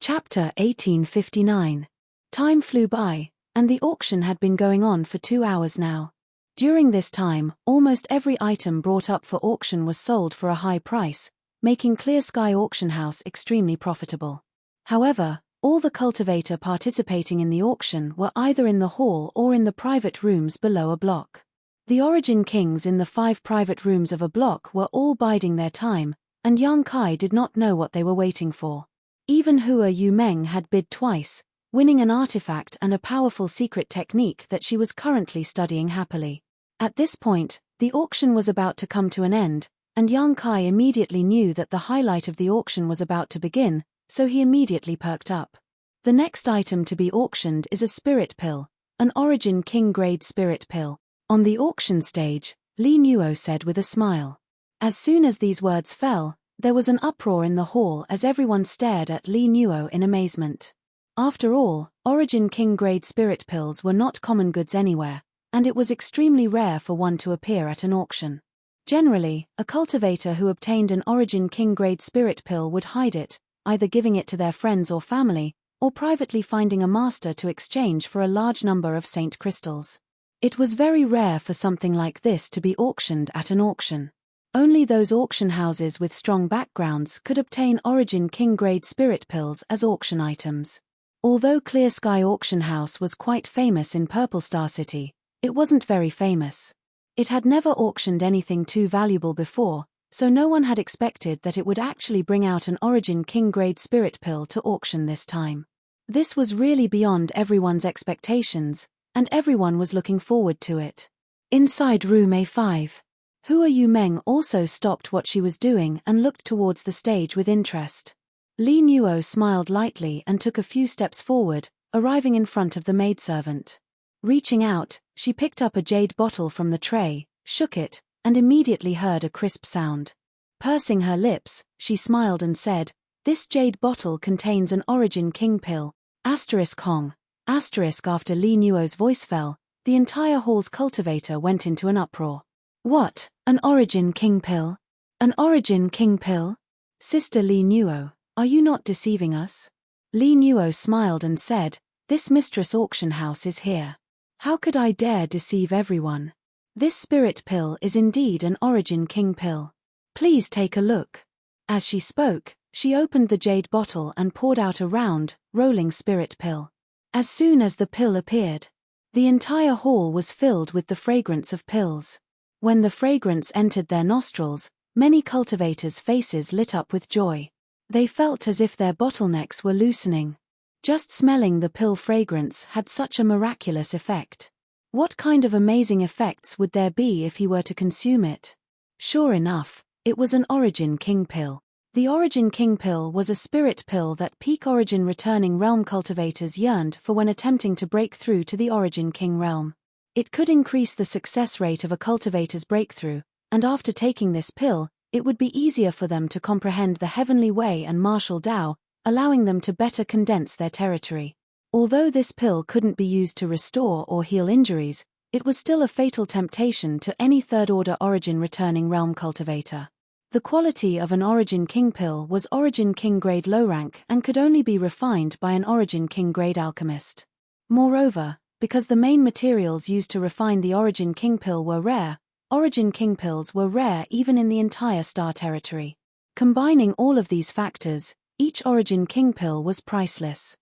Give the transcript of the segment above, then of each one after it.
Chapter 1859. Time flew by, and the auction had been going on for 2 hours now. During this time, almost every item brought up for auction was sold for a high price, making Clear Sky Auction House extremely profitable. However, all the cultivator participating in the auction were either in the hall or in the private rooms below a block. The Origin Kings in the 5 private rooms of a block were all biding their time, and Yang Kai did not know what they were waiting for. Even Hua Yumeng had bid twice, winning an artifact and a powerful secret technique that she was currently studying happily. At this point, the auction was about to come to an end, and Yang Kai immediately knew that the highlight of the auction was about to begin, so he immediately perked up. The next item to be auctioned is a spirit pill, an Origin King grade spirit pill. On the auction stage, Li Nuo said with a smile. As soon as these words fell, there was an uproar in the hall as everyone stared at Li Nuo in amazement. After all, Origin King grade spirit pills were not common goods anywhere, and it was extremely rare for one to appear at an auction. Generally, a cultivator who obtained an Origin King grade spirit pill would hide it, either giving it to their friends or family, or privately finding a master to exchange for a large number of saint crystals. It was very rare for something like this to be auctioned at an auction. Only those auction houses with strong backgrounds could obtain Origin King grade spirit pills as auction items. Although Clear Sky Auction House was quite famous in Purple Star City, it wasn't very famous. It had never auctioned anything too valuable before, so no one had expected that it would actually bring out an Origin King grade spirit pill to auction this time. This was really beyond everyone's expectations, and everyone was looking forward to it. Inside room A5. Hua Yumeng also stopped what she was doing and looked towards the stage with interest. Li Nuo smiled lightly and took a few steps forward, arriving in front of the maidservant. Reaching out, she picked up a jade bottle from the tray, shook it, and immediately heard a crisp sound. Pursing her lips, she smiled and said, "This jade bottle contains an Origin King pill, Hong. After Li Nuo's voice fell, the entire hall's cultivator went into an uproar. What, an Origin King pill? An Origin King pill? Sister Li Nuo, are you not deceiving us? Li Nuo smiled and said, "This mistress auction house is here. How could I dare deceive everyone? This spirit pill is indeed an Origin King pill. Please take a look." As she spoke, she opened the jade bottle and poured out a round, rolling spirit pill. As soon as the pill appeared, the entire hall was filled with the fragrance of pills. When the fragrance entered their nostrils, many cultivators' faces lit up with joy. They felt as if their bottlenecks were loosening. Just smelling the pill fragrance had such a miraculous effect. What kind of amazing effects would there be if he were to consume it? Sure enough, it was an Origin King pill. The Origin King pill was a spirit pill that peak Origin returning realm cultivators yearned for when attempting to break through to the Origin King realm. It could increase the success rate of a cultivator's breakthrough, and after taking this pill, it would be easier for them to comprehend the heavenly way and martial Tao, allowing them to better condense their territory. Although this pill couldn't be used to restore or heal injuries, it was still a fatal temptation to any third-order Origin returning realm cultivator. The quality of an Origin King pill was Origin King grade low rank and could only be refined by an Origin King grade alchemist. Moreover, because the main materials used to refine the Origin King pill were rare, Origin King pills were rare even in the entire star territory. Combining all of these factors, each Origin King pill was priceless.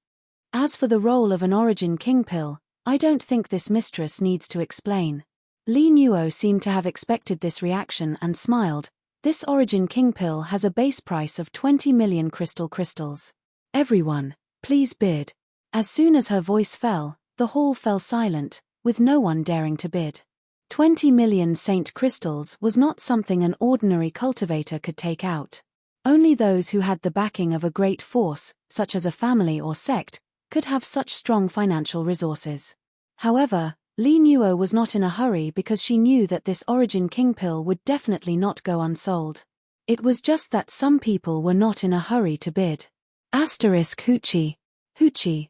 As for the role of an Origin King pill, I don't think this mistress needs to explain. Li Nuo seemed to have expected this reaction and smiled. This Origin King pill has a base price of 20 million crystals. Everyone, please bid. As soon as her voice fell, the hall fell silent, with no one daring to bid. 20 million saint crystals was not something an ordinary cultivator could take out. Only those who had the backing of a great force, such as a family or sect, could have such strong financial resources. However, Li Nuo was not in a hurry because she knew that this Origin King pill would definitely not go unsold. It was just that some people were not in a hurry to bid. Hoochie.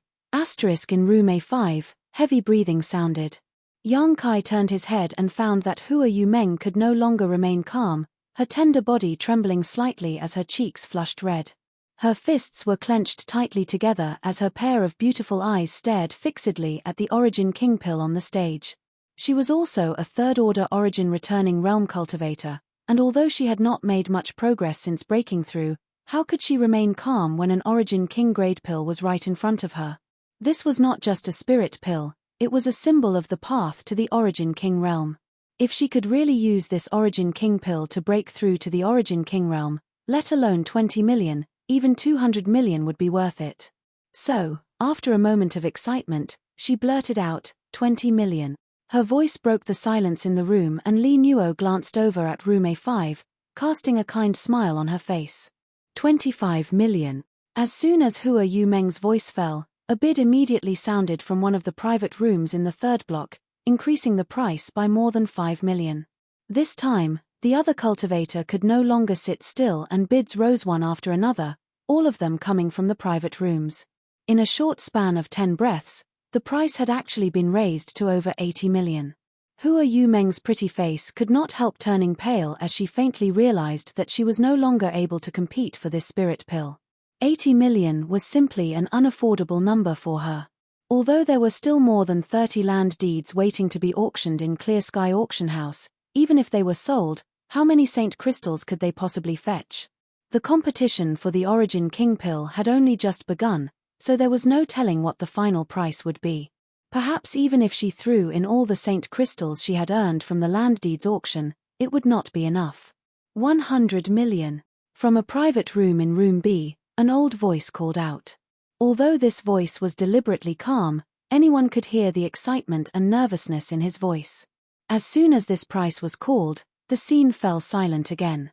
In room A5, heavy breathing sounded. Yang Kai turned his head and found that Hua Yumeng could no longer remain calm, her tender body trembling slightly as her cheeks flushed red. Her fists were clenched tightly together as her pair of beautiful eyes stared fixedly at the Origin King pill on the stage. She was also a third-order Origin returning realm cultivator, and although she had not made much progress since breaking through, how could she remain calm when an Origin King grade pill was right in front of her? This was not just a spirit pill, it was a symbol of the path to the Origin King realm. If she could really use this Origin King pill to break through to the Origin King realm, let alone 20 million, even 200 million would be worth it. So, after a moment of excitement, she blurted out, 20 million. Her voice broke the silence in the room and Li Nuo glanced over at room A5, casting a kind smile on her face. 25 million. As soon as Hua Yumeng's voice fell, a bid immediately sounded from one of the private rooms in the third block, increasing the price by more than 5 million. This time, the other cultivator could no longer sit still and bids rose one after another, all of them coming from the private rooms. In a short span of 10 breaths, the price had actually been raised to over 80 million. Hua Yumeng's pretty face could not help turning pale as she faintly realized that she was no longer able to compete for this spirit pill. 80 million was simply an unaffordable number for her. Although there were still more than 30 land deeds waiting to be auctioned in Clear Sky Auction House, even if they were sold, how many Saint Crystals could they possibly fetch? The competition for the Origin King pill had only just begun, so there was no telling what the final price would be. Perhaps even if she threw in all the Saint Crystals she had earned from the land deeds auction, it would not be enough. 100 million. From a private room in room B, an old voice called out. Although this voice was deliberately calm, anyone could hear the excitement and nervousness in his voice. As soon as this price was called, the scene fell silent again.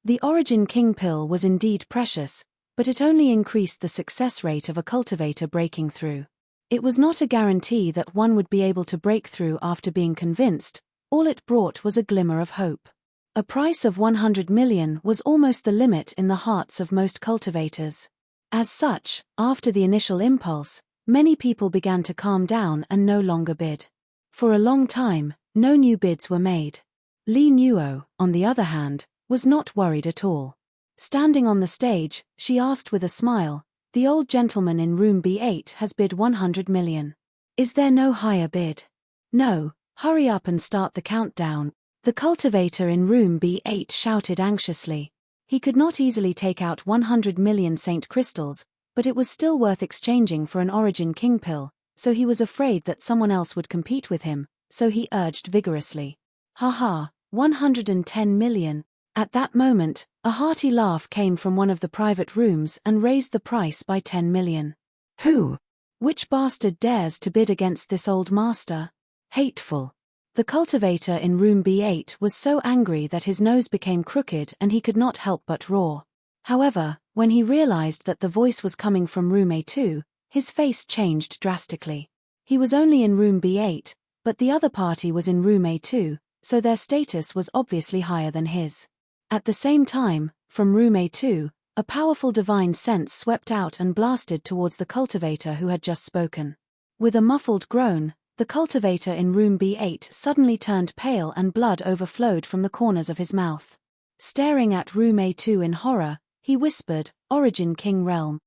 The Origin King pill was indeed precious, but it only increased the success rate of a cultivator breaking through. It was not a guarantee that one would be able to break through after being convinced, all it brought was a glimmer of hope. A price of 100 million was almost the limit in the hearts of most cultivators. As such, after the initial impulse, many people began to calm down and no longer bid. For a long time, no new bids were made. Li Nuo, on the other hand, was not worried at all. Standing on the stage, she asked with a smile, "The old gentleman in room B8 has bid 100 million. Is there no higher bid?" "No, hurry up and start the countdown," the cultivator in room B8 shouted anxiously. He could not easily take out 100 million Saint Crystals, but it was still worth exchanging for an Origin King pill, so he was afraid that someone else would compete with him, so he urged vigorously. "Haha, 110 million. At that moment, a hearty laugh came from one of the private rooms and raised the price by 10 million. "Who? Which bastard dares to bid against this old master? Hateful." The cultivator in room B8 was so angry that his nose became crooked and he could not help but roar. However, when he realized that the voice was coming from room A2, his face changed drastically. He was only in room B8, but the other party was in room A2, so their status was obviously higher than his. At the same time, from room A2, a powerful divine sense swept out and blasted towards the cultivator who had just spoken. With a muffled groan, the cultivator in room B8 suddenly turned pale and blood overflowed from the corners of his mouth. Staring at room A2 in horror, he whispered, "Origin King Realm.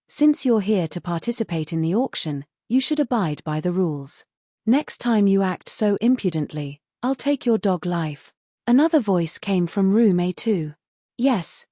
Since you're here to participate in the auction, you should abide by the rules. Next time you act so impudently, I'll take your dog life." Another voice came from room A2. Yes,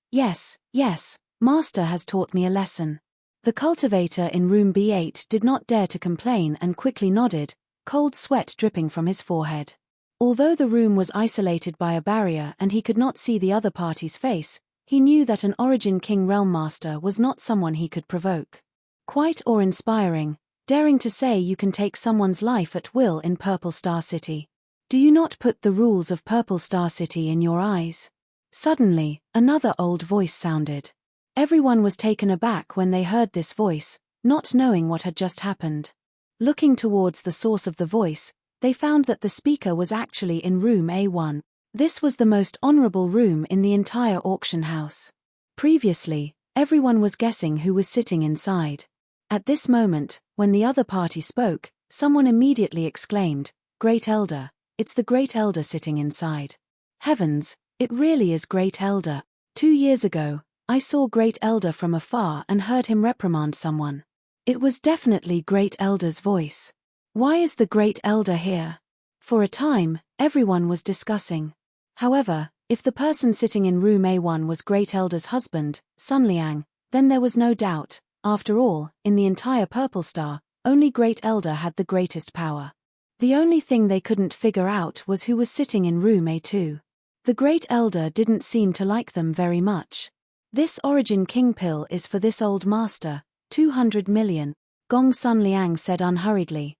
Master has taught me a lesson." The cultivator in room B8 did not dare to complain and quickly nodded, cold sweat dripping from his forehead. Although the room was isolated by a barrier and he could not see the other party's face, he knew that an Origin King Realm Master was not someone he could provoke. Quite awe-inspiring, daring to say you can take someone's life at will in Purple Star City. Do you not put the rules of Purple Star City in your eyes? Suddenly, another old voice sounded. Everyone was taken aback when they heard this voice, not knowing what had just happened. Looking towards the source of the voice, they found that the speaker was actually in room A1. This was the most honorable room in the entire auction house. Previously, everyone was guessing who was sitting inside. At this moment, when the other party spoke, someone immediately exclaimed, "Great Elder, it's the Great Elder sitting inside. Heavens, it really is Great Elder. 2 years ago, I saw Great Elder from afar and heard him reprimand someone. It was definitely Great Elder's voice. Why is the Great Elder here? For a time, everyone was discussing. However, if the person sitting in room A1 was Great Elder's husband, Sun Liang, then there was no doubt. After all, in the entire Purple Star, only Great Elder had the greatest power. The only thing they couldn't figure out was who was sitting in room A2. The Great Elder didn't seem to like them very much. This Origin King pill is for this old master, 200 million, Gong Sun Liang said unhurriedly.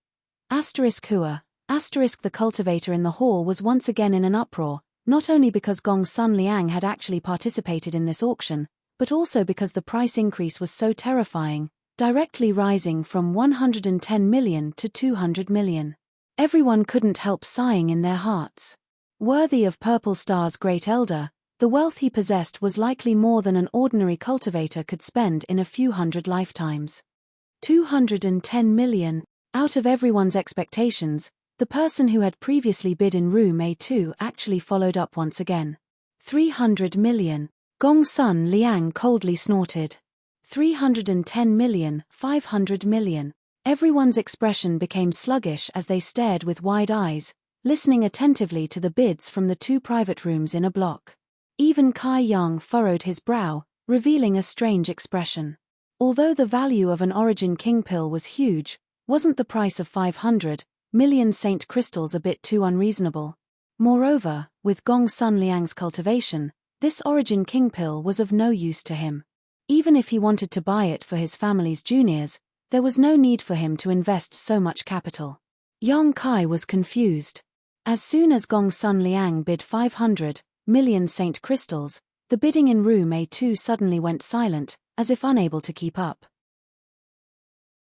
Hua, the cultivator in the hall was once again in an uproar, not only because Gong Sun Liang had actually participated in this auction, but also because the price increase was so terrifying, directly rising from 110 million to 200 million. Everyone couldn't help sighing in their hearts. Worthy of Purple Star's Great Elder, the wealth he possessed was likely more than an ordinary cultivator could spend in a few hundred lifetimes. 210 million. Out of everyone's expectations, the person who had previously bid in room A2 actually followed up once again. 300 million. Gong Sun Liang coldly snorted. 310 million, 500 million. Everyone's expression became sluggish as they stared with wide eyes, listening attentively to the bids from the two private rooms in a block. Even Kai Yang furrowed his brow, revealing a strange expression. Although the value of an Origin King pill was huge, wasn't the price of 500 million Saint crystals a bit too unreasonable? Moreover, with Gong Sun Liang's cultivation, this Origin King pill was of no use to him. Even if he wanted to buy it for his family's juniors, there was no need for him to invest so much capital. Yang Kai was confused. As soon as Gong Sun Liang bid 500 million Saint crystals, the bidding in room A2 suddenly went silent, as if unable to keep up.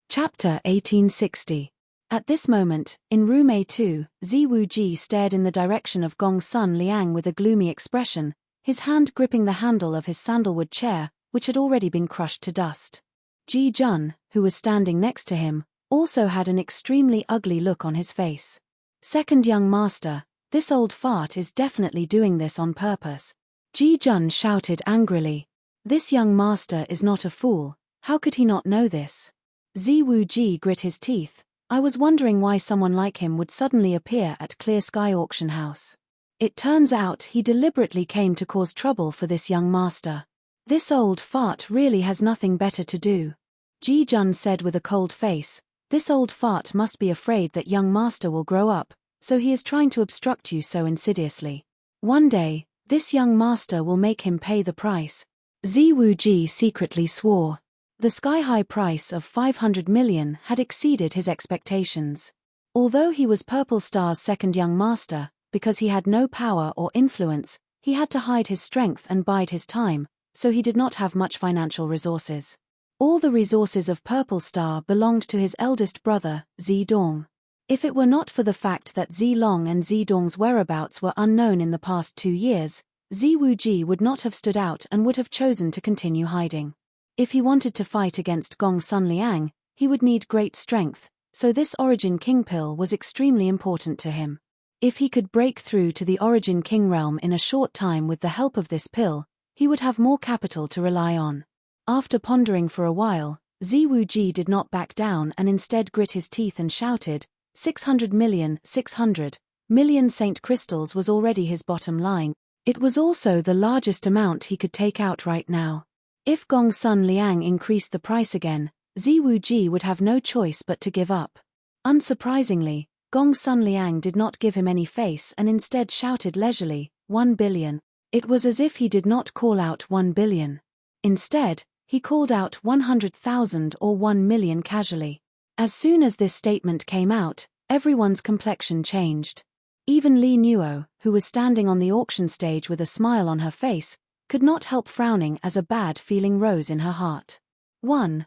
Chapter 1860. At this moment, in room A2, Ziwu Ji stared in the direction of Gong Sun Liang with a gloomy expression, his hand gripping the handle of his sandalwood chair, which had already been crushed to dust. Ji Jun, who was standing next to him, also had an extremely ugly look on his face. Second young master, this old fart is definitely doing this on purpose. Ji Jun shouted angrily. This young master is not a fool, how could he not know this? Ziwu Ji grit his teeth. I was wondering why someone like him would suddenly appear at Clear Sky Auction House. It turns out he deliberately came to cause trouble for this young master. This old fart really has nothing better to do. Ji Jun said with a cold face, this old fart must be afraid that young master will grow up, so he is trying to obstruct you so insidiously. One day, this young master will make him pay the price. Ziwu Ji secretly swore. The sky-high price of 500 million had exceeded his expectations. Although he was Purple Star's second young master, because he had no power or influence, he had to hide his strength and bide his time, so he did not have much financial resources. All the resources of Purple Star belonged to his eldest brother, Zidong. If it were not for the fact that Zilong and Zidong's whereabouts were unknown in the past 2 years, Ziwu Ji would not have stood out and would have chosen to continue hiding. If he wanted to fight against Gong Sun Liang, he would need great strength, so this Origin King pill was extremely important to him. If he could break through to the Origin King realm in a short time with the help of this pill, he would have more capital to rely on. After pondering for a while, Ziwu Ji did not back down and instead grit his teeth and shouted, 600 million Saint crystals was already his bottom line. It was also the largest amount he could take out right now. If Gong Sun Liang increased the price again, Ziwu Ji would have no choice but to give up. Unsurprisingly, Gong Sun Liang did not give him any face and instead shouted leisurely, 1 billion. It was as if he did not call out 1 billion. Instead, he called out 100,000 or 1 million casually. As soon as this statement came out, everyone's complexion changed. Even Li Nuo, who was standing on the auction stage with a smile on her face, could not help frowning as a bad feeling rose in her heart. 1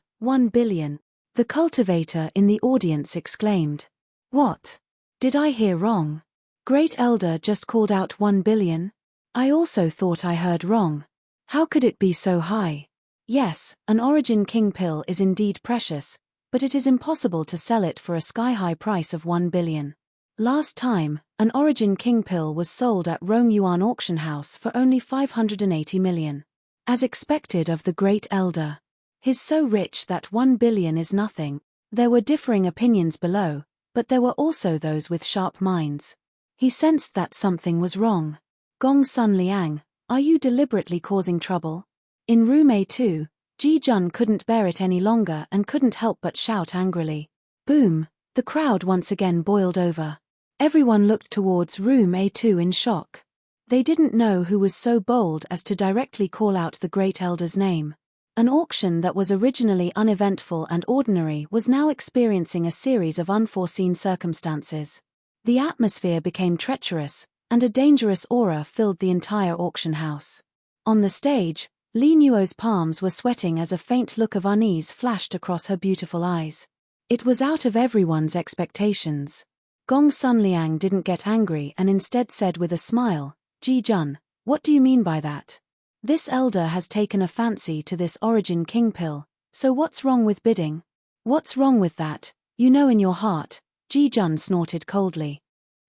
billion. The cultivator in the audience exclaimed. What? Did I hear wrong? Great Elder just called out 1 billion? I also thought I heard wrong. How could it be so high? Yes, an Origin King pill is indeed precious, but it is impossible to sell it for a sky-high price of 1 billion. Last time, an Origin King pill was sold at Rongyuan Auction House for only 580 million. As expected of the great elder. He's so rich that 1 billion is nothing. There were differing opinions below, but there were also those with sharp minds. He sensed that something was wrong. Gong Sun Liang, are you deliberately causing trouble? In room A2, Ji Jun couldn't bear it any longer and couldn't help but shout angrily. Boom! The crowd once again boiled over. Everyone looked towards room A2 in shock. They didn't know who was so bold as to directly call out the great elder's name. An auction that was originally uneventful and ordinary was now experiencing a series of unforeseen circumstances. The atmosphere became treacherous, and a dangerous aura filled the entire auction house. On the stage, Li Nuo's palms were sweating as a faint look of unease flashed across her beautiful eyes. It was out of everyone's expectations. Gong Sun Liang didn't get angry and instead said with a smile, Ji Jun, what do you mean by that? This elder has taken a fancy to this Origin King pill, so what's wrong with bidding? What's wrong with that? You know in your heart, Ji Jun snorted coldly.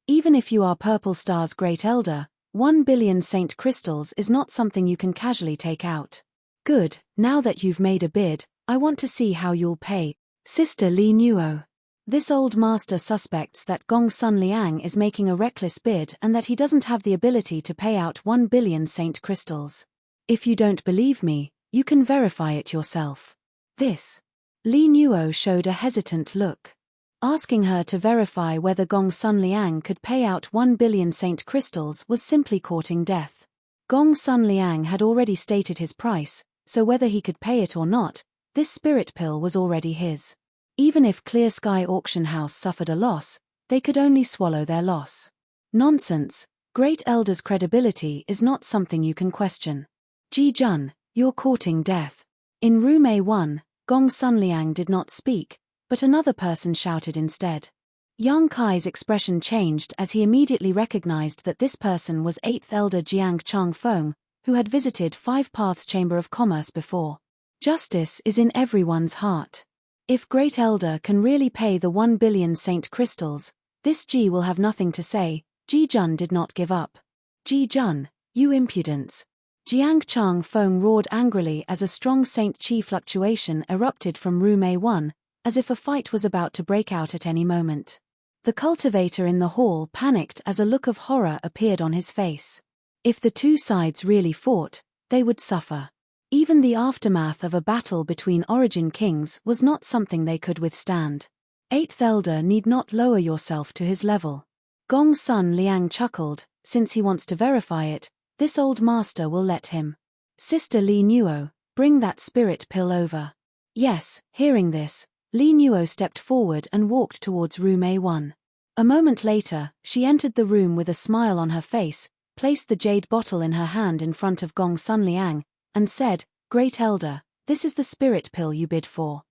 Even if you are Purple Star's great elder, 1 billion saint crystals is not something you can casually take out. Good, now that you've made a bid, I want to see how you'll pay, Sister Li Nuo. This old master suspects that Gong Sun Liang is making a reckless bid and that he doesn't have the ability to pay out 1 billion saint crystals. If you don't believe me, you can verify it yourself. This. Li Nuo showed a hesitant look. Asking her to verify whether Gong Sun Liang could pay out 1 billion saint crystals was simply courting death. Gong Sun Liang had already stated his price, so whether he could pay it or not, this spirit pill was already his. Even if Clear Sky Auction House suffered a loss, they could only swallow their loss. Nonsense, Great Elder's credibility is not something you can question. Ji Jun, you're courting death. In room A1, Gong Sun Liang did not speak, but another person shouted instead. Yang Kai's expression changed as he immediately recognized that this person was 8th Elder Jiang Changfeng, who had visited Five Paths Chamber of Commerce before. Justice is in everyone's heart. If Great Elder can really pay the 1 billion saint crystals, this Ji will have nothing to say. Ji Jun did not give up. Ji Jun, you impudence. Jiang Changfeng roared angrily as a strong Saint Chi fluctuation erupted from room A1, as if a fight was about to break out at any moment. The cultivator in the hall panicked as a look of horror appeared on his face. If the two sides really fought, they would suffer. Even the aftermath of a battle between Origin Kings was not something they could withstand. 8th Elder need not lower yourself to his level. Gong Sun Liang chuckled, since he wants to verify it, this old master will let him. Sister Li Nuo, bring that spirit pill over. Yes, hearing this, Li Nuo stepped forward and walked towards room A1. A moment later, she entered the room with a smile on her face, placed the jade bottle in her hand in front of Gong Sun Liang, and said, Great Elder, this is the spirit pill you bid for.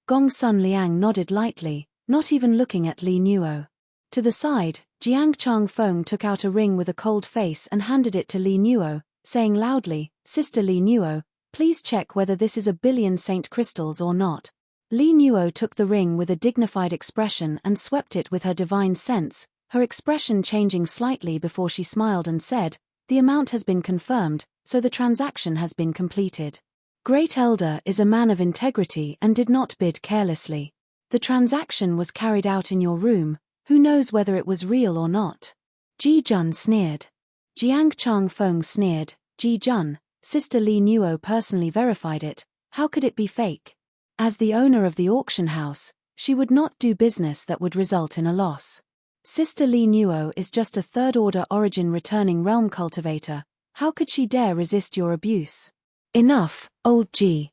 Gong Sun Liang nodded lightly, not even looking at Li Nuo. To the side, Jiang Changfeng took out a ring with a cold face and handed it to Li Nuo, saying loudly, Sister Li Nuo, please check whether this is 1 billion saint crystals or not. Li Nuo took the ring with a dignified expression and swept it with her divine sense, her expression changing slightly before she smiled and said, the amount has been confirmed, so the transaction has been completed. Great Elder is a man of integrity and did not bid carelessly. The transaction was carried out in your room, who knows whether it was real or not? Ji Jun sneered. Jiang Changfeng sneered, Ji Jun, Sister Li Nuo personally verified it, how could it be fake? As the owner of the auction house, she would not do business that would result in a loss. Sister Li Nuo is just a third-order origin returning realm cultivator, how could she dare resist your abuse? Enough, old Ji.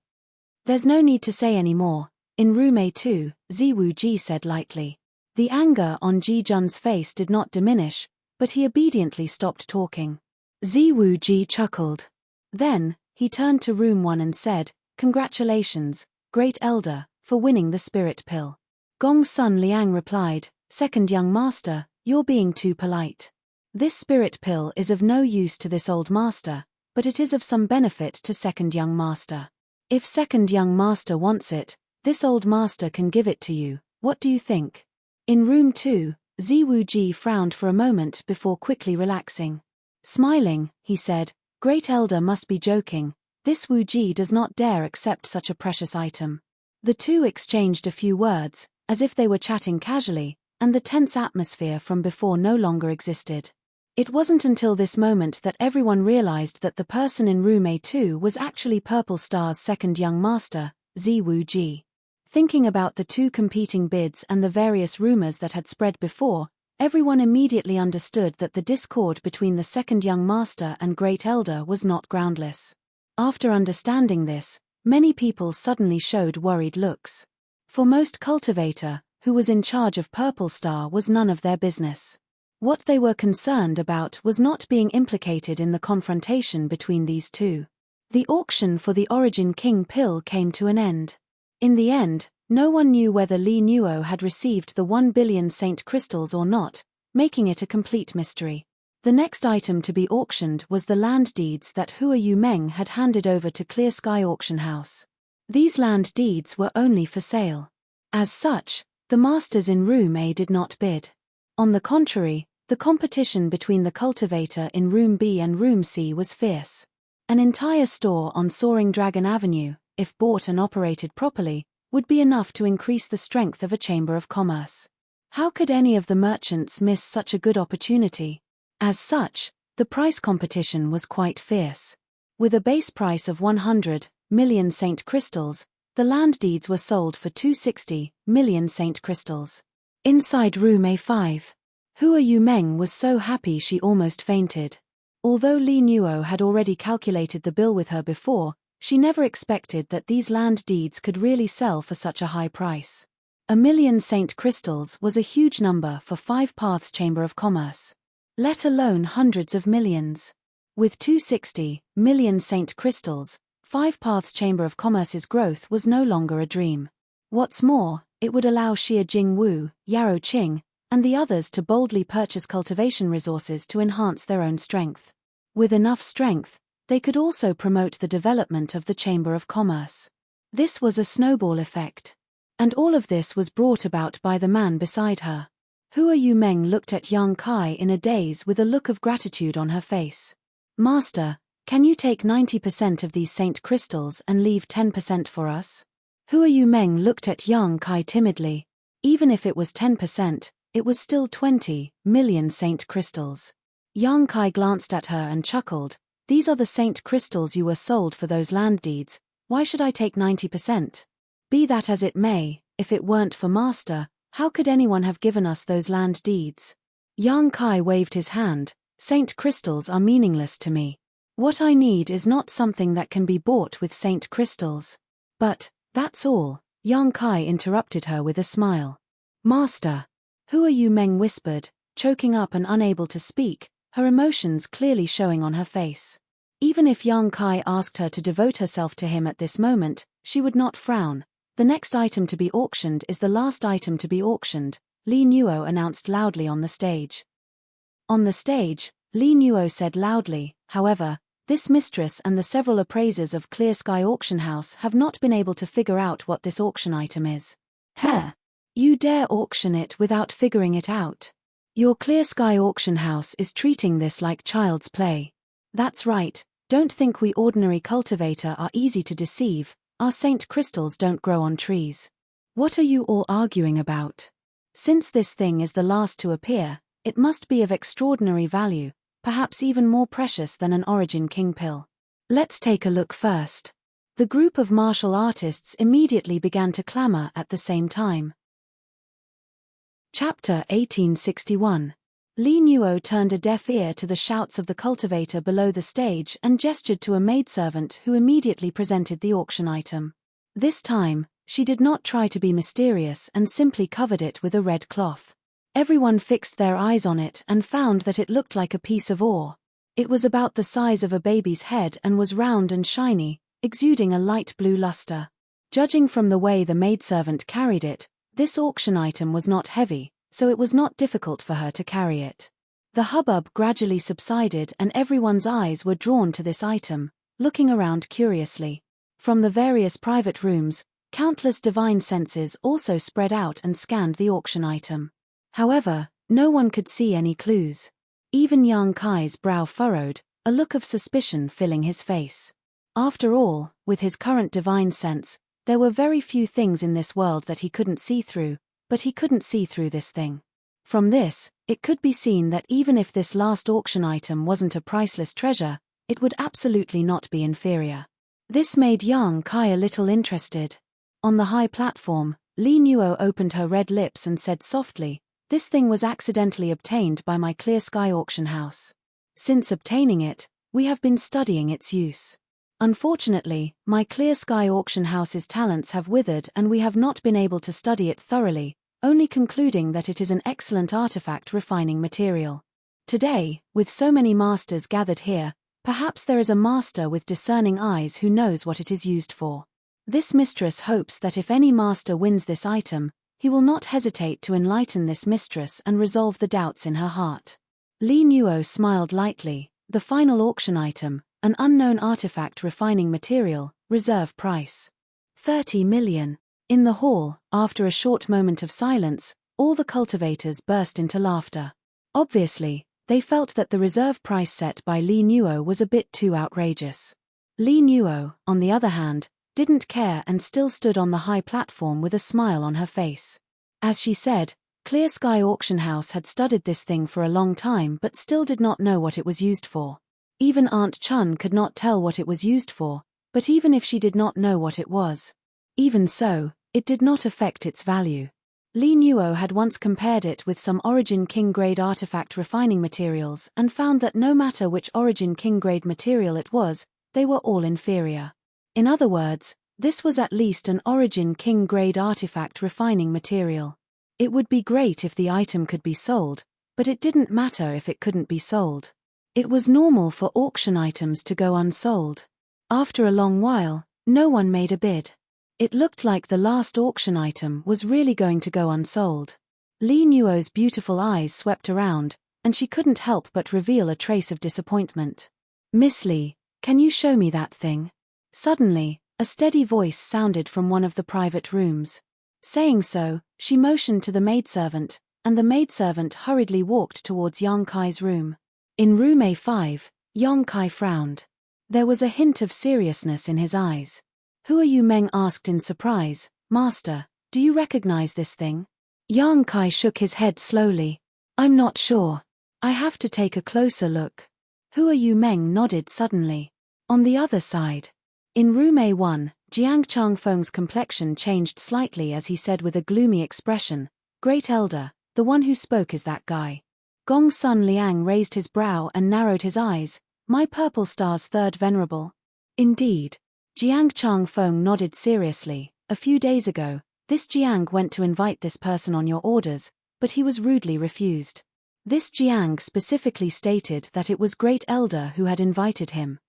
There's no need to say any more. In room A2, Ziwu Ji said lightly. The anger on Ji Jun's face did not diminish, but he obediently stopped talking. Ziwu Ji chuckled. Then, he turned to room 1 and said, Congratulations, Great Elder, for winning the spirit pill. Gong Sun Liang replied, Second young master, you're being too polite. This spirit pill is of no use to this old master, but it is of some benefit to second young master. If second young master wants it, this old master can give it to you, what do you think? In room 2, Ziwu Ji frowned for a moment before quickly relaxing. Smiling, he said, Great Elder must be joking. This Wu Ji does not dare accept such a precious item. The two exchanged a few words, as if they were chatting casually, and the tense atmosphere from before no longer existed. It wasn't until this moment that everyone realized that the person in room A2 was actually Purple Star's second young master, Zi Wu Ji. Thinking about the two competing bids and the various rumors that had spread before, everyone immediately understood that the discord between the second young master and Great Elder was not groundless. After understanding this, many people suddenly showed worried looks. For most cultivator, who was in charge of Purple Star, was none of their business. What they were concerned about was not being implicated in the confrontation between these two. The auction for the Origin King pill came to an end. In the end, no one knew whether Li Nuo had received the 1 billion Saint Crystals or not, making it a complete mystery. The next item to be auctioned was the land deeds that Hua Yumeng had handed over to Clear Sky Auction House. These land deeds were only for sale. As such, the masters in Room A did not bid. On the contrary, the competition between the cultivator in Room B and Room C was fierce. An entire store on Soaring Dragon Avenue, if bought and operated properly, would be enough to increase the strength of a chamber of commerce. How could any of the merchants miss such a good opportunity? As such, the price competition was quite fierce. With a base price of 100 million Saint Crystals, the land deeds were sold for 260 million Saint Crystals. Inside Room A5, Hua Yumeng was so happy she almost fainted. Although Li Nuo had already calculated the bill with her before, she never expected that these land deeds could really sell for such a high price. 1 million Saint Crystals was a huge number for 5 Paths Chamber of Commerce. Let alone hundreds of millions. With 260 million Saint Crystals, 5 Paths Chamber of Commerce's growth was no longer a dream. What's more, it would allow Xia Jingwu, Yarrow Qing, and the others to boldly purchase cultivation resources to enhance their own strength. With enough strength, they could also promote the development of the Chamber of Commerce. This was a snowball effect. And all of this was brought about by the man beside her. Hua Yumeng looked at Yang Kai in a daze with a look of gratitude on her face. Master, can you take 90% of these Saint Crystals and leave 10% for us? Hua Yumeng looked at Yang Kai timidly. Even if it was 10%, it was still 20 million Saint Crystals. Yang Kai glanced at her and chuckled. These are the Saint Crystals you were sold for those land deeds, why should I take 90%? Be that as it may, if it weren't for Master, how could anyone have given us those land deeds? Yang Kai waved his hand. Saint Crystals are meaningless to me. What I need is not something that can be bought with Saint Crystals. But, that's all, Yang Kai interrupted her with a smile. Master. Hua Yumeng whispered, choking up and unable to speak, her emotions clearly showing on her face. Even if Yang Kai asked her to devote herself to him at this moment, she would not frown. The next item to be auctioned is the last item to be auctioned, Li Nuo announced loudly on the stage. On the stage, Li Nuo said loudly, however, this mistress and the several appraisers of Clear Sky Auction House have not been able to figure out what this auction item is. Heh! You dare auction it without figuring it out? Your Clear Sky Auction House is treating this like child's play. That's right, don't think we ordinary cultivator are easy to deceive, our Saint Crystals don't grow on trees. What are you all arguing about? Since this thing is the last to appear, it must be of extraordinary value, perhaps even more precious than an Origin King pill. Let's take a look first. The group of martial artists immediately began to clamor at the same time. Chapter 1861. Li Nuo turned a deaf ear to the shouts of the cultivator below the stage and gestured to a maidservant who immediately presented the auction item. This time, she did not try to be mysterious and simply covered it with a red cloth. Everyone fixed their eyes on it and found that it looked like a piece of ore. It was about the size of a baby's head and was round and shiny, exuding a light blue luster. Judging from the way the maidservant carried it, this auction item was not heavy, so it was not difficult for her to carry it. The hubbub gradually subsided and everyone's eyes were drawn to this item, looking around curiously. From the various private rooms, countless divine senses also spread out and scanned the auction item. However, no one could see any clues. Even Yang Kai's brow furrowed, a look of suspicion filling his face. After all, with his current divine sense, there were very few things in this world that he couldn't see through, but he couldn't see through this thing. From this, it could be seen that even if this last auction item wasn't a priceless treasure, it would absolutely not be inferior. This made Yang Kai a little interested. On the high platform, Li Nuo opened her red lips and said softly, "This thing was accidentally obtained by my Clear Sky auction house. Since obtaining it, we have been studying its use. Unfortunately, my Clear Sky auction house's talents have withered and we have not been able to study it thoroughly, only concluding that it is an excellent artifact refining material. Today, with so many masters gathered here, perhaps there is a master with discerning eyes who knows what it is used for. This mistress hopes that if any master wins this item, he will not hesitate to enlighten this mistress and resolve the doubts in her heart." Li Nuo smiled lightly. The final auction item, an unknown artifact refining material, reserve price 30 million. In the hall, after a short moment of silence, all the cultivators burst into laughter. Obviously, they felt that the reserve price set by Li Nuo was a bit too outrageous. Li Nuo, on the other hand, didn't care and still stood on the high platform with a smile on her face. As she said, Clear Sky Auction House had studied this thing for a long time but still did not know what it was used for. Even Aunt Chun could not tell what it was used for, but even if she did not know what it was, even so, it did not affect its value. Li Nuo had once compared it with some Origin King grade artifact refining materials and found that no matter which Origin King grade material it was, they were all inferior. In other words, this was at least an Origin King grade artifact refining material. It would be great if the item could be sold, but it didn't matter if it couldn't be sold. It was normal for auction items to go unsold. After a long while, no one made a bid. It looked like the last auction item was really going to go unsold. Li Nuo's beautiful eyes swept around, and she couldn't help but reveal a trace of disappointment. "Miss Li, can you show me that thing?" Suddenly, a steady voice sounded from one of the private rooms. Saying so, she motioned to the maidservant, and the maidservant hurriedly walked towards Yang Kai's room. In room A5, Yang Kai frowned. There was a hint of seriousness in his eyes. "Who are you?" Meng asked in surprise. "Master, do you recognize this thing?" Yang Kai shook his head slowly. "I'm not sure. I have to take a closer look." "Who are you?" Meng nodded suddenly. On the other side, in room A1, Jiang Changfeng's complexion changed slightly as he said with a gloomy expression, "Great Elder, the one who spoke is that guy." Gong Sun Liang raised his brow and narrowed his eyes. "My Purple Star's third venerable?" "Indeed." Jiang Changfeng nodded seriously. "A few days ago, this Jiang went to invite this person on your orders, but he was rudely refused. This Jiang specifically stated that it was Great Elder who had invited him.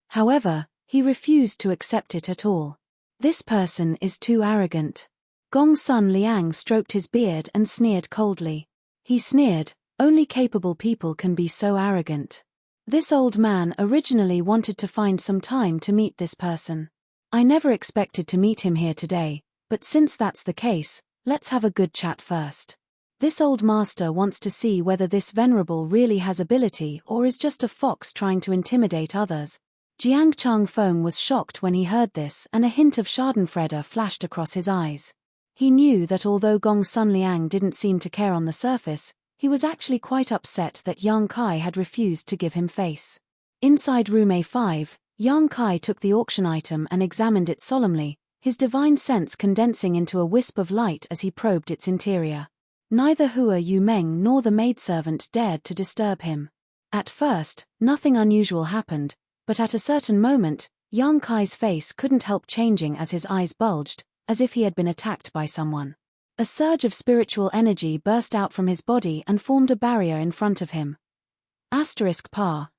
However, he refused to accept it at all. This person is too arrogant." Gong Sun Liang stroked his beard and sneered coldly. He sneered, "Only capable people can be so arrogant." This old man originally wanted to find some time to meet this person. "I never expected to meet him here today, but since that's the case, let's have a good chat first. This old master wants to see whether this venerable really has ability or is just a fox trying to intimidate others." Jiang Changfeng was shocked when he heard this and a hint of schadenfreude flashed across his eyes. He knew that although Gong Sun Liang didn't seem to care on the surface, he was actually quite upset that Yang Kai had refused to give him face. Inside room A5, Yang Kai took the auction item and examined it solemnly, his divine sense condensing into a wisp of light as he probed its interior. Neither Hua Yu Meng nor the maidservant dared to disturb him. At first, nothing unusual happened, but at a certain moment, Yang Kai's face couldn't help changing as his eyes bulged, as if he had been attacked by someone. A surge of spiritual energy burst out from his body and formed a barrier in front of him. *Pa,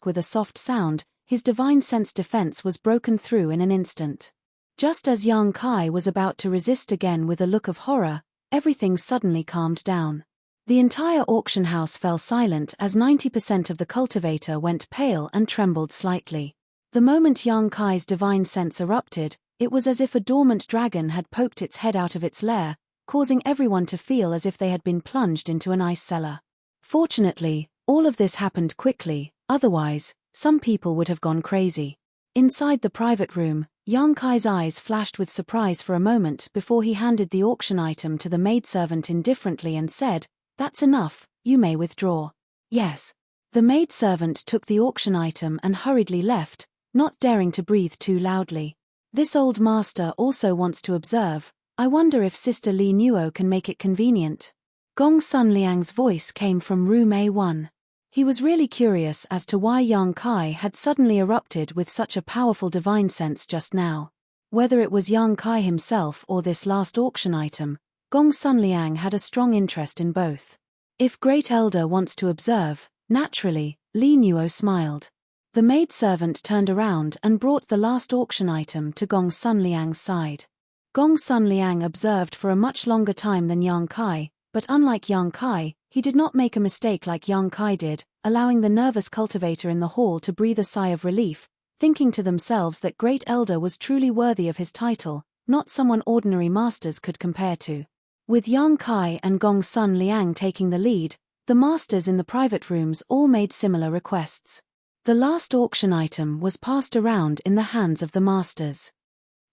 with a soft sound, his divine sense defense was broken through in an instant. Just as Yang Kai was about to resist again with a look of horror, everything suddenly calmed down. The entire auction house fell silent as 90% of the cultivator went pale and trembled slightly. The moment Yang Kai's divine sense erupted, it was as if a dormant dragon had poked its head out of its lair, causing everyone to feel as if they had been plunged into an ice cellar. Fortunately, all of this happened quickly, Otherwise, some people would have gone crazy. Inside the private room, Yang Kai's eyes flashed with surprise for a moment before he handed the auction item to the maidservant indifferently and said, "That's enough, you may withdraw." "Yes." The maidservant took the auction item and hurriedly left, not daring to breathe too loudly. This old master also wants to observe. I wonder if Sister Li Nuo can make it convenient. Gong Sun Liang's voice came from room A1. He was really curious as to why Yang Kai had suddenly erupted with such a powerful divine sense just now. Whether it was Yang Kai himself or this last auction item, Gong Sun Liang had a strong interest in both. If Great Elder wants to observe, naturally, Li Nuo smiled. The maidservant turned around and brought the last auction item to Gong Sun Liang's side. Gong Sun Liang observed for a much longer time than Yang Kai, but unlike Yang Kai, he did not make a mistake like Yang Kai did, allowing the nervous cultivator in the hall to breathe a sigh of relief, thinking to themselves that Great Elder was truly worthy of his title, not someone ordinary masters could compare to. With Yang Kai and Gong Sun Liang taking the lead, the masters in the private rooms all made similar requests. The last auction item was passed around in the hands of the masters.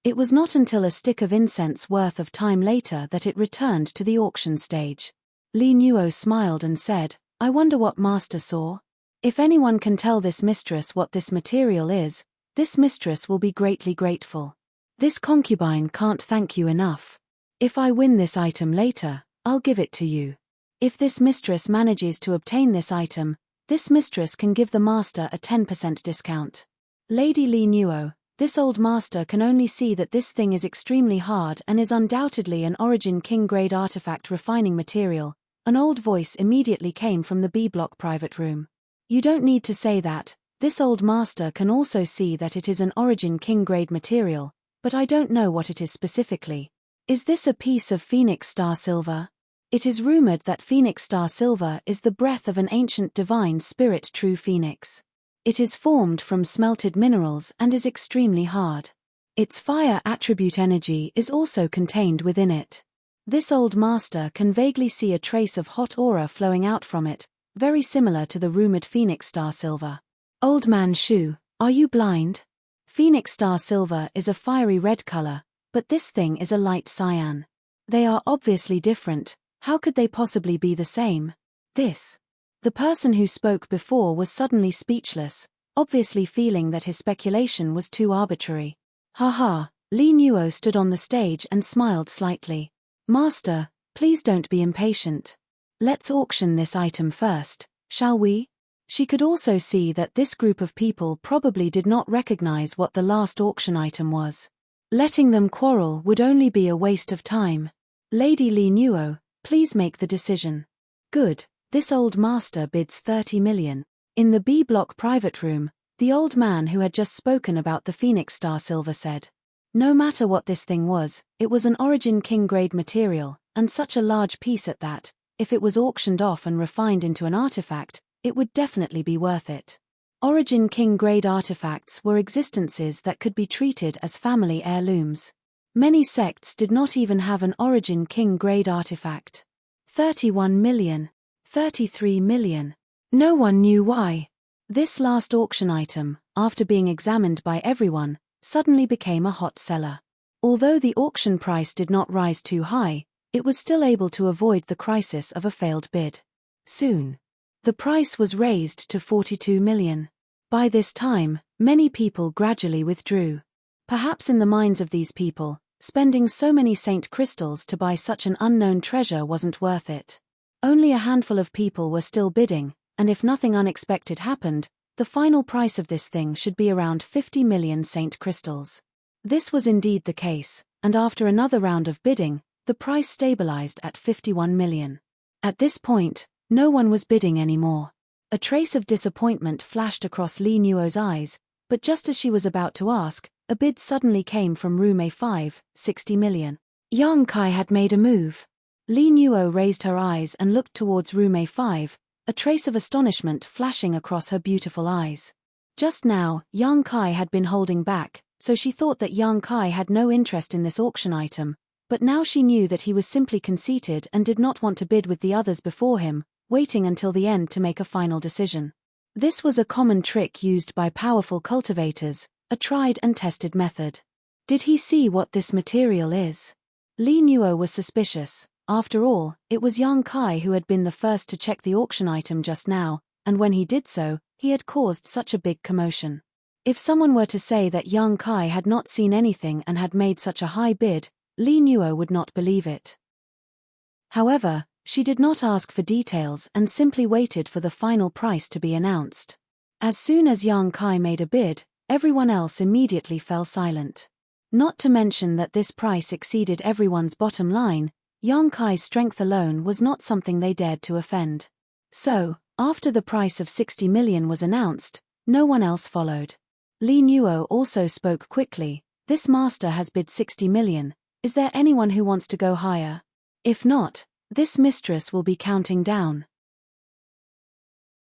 It was not until a stick of incense worth of time later that it returned to the auction stage. Li Nuo smiled and said, "I wonder what master saw. If anyone can tell this mistress what this material is, this mistress will be greatly grateful. This concubine can't thank you enough. If I win this item later, I'll give it to you. If this mistress manages to obtain this item, this mistress can give the master a 10% discount." Lady Li Nuo, this old master can only see that this thing is extremely hard and is undoubtedly an Origin King-grade artifact refining material. An old voice immediately came from the B-block private room. "You don't need to say that. This old master can also see that it is an Origin King-grade material, but I don't know what it is specifically. Is this a piece of Phoenix Star Silver? It is rumored that Phoenix Star Silver is the breath of an ancient divine spirit true phoenix. It is formed from smelted minerals and is extremely hard. Its fire attribute energy is also contained within it. This old master can vaguely see a trace of hot aura flowing out from it, very similar to the rumored Phoenix Star Silver." "Old man Shu, are you blind? Phoenix Star Silver is a fiery red color, but this thing is a light cyan. They are obviously different. How could they possibly be the same?" The person who spoke before was suddenly speechless, obviously feeling that his speculation was too arbitrary. "Haha," Li Nuo stood on the stage and smiled slightly. "Master, please don't be impatient. Let's auction this item first, shall we?" She could also see that this group of people probably did not recognize what the last auction item was. Letting them quarrel would only be a waste of time. "Lady Li Nuo, please make the decision." "Good, this old master bids 30 million. In the B-block private room, the old man who had just spoken about the Phoenix Star Silver said, "No matter what this thing was, it was an Origin King-grade material, and such a large piece at that. If it was auctioned off and refined into an artifact, it would definitely be worth it." Origin King-grade artifacts were existences that could be treated as family heirlooms. Many sects did not even have an Origin King-grade artifact. 31 million. 33 million. No one knew why. This last auction item, after being examined by everyone, suddenly became a hot seller. Although the auction price did not rise too high, it was still able to avoid the crisis of a failed bid. Soon, the price was raised to 42 million. By this time, many people gradually withdrew. Perhaps in the minds of these people, spending so many saint crystals to buy such an unknown treasure wasn't worth it. Only a handful of people were still bidding, and if nothing unexpected happened, the final price of this thing should be around 50 million saint crystals. This was indeed the case, and after another round of bidding, the price stabilized at 51 million. At this point, no one was bidding anymore. A trace of disappointment flashed across Li Nuo's eyes, but just as she was about to ask, a bid suddenly came from room A5, 60 million. Yang Kai had made a move. Li Nuo raised her eyes and looked towards room A5, a trace of astonishment flashing across her beautiful eyes. Just now, Yang Kai had been holding back, so she thought that Yang Kai had no interest in this auction item, but now she knew that he was simply conceited and did not want to bid with the others before him, waiting until the end to make a final decision. This was a common trick used by powerful cultivators, a tried and tested method. Did he see what this material is? Li Nuo was suspicious. After all, it was Yang Kai who had been the first to check the auction item just now, and when he did so, he had caused such a big commotion. If someone were to say that Yang Kai had not seen anything and had made such a high bid, Li Nuo would not believe it. However, she did not ask for details and simply waited for the final price to be announced. As soon as Yang Kai made a bid, everyone else immediately fell silent. Not to mention that this price exceeded everyone's bottom line, Yang Kai's strength alone was not something they dared to offend. So, after the price of 60 million was announced, no one else followed. Li Nuo also spoke quickly. This master has bid 60 million. Is there anyone who wants to go higher? If not, this mistress will be counting down.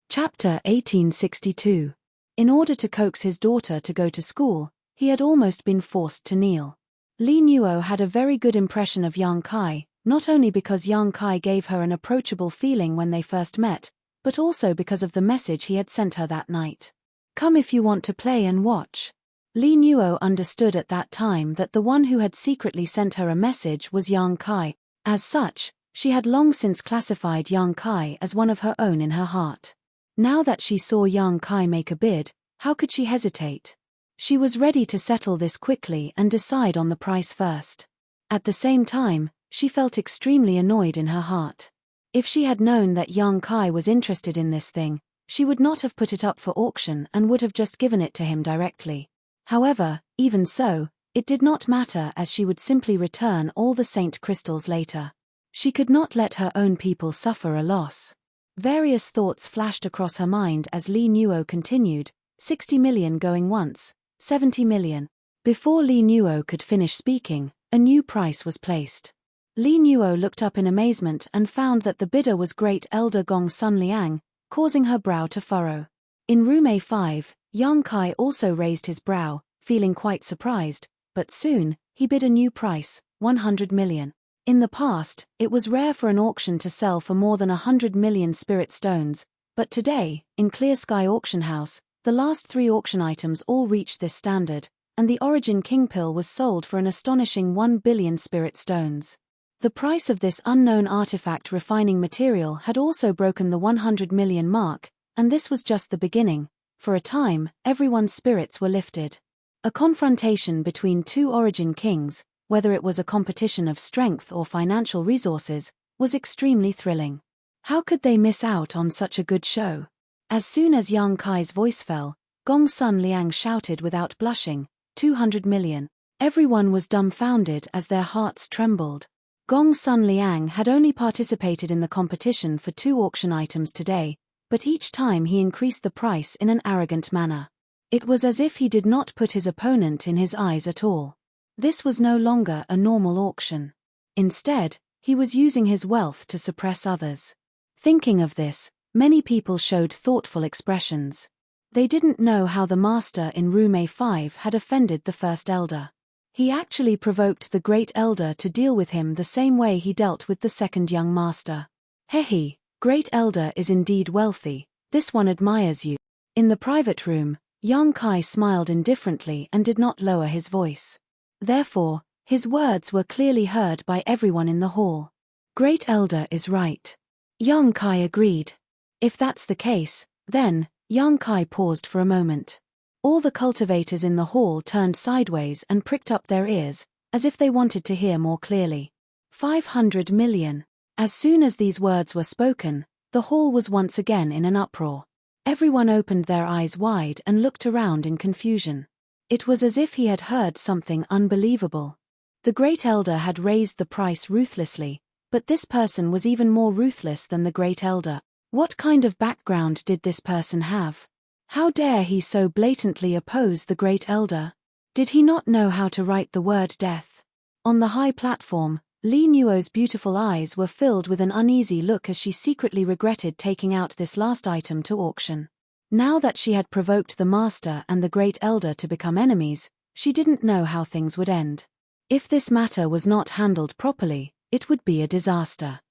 Chapter 1862. In order to coax his daughter to go to school, he had almost been forced to kneel. Li Nuo had a very good impression of Yang Kai, not only because Yang Kai gave her an approachable feeling when they first met, but also because of the message he had sent her that night. Come if you want to play and watch. Li Nuo understood at that time that the one who had secretly sent her a message was Yang Kai. As such, she had long since classified Yang Kai as one of her own in her heart. Now that she saw Yang Kai make a bid, how could she hesitate? She was ready to settle this quickly and decide on the price first. At the same time, she felt extremely annoyed in her heart. If she had known that Yang Kai was interested in this thing, she would not have put it up for auction and would have just given it to him directly. However, even so, it did not matter as she would simply return all the saint crystals later. She could not let her own people suffer a loss. Various thoughts flashed across her mind as Li Nuo continued, 60 million going once, 70 million. Before Li Nuo could finish speaking, a new price was placed. Li Nuo looked up in amazement and found that the bidder was Great Elder Gong Sun Liang, causing her brow to furrow. In room A5, Yang Kai also raised his brow, feeling quite surprised, but soon, he bid a new price, 100 million. In the past, it was rare for an auction to sell for more than 100 million spirit stones, but today, in Clear Sky Auction House, the last 3 auction items all reached this standard, and the Origin King Pill was sold for an astonishing 1 billion spirit stones. The price of this unknown artifact refining material had also broken the 100 million mark, and this was just the beginning. For a time, everyone's spirits were lifted. A confrontation between 2 Origin Kings, whether it was a competition of strength or financial resources, was extremely thrilling. How could they miss out on such a good show? As soon as Yang Kai's voice fell, Gong Sun Liang shouted without blushing, 200 million. Everyone was dumbfounded as their hearts trembled. Gong Sun Liang had only participated in the competition for 2 auction items today, but each time he increased the price in an arrogant manner. It was as if he did not put his opponent in his eyes at all. This was no longer a normal auction. Instead, he was using his wealth to suppress others. Thinking of this, many people showed thoughtful expressions. They didn't know how the master in room A5 had offended the first elder. He actually provoked the great elder to deal with him the same way he dealt with the second young master. Hehe, great elder is indeed wealthy, this one admires you. In the private room, Yang Kai smiled indifferently and did not lower his voice. Therefore, his words were clearly heard by everyone in the hall. Great elder is right. Yang Kai agreed. If that's the case, then, Yang Kai paused for a moment. All the cultivators in the hall turned sideways and pricked up their ears, as if they wanted to hear more clearly. 500 million. As soon as these words were spoken, the hall was once again in an uproar. Everyone opened their eyes wide and looked around in confusion. It was as if he had heard something unbelievable. The great elder had raised the price ruthlessly, but this person was even more ruthless than the great elder. What kind of background did this person have? How dare he so blatantly oppose the great elder? Did he not know how to write the word death? On the high platform, Li Nuo's beautiful eyes were filled with an uneasy look as she secretly regretted taking out this last item to auction. Now that she had provoked the master and the great elder to become enemies, she didn't know how things would end. If this matter was not handled properly, it would be a disaster.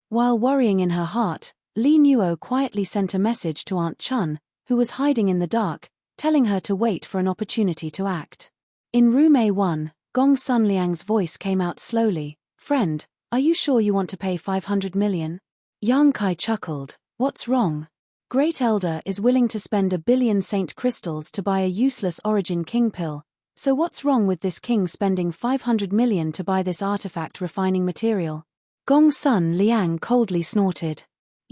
While worrying in her heart, Li Nuo quietly sent a message to Aunt Chun, who was hiding in the dark, telling her to wait for an opportunity to act. In room A1, Gong Sun Liang's voice came out slowly. Friend, are you sure you want to pay 500 million? Yang Kai chuckled. What's wrong? Great Elder is willing to spend 1 billion Saint Crystals to buy a useless Origin King pill, so what's wrong with this king spending 500 million to buy this artifact refining material? Gong Sun Liang coldly snorted.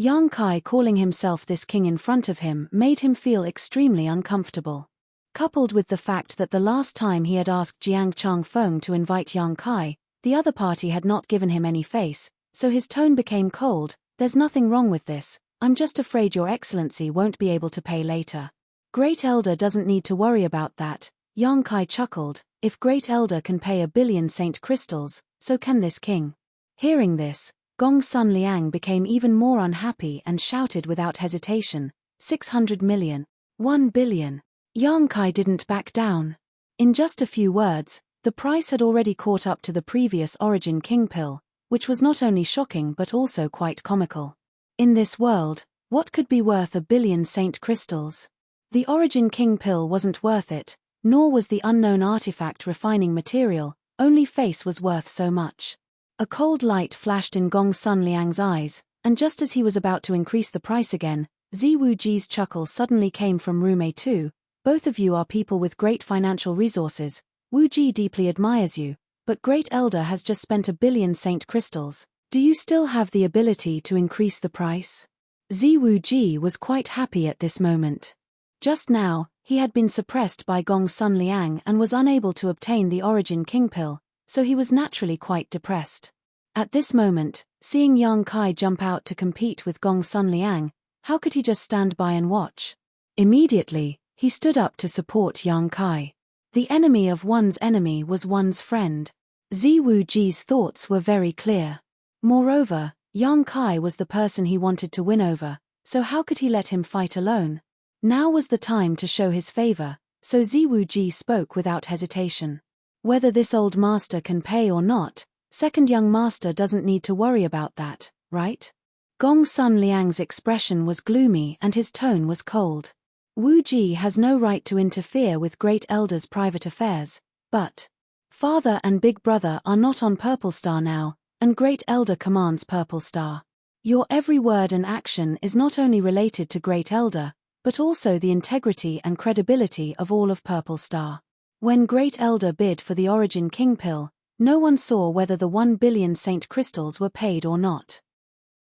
Yang Kai calling himself this king in front of him made him feel extremely uncomfortable. Coupled with the fact that the last time he had asked Jiang Changfeng to invite Yang Kai, the other party had not given him any face, so his tone became cold. There's nothing wrong with this, I'm just afraid your excellency won't be able to pay later. Great Elder doesn't need to worry about that, Yang Kai chuckled. If Great Elder can pay 1 billion Saint Crystals, so can this king. Hearing this, Gong Sun Liang became even more unhappy and shouted without hesitation, 600 million, 1 billion. Yang Kai didn't back down. In just a few words, the price had already caught up to the previous Origin King pill, which was not only shocking but also quite comical. In this world, what could be worth 1 billion Saint Crystals? The Origin King pill wasn't worth it, nor was the unknown artifact refining material, only face was worth so much. A cold light flashed in Gong Sun Liang's eyes, and just as he was about to increase the price again, Ziwu Ji's chuckle suddenly came from room A2. Both of you are people with great financial resources. Wu Ji deeply admires you, but Great Elder has just spent 1 billion Saint Crystals. Do you still have the ability to increase the price? Ziwu Ji was quite happy at this moment. Just now, he had been suppressed by Gong Sun Liang and was unable to obtain the Origin King pill, so he was naturally quite depressed. At this moment, seeing Yang Kai jump out to compete with Gong Sun Liang, how could he just stand by and watch? Immediately, he stood up to support Yang Kai. The enemy of one's enemy was one's friend. Ziwu Ji's thoughts were very clear. Moreover, Yang Kai was the person he wanted to win over, so how could he let him fight alone? Now was the time to show his favor, so Ziwu Ji spoke without hesitation. Whether this old master can pay or not, second young master doesn't need to worry about that, right? Gong Sun Liang's expression was gloomy and his tone was cold. Wu Ji has no right to interfere with Great Elder's private affairs, but Father and Big Brother are not on Purple Star now, and Great Elder commands Purple Star. Your every word and action is not only related to Great Elder, but also the integrity and credibility of all of Purple Star. When Great Elder bid for the Origin King pill, no one saw whether the 1 billion Saint Crystals were paid or not.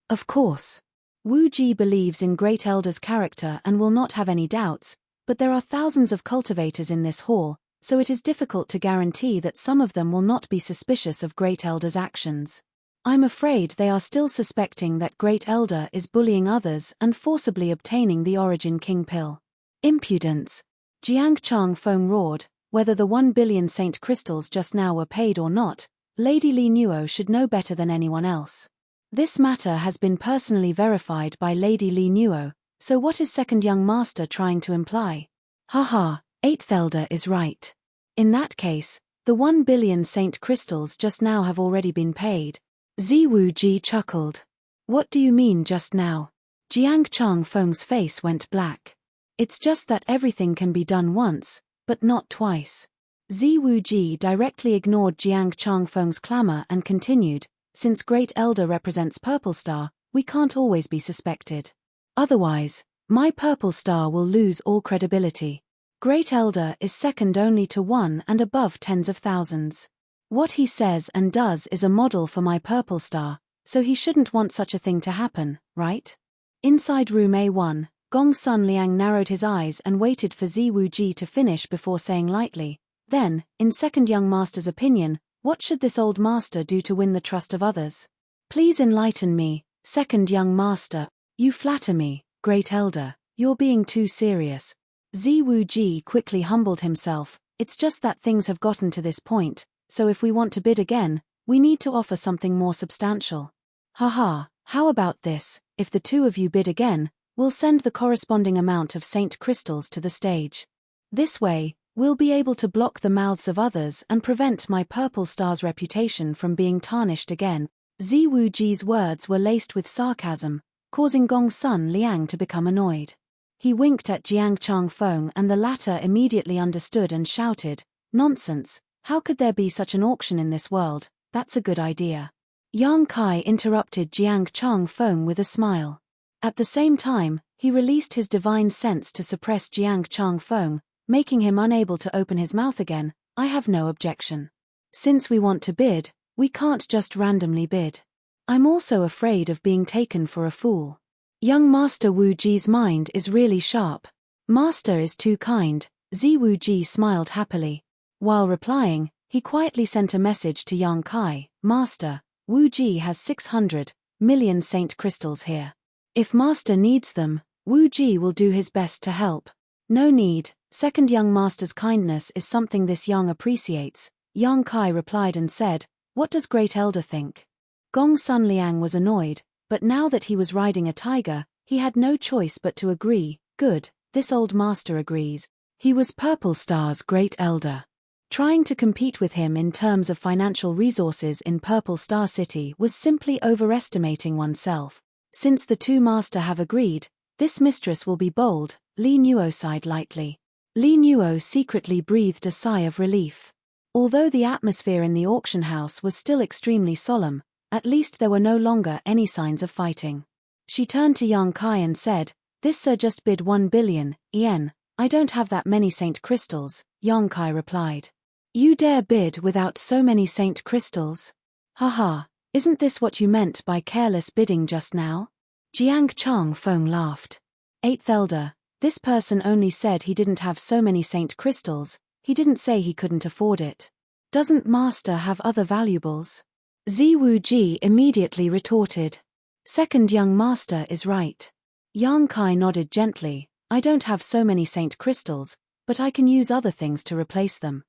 Of course, Wu Ji believes in Great Elder's character and will not have any doubts, but there are thousands of cultivators in this hall, so it is difficult to guarantee that some of them will not be suspicious of Great Elder's actions. I'm afraid they are still suspecting that Great Elder is bullying others and forcibly obtaining the Origin King pill. Impudence! Jiang Changfeng roared. Whether the 1 billion Saint Crystals just now were paid or not, Lady Li Nuo should know better than anyone else. This matter has been personally verified by Lady Li Nuo, so what is second young master trying to imply? Haha, 8th Elder is right. In that case, the 1 billion Saint Crystals just now have already been paid. Ziwu Ji chuckled. What do you mean just now? Jiang Changfeng's face went black. It's just that everything can be done once, but not twice. Ziwu Ji directly ignored Jiang Changfeng's clamor and continued, since Great Elder represents Purple Star, we can't always be suspected. Otherwise, my Purple Star will lose all credibility. Great Elder is second only to one and above tens of thousands. What he says and does is a model for my Purple Star, so he shouldn't want such a thing to happen, right? Inside room A1, Gong Sun Liang narrowed his eyes and waited for Ziwu Ji to finish before saying lightly, then, in second young master's opinion, what should this old master do to win the trust of others? Please enlighten me, second young master. You flatter me, Great Elder, you're being too serious. Ziwu Ji quickly humbled himself. It's just that things have gotten to this point, so if we want to bid again, we need to offer something more substantial. Haha, how about this, if the two of you bid again, we'll send the corresponding amount of Saint Crystals to the stage. This way, we'll be able to block the mouths of others and prevent my Purple Star's reputation from being tarnished again. Ziwu Ji's words were laced with sarcasm, causing Gong Sun Liang to become annoyed. He winked at Jiang Changfeng and the latter immediately understood and shouted, "Nonsense, how could there be such an auction in this world? That's a good idea." Yang Kai interrupted Jiang Changfeng with a smile. At the same time, he released his divine sense to suppress Jiang Changfeng, making him unable to open his mouth again. "I have no objection. Since we want to bid, we can't just randomly bid. I'm also afraid of being taken for a fool." Young Master Wu Ji's mind is really sharp. Master is too kind. Zi Wu Ji smiled happily. While replying, he quietly sent a message to Yang Kai, "Master, Wu Ji has 600 million saint crystals here. If Master needs them, Wu Ji will do his best to help." "No need, second young Master's kindness is something this young appreciates," Yang Kai replied and said, "What does Great Elder think?" Gong Sun Liang was annoyed, but now that he was riding a tiger, he had no choice but to agree. Good, this old master agrees. He was Purple Star's Great Elder. Trying to compete with him in terms of financial resources in Purple Star City was simply overestimating oneself. Since the two master have agreed, this mistress will be bold. Li Nuo sighed lightly. Li Nuo secretly breathed a sigh of relief. Although the atmosphere in the auction house was still extremely solemn, at least there were no longer any signs of fighting. She turned to Yang Kai and said, "This sir just bid 1 billion yen. I don't have that many saint crystals," Yang Kai replied. "You dare bid without so many saint crystals? Haha, isn't this what you meant by careless bidding just now?" Jiang Changfeng laughed. "Eighth Elder, this person only said he didn't have so many saint crystals, he didn't say he couldn't afford it. Doesn't Master have other valuables?" Zi Wu Ji immediately retorted. "Second young Master is right." Yang Kai nodded gently. "I don't have so many saint crystals, but I can use other things to replace them."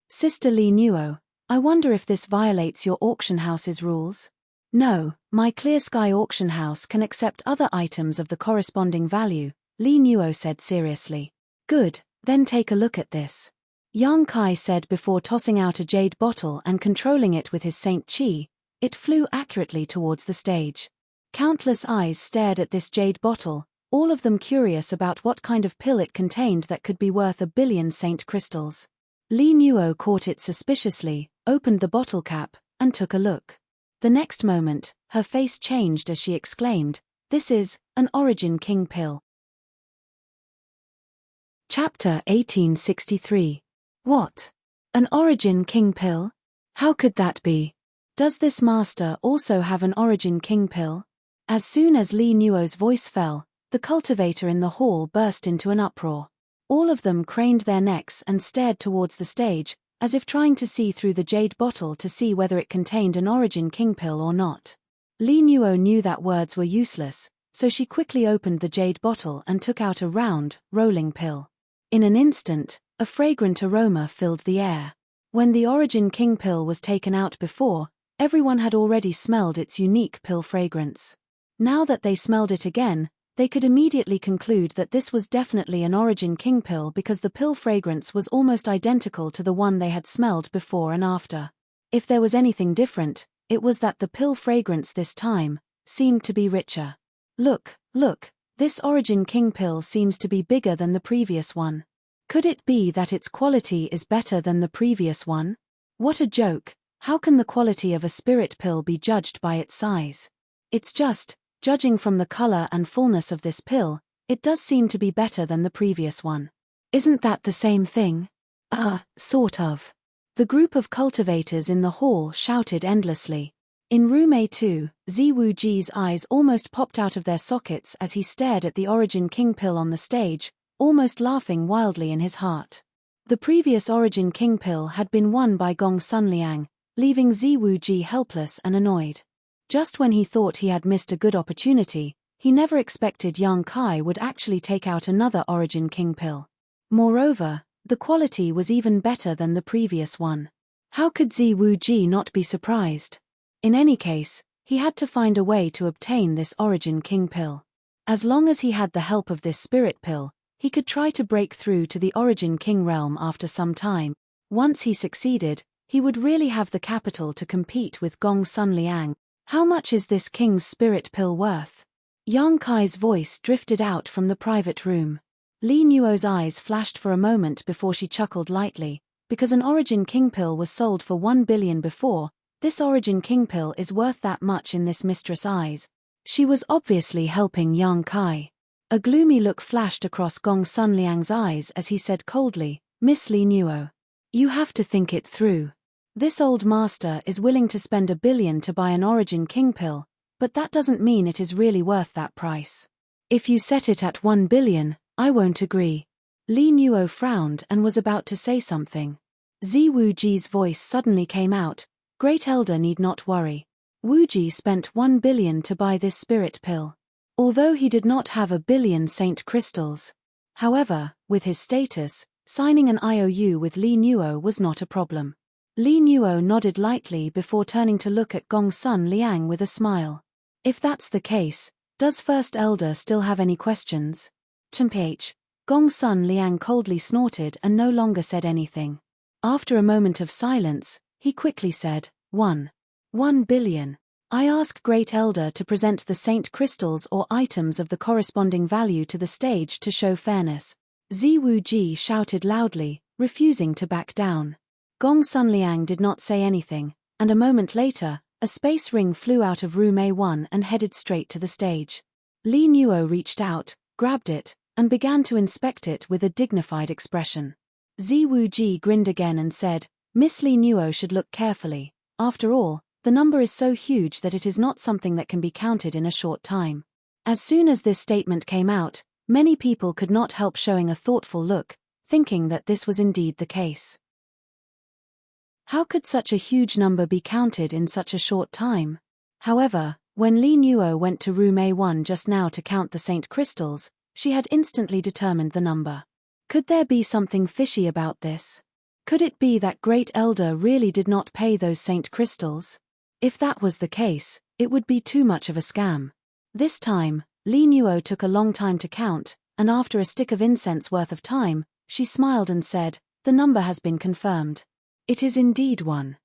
Sister Li Nuo, I wonder if this violates your auction house's rules? "No, my Clear Sky auction house can accept other items of the corresponding value," Li Nuo said seriously. "Good, then take a look at this," Yang Kai said before tossing out a jade bottle and controlling it with his Saint Chi. It flew accurately towards the stage. Countless eyes stared at this jade bottle, all of them curious about what kind of pill it contained that could be worth 1 billion saint crystals. Li Nuo caught it suspiciously, opened the bottle cap, and took a look. The next moment, her face changed as she exclaimed, "This is an Origin King pill." Chapter 1863. What? An Origin King pill? How could that be? Does this master also have an Origin King pill? As soon as Li Nuo's voice fell, the cultivator in the hall burst into an uproar. All of them craned their necks and stared towards the stage, as if trying to see through the jade bottle to see whether it contained an Origin King pill or not. Li Nuo knew that words were useless, so she quickly opened the jade bottle and took out a round, rolling pill. In an instant, a fragrant aroma filled the air. When the Origin King pill was taken out before, everyone had already smelled its unique pill fragrance. Now that they smelled it again, they could immediately conclude that this was definitely an Origin King pill because the pill fragrance was almost identical to the one they had smelled before and after. If there was anything different, it was that the pill fragrance this time seemed to be richer. Look, this Origin King pill seems to be bigger than the previous one. Could it be that its quality is better than the previous one? What a joke, how can the quality of a spirit pill be judged by its size? It's just, judging from the color and fullness of this pill, it does seem to be better than the previous one. Isn't that the same thing? Sort of. The group of cultivators in the hall shouted endlessly. In room A2, Zi Wu Ji's eyes almost popped out of their sockets as he stared at the Origin King pill on the stage, almost laughing wildly in his heart. The previous Origin King pill had been won by Gong Sun Liang, leaving Zi Wu Ji helpless and annoyed. Just when he thought he had missed a good opportunity, he never expected Yang Kai would actually take out another Origin King pill. Moreover, the quality was even better than the previous one. How could Zi Wu Ji not be surprised? In any case, he had to find a way to obtain this Origin King pill. As long as he had the help of this spirit pill, he could try to break through to the Origin King realm after some time. Once he succeeded, he would really have the capital to compete with Gong Sun Liang. How much is this King's spirit pill worth? Yang Kai's voice drifted out from the private room. Li Nuo's eyes flashed for a moment before she chuckled lightly. Because an Origin King pill was sold for 1 billion before, this Origin King pill is worth that much in this mistress' eyes. She was obviously helping Yang Kai. A gloomy look flashed across Gong Sun Liang's eyes as he said coldly, Miss Li Nuo, you have to think it through. This old master is willing to spend 1 billion to buy an Origin King pill, but that doesn't mean it is really worth that price. If you set it at 1 billion, I won't agree. Li Nuo frowned and was about to say something. Zi Wuji's voice suddenly came out, Great Elder need not worry. Wuji spent 1 billion to buy this spirit pill. Although he did not have 1 billion saint crystals. However, with his status, signing an IOU with Li Nuo was not a problem. Li Nuo nodded lightly before turning to look at Gong Sun Liang with a smile. If that's the case, does First Elder still have any questions? Ch. Gong Sun Liang coldly snorted and no longer said anything. After a moment of silence, he quickly said, 1 billion. I ask Great Elder to present the saint crystals or items of the corresponding value to the stage to show fairness. Zi Wuji shouted loudly, refusing to back down. Gong Sun Liang did not say anything, and a moment later, a space ring flew out of room A1 and headed straight to the stage. Li Nuo reached out, grabbed it, and began to inspect it with a dignified expression. Zi Wuji grinned again and said, Miss Li Nuo should look carefully. After all, the number is so huge that it is not something that can be counted in a short time. As soon as this statement came out, many people could not help showing a thoughtful look, thinking that this was indeed the case. How could such a huge number be counted in such a short time? However, when Li Nuo went to room A1 just now to count the saint crystals, she had instantly determined the number. Could there be something fishy about this? Could it be that Great Elder really did not pay those saint crystals? If that was the case, it would be too much of a scam. This time, Li Nuo took a long time to count, and after a stick of incense worth of time, she smiled and said, the number has been confirmed. It is indeed 1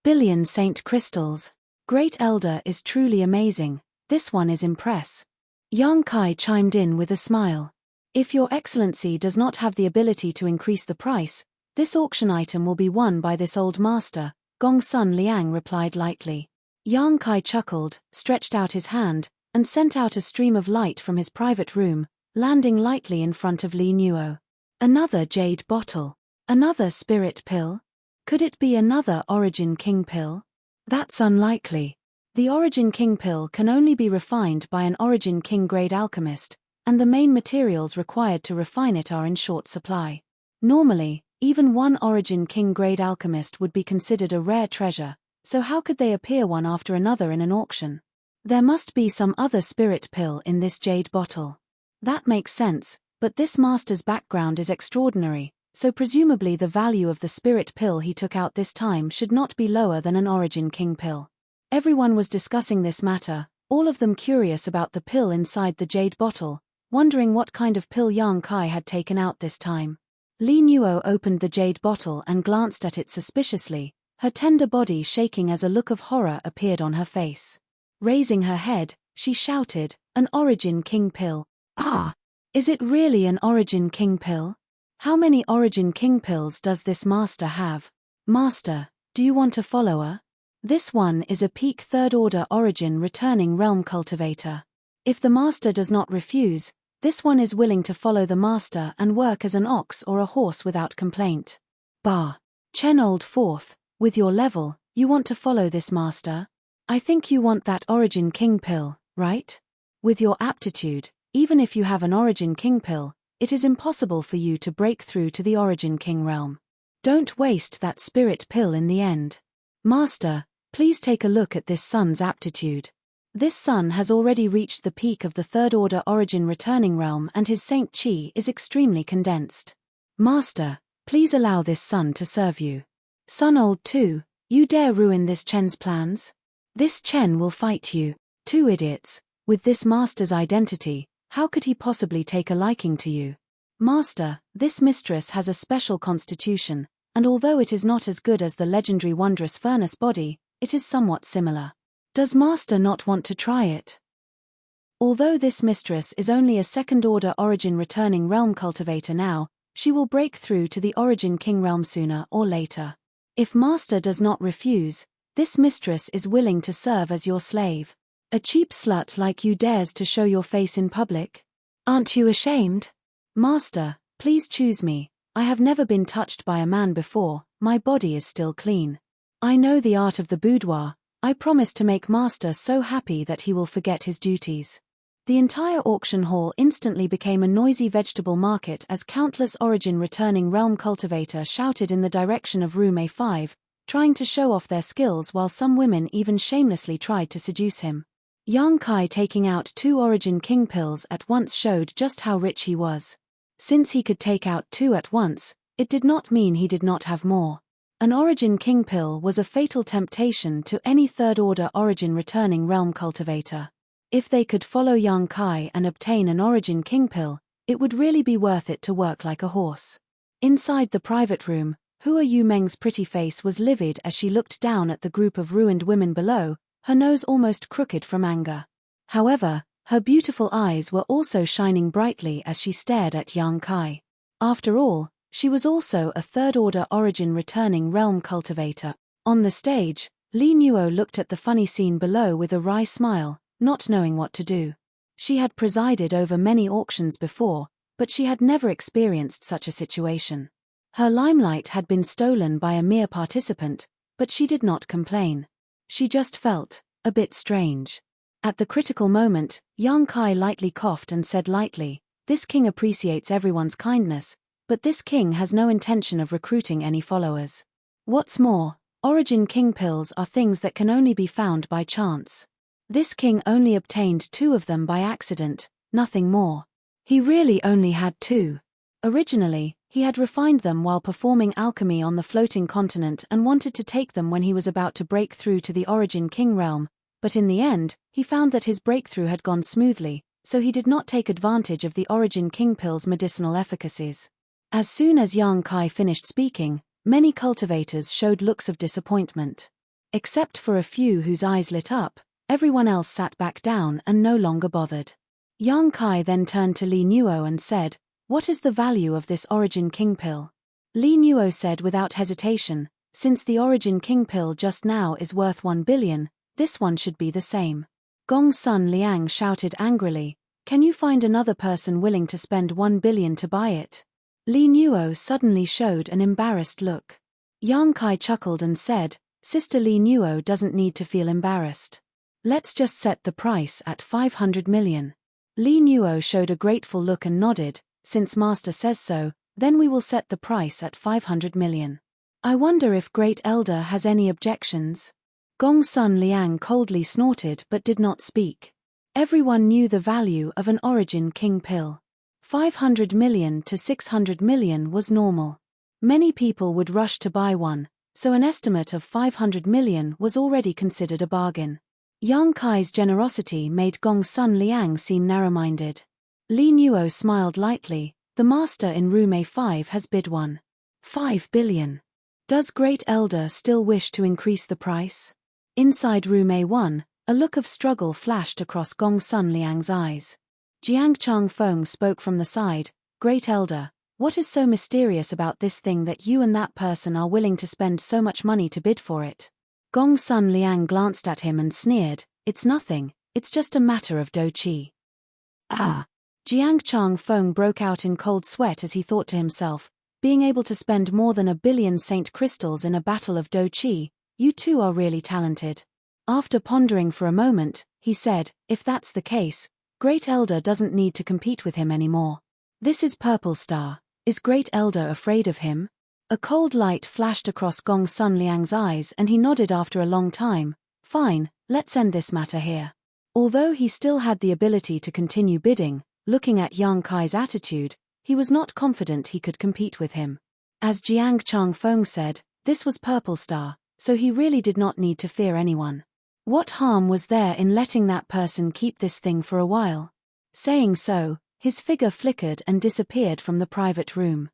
billion saint crystals. Great Elder is truly amazing, this one is impress. Yang Kai chimed in with a smile. If Your Excellency does not have the ability to increase the price, this auction item will be won by this old master, Gong Sun Liang replied lightly. Yang Kai chuckled, stretched out his hand, and sent out a stream of light from his private room, landing lightly in front of Li Nuo. Another jade bottle. Another spirit pill? Could it be another Origin King pill? That's unlikely. The Origin King pill can only be refined by an Origin King grade alchemist, and the main materials required to refine it are in short supply. Normally, even one Origin King grade alchemist would be considered a rare treasure, so how could they appear one after another in an auction? There must be some other spirit pill in this jade bottle. That makes sense, but this master's background is extraordinary, so presumably the value of the spirit pill he took out this time should not be lower than an Origin King pill. Everyone was discussing this matter, all of them curious about the pill inside the jade bottle, wondering what kind of pill Yang Kai had taken out this time. Li Nuo opened the jade bottle and glanced at it suspiciously, her tender body shaking as a look of horror appeared on her face. Raising her head, she shouted, an Origin King pill. Ah! Is it really an Origin King pill? How many Origin King pills does this master have? Master, do you want a follower? This one is a peak third order Origin returning realm cultivator. If the master does not refuse, this one is willing to follow the master and work as an ox or a horse without complaint. Bah! Chen Old Fourth, with your level, you want to follow this master? I think you want that Origin King pill, right? With your aptitude, even if you have an Origin King pill, it is impossible for you to break through to the Origin King realm. Don't waste that spirit pill in the end. Master, please take a look at this son's aptitude. This son has already reached the peak of the third order Origin returning realm and his Saint Chi is extremely condensed. Master, please allow this son to serve you. Son Old 2, you dare ruin this Chen's plans? This Chen will fight you. 2 idiots, with this master's identity, how could he possibly take a liking to you? Master, this mistress has a special constitution, and although it is not as good as the legendary wondrous furnace body, it is somewhat similar. Does master not want to try it? Although this mistress is only a second-order origin returning realm cultivator now, she will break through to the origin king realm sooner or later. If master does not refuse, this mistress is willing to serve as your slave. A cheap slut like you dares to show your face in public? Aren't you ashamed? Master, please choose me. I have never been touched by a man before, my body is still clean. I know the art of the boudoir. I promise to make master so happy that he will forget his duties. The entire auction hall instantly became a noisy vegetable market as countless origin returning realm cultivator shouted in the direction of room A5, trying to show off their skills while some women even shamelessly tried to seduce him. Yang Kai taking out 2 origin king pills at once showed just how rich he was. Since he could take out 2 at once, it did not mean he did not have more. An origin king pill was a fatal temptation to any third-order origin returning realm cultivator. If they could follow Yang Kai and obtain an origin king pill, it would really be worth it to work like a horse. Inside the private room, Hua Yu Meng's pretty face was livid as she looked down at the group of ruined women below, her nose almost crooked from anger. However, her beautiful eyes were also shining brightly as she stared at Yang Kai. After all, she was also a third-order origin returning realm cultivator. On the stage, Li Nuo looked at the funny scene below with a wry smile, not knowing what to do. She had presided over many auctions before, but she had never experienced such a situation. Her limelight had been stolen by a mere participant, but she did not complain. She just felt a bit strange. At the critical moment, Yang Kai lightly coughed and said lightly, "This king appreciates everyone's kindness, but this king has no intention of recruiting any followers. What's more, origin king pills are things that can only be found by chance. This king only obtained 2 of them by accident, nothing more. He really only had 2. Originally, he had refined them while performing alchemy on the floating continent and wanted to take them when he was about to break through to the origin king realm, but in the end, he found that his breakthrough had gone smoothly, so he did not take advantage of the origin king pill's medicinal efficacies." As soon as Yang Kai finished speaking, many cultivators showed looks of disappointment. Except for a few whose eyes lit up, everyone else sat back down and no longer bothered. Yang Kai then turned to Li Nuo and said, "What is the value of this origin king pill?" Li Nuo said without hesitation, "Since the origin king pill just now is worth 1 billion, this one should be the same." Gong Sun Liang shouted angrily, "Can you find another person willing to spend 1 billion to buy it?" Li Nuo suddenly showed an embarrassed look. Yang Kai chuckled and said, "Sister Li Nuo doesn't need to feel embarrassed. Let's just set the price at 500 million. Li Nuo showed a grateful look and nodded, "Since master says so, then we will set the price at 500 million. I wonder if Great Elder has any objections?" Gong Sun Liang coldly snorted but did not speak. Everyone knew the value of an origin king pill. 500 million to 600 million was normal. Many people would rush to buy one, so an estimate of 500 million was already considered a bargain. Yang Kai's generosity made Gong Sun Liang seem narrow-minded. Li Nuo smiled lightly, "The master in room A5 has bid 1.5 billion. Does Great Elder still wish to increase the price?" Inside room A1, a look of struggle flashed across Gong Sun Liang's eyes. Jiang Chang Feng spoke from the side, "Great Elder, what is so mysterious about this thing that you and that person are willing to spend so much money to bid for it?" Gong Sun Liang glanced at him and sneered, "It's nothing, it's just a matter of do qi." "Ah!" Jiang Chang Feng broke out in cold sweat as he thought to himself, being able to spend more than 1 billion saint crystals in a battle of do qi, you two are really talented. After pondering for a moment, he said, "If that's the case, Great Elder doesn't need to compete with him anymore. This is Purple Star. Is Great Elder afraid of him?" A cold light flashed across Gong Sun Liang's eyes and he nodded after a long time, "Fine, let's end this matter here." Although he still had the ability to continue bidding, looking at Yang Kai's attitude, he was not confident he could compete with him. As Jiang Chang Feng said, this was Purple Star, so he really did not need to fear anyone. What harm was there in letting that person keep this thing for a while? Saying so, his figure flickered and disappeared from the private room.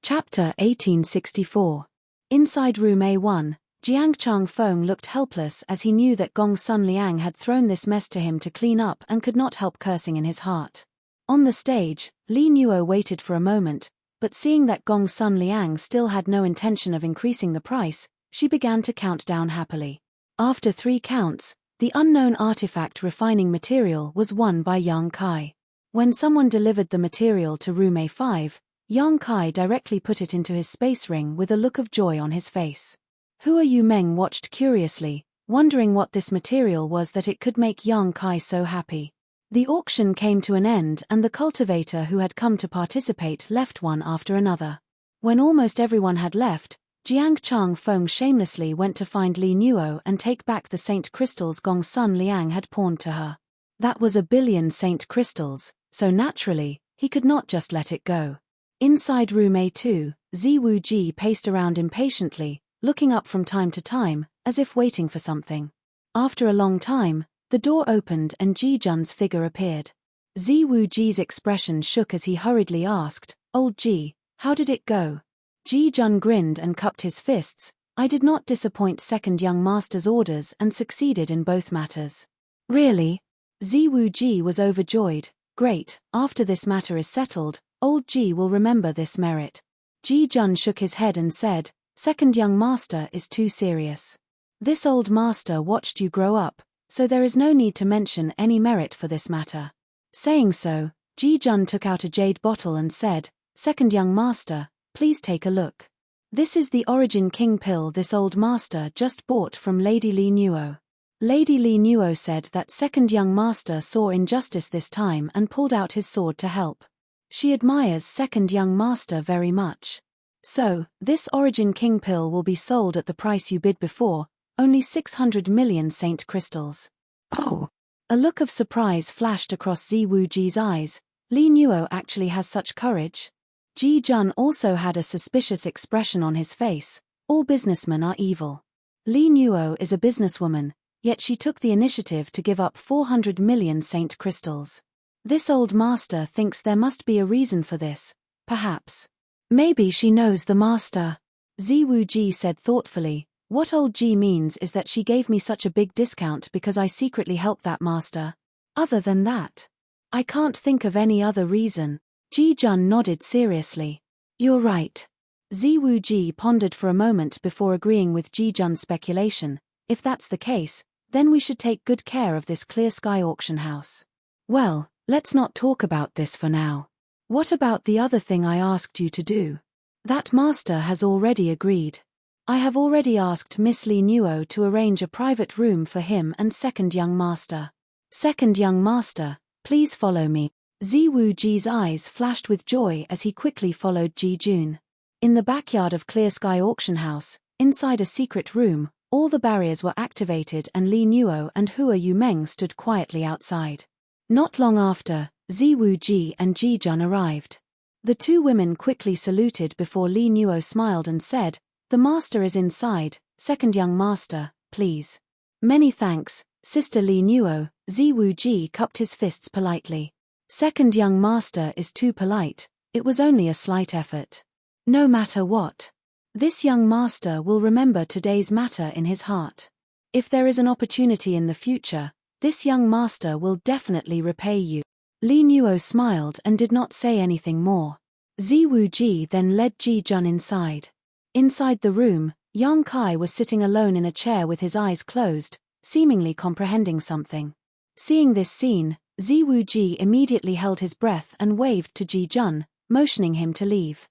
Chapter 1864. Inside room A1, Jiang Chang Feng looked helpless as he knew that Gong Sun Liang had thrown this mess to him to clean up and could not help cursing in his heart. On the stage, Li Nuo waited for a moment, but seeing that Gong Sun Liang still had no intention of increasing the price, she began to count down happily. After 3 counts, the unknown artifact refining material was won by Yang Kai. When someone delivered the material to room A5, Yang Kai directly put it into his space ring with a look of joy on his face. Hua Yumeng watched curiously, wondering what this material was that it could make Yang Kai so happy. The auction came to an end and the cultivator who had come to participate left one after another. When almost everyone had left, Jiang Chang Feng shamelessly went to find Li Nuo and take back the saint crystals Gong Sun Liang had pawned to her. That was 1 billion saint crystals, so naturally, he could not just let it go. Inside room A2, Ziwu Ji paced around impatiently, looking up from time to time, as if waiting for something. After a long time, the door opened and Ji Jun's figure appeared. Ziwu Ji's expression shook as he hurriedly asked, "Old Ji, how did it go?" Ji Jun grinned and cupped his fists. "I did not disappoint second young master's orders and succeeded in both matters." "Really?" Ziwu Ji was overjoyed. "Great, after this matter is settled, old Ji will remember this merit." Ji Jun shook his head and said, "Second young master is too serious. This old master watched you grow up, so there is no need to mention any merit for this matter." Saying so, Ji Jun took out a jade bottle and said, "Second young master, please take a look. This is the Origin King pill this old master just bought from Lady Li Nuo." Lady Li Nuo said that second young master saw injustice this time and pulled out his sword to help. She admires second young master very much. "So, this Origin King pill will be sold at the price you bid before, only 600 million saint crystals." "Oh!" A look of surprise flashed across Ziwu Ji's eyes. Li Nuo actually has such courage? Ji Jun also had a suspicious expression on his face. All businessmen are evil. Li Nuo is a businesswoman, yet she took the initiative to give up 400 million saint crystals. This old master thinks there must be a reason for this, perhaps. Maybe she knows the master. Ziwu Ji said thoughtfully, "What old Ji means is that she gave me such a big discount because I secretly helped that master. Other than that, I can't think of any other reason." Ji Jun nodded seriously. "You're right." Ziwu Ji pondered for a moment before agreeing with Ji Jun's speculation. "If that's the case, then we should take good care of this clear sky auction house." "Well, let's not talk about this for now. What about the other thing I asked you to do?" "That master has already agreed. I have already asked Miss Li Nuo to arrange a private room for him and second young master." "Second young master, please follow me." Ziwu Ji's eyes flashed with joy as he quickly followed Ji Jun. In the backyard of Clear Sky Auction House, inside a secret room, all the barriers were activated and Li Nuo and Hua Yumeng stood quietly outside. Not long after, Ziwu Ji and Ji Jun arrived. The two women quickly saluted before Li Nuo smiled and said, "The master is inside, second young master, please." "Many thanks, Sister Li Nuo." Ziwu Ji cupped his fists politely. "Second young master is too polite, it was only a slight effort. No matter what. This young master will remember today's matter in his heart. If there is an opportunity in the future, this young master will definitely repay you." Li Nuo smiled and did not say anything more. Ziwu Ji then led Ji Jun inside. Inside the room, Yang Kai was sitting alone in a chair with his eyes closed, seemingly comprehending something. Seeing this scene, Ziwu Ji immediately held his breath and waved to Ji Jun, motioning him to leave.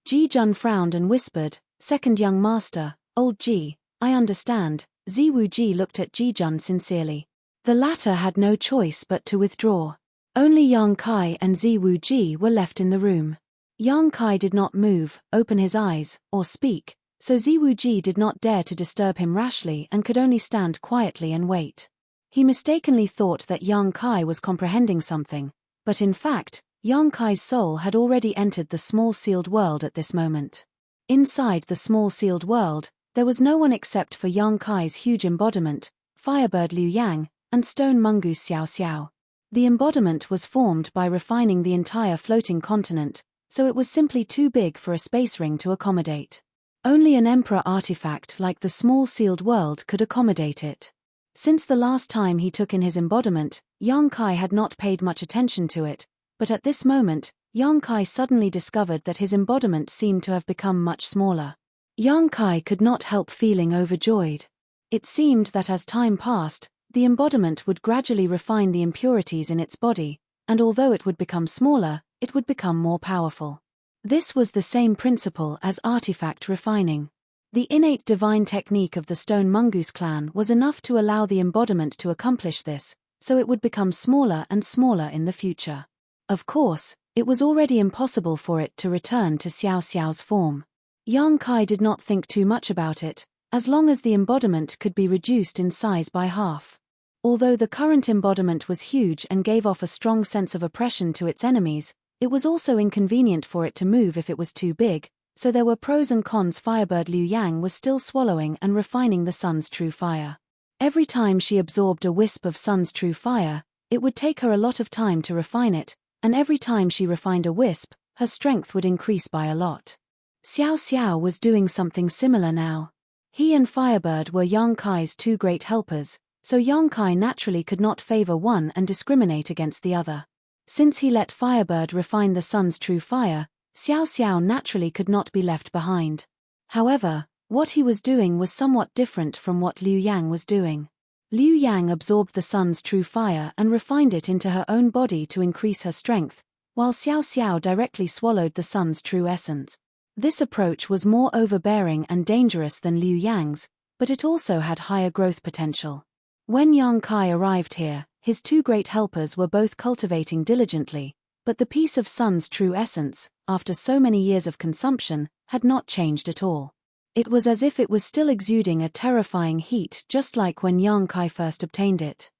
Ji Jun frowned and whispered, "Second young master, old Ji, I understand." Ziwu Ji looked at Ji Jun sincerely. The latter had no choice but to withdraw. Only Yang Kai and Ziwu Ji were left in the room. Yang Kai did not move, open his eyes, or speak, so Ziwu Ji did not dare to disturb him rashly and could only stand quietly and wait. He mistakenly thought that Yang Kai was comprehending something, but in fact, Yang Kai's soul had already entered the small sealed world at this moment. Inside the small sealed world, there was no one except for Yang Kai's huge embodiment, Firebird Liu Yang, and Stone Mongoose Xiao Xiao. The embodiment was formed by refining the entire floating continent, so it was simply too big for a space ring to accommodate. Only an emperor artifact like the small sealed world could accommodate it. Since the last time he took in his embodiment, Yang Kai had not paid much attention to it, but at this moment, Yang Kai suddenly discovered that his embodiment seemed to have become much smaller. Yang Kai could not help feeling overjoyed. It seemed that as time passed, the embodiment would gradually refine the impurities in its body, and although it would become smaller, it would become more powerful. This was the same principle as artifact refining. The innate divine technique of the Stone Mongoose clan was enough to allow the embodiment to accomplish this, so it would become smaller and smaller in the future. Of course, it was already impossible for it to return to Xiao Xiao's form. Yang Kai did not think too much about it, as long as the embodiment could be reduced in size by half. Although the current embodiment was huge and gave off a strong sense of oppression to its enemies, it was also inconvenient for it to move if it was too big, so there were pros and cons. Firebird Liu Yang was still swallowing and refining the sun's true fire. Every time she absorbed a wisp of sun's true fire, it would take her a lot of time to refine it, and every time she refined a wisp, her strength would increase by a lot. Xiao Xiao was doing something similar now. He and Firebird were Yang Kai's two great helpers, so Yang Kai naturally could not favor one and discriminate against the other. Since he let Firebird refine the sun's true fire, Xiao Xiao naturally could not be left behind. However, what he was doing was somewhat different from what Liu Yang was doing. Liu Yang absorbed the sun's true fire and refined it into her own body to increase her strength, while Xiao Xiao directly swallowed the sun's true essence. This approach was more overbearing and dangerous than Liu Yang's, but it also had higher growth potential. When Yang Kai arrived here, his two great helpers were both cultivating diligently, but the piece of sun's true essence, after so many years of consumption, had not changed at all. It was as if it was still exuding a terrifying heat, just like when Yang Kai first obtained it.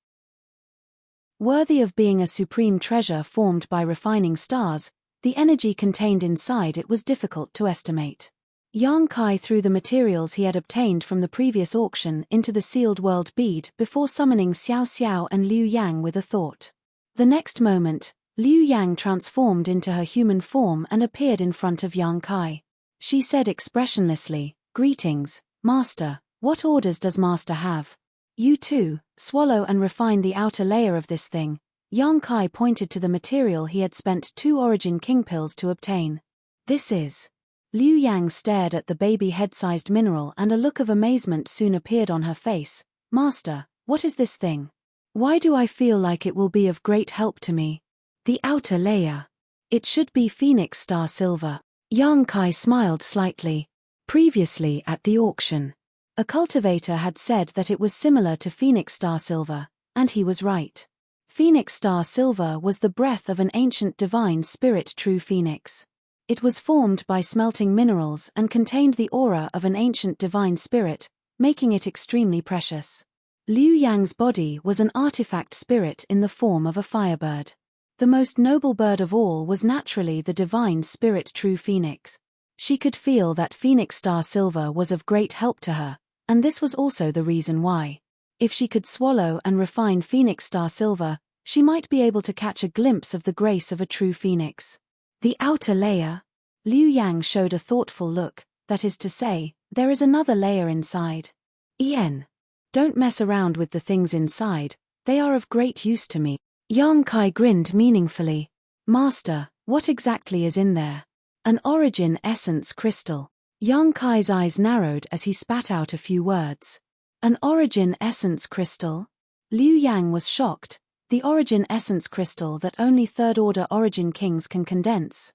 Worthy of being a supreme treasure formed by refining stars, the energy contained inside it was difficult to estimate. Yang Kai threw the materials he had obtained from the previous auction into the sealed world bead before summoning Xiao Xiao and Liu Yang with a thought. The next moment, Liu Yang transformed into her human form and appeared in front of Yang Kai. She said expressionlessly, "Greetings, Master. What orders does Master have?" "You too, swallow and refine the outer layer of this thing." Yang Kai pointed to the material he had spent 2 origin king pills to obtain. "This is..." Liu Yang stared at the baby head-sized mineral and a look of amazement soon appeared on her face. "Master, what is this thing? Why do I feel like it will be of great help to me?" "The outer layer. It should be Phoenix Star Silver." Yang Kai smiled slightly. Previously at the auction, a cultivator had said that it was similar to Phoenix Star Silver, and he was right. Phoenix Star Silver was the breath of an ancient divine spirit, true phoenix. It was formed by smelting minerals and contained the aura of an ancient divine spirit, making it extremely precious. Liu Yang's body was an artifact spirit in the form of a firebird. The most noble bird of all was naturally the divine spirit true phoenix. She could feel that Phoenix Star Silver was of great help to her, and this was also the reason why. If she could swallow and refine Phoenix Star Silver, she might be able to catch a glimpse of the grace of a true phoenix. The outer layer? Liu Yang showed a thoughtful look, that is to say, there is another layer inside. Ian. Don't mess around with the things inside, they are of great use to me. Yang Kai grinned meaningfully. Master, what exactly is in there? An origin essence crystal. Yang Kai's eyes narrowed as he spat out a few words. An origin essence crystal? Liu Yang was shocked. The origin essence crystal that only third-order origin kings can condense.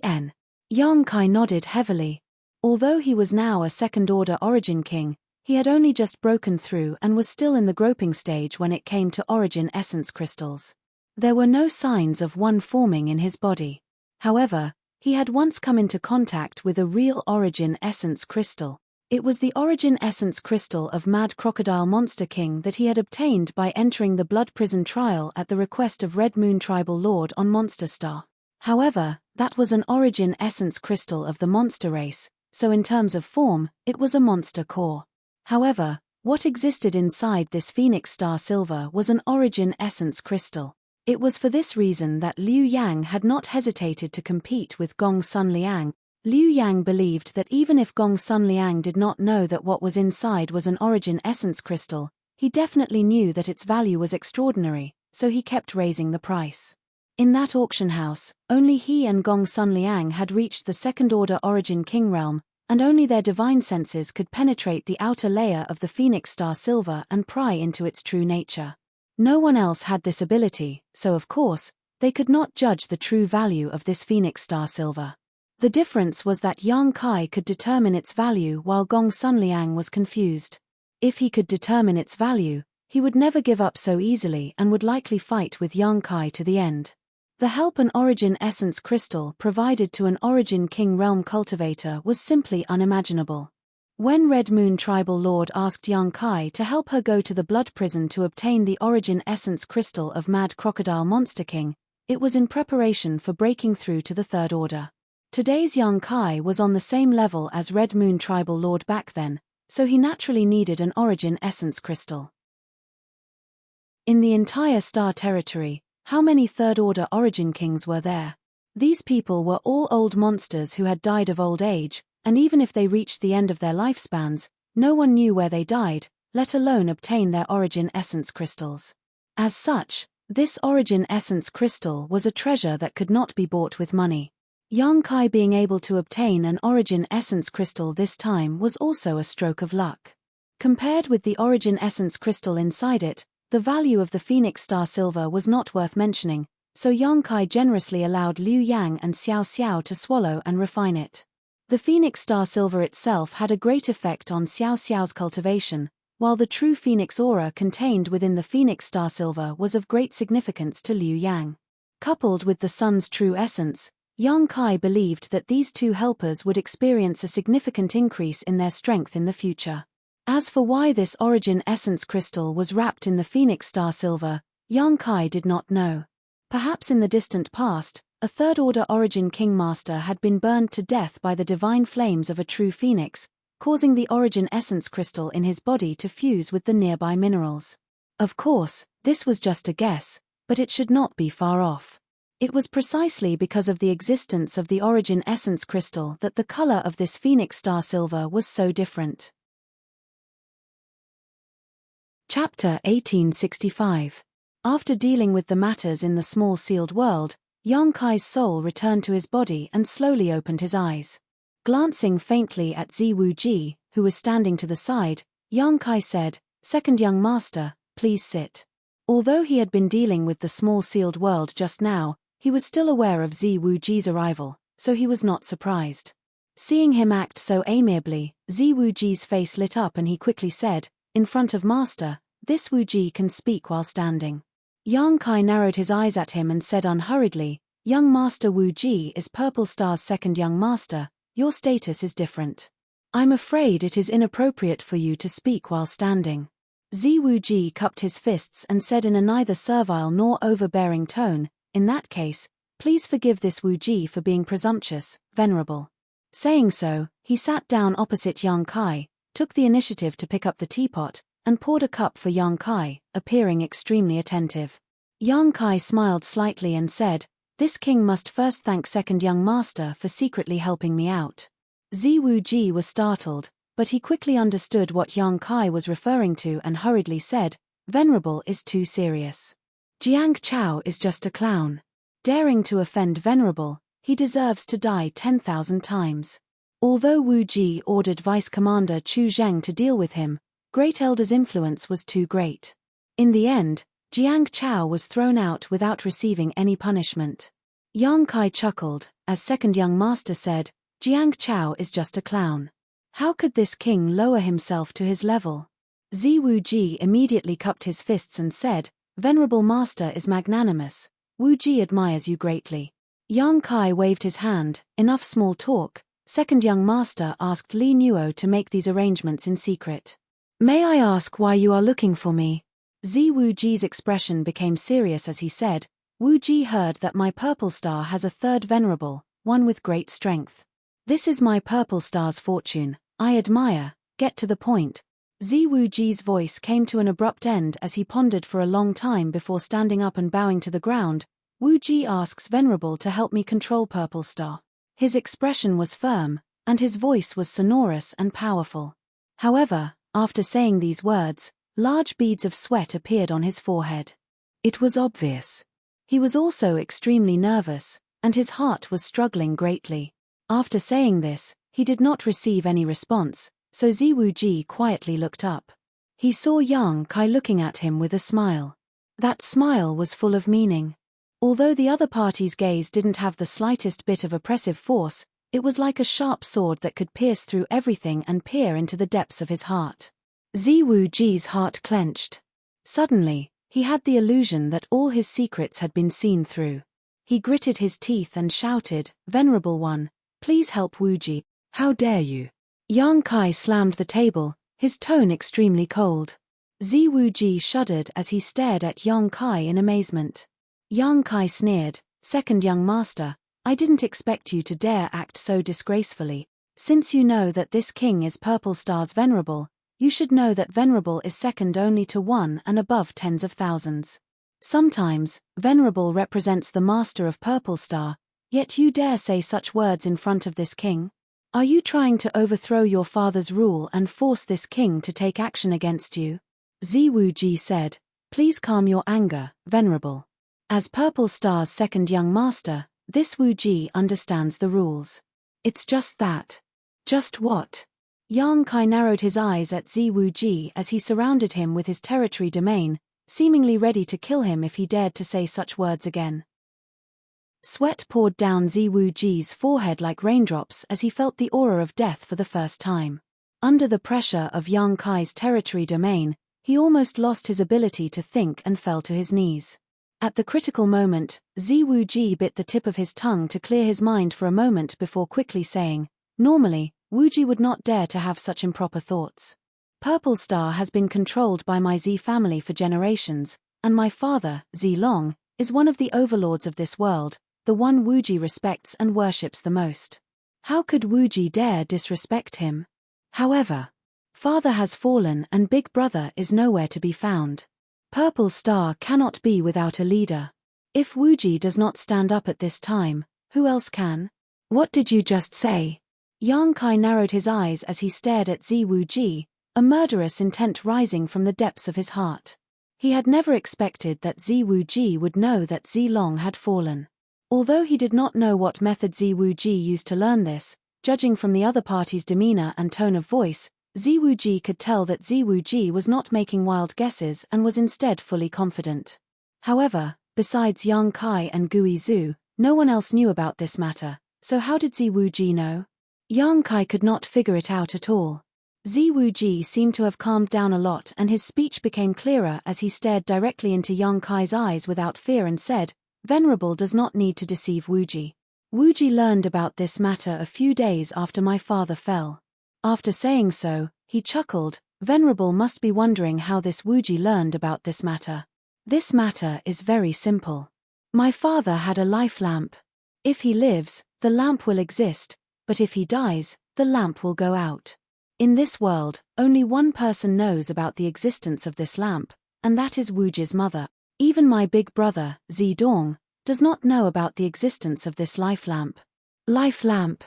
En. Yang Kai nodded heavily. Although he was now a second-order origin king, he had only just broken through and was still in the groping stage when it came to origin essence crystals. There were no signs of one forming in his body. However, he had once come into contact with a real origin essence crystal. It was the origin essence crystal of Mad Crocodile Monster King that he had obtained by entering the Blood Prison trial at the request of Red Moon Tribal Lord on Monster Star. However, that was an origin essence crystal of the monster race, so in terms of form, it was a monster core. However, what existed inside this Phoenix Star Silver was an origin essence crystal. It was for this reason that Liu Yang had not hesitated to compete with Gong Sun Liang, Liu Yang believed that even if Gong Sun Liang did not know that what was inside was an origin essence crystal, he definitely knew that its value was extraordinary, so he kept raising the price. In that auction house, only he and Gong Sun Liang had reached the second-order origin king realm, and only their divine senses could penetrate the outer layer of the phoenix star silver and pry into its true nature. No one else had this ability, so of course, they could not judge the true value of this phoenix star silver. The difference was that Yang Kai could determine its value while Gong Sun Liang was confused. If he could determine its value, he would never give up so easily and would likely fight with Yang Kai to the end. The help an origin essence crystal provided to an origin king realm cultivator was simply unimaginable. When Red Moon Tribal Lord asked Yang Kai to help her go to the blood prison to obtain the origin essence crystal of Mad Crocodile Monster King, it was in preparation for breaking through to the Third Order. Today's Yang Kai was on the same level as Red Moon Tribal Lord back then, so he naturally needed an origin essence crystal. In the entire star territory, how many Third Order origin kings were there? These people were all old monsters who had died of old age, and even if they reached the end of their lifespans, no one knew where they died, let alone obtain their origin essence crystals. As such, this origin essence crystal was a treasure that could not be bought with money. Yang Kai being able to obtain an origin essence crystal this time was also a stroke of luck. Compared with the origin essence crystal inside it, the value of the phoenix star silver was not worth mentioning, so Yang Kai generously allowed Liu Yang and Xiao Xiao to swallow and refine it. The phoenix star silver itself had a great effect on Xiao Xiao's cultivation, while the true phoenix aura contained within the phoenix star silver was of great significance to Liu Yang. Coupled with the sun's true essence, Yang Kai believed that these two helpers would experience a significant increase in their strength in the future. As for why this origin essence crystal was wrapped in the phoenix star silver, Yang Kai did not know. Perhaps in the distant past, a third-order origin king master had been burned to death by the divine flames of a true phoenix, causing the origin essence crystal in his body to fuse with the nearby minerals. Of course, this was just a guess, but it should not be far off. It was precisely because of the existence of the origin essence crystal that the color of this phoenix star silver was so different. Chapter 1865. After dealing with the matters in the small sealed world, Yang Kai's soul returned to his body and slowly opened his eyes. Glancing faintly at Ziwu Ji, who was standing to the side, Yang Kai said, "Second young master, please sit." Although he had been dealing with the small sealed world just now, he was still aware of Ziwu Ji's arrival, so he was not surprised. Seeing him act so amiably, Ziwu Ji's face lit up and he quickly said, "In front of master, this Wu Ji can speak while standing." Yang Kai narrowed his eyes at him and said unhurriedly, "Young master Wu Ji is Purple Star's second young master, your status is different. I'm afraid it is inappropriate for you to speak while standing." Ziwu Ji cupped his fists and said in a neither servile nor overbearing tone, "In that case, please forgive this Wu Ji for being presumptuous, venerable." Saying so, he sat down opposite Yang Kai, took the initiative to pick up the teapot, and poured a cup for Yang Kai, appearing extremely attentive. Yang Kai smiled slightly and said, "This king must first thank second young master for secretly helping me out." Ziwu Ji was startled, but he quickly understood what Yang Kai was referring to and hurriedly said, "Venerable is too serious. Jiang Chao is just a clown. Daring to offend Venerable, he deserves to die 10,000 times." Although Wu Ji ordered Vice Commander Chu Zheng to deal with him, Great Elder's influence was too great. In the end, Jiang Chao was thrown out without receiving any punishment. Yang Kai chuckled, as second young master said, "Jiang Chao is just a clown. How could this king lower himself to his level?" Ziwu Ji immediately cupped his fists and said, "Venerable master is magnanimous. Wu Ji admires you greatly." Yang Kai waved his hand, "Enough small talk." Second young master asked Li Nuo to make these arrangements in secret. "May I ask why you are looking for me?" Ziwu Ji's expression became serious as he said, "Wu Ji heard that my purple star has a third venerable, one with great strength. This is my purple star's fortune. I admire, get to the point." Ziwu Ji's voice came to an abrupt end as he pondered for a long time before standing up and bowing to the ground. "Wu Ji asks Venerable to help me control Purple Star. His expression was firm, and his voice was sonorous and powerful. However, after saying these words, large beads of sweat appeared on his forehead. It was obvious. He was also extremely nervous, and his heart was struggling greatly. After saying this, he did not receive any response, so Ziwuji quietly looked up. He saw Yang Kai looking at him with a smile. That smile was full of meaning. Although the other party's gaze didn't have the slightest bit of oppressive force, it was like a sharp sword that could pierce through everything and peer into the depths of his heart. Ziwuji's heart clenched. Suddenly, he had the illusion that all his secrets had been seen through. He gritted his teeth and shouted, "Venerable one, please help Wuji. How dare you?" Yang Kai slammed the table, his tone extremely cold. Ziwuji shuddered as he stared at Yang Kai in amazement. Yang Kai sneered, "Second young master, I didn't expect you to dare act so disgracefully. Since you know that this king is Purple Star's venerable, you should know that venerable is second only to one and above tens of thousands. Sometimes, venerable represents the master of Purple Star, yet you dare say such words in front of this king? Are you trying to overthrow your father's rule and force this king to take action against you?" Ziwuji said, "Please calm your anger, venerable. As Purple Star's second young master, this Wuji understands the rules. It's just that." "Just what?" Yang Kai narrowed his eyes at Ziwuji as he surrounded him with his territory domain, seemingly ready to kill him if he dared to say such words again. Sweat poured down Ziwuji's forehead like raindrops as he felt the aura of death for the first time. Under the pressure of Yang Kai's territory domain, he almost lost his ability to think and fell to his knees. At the critical moment, Ziwuji bit the tip of his tongue to clear his mind for a moment before quickly saying, "Normally, Wuji would not dare to have such improper thoughts. Purple Star has been controlled by my Z family for generations, and my father, Z Long, is one of the overlords of this world, the one Wuji respects and worships the most. How could Wuji dare disrespect him? However, father has fallen and big brother is nowhere to be found. Purple Star cannot be without a leader. If Wuji does not stand up at this time, who else can?" "What did you just say?" Yang Kai narrowed his eyes as he stared at Ziwuji, a murderous intent rising from the depths of his heart. He had never expected that Ziwuji would know that Z Long had fallen. Although he did not know what method Ziwuji used to learn this, judging from the other party's demeanor and tone of voice, Ziwuji could tell that Ziwuji was not making wild guesses and was instead fully confident. However, besides Yang Kai and Gui Zhu, no one else knew about this matter, so how did Ziwuji know? Yang Kai could not figure it out at all. Ziwuji seemed to have calmed down a lot and his speech became clearer as he stared directly into Yang Kai's eyes without fear and said, "Venerable does not need to deceive Wuji. Wuji learned about this matter a few days after my father fell." After saying so, he chuckled, "Venerable must be wondering how this Wuji learned about this matter. This matter is very simple. My father had a life lamp. If he lives, the lamp will exist, but if he dies, the lamp will go out. In this world, only one person knows about the existence of this lamp, and that is Wuji's mother. Even my big brother, Zedong, does not know about the existence of this life lamp." "Life lamp?"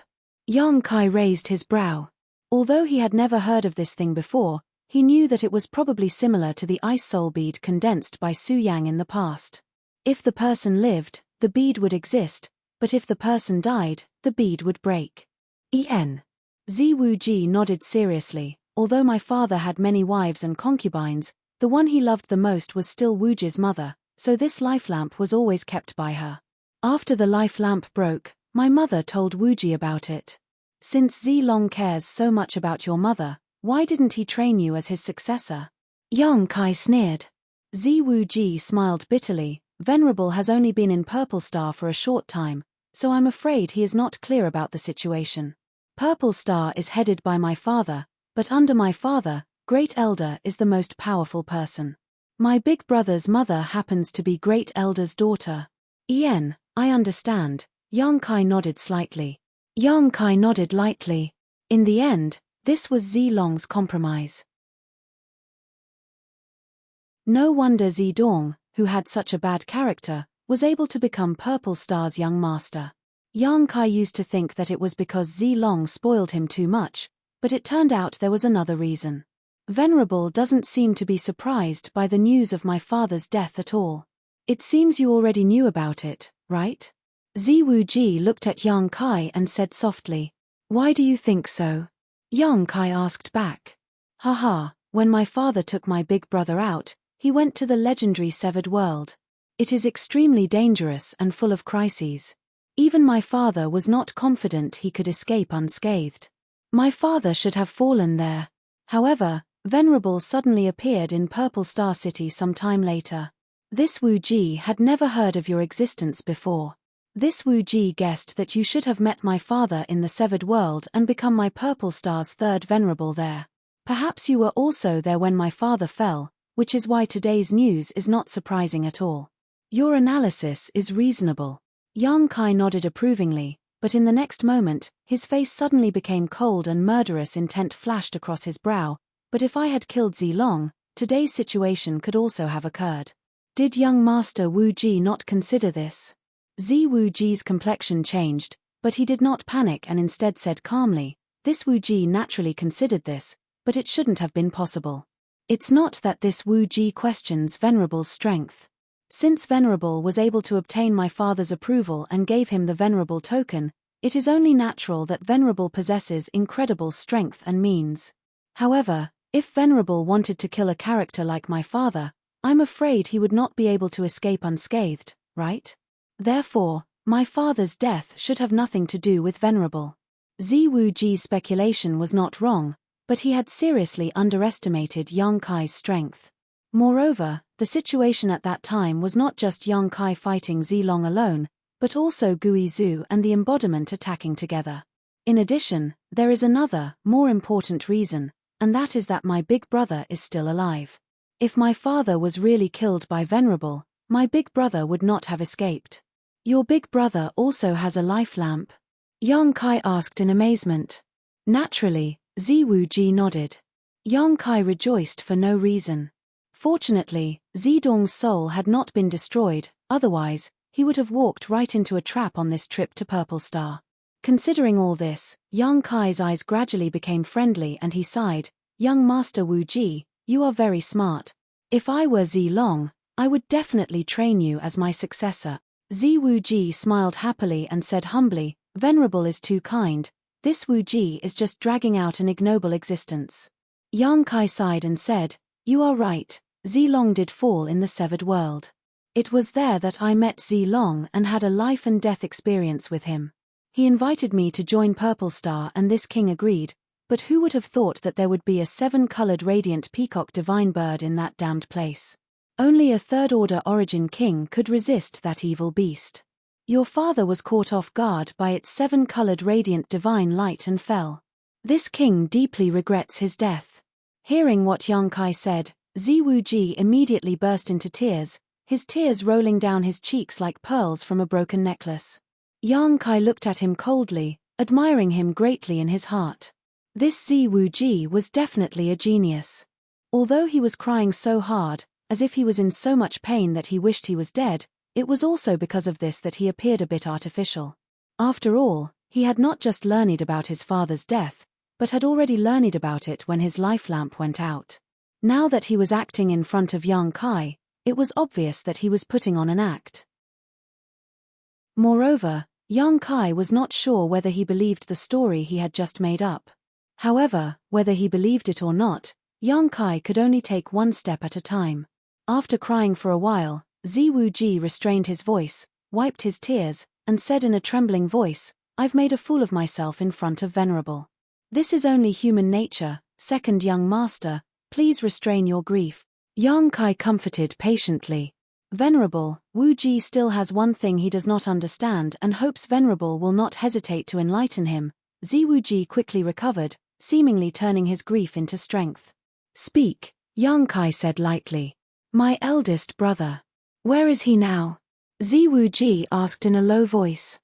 Yang Kai raised his brow. Although he had never heard of this thing before, he knew that it was probably similar to the ice soul bead condensed by Su Yang in the past. If the person lived, the bead would exist, but if the person died, the bead would break. Ziwuji nodded seriously. Although my father had many wives and concubines, the one he loved the most was still Wuji's mother, so this life lamp was always kept by her. After the life lamp broke, my mother told Wuji about it. Since Z Long cares so much about your mother, why didn't he train you as his successor? Yang Kai sneered. Ziwuji smiled bitterly. Venerable has only been in Purple Star for a short time, so I'm afraid he is not clear about the situation. Purple Star is headed by my father, but under my father, Great Elder is the most powerful person. My big brother's mother happens to be Great Elder's daughter. I understand. Yang Kai nodded slightly. Yang Kai nodded lightly. In the end, this was Z Long's compromise. No wonder Zedong, who had such a bad character, was able to become Purple Star's young master. Yang Kai used to think that it was because Zi Long spoiled him too much, but it turned out there was another reason. Venerable doesn't seem to be surprised by the news of my father's death at all. It seems you already knew about it, right? Zi Wuji looked at Yang Kai and said softly, "Why do you think so?" Yang Kai asked back, "Haha, when my father took my big brother out, he went to the legendary severed world. It is extremely dangerous and full of crises. Even my father was not confident he could escape unscathed. My father should have fallen there. However, Venerable suddenly appeared in Purple Star City some time later. This Wu Ji had never heard of your existence before. This Wu Ji guessed that you should have met my father in the severed world and become my Purple Star's third Venerable there. Perhaps you were also there when my father fell, which is why today's news is not surprising at all. Your analysis is reasonable." Yang Kai nodded approvingly, but in the next moment, his face suddenly became cold and murderous intent flashed across his brow. "But if I had killed Zi Long, today's situation could also have occurred. Did young Master Wu Ji not consider this?" Zi Wu Ji's complexion changed, but he did not panic and instead said calmly, "This Wu Ji naturally considered this, but it shouldn't have been possible. It's not that this Wu Ji questions Venerable's strength. Since Venerable was able to obtain my father's approval and gave him the Venerable token, it is only natural that Venerable possesses incredible strength and means. However, if Venerable wanted to kill a character like my father, I'm afraid he would not be able to escape unscathed, right? Therefore, my father's death should have nothing to do with Venerable." Zi Wu Ji's speculation was not wrong, but he had seriously underestimated Yang Kai's strength. Moreover, the situation at that time was not just Yang Kai fighting Zi Long alone, but also Gui Zhu and the embodiment attacking together. In addition, there is another, more important reason, and that is that my big brother is still alive. If my father was really killed by Venerable, my big brother would not have escaped. Your big brother also has a life lamp? Yang Kai asked in amazement. Naturally, Zi Wu Ji nodded. Yang Kai rejoiced for no reason. Fortunately, Zidong's soul had not been destroyed, otherwise, he would have walked right into a trap on this trip to Purple Star. Considering all this, Yang Kai's eyes gradually became friendly and he sighed, "Young Master Wu Ji, you are very smart. If I were Zi Long, I would definitely train you as my successor." Zi Wu Ji smiled happily and said humbly, "Venerable is too kind. This Wu Ji is just dragging out an ignoble existence." Yang Kai sighed and said, "You are right. Zi Long did fall in the severed world. It was there that I met Zi Long and had a life and death experience with him. He invited me to join Purple Star and this king agreed, but who would have thought that there would be a 7-colored radiant peacock divine bird in that damned place? Only a third-order origin king could resist that evil beast. Your father was caught off guard by its 7-colored radiant divine light and fell. This king deeply regrets his death." Hearing what Yang Kai said, Zi Wu Ji immediately burst into tears, his tears rolling down his cheeks like pearls from a broken necklace. Yang Kai looked at him coldly, admiring him greatly in his heart. This Zi Wu Ji was definitely a genius. Although he was crying so hard, as if he was in so much pain that he wished he was dead, it was also because of this that he appeared a bit artificial. After all, he had not just learned about his father's death, but had already learned about it when his life lamp went out. Now that he was acting in front of Yang Kai, it was obvious that he was putting on an act. Moreover, Yang Kai was not sure whether he believed the story he had just made up. However, whether he believed it or not, Yang Kai could only take one step at a time. After crying for a while, Zi Wu Ji restrained his voice, wiped his tears, and said in a trembling voice, "I've made a fool of myself in front of Venerable. This is only human nature, second young master, please restrain your grief." Yang Kai comforted patiently. "Venerable, Wu Ji still has one thing he does not understand and hopes Venerable will not hesitate to enlighten him." Zi Wu Ji quickly recovered, seemingly turning his grief into strength. "Speak," Yang Kai said lightly. "My eldest brother. Where is he now?" Zi Wu Ji asked in a low voice.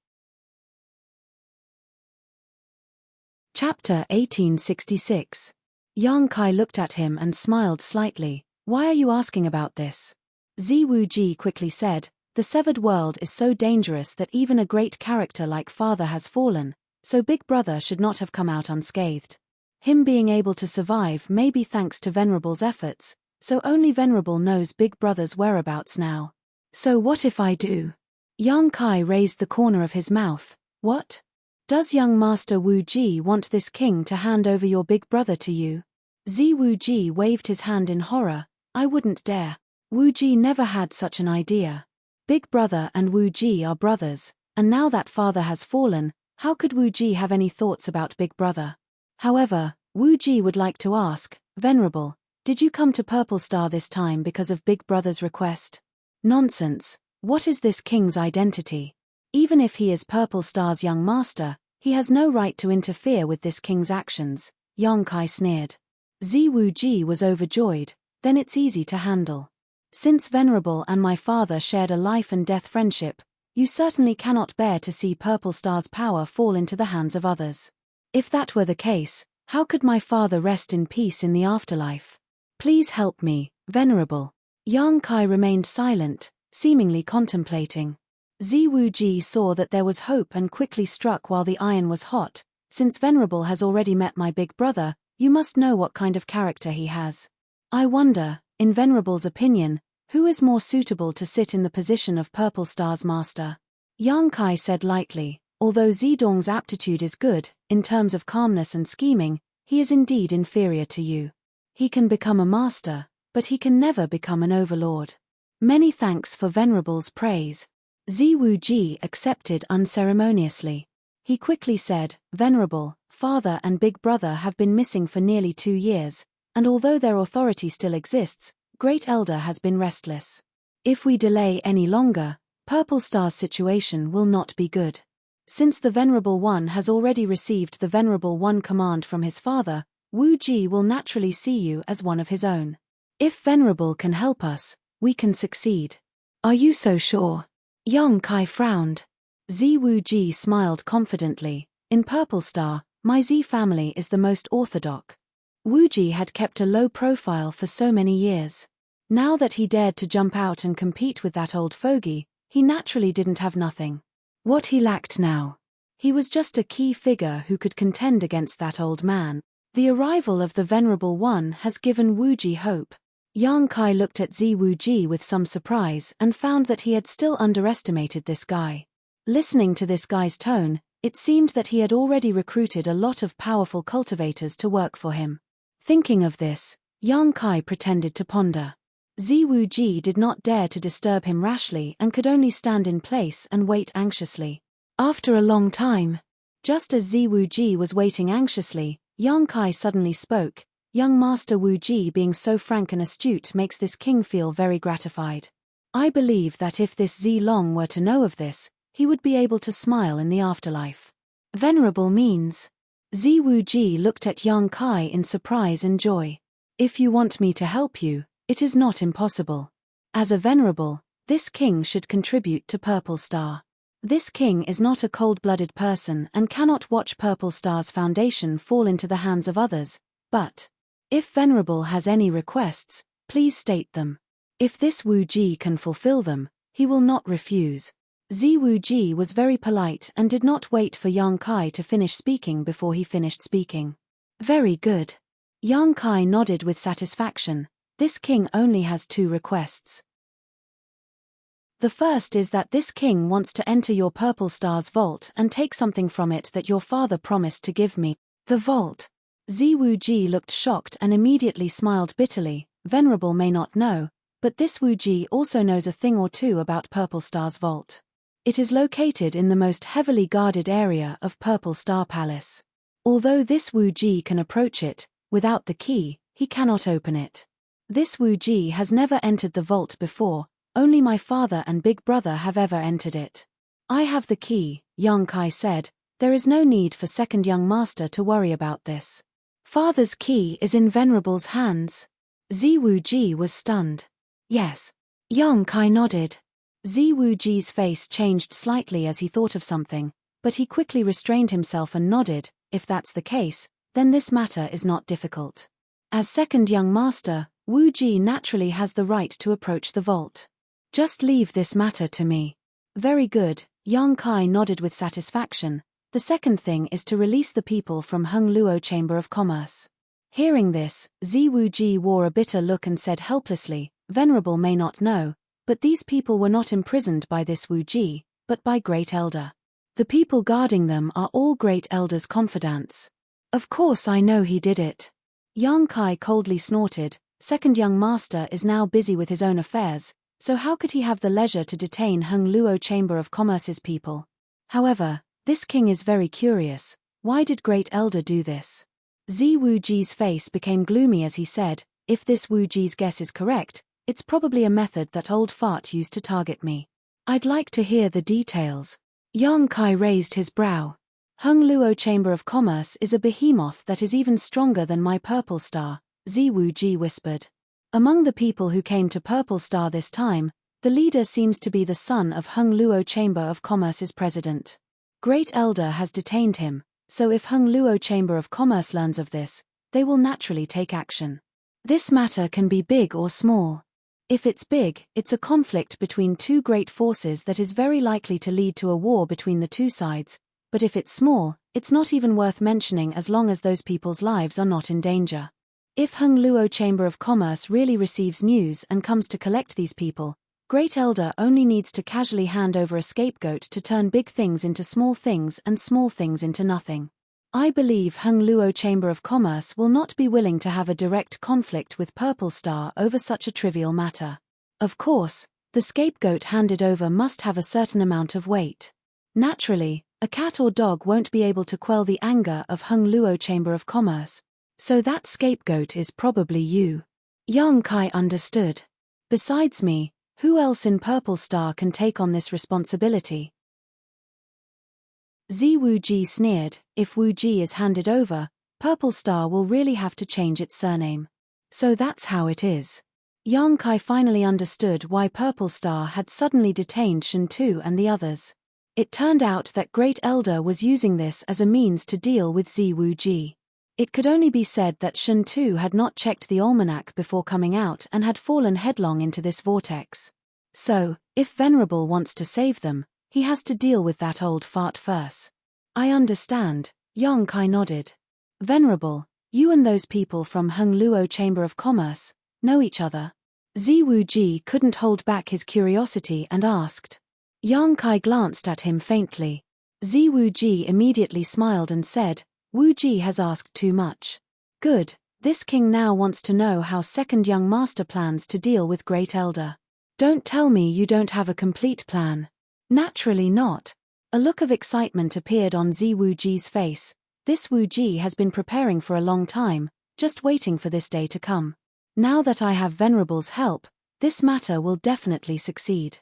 Chapter 1866. Yang Kai looked at him and smiled slightly. "Why are you asking about this?" Zi Wu Ji quickly said, The severed world is so dangerous that even a great character like father has fallen, so big brother should not have come out unscathed. Him being able to survive may be thanks to Venerable's efforts, so only Venerable knows big brother's whereabouts now. So what if I do? Yang Kai raised the corner of his mouth. What? Does young Master Wu Ji want this king to hand over your big brother to you? Zi Wu Ji waved his hand in horror. I wouldn't dare. Wu Ji never had such an idea. Big brother and Wu Ji are brothers, and now that father has fallen, how could Wu Ji have any thoughts about big brother? However, Wu Ji would like to ask, Venerable, did you come to Purple Star this time because of big brother's request? Nonsense. What is this king's identity? Even if he is Purple Star's young master, he has no right to interfere with this king's actions, Yang Kai sneered. Zi Wu Ji was overjoyed. Then it's easy to handle. Since Venerable and my father shared a life and death friendship, you certainly cannot bear to see Purple Star's power fall into the hands of others. If that were the case, how could my father rest in peace in the afterlife? Please help me, Venerable. Yang Kai remained silent, seemingly contemplating. Zi Wu Ji saw that there was hope and quickly struck while the iron was hot. Since Venerable has already met my big brother, you must know what kind of character he has. I wonder, in Venerable's opinion, who is more suitable to sit in the position of Purple Star's master? Yang Kai said lightly, although Zidong's aptitude is good, in terms of calmness and scheming, he is indeed inferior to you. He can become a master, but he can never become an overlord. Many thanks for Venerable's praise. Zi Wu Ji accepted unceremoniously. He quickly said, Venerable, father and big brother have been missing for nearly 2 years, and although their authority still exists, Great Elder has been restless. If we delay any longer, Purple Star's situation will not be good. Since the Venerable One has already received the Venerable One command from his father, Wu Ji will naturally see you as one of his own. If Venerable can help us, we can succeed. Are you so sure? Yang Kai frowned. Zi Wu Ji smiled confidently. In Purple Star, my Zi family is the most orthodox. Wu Ji had kept a low profile for so many years. Now that he dared to jump out and compete with that old fogey, he naturally didn't have nothing. What he lacked now? He was just a key figure who could contend against that old man. The arrival of the Venerable One has given Wu Ji hope. Yang Kai looked at Zi Wu Ji with some surprise and found that he had still underestimated this guy. Listening to this guy's tone, it seemed that he had already recruited a lot of powerful cultivators to work for him. Thinking of this, Yang Kai pretended to ponder. Zi Wu Ji did not dare to disturb him rashly and could only stand in place and wait anxiously. After a long time, just as Zi Wu Ji was waiting anxiously, Yang Kai suddenly spoke. Young Master Wu Ji being so frank and astute makes this king feel very gratified. I believe that if this Zi Long were to know of this, he would be able to smile in the afterlife. Venerable means. Zi Wu Ji looked at Yang Kai in surprise and joy. If you want me to help you, it is not impossible. As a venerable, this king should contribute to Purple Star. This king is not a cold-blooded person and cannot watch Purple Star's foundation fall into the hands of others, but if Venerable has any requests, please state them. If this Wu Ji can fulfill them, he will not refuse. Zi Wu Ji was very polite and did not wait for Yang Kai to finish speaking before he finished speaking. Very good. Yang Kai nodded with satisfaction. This king only has 2 requests. The first is that this king wants to enter your Purple Star's vault and take something from it that your father promised to give me. The vault. Zi Wu Ji looked shocked and immediately smiled bitterly. Venerable may not know, but this Wu Ji also knows a thing or two about Purple Star's vault. It is located in the most heavily guarded area of Purple Star Palace. Although this Wu Ji can approach it, without the key, he cannot open it. This Wu Ji has never entered the vault before, only my father and big brother have ever entered it. I have the key, Yang Kai said. There is no need for second young master to worry about this. Father's key is in Venerable's hands. Zi Wu Ji was stunned. Yes. Yang Kai nodded. Zi Wu Ji's face changed slightly as he thought of something, but he quickly restrained himself and nodded. If that's the case, then this matter is not difficult. As second young master, Wu Ji naturally has the right to approach the vault. Just leave this matter to me. Very good, Yang Kai nodded with satisfaction. The second thing is to release the people from Hung Luo Chamber of Commerce. Hearing this, Zi Wuji wore a bitter look and said helplessly, Venerable may not know, but these people were not imprisoned by this Wuji, but by Great Elder. The people guarding them are all Great Elder's confidants. Of course I know he did it. Yang Kai coldly snorted. Second young master is now busy with his own affairs, so how could he have the leisure to detain Hung Luo Chamber of Commerce's people? However, this king is very curious. Why did Great Elder do this? Zi Wuji's face became gloomy as he said, if this Wuji's guess is correct, it's probably a method that old fart used to target me. I'd like to hear the details. Yang Kai raised his brow. Hung Luo Chamber of Commerce is a behemoth that is even stronger than my Purple Star, Zi Wuji whispered. Among the people who came to Purple Star this time, the leader seems to be the son of Hung Luo Chamber of Commerce's president. Great Elder has detained him, so if Hung Luo Chamber of Commerce learns of this, they will naturally take action. This matter can be big or small. If it's big, it's a conflict between two great forces that is very likely to lead to a war between the two sides, but if it's small, it's not even worth mentioning as long as those people's lives are not in danger. If Hung Luo Chamber of Commerce really receives news and comes to collect these people, Great Elder only needs to casually hand over a scapegoat to turn big things into small things and small things into nothing. I believe Hung Luo Chamber of Commerce will not be willing to have a direct conflict with Purple Star over such a trivial matter. Of course, the scapegoat handed over must have a certain amount of weight. Naturally, a cat or dog won't be able to quell the anger of Hung Luo Chamber of Commerce. So that scapegoat is probably you. Yang Kai understood. Besides me, who else in Purple Star can take on this responsibility? Zi Wuji sneered, if Wuji is handed over, Purple Star will really have to change its surname. So that's how it is. Yang Kai finally understood why Purple Star had suddenly detained Shen Tu and the others. It turned out that Great Elder was using this as a means to deal with Zi Wuji. It could only be said that Shen Tu had not checked the almanac before coming out and had fallen headlong into this vortex. So, if Venerable wants to save them, he has to deal with that old fart first. I understand, Yang Kai nodded. Venerable, you and those people from Hung Luo Chamber of Commerce know each other? Zi Wuji couldn't hold back his curiosity and asked. Yang Kai glanced at him faintly. Zi Wuji immediately smiled and said, Wuji has asked too much. Good, this king now wants to know how second young master plans to deal with Great Elder. Don't tell me you don't have a complete plan. Naturally not. A look of excitement appeared on Zi Wuji's face. This Wuji has been preparing for a long time, just waiting for this day to come. Now that I have Venerable's help, this matter will definitely succeed.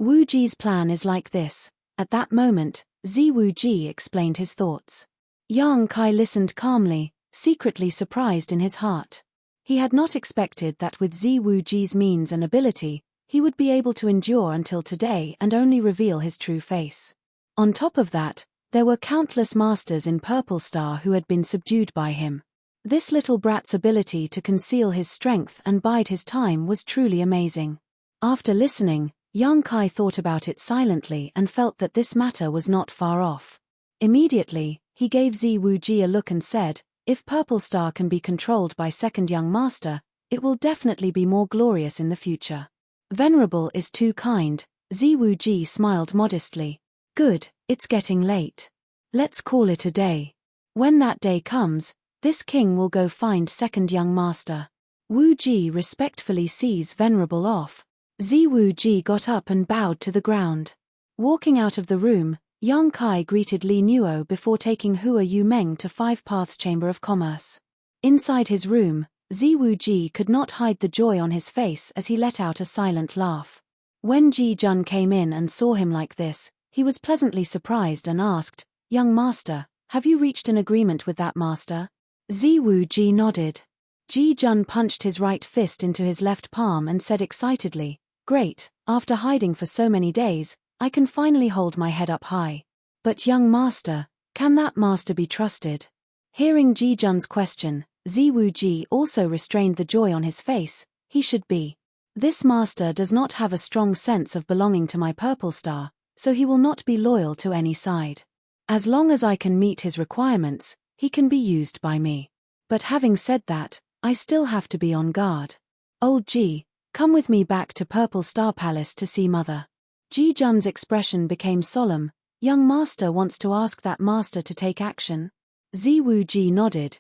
Wuji's plan is like this. At that moment, Zi Wuji explained his thoughts. Yang Kai listened calmly, secretly surprised in his heart. He had not expected that with Zi Wuji's means and ability, he would be able to endure until today and only reveal his true face. On top of that, there were countless masters in Purple Star who had been subdued by him. This little brat's ability to conceal his strength and bide his time was truly amazing. After listening, Yang Kai thought about it silently and felt that this matter was not far off. Immediately, he gave Zi Wuji a look and said, if Purple Star can be controlled by second young master, it will definitely be more glorious in the future. Venerable is too kind, Zi Wuji smiled modestly. Good, it's getting late. Let's call it a day. When that day comes, this king will go find second young master. Wuji respectfully sees Venerable off. Zi Wuji got up and bowed to the ground. Walking out of the room, Yang Kai greeted Li Nuo before taking Hua Yumeng to Five Paths Chamber of Commerce. Inside his room, Zi Wuji could not hide the joy on his face as he let out a silent laugh. When Ji Jun came in and saw him like this, he was pleasantly surprised and asked, Young master, have you reached an agreement with that master? Zi Wuji nodded. Ji Jun punched his right fist into his left palm and said excitedly, Great, after hiding for so many days, I can finally hold my head up high. But young master, can that master be trusted? Hearing Ji Jun's question, Zi Wuji also restrained the joy on his face. He should be. This master does not have a strong sense of belonging to my purple star, so he will not be loyal to any side. As long as I can meet his requirements, he can be used by me. But having said that, I still have to be on guard. Old Ji, come with me back to Purple Star Palace to see Mother. Ji Jun's expression became solemn. Young master wants to ask that master to take action. Ziwu Ji nodded.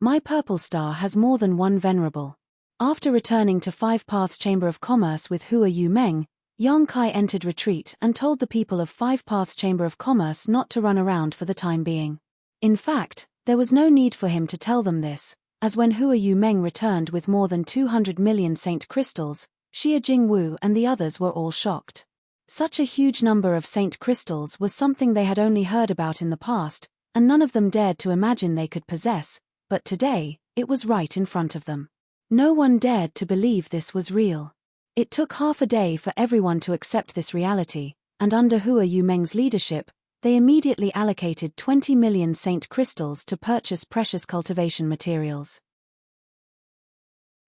My purple star has more than one venerable. After returning to Five Paths Chamber of Commerce with Hua Yu Meng, Yang Kai entered retreat and told the people of Five Paths Chamber of Commerce not to run around for the time being. In fact, there was no need for him to tell them this, as when Hua Yu Meng returned with more than 200 million saint crystals, Xia Jingwu and the others were all shocked. Such a huge number of saint crystals was something they had only heard about in the past, and none of them dared to imagine they could possess, but today, it was right in front of them. No one dared to believe this was real. It took half a day for everyone to accept this reality, and under Hua Yu Meng's leadership, they immediately allocated 20 million saint crystals to purchase precious cultivation materials.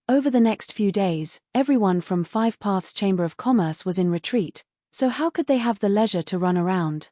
Over the next few days, everyone from Five Paths Chamber of Commerce was in retreat, so how could they have the leisure to run around?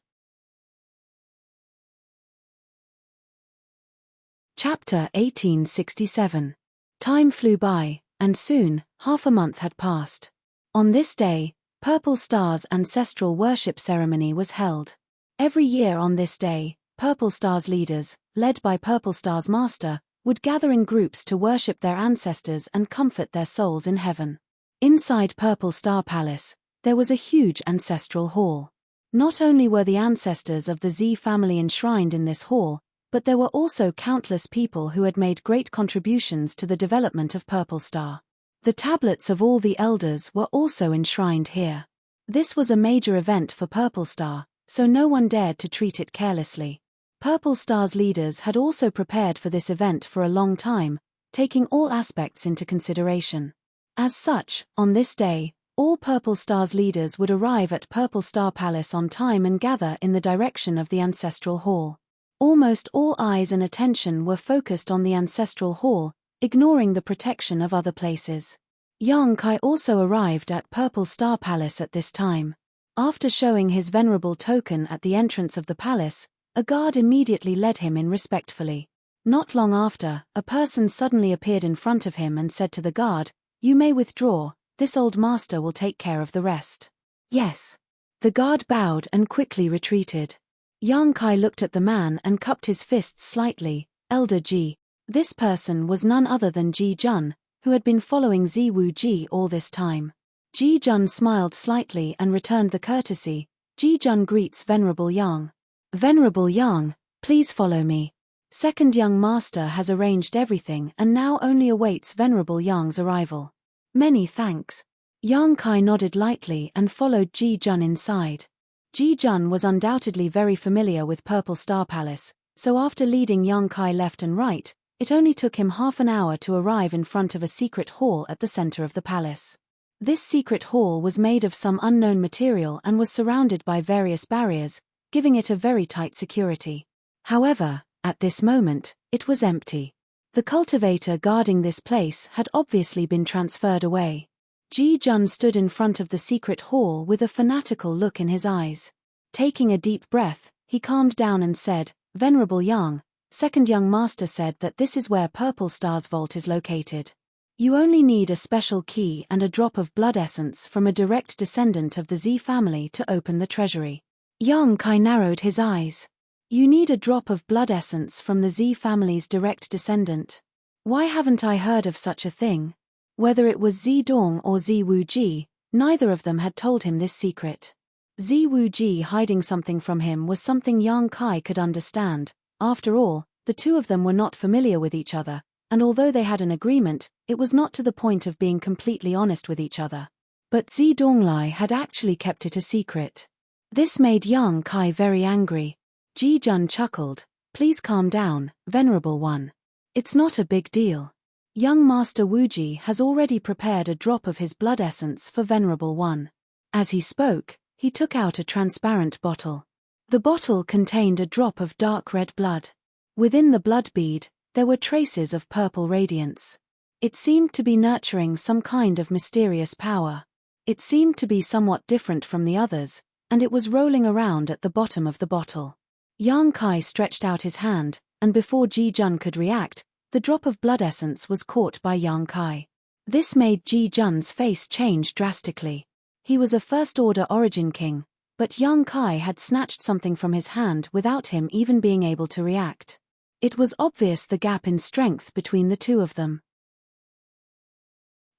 Chapter 1867. Time flew by, and soon, half a month had passed. On this day, Purple Star's ancestral worship ceremony was held. Every year on this day, Purple Star's leaders, led by Purple Star's master, would gather in groups to worship their ancestors and comfort their souls in heaven. Inside Purple Star Palace, there was a huge ancestral hall. Not only were the ancestors of the Z family enshrined in this hall, but there were also countless people who had made great contributions to the development of Purple Star. The tablets of all the elders were also enshrined here. This was a major event for Purple Star, so no one dared to treat it carelessly. Purple Star's leaders had also prepared for this event for a long time, taking all aspects into consideration. As such, on this day, all Purple Star's leaders would arrive at Purple Star Palace on time and gather in the direction of the ancestral hall. Almost all eyes and attention were focused on the ancestral hall, ignoring the protection of other places. Yang Kai also arrived at Purple Star Palace at this time. After showing his venerable token at the entrance of the palace, a guard immediately led him in respectfully. Not long after, a person suddenly appeared in front of him and said to the guard, "You may withdraw, this old master will take care of the rest." "Yes." The guard bowed and quickly retreated. Yang Kai looked at the man and cupped his fists slightly. Elder Ji. This person was none other than Ji Jun, who had been following Ziwu Ji all this time. Ji Jun smiled slightly and returned the courtesy. Ji Jun greets Venerable Yang. "Venerable Yang, please follow me. Second young master has arranged everything and now only awaits Venerable Yang's arrival." "Many thanks." Yang Kai nodded lightly and followed Ji Jun inside. Ji Jun was undoubtedly very familiar with Purple Star Palace, so after leading Yang Kai left and right, it only took him half an hour to arrive in front of a secret hall at the center of the palace. This secret hall was made of some unknown material and was surrounded by various barriers, giving it a very tight security. However, at this moment, it was empty. The cultivator guarding this place had obviously been transferred away. Ji Jun stood in front of the secret hall with a fanatical look in his eyes. Taking a deep breath, he calmed down and said, "Venerable Yang, second young master said that this is where Purple Star's vault is located. You only need a special key and a drop of blood essence from a direct descendant of the Z family to open the treasury." Yang Kai narrowed his eyes. "You need a drop of blood essence from the Z family's direct descendant. Why haven't I heard of such a thing?" Whether it was Zidong or Ziwu Ji, neither of them had told him this secret. Ziwu Ji hiding something from him was something Yang Kai could understand. After all, the two of them were not familiar with each other, and although they had an agreement, it was not to the point of being completely honest with each other. But Zidonglai had actually kept it a secret. This made Yang Kai very angry. Ji Jun chuckled. "Please calm down, Venerable One. It's not a big deal. Young Master Wuji has already prepared a drop of his blood essence for Venerable One." As he spoke, he took out a transparent bottle. The bottle contained a drop of dark red blood. Within the blood bead, there were traces of purple radiance. It seemed to be nurturing some kind of mysterious power. It seemed to be somewhat different from the others, and it was rolling around at the bottom of the bottle. Yang Kai stretched out his hand, and before Ji Jun could react, the drop of blood essence was caught by Yang Kai. This made Ji Jun's face change drastically. He was a first-order origin king, but Yang Kai had snatched something from his hand without him even being able to react. It was obvious the gap in strength between the two of them.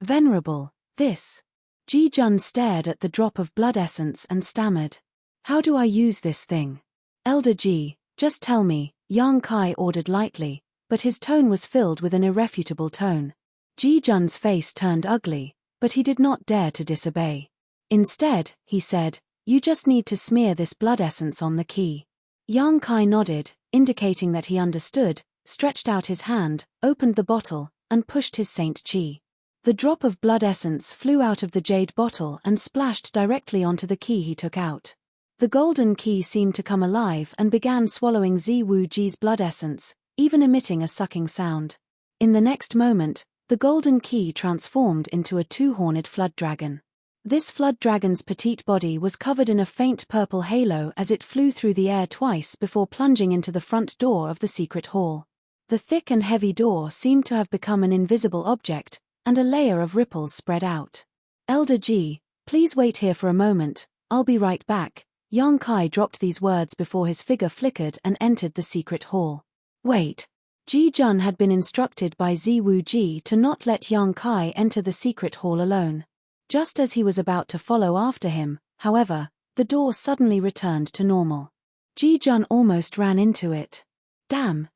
Venerable, this. Ji Jun stared at the drop of blood essence and stammered. How do I use this thing? Elder Ji, just tell me, Yang Kai ordered lightly, but his tone was filled with an irrefutable tone. Ji Jun's face turned ugly, but he did not dare to disobey. Instead, he said, you just need to smear this blood essence on the key. Yang Kai nodded, indicating that he understood, stretched out his hand, opened the bottle, and pushed his Saint Chi. The drop of blood essence flew out of the jade bottle and splashed directly onto the key he took out. The golden key seemed to come alive and began swallowing Ziwu Ji's blood essence, even emitting a sucking sound. In the next moment, the golden key transformed into a two-horned flood dragon. This flood dragon's petite body was covered in a faint purple halo as it flew through the air twice before plunging into the front door of the secret hall. The thick and heavy door seemed to have become an invisible object, and a layer of ripples spread out. Elder Ji, please wait here for a moment, I'll be right back. Yang Kai dropped these words before his figure flickered and entered the secret hall. Wait. Ji Jun had been instructed by Ziwu Ji to not let Yang Kai enter the secret hall alone. Just as he was about to follow after him, however, the door suddenly returned to normal. Ji Jun almost ran into it. Damn.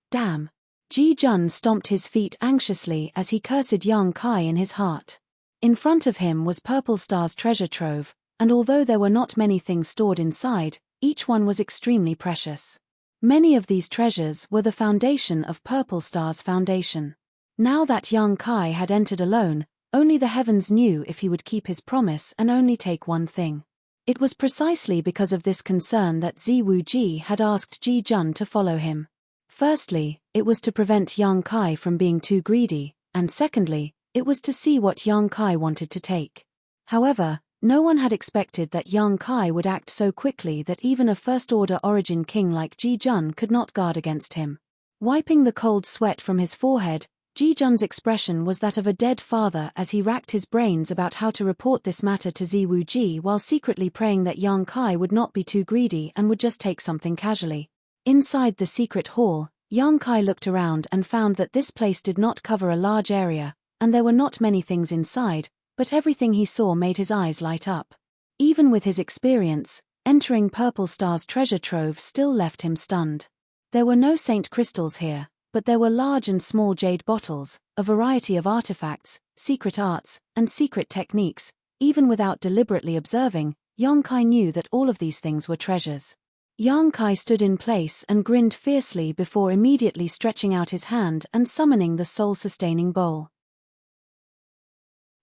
Ji Jun stomped his feet anxiously as he cursed Yang Kai in his heart. In front of him was Purple Star's treasure trove, and although there were not many things stored inside, each one was extremely precious. Many of these treasures were the foundation of Purple Star's foundation. Now that Yang Kai had entered alone, only the heavens knew if he would keep his promise and only take one thing. It was precisely because of this concern that Ziwu Ji had asked Ji Jun to follow him. Firstly, it was to prevent Yang Kai from being too greedy, and secondly, it was to see what Yang Kai wanted to take. However, no one had expected that Yang Kai would act so quickly that even a first-order origin king like Ji Jun could not guard against him. Wiping the cold sweat from his forehead, Ji Jun's expression was that of a dead father as he racked his brains about how to report this matter to Ziwu Ji while secretly praying that Yang Kai would not be too greedy and would just take something casually. Inside the secret hall, Yang Kai looked around and found that this place did not cover a large area, and there were not many things inside, but everything he saw made his eyes light up. Even with his experience, entering Purple Star's treasure trove still left him stunned. There were no saint crystals here, but there were large and small jade bottles, a variety of artifacts, secret arts, and secret techniques. Even without deliberately observing, Yang Kai knew that all of these things were treasures. Yang Kai stood in place and grinned fiercely before immediately stretching out his hand and summoning the soul-sustaining bowl.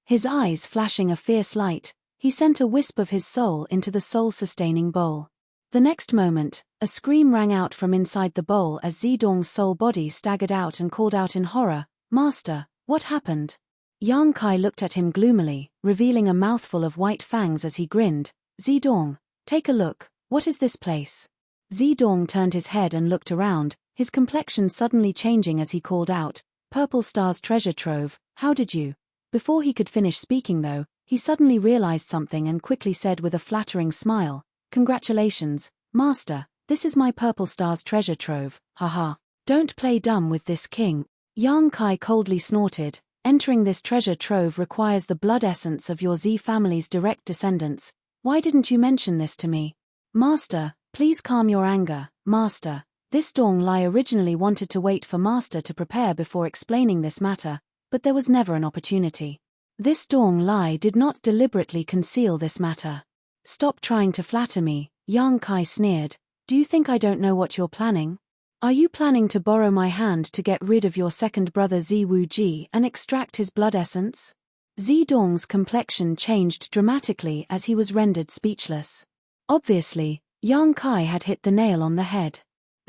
His eyes flashing a fierce light, he sent a wisp of his soul into the soul-sustaining bowl. The next moment, a scream rang out from inside the bowl as Zidong's soul body staggered out and called out in horror, "Master, what happened?" Yang Kai looked at him gloomily, revealing a mouthful of white fangs as he grinned. "Zidong, take a look, what is this place?" Zidong turned his head and looked around, his complexion suddenly changing as he called out, "Purple Star's treasure trove, how did you?" Before he could finish speaking though, he suddenly realized something and quickly said with a flattering smile, "Congratulations, Master, this is my Purple Star's treasure trove, haha. Don't play dumb with this king." Yang Kai coldly snorted, "Entering this treasure trove requires the blood essence of your Z family's direct descendants. Why didn't you mention this to me?" "Master, please calm your anger, Master. This Dong Lai originally wanted to wait for Master to prepare before explaining this matter, but there was never an opportunity. This Dong Lai did not deliberately conceal this matter." "Stop trying to flatter me," Yang Kai sneered. "Do you think I don't know what you're planning? Are you planning to borrow my hand to get rid of your second brother Ziwu Ji and extract his blood essence?" Zidong's complexion changed dramatically as he was rendered speechless. Obviously, Yang Kai had hit the nail on the head.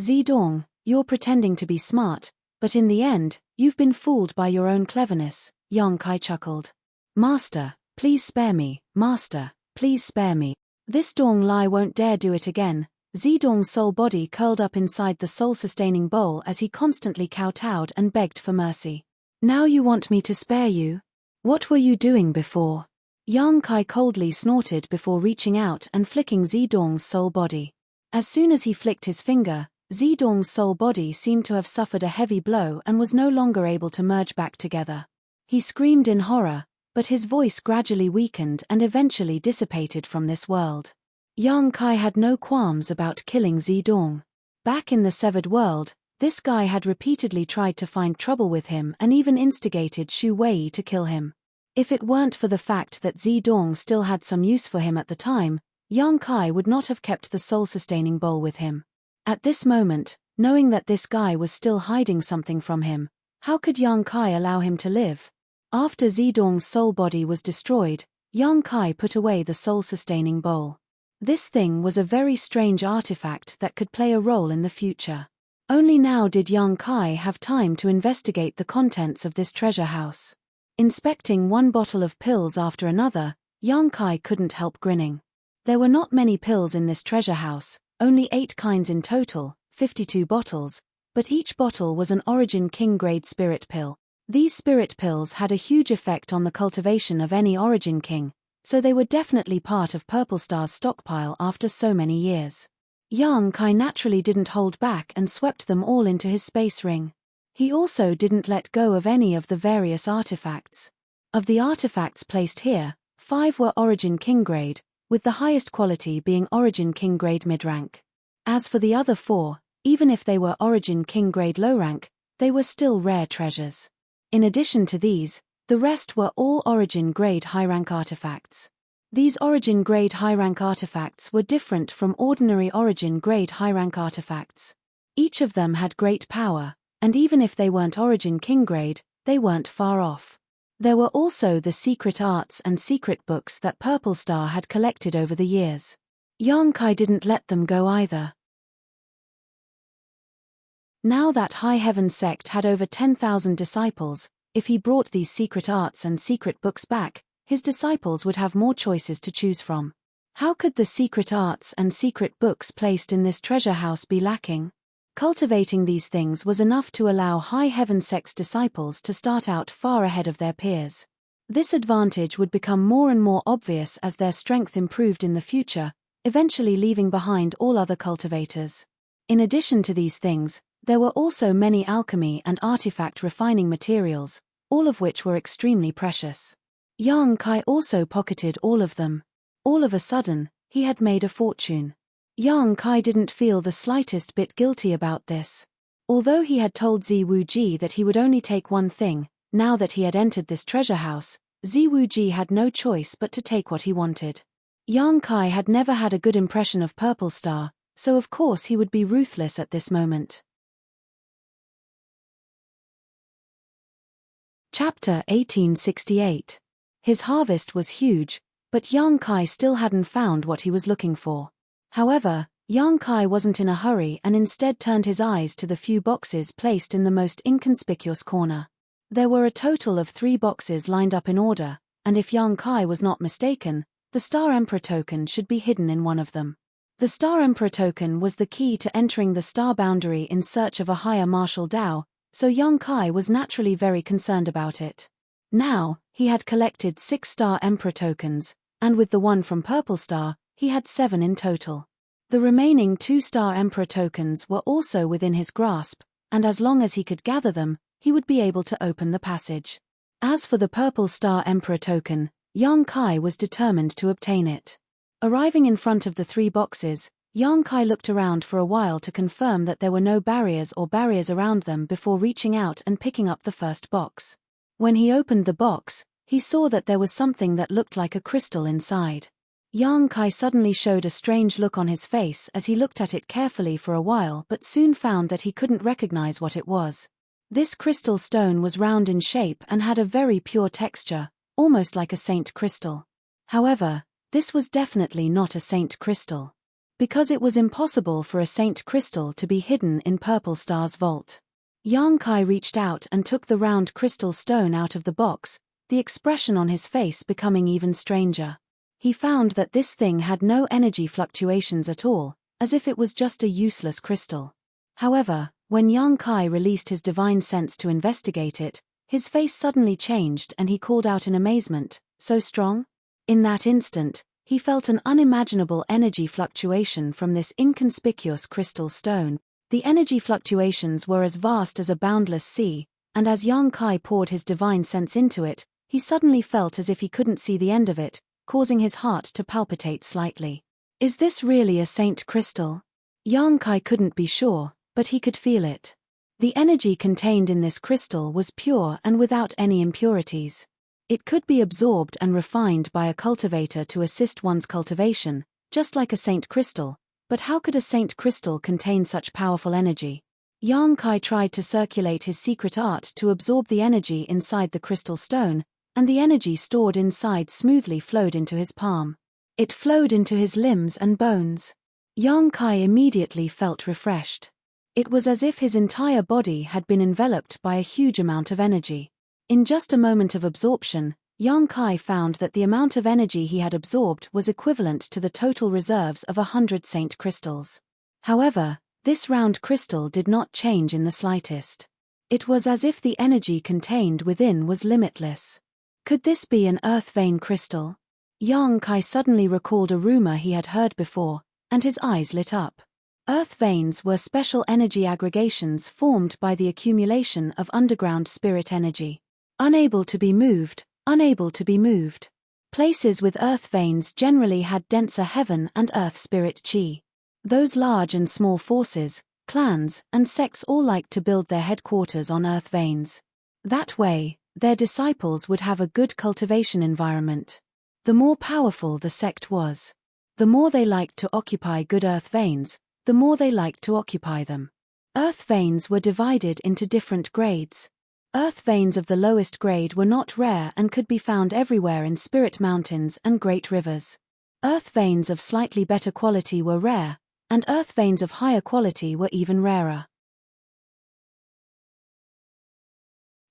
"Zidong, you're pretending to be smart, but in the end, you've been fooled by your own cleverness," Yang Kai chuckled. Master, please spare me, Master, please spare me. This Dong Lai won't dare do it again. Zedong's soul body curled up inside the soul-sustaining bowl as he constantly kowtowed and begged for mercy. Now you want me to spare you? What were you doing before? Yang Kai coldly snorted before reaching out and flicking Zedong's soul body. As soon as he flicked his finger, Zedong's soul body seemed to have suffered a heavy blow and was no longer able to merge back together. He screamed in horror, but his voice gradually weakened and eventually dissipated from this world. Yang Kai had no qualms about killing Zedong. Back in the severed world, this guy had repeatedly tried to find trouble with him and even instigated Xu Wei to kill him. If it weren't for the fact that Zedong still had some use for him at the time, Yang Kai would not have kept the soul-sustaining bowl with him. At this moment, knowing that this guy was still hiding something from him, how could Yang Kai allow him to live? After Zedong's soul body was destroyed, Yang Kai put away the soul-sustaining bowl. This thing was a very strange artifact that could play a role in the future. Only now did Yang Kai have time to investigate the contents of this treasure house. Inspecting one bottle of pills after another, Yang Kai couldn't help grinning. There were not many pills in this treasure house, only 8 kinds in total, 52 bottles, but each bottle was an Origin King grade spirit pill. These spirit pills had a huge effect on the cultivation of any Origin King, so they were definitely part of Purple Star's stockpile after so many years. Yang Kai naturally didn't hold back and swept them all into his space ring. He also didn't let go of any of the various artifacts. Of the artifacts placed here, 5 were Origin King grade, with the highest quality being Origin King grade mid-rank. As for the other 4, even if they were Origin King grade low-rank, they were still rare treasures. In addition to these, the rest were all Origin grade high-rank artifacts. These Origin grade high-rank artifacts were different from ordinary Origin grade high-rank artifacts. Each of them had great power, and even if they weren't Origin King grade, they weren't far off. There were also the secret arts and secret books that Purple Star had collected over the years. Yang Kai didn't let them go either. Now that High Heaven sect had over 10,000 disciples, if he brought these secret arts and secret books back, his disciples would have more choices to choose from. How could the secret arts and secret books placed in this treasure house be lacking? Cultivating these things was enough to allow High Heaven sect's disciples to start out far ahead of their peers. This advantage would become more and more obvious as their strength improved in the future, eventually leaving behind all other cultivators. In addition to these things, there were also many alchemy and artifact refining materials, all of which were extremely precious. Yang Kai also pocketed all of them. All of a sudden, he had made a fortune. Yang Kai didn't feel the slightest bit guilty about this. Although he had told Zi Wuji that he would only take one thing, now that he had entered this treasure house, Zi Wuji had no choice but to take what he wanted. Yang Kai had never had a good impression of Purple Star, so of course he would be ruthless at this moment. Chapter 1868. His harvest was huge, but Yang Kai still hadn't found what he was looking for. However, Yang Kai wasn't in a hurry and instead turned his eyes to the few boxes placed in the most inconspicuous corner. There were a total of 3 boxes lined up in order, and if Yang Kai was not mistaken, the Star Emperor token should be hidden in one of them. The Star Emperor token was the key to entering the star boundary in search of a higher martial Dao, so Yang Kai was naturally very concerned about it. Now, he had collected 6 Star Emperor tokens, and with the one from Purple Star, he had 7 in total. The remaining 2 Star Emperor tokens were also within his grasp, and as long as he could gather them, he would be able to open the passage. As for the Purple Star Emperor token, Yang Kai was determined to obtain it. Arriving in front of the 3 boxes, Yang Kai looked around for a while to confirm that there were no barriers around them before reaching out and picking up the first box. When he opened the box, he saw that there was something that looked like a crystal inside. Yang Kai suddenly showed a strange look on his face as he looked at it carefully for a while but soon found that he couldn't recognize what it was. This crystal stone was round in shape and had a very pure texture, almost like a saint crystal. However, this was definitely not a saint crystal. Because it was impossible for a saint crystal to be hidden in Purple Star's vault. Yang Kai reached out and took the round crystal stone out of the box, the expression on his face becoming even stranger. He found that this thing had no energy fluctuations at all, as if it was just a useless crystal. However, when Yang Kai released his divine sense to investigate it, his face suddenly changed and he called out in amazement, "So strong?" In that instant, he felt an unimaginable energy fluctuation from this inconspicuous crystal stone. The energy fluctuations were as vast as a boundless sea, and as Yang Kai poured his divine sense into it, he suddenly felt as if he couldn't see the end of it, causing his heart to palpitate slightly. Is this really a saint crystal? Yang Kai couldn't be sure, but he could feel it. The energy contained in this crystal was pure and without any impurities. It could be absorbed and refined by a cultivator to assist one's cultivation, just like a saint crystal, but how could a saint crystal contain such powerful energy? Yang Kai tried to circulate his secret art to absorb the energy inside the crystal stone, and the energy stored inside smoothly flowed into his palm. It flowed into his limbs and bones. Yang Kai immediately felt refreshed. It was as if his entire body had been enveloped by a huge amount of energy. In just a moment of absorption, Yang Kai found that the amount of energy he had absorbed was equivalent to the total reserves of 100 saint crystals. However, this round crystal did not change in the slightest. It was as if the energy contained within was limitless. Could this be an earth vein crystal? Yang Kai suddenly recalled a rumor he had heard before, and his eyes lit up. Earth veins were special energy aggregations formed by the accumulation of underground spirit energy. Unable to be moved. Places with earth veins generally had denser heaven and earth spirit chi. Those large and small forces, clans, and sects all liked to build their headquarters on earth veins. That way, their disciples would have a good cultivation environment. The more powerful the sect was, the more they liked to occupy good earth veins, the more they liked to occupy them. Earth veins were divided into different grades. Earth veins of the lowest grade were not rare and could be found everywhere in spirit mountains and great rivers. Earth veins of slightly better quality were rare, and earth veins of higher quality were even rarer.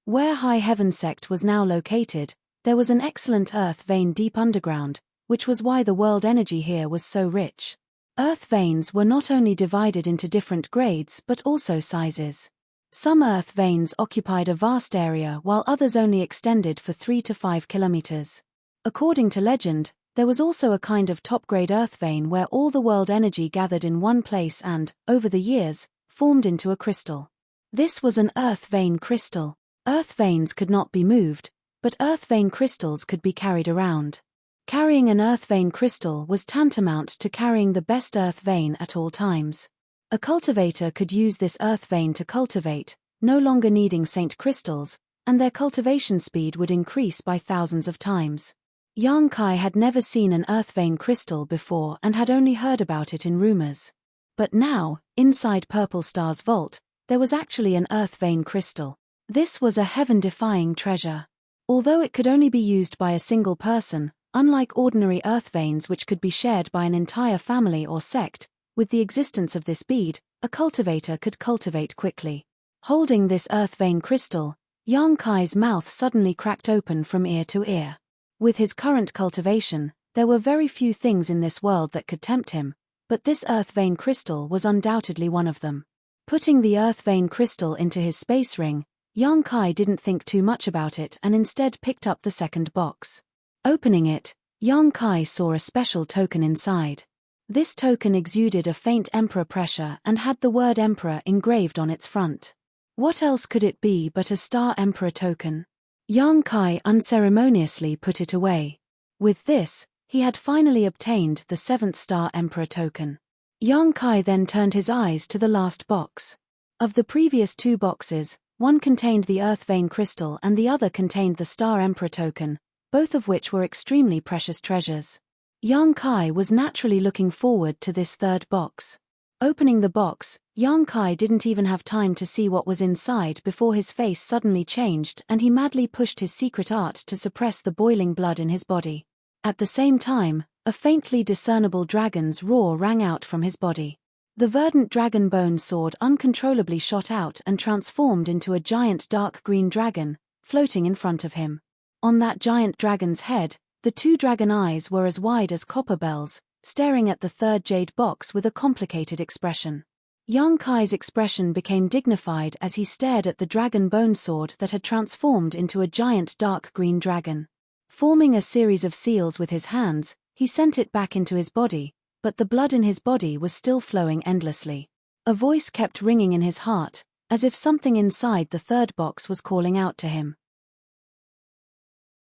Where High Heaven sect was now located, there was an excellent earth vein deep underground, which was why the world energy here was so rich. Earth veins were not only divided into different grades but also sizes. Some earth veins occupied a vast area while others only extended for 3 to 5 kilometers. According to legend, there was also a kind of top-grade earth vein where all the world energy gathered in one place and, over the years, formed into a crystal. This was an earth vein crystal. Earth veins could not be moved, but earth vein crystals could be carried around. Carrying an earth vein crystal was tantamount to carrying the best earth vein at all times. A cultivator could use this earth vein to cultivate, no longer needing saint crystals, and their cultivation speed would increase by thousands of times. Yang Kai had never seen an earth vein crystal before and had only heard about it in rumors. But now, inside Purple Star's vault, there was actually an earth vein crystal. This was a heaven-defying treasure. Although it could only be used by a single person, unlike ordinary earth veins which could be shared by an entire family or sect, with the existence of this bead, a cultivator could cultivate quickly. Holding this earth vein crystal, Yang Kai's mouth suddenly cracked open from ear to ear. With his current cultivation, there were very few things in this world that could tempt him, but this earth vein crystal was undoubtedly one of them. Putting the earth vein crystal into his space ring, Yang Kai didn't think too much about it and instead picked up the second box. Opening it, Yang Kai saw a special token inside. This token exuded a faint emperor pressure and had the word emperor engraved on its front. What else could it be but a star emperor token? Yang Kai unceremoniously put it away. With this, he had finally obtained the 7th star emperor token. Yang Kai then turned his eyes to the last box. Of the previous 2 boxes, one contained the earth vein crystal and the other contained the star emperor token, both of which were extremely precious treasures. Yang Kai was naturally looking forward to this 3rd box. Opening the box, Yang Kai didn't even have time to see what was inside before his face suddenly changed and he madly pushed his secret art to suppress the boiling blood in his body. At the same time, a faintly discernible dragon's roar rang out from his body. The verdant dragon bone sword uncontrollably shot out and transformed into a giant dark green dragon, floating in front of him. On that giant dragon's head, the two dragon eyes were as wide as copper bells, staring at the third jade box with a complicated expression. Yang Kai's expression became dignified as he stared at the dragon bone sword that had transformed into a giant dark green dragon. Forming a series of seals with his hands, he sent it back into his body, but the blood in his body was still flowing endlessly. A voice kept ringing in his heart, as if something inside the third box was calling out to him.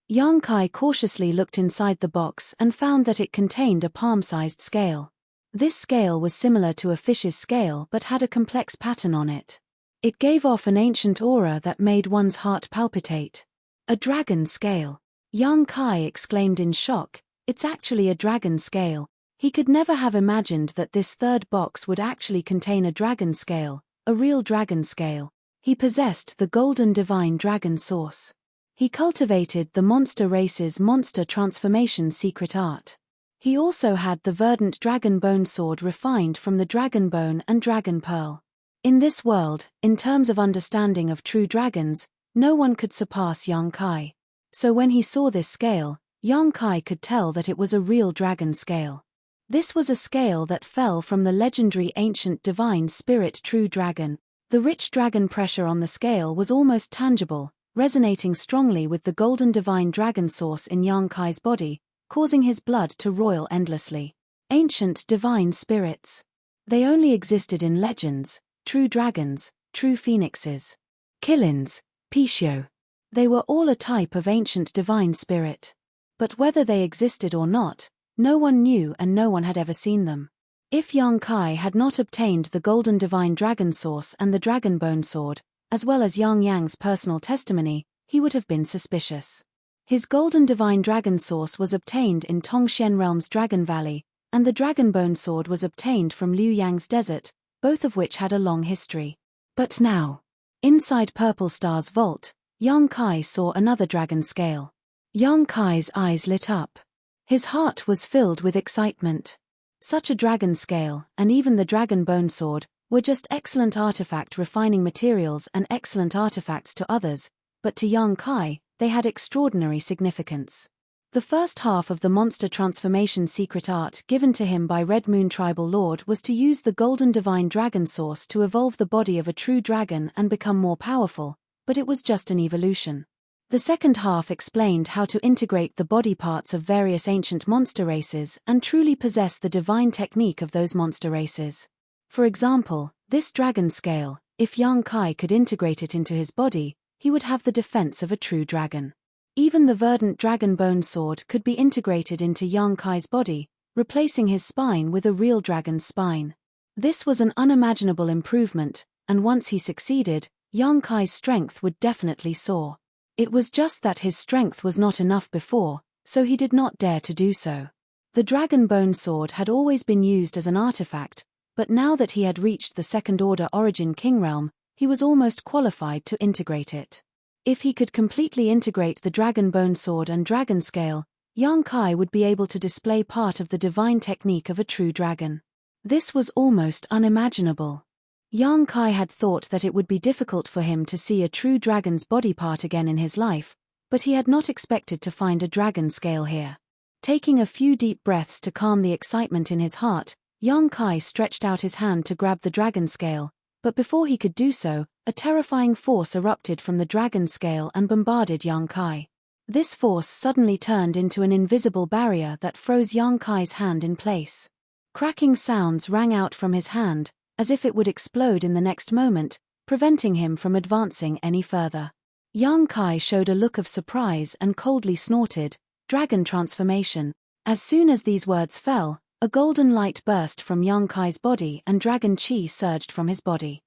Yang Kai cautiously looked inside the box and found that it contained a palm-sized scale. This scale was similar to a fish's scale but had a complex pattern on it. It gave off an ancient aura that made one's heart palpitate. A dragon scale! Yang Kai exclaimed in shock, "It's actually a dragon scale." He could never have imagined that this third box would actually contain a dragon scale, a real dragon scale. He possessed the golden divine dragon source. He cultivated the monster race's monster transformation secret art. He also had the verdant dragon bone sword refined from the dragon bone and dragon pearl. In this world, in terms of understanding of true dragons, no one could surpass Yang Kai. So when he saw this scale, Yang Kai could tell that it was a real dragon scale. This was a scale that fell from the legendary ancient divine spirit true dragon. The rich dragon pressure on the scale was almost tangible, resonating strongly with the golden divine dragon source in Yang Kai's body, causing his blood to roil endlessly. Ancient divine spirits. They only existed in legends, true dragons, true phoenixes. Killins, Pishio. They were all a type of ancient divine spirit. But whether they existed or not, no one knew and no one had ever seen them. If Yang Kai had not obtained the golden divine dragon source and the dragon bone sword, as well as Yang Yang's personal testimony, he would have been suspicious. His golden divine dragon source was obtained in Tongxian Realm's Dragon Valley, and the dragon bone sword was obtained from Liu Yang's desert, both of which had a long history. But now, inside Purple Star's vault, Yang Kai saw another dragon scale. Yang Kai's eyes lit up. His heart was filled with excitement. Such a dragon scale, and even the dragon bone sword, were just excellent artifact refining materials and excellent artifacts to others, but to Yang Kai, they had extraordinary significance. The first half of the monster transformation secret art given to him by Red Moon Tribal Lord was to use the golden divine dragon source to evolve the body of a true dragon and become more powerful, but it was just an evolution. The second half explained how to integrate the body parts of various ancient monster races and truly possess the divine technique of those monster races. For example, this dragon scale, if Yang Kai could integrate it into his body, he would have the defense of a true dragon. Even the verdant dragon bone sword could be integrated into Yang Kai's body, replacing his spine with a real dragon's spine. This was an unimaginable improvement, and once he succeeded, Yang Kai's strength would definitely soar. It was just that his strength was not enough before, so he did not dare to do so. The dragon bone sword had always been used as an artifact, but now that he had reached the second order origin king realm, he was almost qualified to integrate it. If he could completely integrate the dragon bone sword and dragon scale, Yang Kai would be able to display part of the divine technique of a true dragon. This was almost unimaginable. Yang Kai had thought that it would be difficult for him to see a true dragon's body part again in his life, but he had not expected to find a dragon scale here. Taking a few deep breaths to calm the excitement in his heart, Yang Kai stretched out his hand to grab the dragon scale, but before he could do so, a terrifying force erupted from the dragon scale and bombarded Yang Kai. This force suddenly turned into an invisible barrier that froze Yang Kai's hand in place. Cracking sounds rang out from his hand, as if it would explode in the next moment, preventing him from advancing any further. Yang Kai showed a look of surprise and coldly snorted, "Dragon transformation." As soon as these words fell, a golden light burst from Yang Kai's body and dragon chi surged from his body.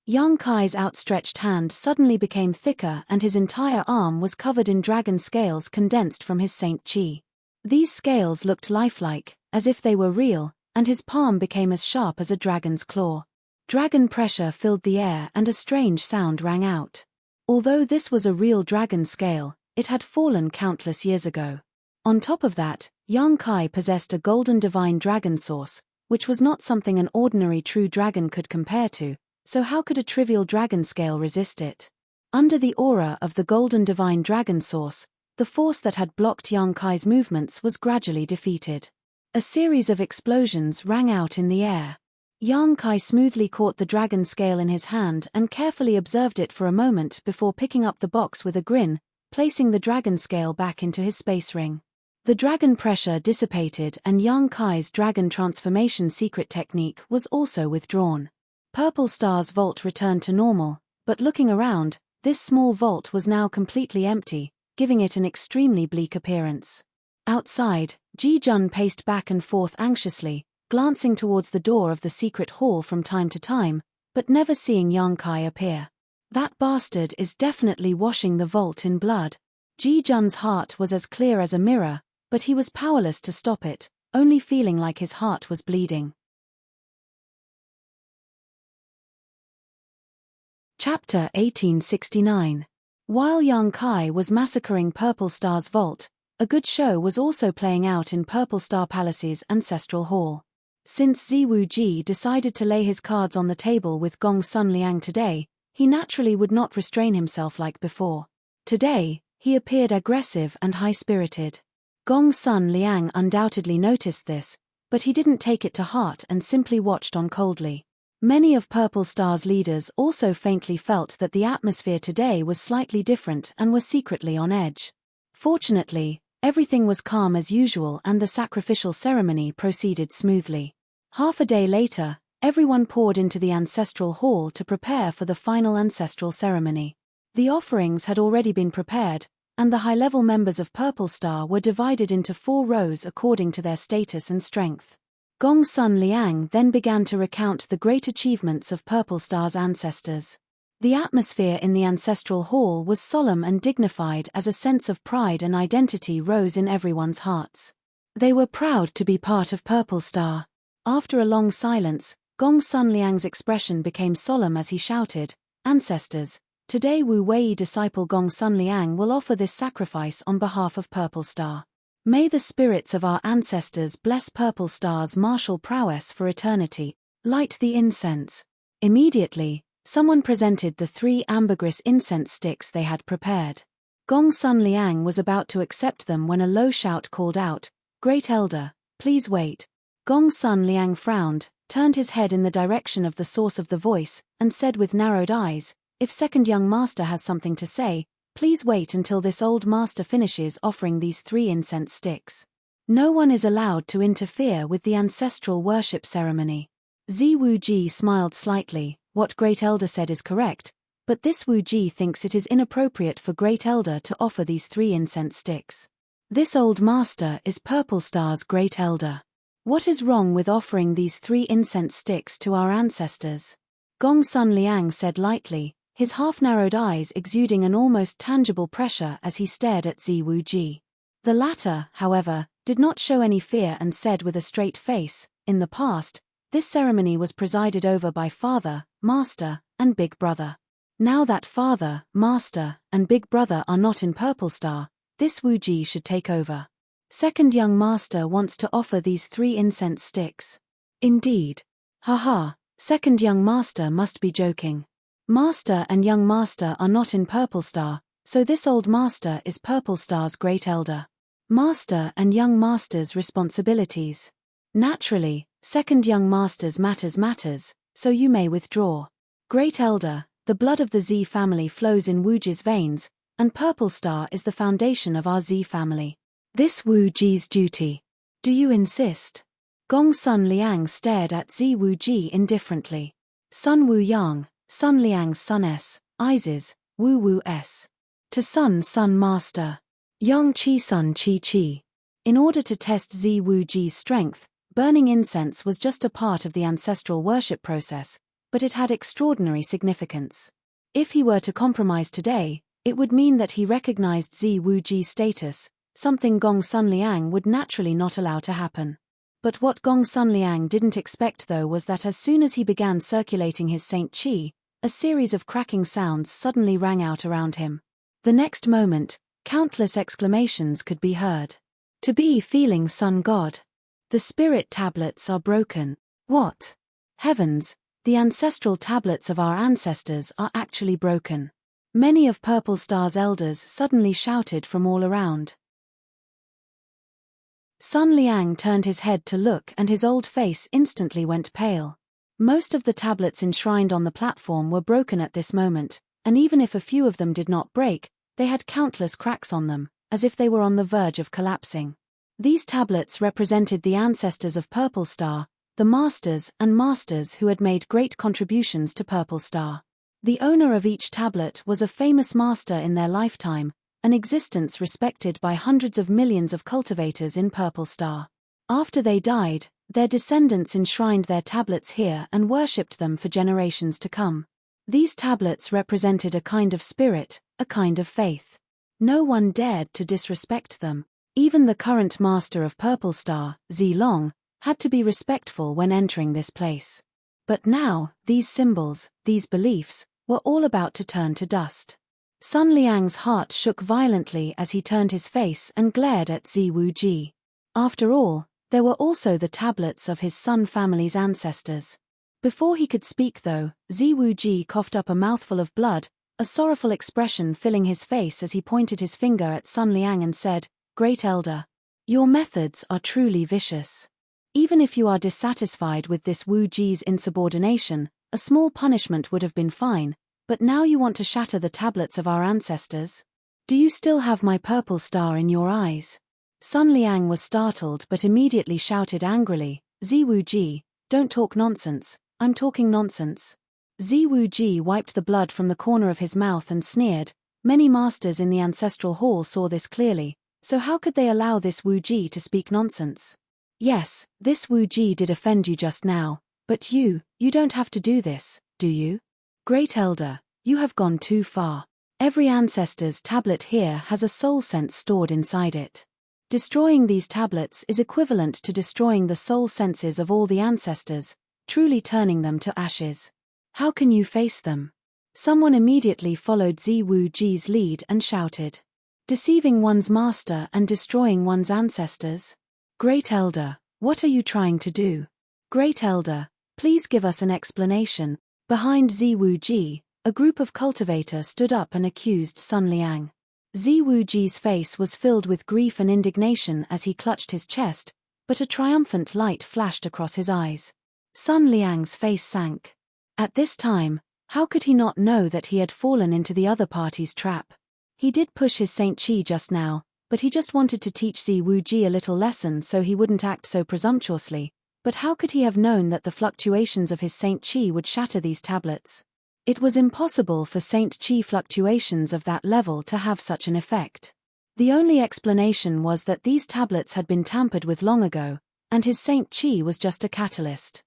Yang Kai's outstretched hand suddenly became thicker and his entire arm was covered in dragon scales condensed from his saint chi. These scales looked lifelike, as if they were real, and his palm became as sharp as a dragon's claw. Dragon pressure filled the air and a strange sound rang out. Although this was a real dragon scale, it had fallen countless years ago. On top of that, Yang Kai possessed a golden divine dragon source, which was not something an ordinary true dragon could compare to, so how could a trivial dragon scale resist it? Under the aura of the golden divine dragon source, the force that had blocked Yang Kai's movements was gradually defeated. A series of explosions rang out in the air. Yang Kai smoothly caught the dragon scale in his hand and carefully observed it for a moment before picking up the box with a grin, placing the dragon scale back into his space ring. The dragon pressure dissipated and Yang Kai's dragon transformation secret technique was also withdrawn. Purple Star's vault returned to normal, but looking around, this small vault was now completely empty, giving it an extremely bleak appearance. Outside, Ji Jun paced back and forth anxiously, glancing towards the door of the secret hall from time to time, but never seeing Yang Kai appear. That bastard is definitely washing the vault in blood. Ji Jun's heart was as clear as a mirror, but he was powerless to stop it, only feeling like his heart was bleeding. Chapter 1869. While Yang Kai was massacring Purple Star's vault, a good show was also playing out in Purple Star Palace's ancestral hall. Since Ziwu Ji decided to lay his cards on the table with Gong Sun Liang today, he naturally would not restrain himself like before. Today, he appeared aggressive and high-spirited. Gong Sun Liang undoubtedly noticed this, but he didn't take it to heart and simply watched on coldly. Many of Purple Star's leaders also faintly felt that the atmosphere today was slightly different and were secretly on edge. Fortunately, everything was calm as usual and the sacrificial ceremony proceeded smoothly. Half a day later, everyone poured into the ancestral hall to prepare for the final ancestral ceremony. The offerings had already been prepared, and the high-level members of Purple Star were divided into 4 rows according to their status and strength. Gong Sun Liang then began to recount the great achievements of Purple Star's ancestors. The atmosphere in the ancestral hall was solemn and dignified as a sense of pride and identity rose in everyone's hearts. They were proud to be part of Purple Star. After a long silence, Gong Sun Liang's expression became solemn as he shouted, "Ancestors, today Wu Wei disciple Gong Sun Liang will offer this sacrifice on behalf of Purple Star. May the spirits of our ancestors bless Purple Star's martial prowess for eternity. Light the incense." Immediately, someone presented the 3 ambergris incense sticks they had prepared. Gong Sun Liang was about to accept them when a low shout called out, "Great Elder, please wait." Gong Sun Liang frowned, turned his head in the direction of the source of the voice, and said with narrowed eyes, "If second young master has something to say, please wait until this old master finishes offering these 3 incense sticks. No one is allowed to interfere with the ancestral worship ceremony." Ziwu Ji smiled slightly. "What Great Elder said is correct, but this Wu Ji thinks it is inappropriate for Great Elder to offer these 3 incense sticks. This old master is Purple Star's Great Elder. What is wrong with offering these 3 incense sticks to our ancestors?" Gong Sun Liang said lightly, his half-narrowed eyes exuding an almost tangible pressure as he stared at Ziwu Ji. The latter, however, did not show any fear and said with a straight face, "In the past, this ceremony was presided over by Father, Master, and Big Brother. Now that Father, Master, and Big Brother are not in Purple Star, this Wu Ji should take over. Second young master wants to offer these 3 incense sticks." "Indeed. Haha, second young master must be joking. Master and young master are not in Purple Star, so this old master is Purple Star's Great Elder. Master and young master's responsibilities. Naturally, second young master's matters, so you may withdraw. Great Elder, the blood of the Z family flows in Wu Ji's veins, and Purple Star is the foundation of our Z family. This Wu Ji's duty. Do you insist?" Gong Sun Liang stared at Ziwu Ji indifferently. Sun Wu Yang, Sun Liang's son S, Isis, Wu Wu S. To Sun Master. Yang Chi Sun Chi. In order to test Ziwu Ji's strength, burning incense was just a part of the ancestral worship process, but it had extraordinary significance. If he were to compromise today, it would mean that he recognized Ziwu Ji's status, something Gong Sun Liang would naturally not allow to happen. But what Gong Sun Liang didn't expect though was that as soon as he began circulating his Saint Chi, a series of cracking sounds suddenly rang out around him. The next moment, countless exclamations could be heard. "To be feeling Sun God. The spirit tablets are broken. What? Heavens, the ancestral tablets of our ancestors are actually broken. Many of Purple Star's elders suddenly shouted from all around. Sun Liang turned his head to look and his old face instantly went pale. Most of the tablets enshrined on the platform were broken at this moment, and even if a few of them did not break, they had countless cracks on them, as if they were on the verge of collapsing. These tablets represented the ancestors of Purple Star, the masters who had made great contributions to Purple Star. The owner of each tablet was a famous master in their lifetime, an existence respected by hundreds of millions of cultivators in Purple Star. After they died, their descendants enshrined their tablets here and worshipped them for generations to come. These tablets represented a kind of spirit, a kind of faith. No one dared to disrespect them. Even the current master of Purple Star, Zilong, had to be respectful when entering this place. But now, these symbols, these beliefs, were all about to turn to dust. Sun Liang's heart shook violently as he turned his face and glared at Ziwu Ji. After all, there were also the tablets of his Sun family's ancestors. Before he could speak though, Ziwu Ji coughed up a mouthful of blood, a sorrowful expression filling his face as he pointed his finger at Sun Liang and said, "Great Elder, your methods are truly vicious. Even if you are dissatisfied with this Wu Ji's insubordination, a small punishment would have been fine, but now you want to shatter the tablets of our ancestors? Do you still have my purple star in your eyes?" Sun Liang was startled but immediately shouted angrily, "Ziwu Ji, don't talk nonsense, I'm talking nonsense." Ziwu Ji wiped the blood from the corner of his mouth and sneered. Many masters in the ancestral hall saw this clearly, so how could they allow this Wu Ji to speak nonsense? "Yes, this Wu Ji did offend you just now, but you don't have to do this, do you? Great Elder, you have gone too far. Every ancestor's tablet here has a soul sense stored inside it. Destroying these tablets is equivalent to destroying the soul senses of all the ancestors, truly turning them to ashes. How can you face them?" Someone immediately followed Ziwu Ji's lead and shouted, "Deceiving one's master and destroying one's ancestors? Great Elder, what are you trying to do? Great Elder, please give us an explanation." Behind Ziwu Ji, a group of cultivators stood up and accused Sun Liang. Ziwu Ji's face was filled with grief and indignation as he clutched his chest, but a triumphant light flashed across his eyes. Sun Liang's face sank. At this time, how could he not know that he had fallen into the other party's trap? He did push his Saint Chi just now, but he just wanted to teach Ziwu Ji a little lesson so he wouldn't act so presumptuously. But how could he have known that the fluctuations of his Saint Chi would shatter these tablets? It was impossible for Saint Chi fluctuations of that level to have such an effect. The only explanation was that these tablets had been tampered with long ago, and his Saint Chi was just a catalyst.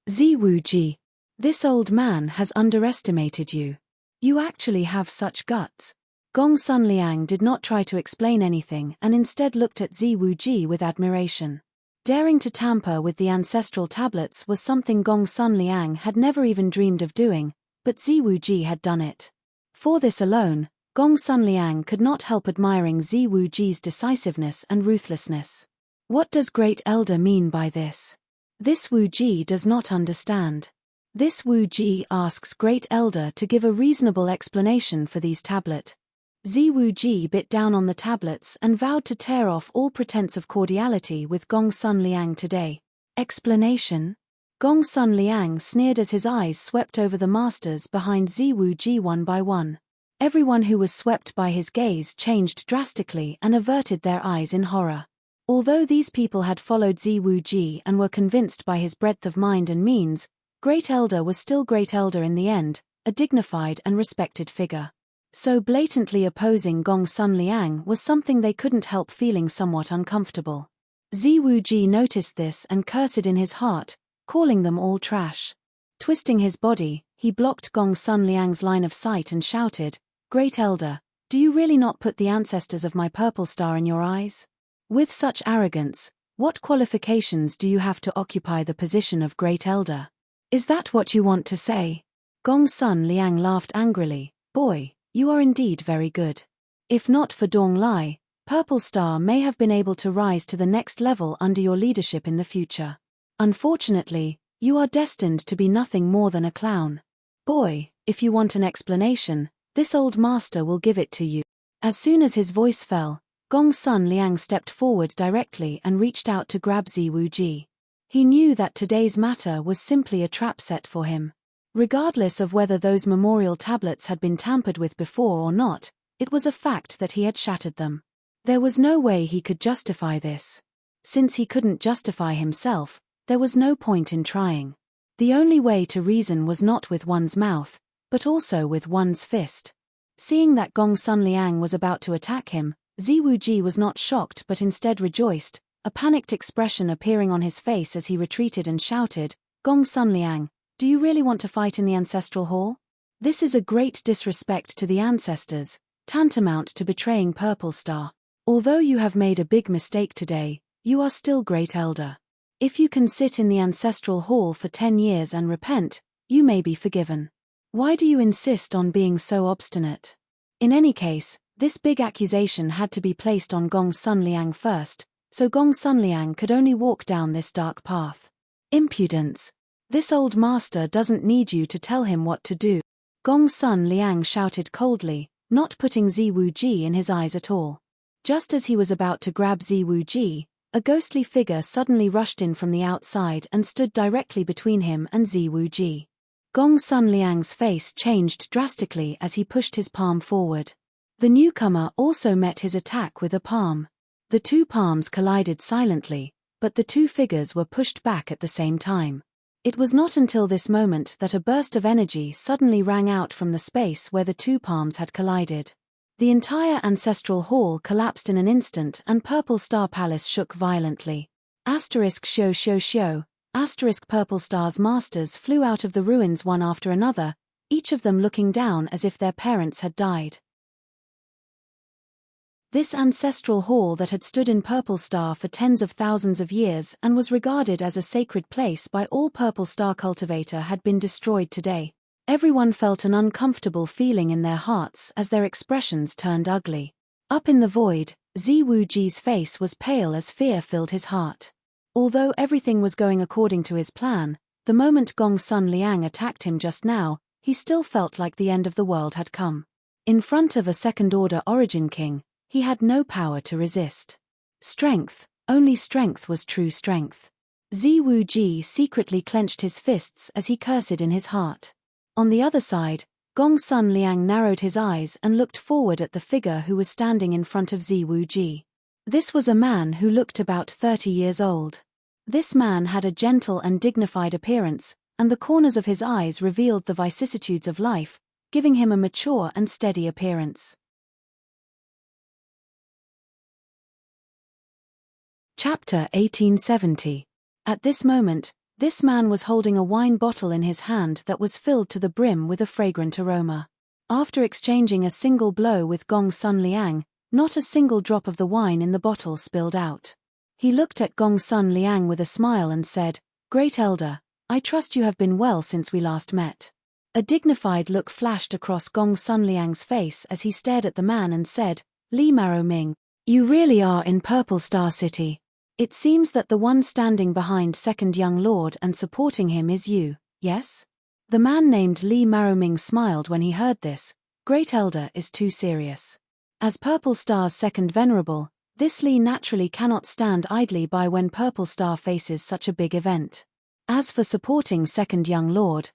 "Ziwu Ji, this old man has underestimated you. You actually have such guts." Gong Sun Liang did not try to explain anything and instead looked at Ziwu Ji with admiration. Daring to tamper with the ancestral tablets was something Gong Sun Liang had never even dreamed of doing, but Ziwu Ji had done it. For this alone, Gong Sun Liang could not help admiring Ziwu Ji's decisiveness and ruthlessness. What does Great Elder mean by this? This Wu Ji does not understand. This Wu Ji asks Great Elder to give a reasonable explanation for these tablets. Ziwu Ji bit down on the tablets and vowed to tear off all pretense of cordiality with Gong Sun Liang today. Explanation? Gong Sun Liang sneered as his eyes swept over the masters behind Ziwu Ji one by one. Everyone who was swept by his gaze changed drastically and averted their eyes in horror. Although these people had followed Ziwu Ji and were convinced by his breadth of mind and means, Great Elder was still Great Elder in the end, a dignified and respected figure. So blatantly opposing Gong Sun Liang was something they couldn't help feeling somewhat uncomfortable. Ziwu Ji noticed this and cursed in his heart, calling them all trash. Twisting his body, he blocked Gong Sun Liang's line of sight and shouted, "Great Elder, do you really not put the ancestors of my purple star in your eyes? With such arrogance, what qualifications do you have to occupy the position of Great Elder? Is that what you want to say?" Gong Sun Liang laughed angrily. "Boy, you are indeed very good. If not for Dong Lai, Purple Star may have been able to rise to the next level under your leadership in the future. Unfortunately, you are destined to be nothing more than a clown. Boy, if you want an explanation, this old master will give it to you. As soon as his voice fell, Gongsun Liang stepped forward directly and reached out to grab Ziwu Ji. He knew that today's matter was simply a trap set for him. Regardless of whether those memorial tablets had been tampered with before or not, it was a fact that he had shattered them. There was no way he could justify this. Since he couldn't justify himself, there was no point in trying. The only way to reason was not with one's mouth, but also with one's fist. Seeing that Gongsun Liang was about to attack him, Ziwu Ji was not shocked but instead rejoiced, a panicked expression appearing on his face as he retreated and shouted, "Gongsun Liang, do you really want to fight in the ancestral hall? This is a great disrespect to the ancestors, tantamount to betraying Purple Star. Although you have made a big mistake today, you are still Great Elder. If you can sit in the ancestral hall for 10 years and repent, you may be forgiven. Why do you insist on being so obstinate?" In any case, this big accusation had to be placed on Gongsun Liang first, so Gongsun Liang could only walk down this dark path. Impudence. This old master doesn't need you to tell him what to do. Gongsun Liang shouted coldly, not putting Ziwu Ji in his eyes at all. Just as he was about to grab Ziwu Ji, a ghostly figure suddenly rushed in from the outside and stood directly between him and Ziwu Ji. Gongsun Liang's face changed drastically as he pushed his palm forward. The newcomer also met his attack with a palm. The two palms collided silently, but the two figures were pushed back at the same time. It was not until this moment that a burst of energy suddenly rang out from the space where the two palms had collided. The entire ancestral hall collapsed in an instant and Purple Star Palace shook violently. *******. Purple Star's masters flew out of the ruins one after another, each of them looking down as if their parents had died. This ancestral hall that had stood in Purple Star for tens of thousands of years and was regarded as a sacred place by all Purple Star cultivator had been destroyed today. Everyone felt an uncomfortable feeling in their hearts as their expressions turned ugly. Up in the void, Ziwu Ji's face was pale as fear filled his heart. Although everything was going according to his plan, the moment Gongsun Liang attacked him just now, he still felt like the end of the world had come. In front of a second-order Origin King, he had no power to resist. Strength, only strength was true strength. Ziwu Ji secretly clenched his fists as he cursed in his heart. On the other side, Gongsun Liang narrowed his eyes and looked forward at the figure who was standing in front of Ziwu Ji. This was a man who looked about 30 years old. This man had a gentle and dignified appearance, and the corners of his eyes revealed the vicissitudes of life, giving him a mature and steady appearance. Chapter 1870. At this moment, this man was holding a wine bottle in his hand that was filled to the brim with a fragrant aroma. After exchanging a single blow with Gongsun Liang, not a single drop of the wine in the bottle spilled out. He looked at Gongsun Liang with a smile and said, "Great Elder, I trust you have been well since we last met." A dignified look flashed across Gongsun Liang's face as he stared at the man and said, "Li Maroming, you really are in Purple Star City. It seems that the one standing behind Second Young Lord and supporting him is you, yes?" The man named Li Maroming smiled when he heard this. Great Elder is too serious. As Purple Star's second venerable, this Li naturally cannot stand idly by when Purple Star faces such a big event. As for supporting Second Young Lord,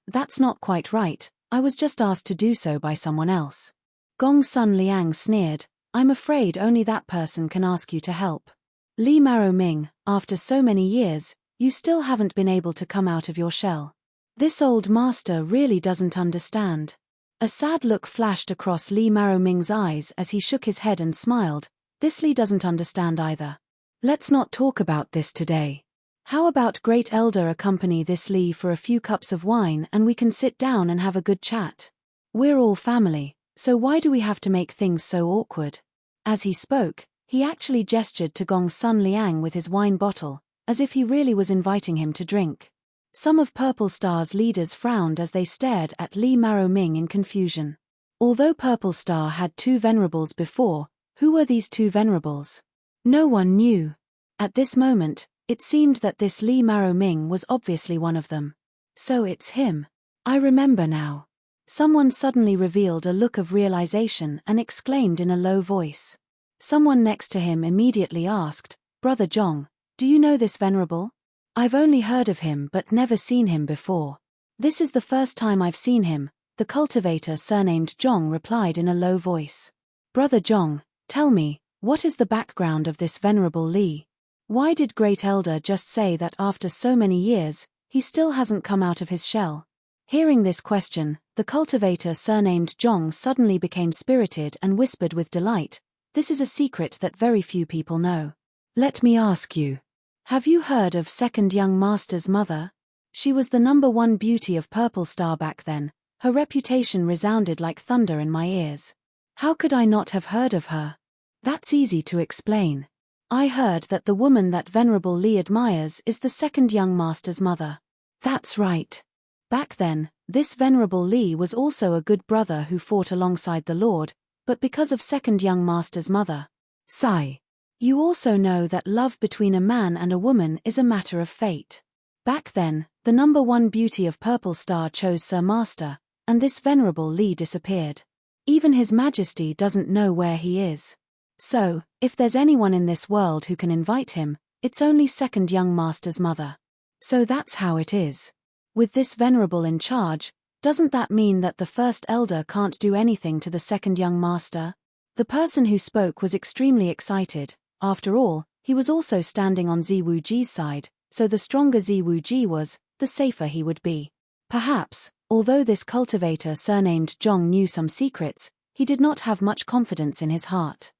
that's not quite right, I was just asked to do so by someone else. Gongsun Liang sneered, "I'm afraid only that person can ask you to help. Li Maroming, after so many years, you still haven't been able to come out of your shell. This old master really doesn't understand." A sad look flashed across Li Maroming's eyes as he shook his head and smiled. "This Li doesn't understand either. Let's not talk about this today. How about Great Elder accompany this Li for a few cups of wine and we can sit down and have a good chat? We're all family, so why do we have to make things so awkward?" As he spoke, he actually gestured to Gongsun Liang with his wine bottle, as if he really was inviting him to drink. Some of Purple Star's leaders frowned as they stared at Li Maroming in confusion. Although Purple Star had two venerables before, Who were these two venerables? No one knew. At this moment, it seemed that this Li Maroming was obviously one of them. So it's him. I remember now. Someone suddenly revealed a look of realization and exclaimed in a low voice. Someone next to him immediately asked, "Brother Zhong, do you know this venerable? I've only heard of him but never seen him before." "This is the first time I've seen him," the cultivator surnamed Zhong replied in a low voice. "Brother Zhong, tell me, what is the background of this venerable Li? Why did Great Elder just say that after so many years, he still hasn't come out of his shell?" Hearing this question, the cultivator surnamed Zhong suddenly became spirited and whispered with delight, "This is a secret that very few people know. Let me ask you. Have you heard of Second Young Master's mother? She was the #1 beauty of Purple Star back then. Her reputation resounded like thunder in my ears. How could I not have heard of her? That's easy to explain. I heard that the woman that Venerable Li admires is the Second Young Master's mother." That's right. Back then, this Venerable Li was also a good brother who fought alongside the Lord, but because of Second Young Master's mother. Sigh. You also know that love between a man and a woman is a matter of fate. Back then, the #1 beauty of Purple Star chose Sir Master, and this Venerable Li disappeared. Even His Majesty doesn't know where he is. So, if there's anyone in this world who can invite him, it's only Second Young Master's mother. So that's how it is. With this Venerable in charge, doesn't that mean that the First Elder can't do anything to the Second Young Master? The person who spoke was extremely excited. After all, he was also standing on Ziwuji's side, so the stronger Ziwuji was, the safer he would be. Perhaps, although this cultivator surnamed Zhong knew some secrets, he did not have much confidence in his heart.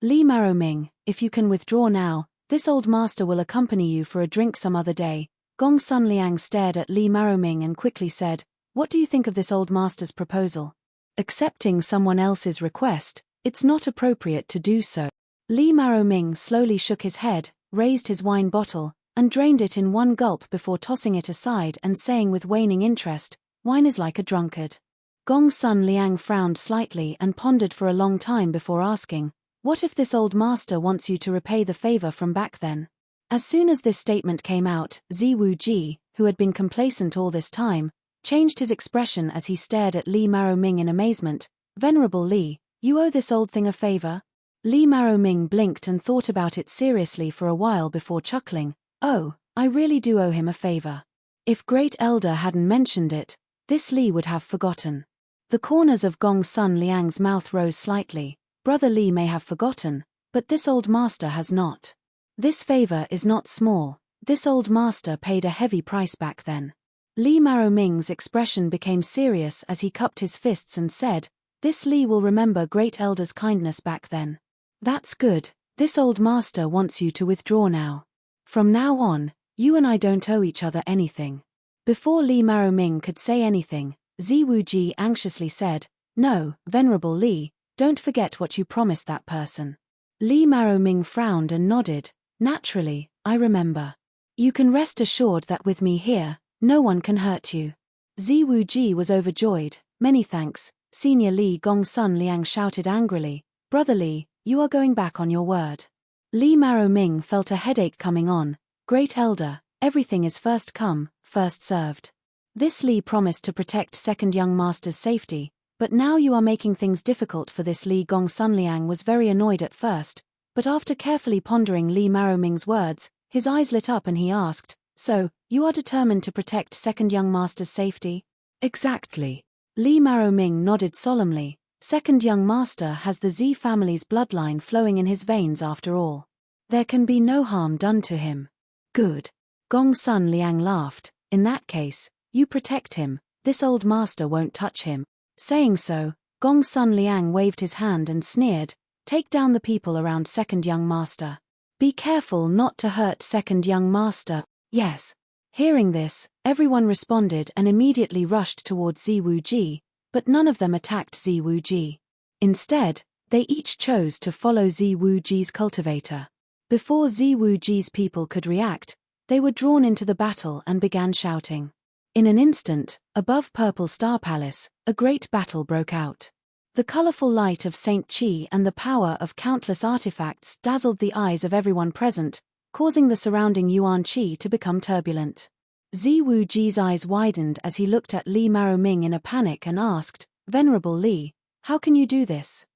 Li Maroming, if you can withdraw now, this old master will accompany you for a drink some other day. Gong Sun Liang stared at Li Maroming and quickly said, "What do you think of this old master's proposal?" Accepting someone else's request, it's not appropriate to do so. Li Maroming slowly shook his head, raised his wine bottle, and drained it in one gulp before tossing it aside and saying with waning interest, "Wine is like a drunkard." Gong Sun Liang frowned slightly and pondered for a long time before asking, "What if this old master wants you to repay the favor from back then?" As soon as this statement came out, Ziwuji, who had been complacent all this time, changed his expression as he stared at Li Maroming in amazement. "Venerable Li, you owe this old thing a favor?" Li Maroming blinked and thought about it seriously for a while before chuckling, "Oh, I really do owe him a favor." If Great Elder hadn't mentioned it, this Li would have forgotten. The corners of Gong Sun Liang's mouth rose slightly. Brother Li may have forgotten, but this old master has not. This favor is not small. This old master paid a heavy price back then. Li Maroming's expression became serious as he cupped his fists and said, "This Li will remember Great Elder's kindness back then." "That's good. This old master wants you to withdraw now. From now on, you and I don't owe each other anything." Before Li Maroming could say anything, Ziwuji anxiously said, "No, Venerable Li, don't forget what you promised that person." Li Maroming frowned and nodded. "Naturally, I remember. You can rest assured that with me here, no one can hurt you." Ziwuji was overjoyed. "Many thanks, Senior Li." Gong Sun Liang shouted angrily, "Brother Li, you are going back on your word." Li Maroming felt a headache coming on. "Great Elder, everything is first come, first served. This Li promised to protect Second Young Master's safety, but now you are making things difficult for this Li." Gong Sun Liang was very annoyed at first, but after carefully pondering Li Maroming's words, his eyes lit up and he asked, "So, you are determined to protect Second Young Master's safety?" "Exactly." Li Maroming nodded solemnly. "Second Young Master has the Z family's bloodline flowing in his veins after all. There can be no harm done to him." "Good." Gong Sun Liang laughed. "In that case, you protect him. This old master won't touch him." Saying so, Gong Sun Liang waved his hand and sneered, "Take down the people around Second Young Master. Be careful not to hurt Second Young Master." "Yes." Hearing this, everyone responded and immediately rushed towards Ziwuji, but none of them attacked Ziwuji. Instead, they each chose to follow Ziwuji's cultivator. Before Ziwuji's people could react, they were drawn into the battle and began shouting. In an instant, above Purple Star Palace, a great battle broke out. The colorful light of Saint Chi and the power of countless artifacts dazzled the eyes of everyone present, causing the surrounding Yuan Qi to become turbulent. Ziwu Ji's eyes widened as he looked at Li Maroming in a panic and asked, "Venerable Li, how can you do this?"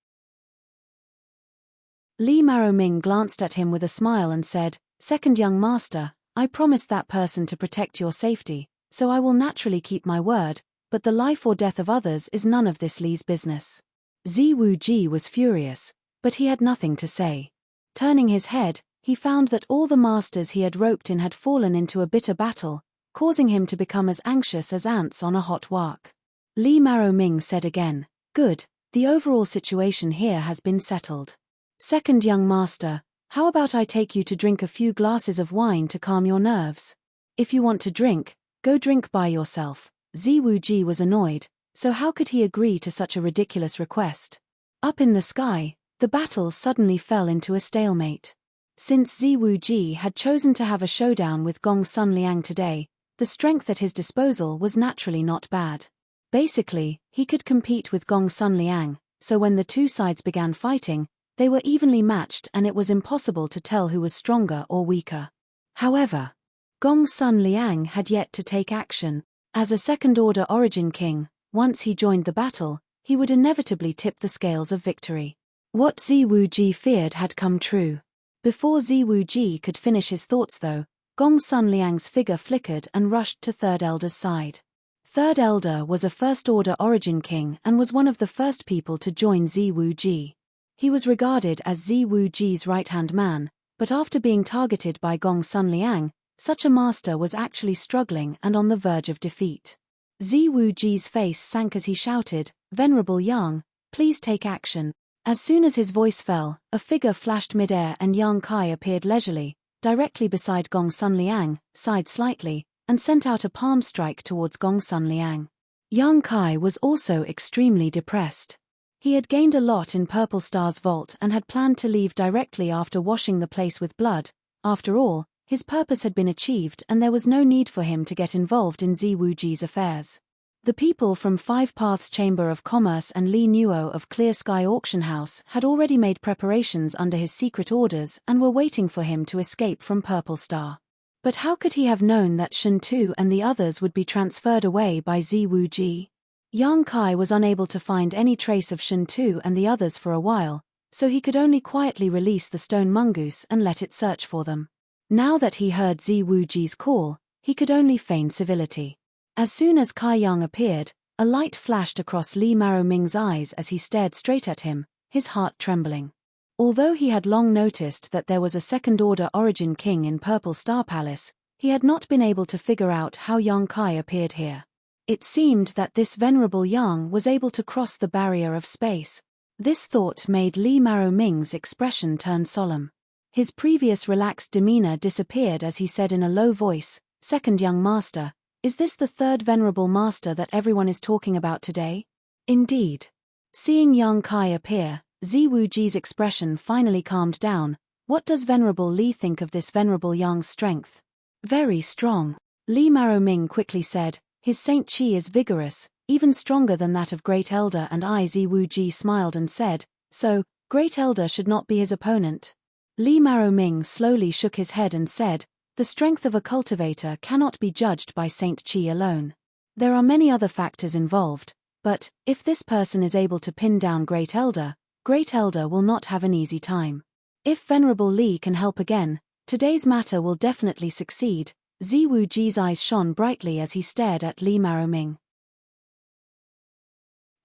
Li Maroming glanced at him with a smile and said, "Second young master, I promised that person to protect your safety, so I will naturally keep my word, but the life or death of others is none of this Li's business." Ziwu Ji was furious, but he had nothing to say. Turning his head, he found that all the masters he had roped in had fallen into a bitter battle, causing him to become as anxious as ants on a hot wok. Li Maroming said again, "Good, the overall situation here has been settled. Second young master, how about I take you to drink a few glasses of wine to calm your nerves? If you want to drink, go drink by yourself." Ziwu Ji was annoyed, so how could he agree to such a ridiculous request? Up in the sky, the battle suddenly fell into a stalemate. Since Ziwu Ji had chosen to have a showdown with Gong Sun Liang today, the strength at his disposal was naturally not bad. Basically, he could compete with Gong Sun Liang, so when the two sides began fighting, they were evenly matched and it was impossible to tell who was stronger or weaker. However, Gong Sun Liang had yet to take action. As a second-order origin king, once he joined the battle, he would inevitably tip the scales of victory. What Ziwu Ji feared had come true. Before Ziwu Ji could finish his thoughts though, Gong Sun Liang's figure flickered and rushed to Third Elder's side. Third Elder was a first-order origin king and was one of the first people to join Ziwu Ji. He was regarded as Ziwu Ji's right-hand man, but after being targeted by Gong Sun Liang, such a master was actually struggling and on the verge of defeat. Ziwu Ji's face sank as he shouted, "Venerable Yang, please take action." As soon as his voice fell, a figure flashed mid-air and Yang Kai appeared leisurely, directly beside Gong Sun Liang, sighed slightly, and sent out a palm strike towards Gong Sun Liang. Yang Kai was also extremely depressed. He had gained a lot in Purple Star's vault and had planned to leave directly after washing the place with blood. After all, his purpose had been achieved and there was no need for him to get involved in Ziwu Ji's affairs. The people from Five Paths Chamber of Commerce and Li Nuo of Clear Sky Auction House had already made preparations under his secret orders and were waiting for him to escape from Purple Star. But how could he have known that Shen Tu and the others would be transferred away by Ziwu Ji? Yang Kai was unable to find any trace of Shen Tu and the others for a while, so he could only quietly release the stone mongoose and let it search for them. Now that he heard Ziwu Ji's call, he could only feign civility. As soon as Kai Yang appeared, a light flashed across Li Maroming's eyes as he stared straight at him, his heart trembling. Although he had long noticed that there was a second-order origin king in Purple Star Palace, he had not been able to figure out how Yang Kai appeared here. It seemed that this venerable Yang was able to cross the barrier of space. This thought made Li Maroming's expression turn solemn. His previous relaxed demeanor disappeared as he said in a low voice, "Second young master, is this the third venerable master that everyone is talking about today?" Indeed. Seeing Yang Kai appear, Ziwu Ji's expression finally calmed down. What does Venerable Li think of this venerable Yang's strength? Very strong. Li Maroming quickly said, "His Saint Chi is vigorous, even stronger than that of Great Elder," and Ziwu Ji smiled and said, "So, Great Elder should not be his opponent." Li Maroming slowly shook his head and said, "The strength of a cultivator cannot be judged by Saint Chi alone. There are many other factors involved, but, if this person is able to pin down Great Elder will not have an easy time. If Venerable Li can help again, today's matter will definitely succeed." Ziwu Ji's eyes shone brightly as he stared at Li Maroming.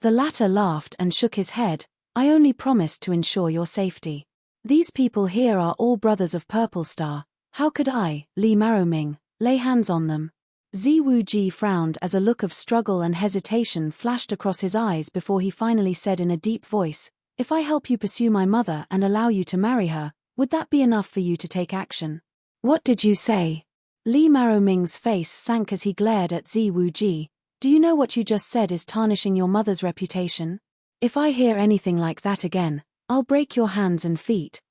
The latter laughed and shook his head, "I only promised to ensure your safety. These people here are all brothers of Purple Star. How could I, Li Maroming, lay hands on them?" Ziwu Ji frowned as a look of struggle and hesitation flashed across his eyes before he finally said in a deep voice, "If I help you pursue my mother and allow you to marry her, would that be enough for you to take action?" "What did you say?" Li Maroming's face sank as he glared at Ziwu Ji. "Do you know what you just said is tarnishing your mother's reputation? If I hear anything like that again, I'll break your hands and feet."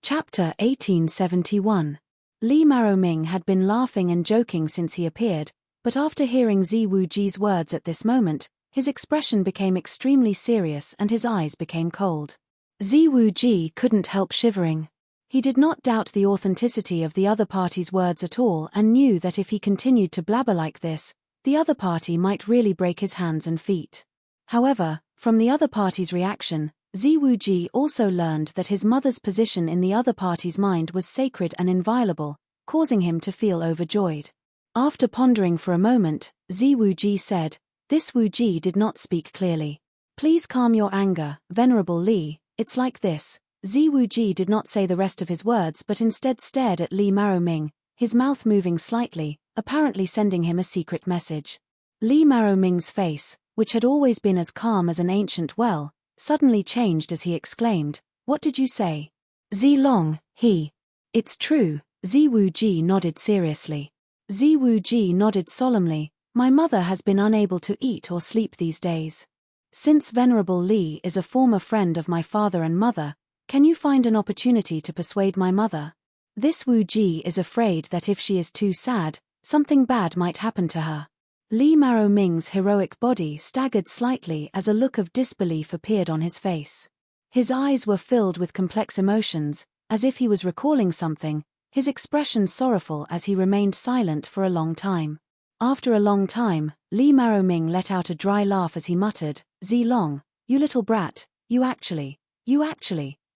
Chapter 1871. Li Maroming had been laughing and joking since he appeared, But after hearing Ziwuji's words at this moment, his expression became extremely serious and his eyes became cold. Ziwuji couldn't help shivering. He did not doubt the authenticity of the other party's words at all and knew that if he continued to blabber like this, the other party might really break his hands and feet. However, from the other party's reaction, Ziwuji also learned that his mother's position in the other party's mind was sacred and inviolable, causing him to feel overjoyed. After pondering for a moment, Ziwuji said, "This Wuji did not speak clearly. Please calm your anger, Venerable Li, it's like this." Ziwuji did not say the rest of his words but instead stared at Li Maroming, his mouth moving slightly, apparently sending him a secret message. Li Maroming's face, which had always been as calm as an ancient well, suddenly changed as he exclaimed, "What did you say?" "Zilong, he." "It's true," Ziwuji nodded seriously. Ziwuji nodded solemnly, "My mother has been unable to eat or sleep these days. Since Venerable Li is a former friend of my father and mother, can you find an opportunity to persuade my mother? This Wuji is afraid that if she is too sad, something bad might happen to her." Li Maroming's heroic body staggered slightly as a look of disbelief appeared on his face. His eyes were filled with complex emotions, as if he was recalling something, his expression sorrowful as he remained silent for a long time. After a long time, Li Maroming let out a dry laugh as he muttered, "Zilong, you little brat, you actually.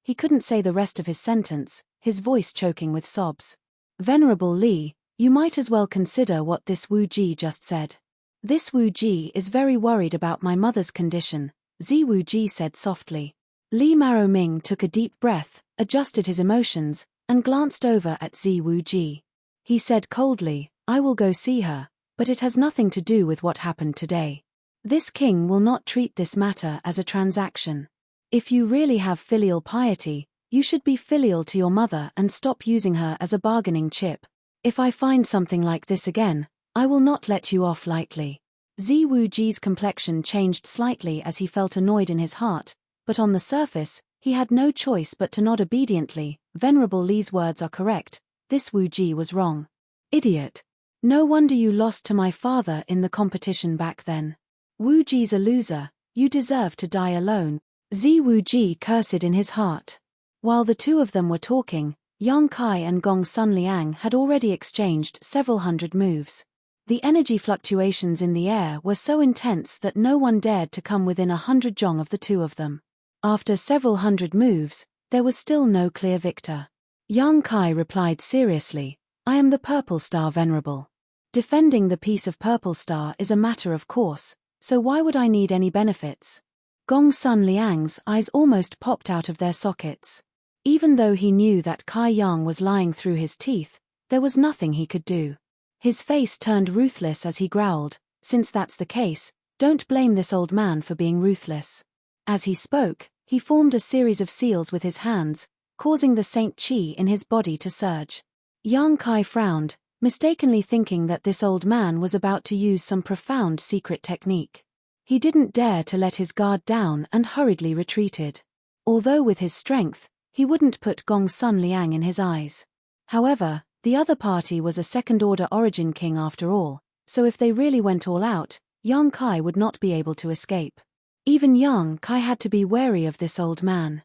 He couldn't say the rest of his sentence, his voice choking with sobs. "Venerable Li, you might as well consider what this Wuji just said. This Wuji is very worried about my mother's condition," Ziwuji said softly. Li Maroming took a deep breath, adjusted his emotions, and glanced over at Ziwuji. He said coldly, "I will go see her, but it has nothing to do with what happened today. This king will not treat this matter as a transaction. If you really have filial piety, you should be filial to your mother and stop using her as a bargaining chip. If I find something like this again, I will not let you off lightly." Ziwuji's complexion changed slightly as he felt annoyed in his heart, but on the surface, he had no choice but to nod obediently. "Venerable Li's words are correct, this Wuji was wrong. Idiot. No wonder you lost to my father in the competition back then. Wuji's a loser, you deserve to die alone." Ziwuji cursed in his heart. While the two of them were talking, Yang Kai and Gong Sunliang had already exchanged several hundred moves. The energy fluctuations in the air were so intense that no one dared to come within 100 jong of the two of them. After several hundred moves, there was still no clear victor. Yang Kai replied seriously, "I am the Purple Star Venerable. Defending the peace of Purple Star is a matter of course, so why would I need any benefits?" Gong Sunliang's eyes almost popped out of their sockets. Even though he knew that Kai Yang was lying through his teeth, there was nothing he could do. His face turned ruthless as he growled, "Since that's the case, don't blame this old man for being ruthless." As he spoke, he formed a series of seals with his hands, causing the Saint Chi in his body to surge. Yang Kai frowned, mistakenly thinking that this old man was about to use some profound secret technique. He didn't dare to let his guard down and hurriedly retreated. Although with his strength, he wouldn't put Gong Sunliang in his eyes. However, the other party was a second-order origin king after all, so if they really went all out, Yang Kai would not be able to escape. Even Yang Kai had to be wary of this old man.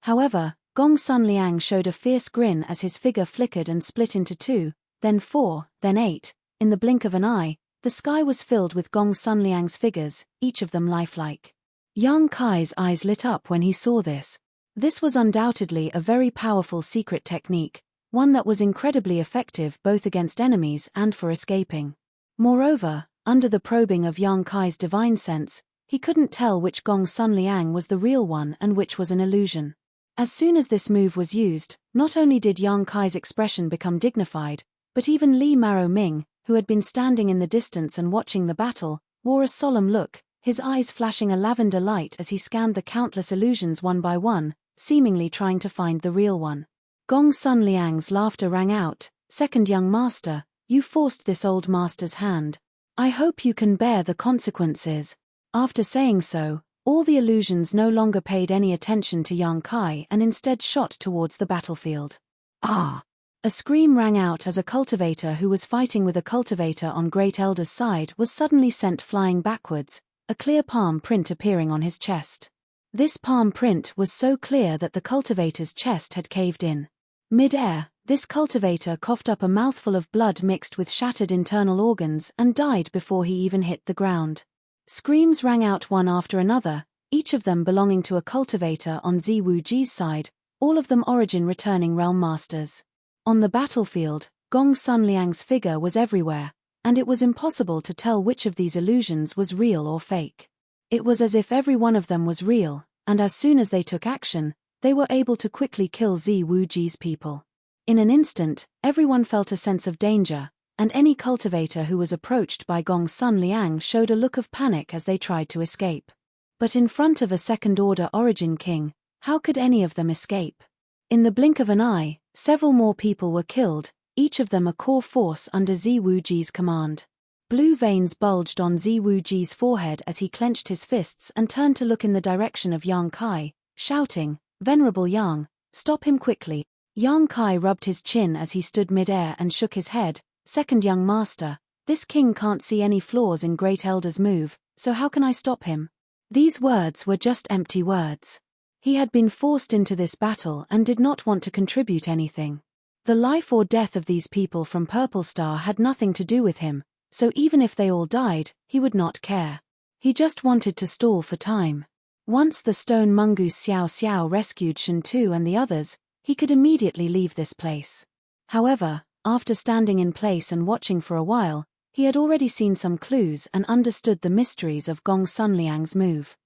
However, Gong Sunliang showed a fierce grin as his figure flickered and split into 2, then 4, then 8. In the blink of an eye, the sky was filled with Gong Sunliang's figures, each of them lifelike. Yang Kai's eyes lit up when he saw this. This was undoubtedly a very powerful secret technique, one that was incredibly effective both against enemies and for escaping. Moreover, under the probing of Yang Kai's divine sense, he couldn't tell which Gong Sunliang was the real one and which was an illusion. As soon as this move was used, not only did Yang Kai's expression become dignified, but even Li Maroming, who had been standing in the distance and watching the battle, wore a solemn look, his eyes flashing a lavender light as he scanned the countless illusions one by one, seemingly trying to find the real one. Gong Sunliang's laughter rang out, "Second young master, you forced this old master's hand. I hope you can bear the consequences." After saying so, all the illusions no longer paid any attention to Yang Kai and instead shot towards the battlefield. "Ah! A scream rang out as a cultivator who was fighting with a cultivator on Great Elder's side was suddenly sent flying backwards, a clear palm print appearing on his chest. This palm print was so clear that the cultivator's chest had caved in. Mid-air, this cultivator coughed up a mouthful of blood mixed with shattered internal organs and died before he even hit the ground. Screams rang out one after another, each of them belonging to a cultivator on Ziwu-Ji's side, all of them origin returning realm masters. On the battlefield, Gong Sun Liang's figure was everywhere, and it was impossible to tell which of these illusions was real or fake. It was as if every one of them was real, and as soon as they took action, they were able to quickly kill Ziwu-Ji's people. In an instant, everyone felt a sense of danger, and any cultivator who was approached by Gong Sun Liang showed a look of panic as they tried to escape. But in front of a second-order origin king, how could any of them escape? In the blink of an eye, several more people were killed, each of them a core force under Ziwu-Ji's command. Blue veins bulged on Ziwu-Ji's forehead as he clenched his fists and turned to look in the direction of Yang Kai, shouting, "Venerable Yang, stop him quickly." Yang Kai rubbed his chin as he stood mid-air and shook his head. "Second young master, this king can't see any flaws in Great Elder's move, so how can I stop him?" These words were just empty words. He had been forced into this battle and did not want to contribute anything. The life or death of these people from Purple Star had nothing to do with him, so even if they all died, he would not care. He just wanted to stall for time. Once the stone mongoose Xiao Xiao rescued Shen Tu and the others, he could immediately leave this place. However, after standing in place and watching for a while, he had already seen some clues and understood the mysteries of Gong Sun Liang's move.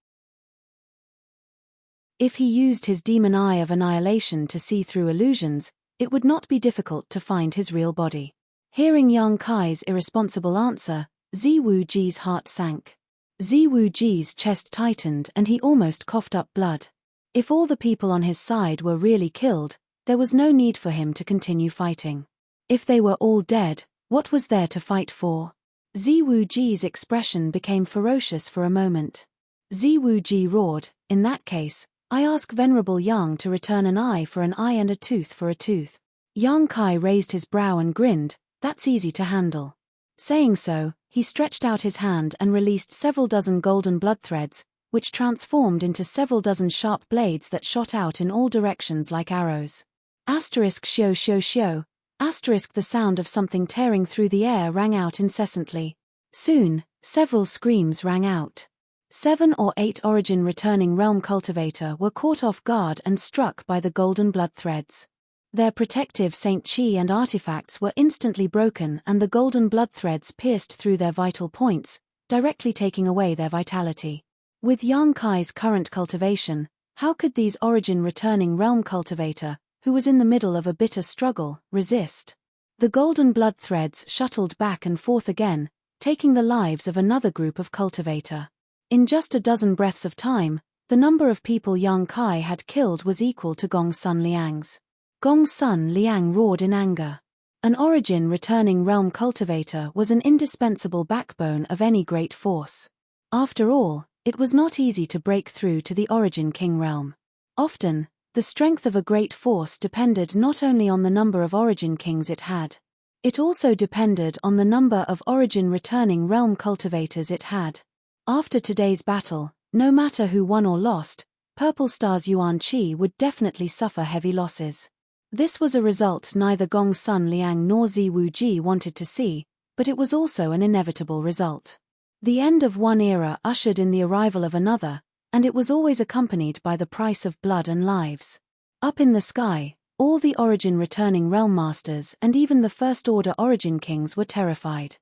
If he used his demon eye of annihilation to see through illusions, it would not be difficult to find his real body. Hearing Yang Kai's irresponsible answer, Ziwu-Ji's heart sank. Ziwu-Ji's chest tightened and he almost coughed up blood. If all the people on his side were really killed, there was no need for him to continue fighting. If they were all dead, what was there to fight for? Ziwu-Ji's expression became ferocious for a moment. Ziwu-Ji roared, "In that case, I ask Venerable Yang to return an eye for an eye and a tooth for a tooth." Yang Kai raised his brow and grinned, "That's easy to handle." Saying so, he stretched out his hand and released several dozen golden blood threads, which transformed into several dozen sharp blades that shot out in all directions like arrows. Asterisk shio shio shio, asterisk the sound of something tearing through the air rang out incessantly. Soon, several screams rang out. 7 or 8 origin returning realm cultivator were caught off guard and struck by the golden blood threads. Their protective Saint Chi and artifacts were instantly broken and the golden blood threads pierced through their vital points, directly taking away their vitality. With Yang Kai's current cultivation, how could these origin returning realm cultivator, who was in the middle of a bitter struggle, resist? The golden blood threads shuttled back and forth again, taking the lives of another group of cultivator. In just a dozen breaths of time, the number of people Yang Kai had killed was equal to Gong Sun Liang's. Gong Sun Liang roared in anger. An origin returning realm cultivator was an indispensable backbone of any great force. After all, it was not easy to break through to the origin king realm. Often, the strength of a great force depended not only on the number of origin kings it had. It also depended on the number of origin returning realm cultivators it had. After today's battle, no matter who won or lost, Purple Star's Yuan Qi would definitely suffer heavy losses. This was a result neither Gong Sun Liang nor Ziwu-Ji wanted to see, but it was also an inevitable result. The end of one era ushered in the arrival of another, and it was always accompanied by the price of blood and lives. Up in the sky, all the origin returning realm masters and even the first-order origin kings were terrified.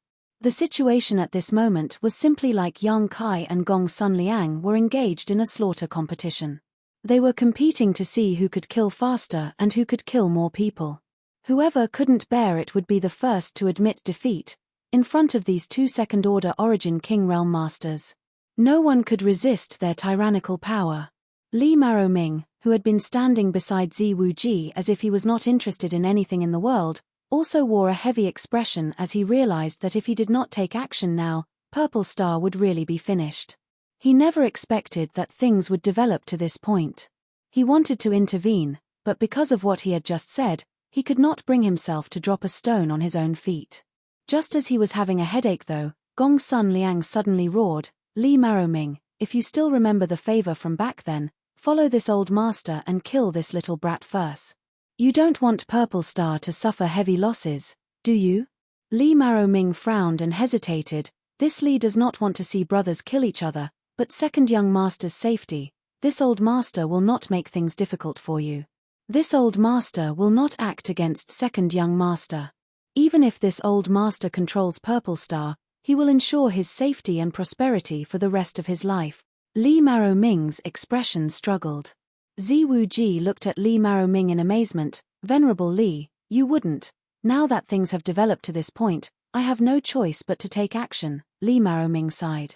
The situation at this moment was simply like Yang Kai and Gong Sun Liang were engaged in a slaughter competition. They were competing to see who could kill faster and who could kill more people. Whoever couldn't bear it would be the first to admit defeat, in front of these 2 second-order origin king realm masters. No one could resist their tyrannical power. Li Maroming, who had been standing beside Ziwu-Ji as if he was not interested in anything in the world, also wore a heavy expression as he realized that if he did not take action now, Purple Star would really be finished. He never expected that things would develop to this point. He wanted to intervene, but because of what he had just said, He could not bring himself to drop a stone on his own feet. Just as he was having a headache though, Gongsun Liang suddenly roared, "Li Maroming, if you still remember the favor from back then, follow this old master and kill this little brat first. You don't want Purple Star to suffer heavy losses, do you?" Li Maroming frowned and hesitated. This Li does not want to see brothers kill each other, but second young master's safety. This old master will not make things difficult for you. This old master will not act against second young master. Even if this old master controls Purple Star, he will ensure his safety and prosperity for the rest of his life. Li Maroming's expression struggled. Ziwu Ji looked at Li Maroming in amazement. "Venerable Li, you wouldn't. Now that things have developed to this point, I have no choice but to take action," Li Maroming sighed.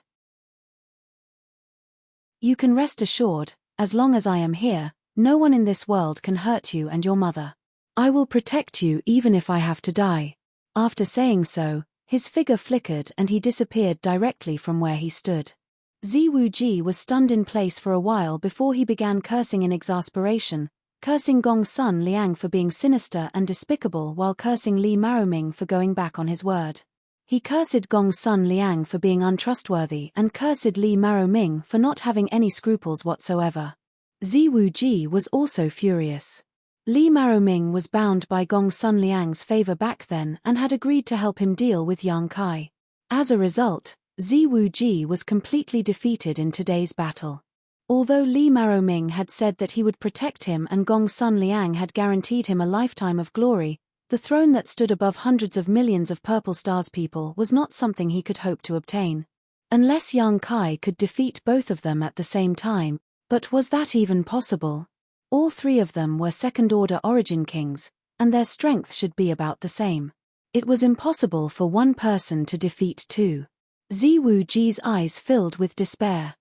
"You can rest assured, as long as I am here, no one in this world can hurt you and your mother. I will protect you even if I have to die." After saying so, his figure flickered and he disappeared directly from where he stood. Ziwu Ji was stunned in place for a while before he began cursing in exasperation, cursing Gongsun Liang for being sinister and despicable while cursing Li Maroming for going back on his word. He cursed Gongsun Liang for being untrustworthy and cursed Li Maroming for not having any scruples whatsoever. Ziwu Ji was also furious. Li Maroming was bound by Gongsun Liang's favor back then and had agreed to help him deal with Yang Kai. As a result, Ziwu Ji was completely defeated in today's battle. Although Li Maroming had said that he would protect him and Gongsun Liang had guaranteed him a lifetime of glory, the throne that stood above hundreds of millions of Purple Star's people was not something he could hope to obtain. Unless Yang Kai could defeat both of them at the same time, but was that even possible? All three of them were second-order origin kings, and their strength should be about the same. It was impossible for one person to defeat two. Ziwu Ji's eyes filled with despair.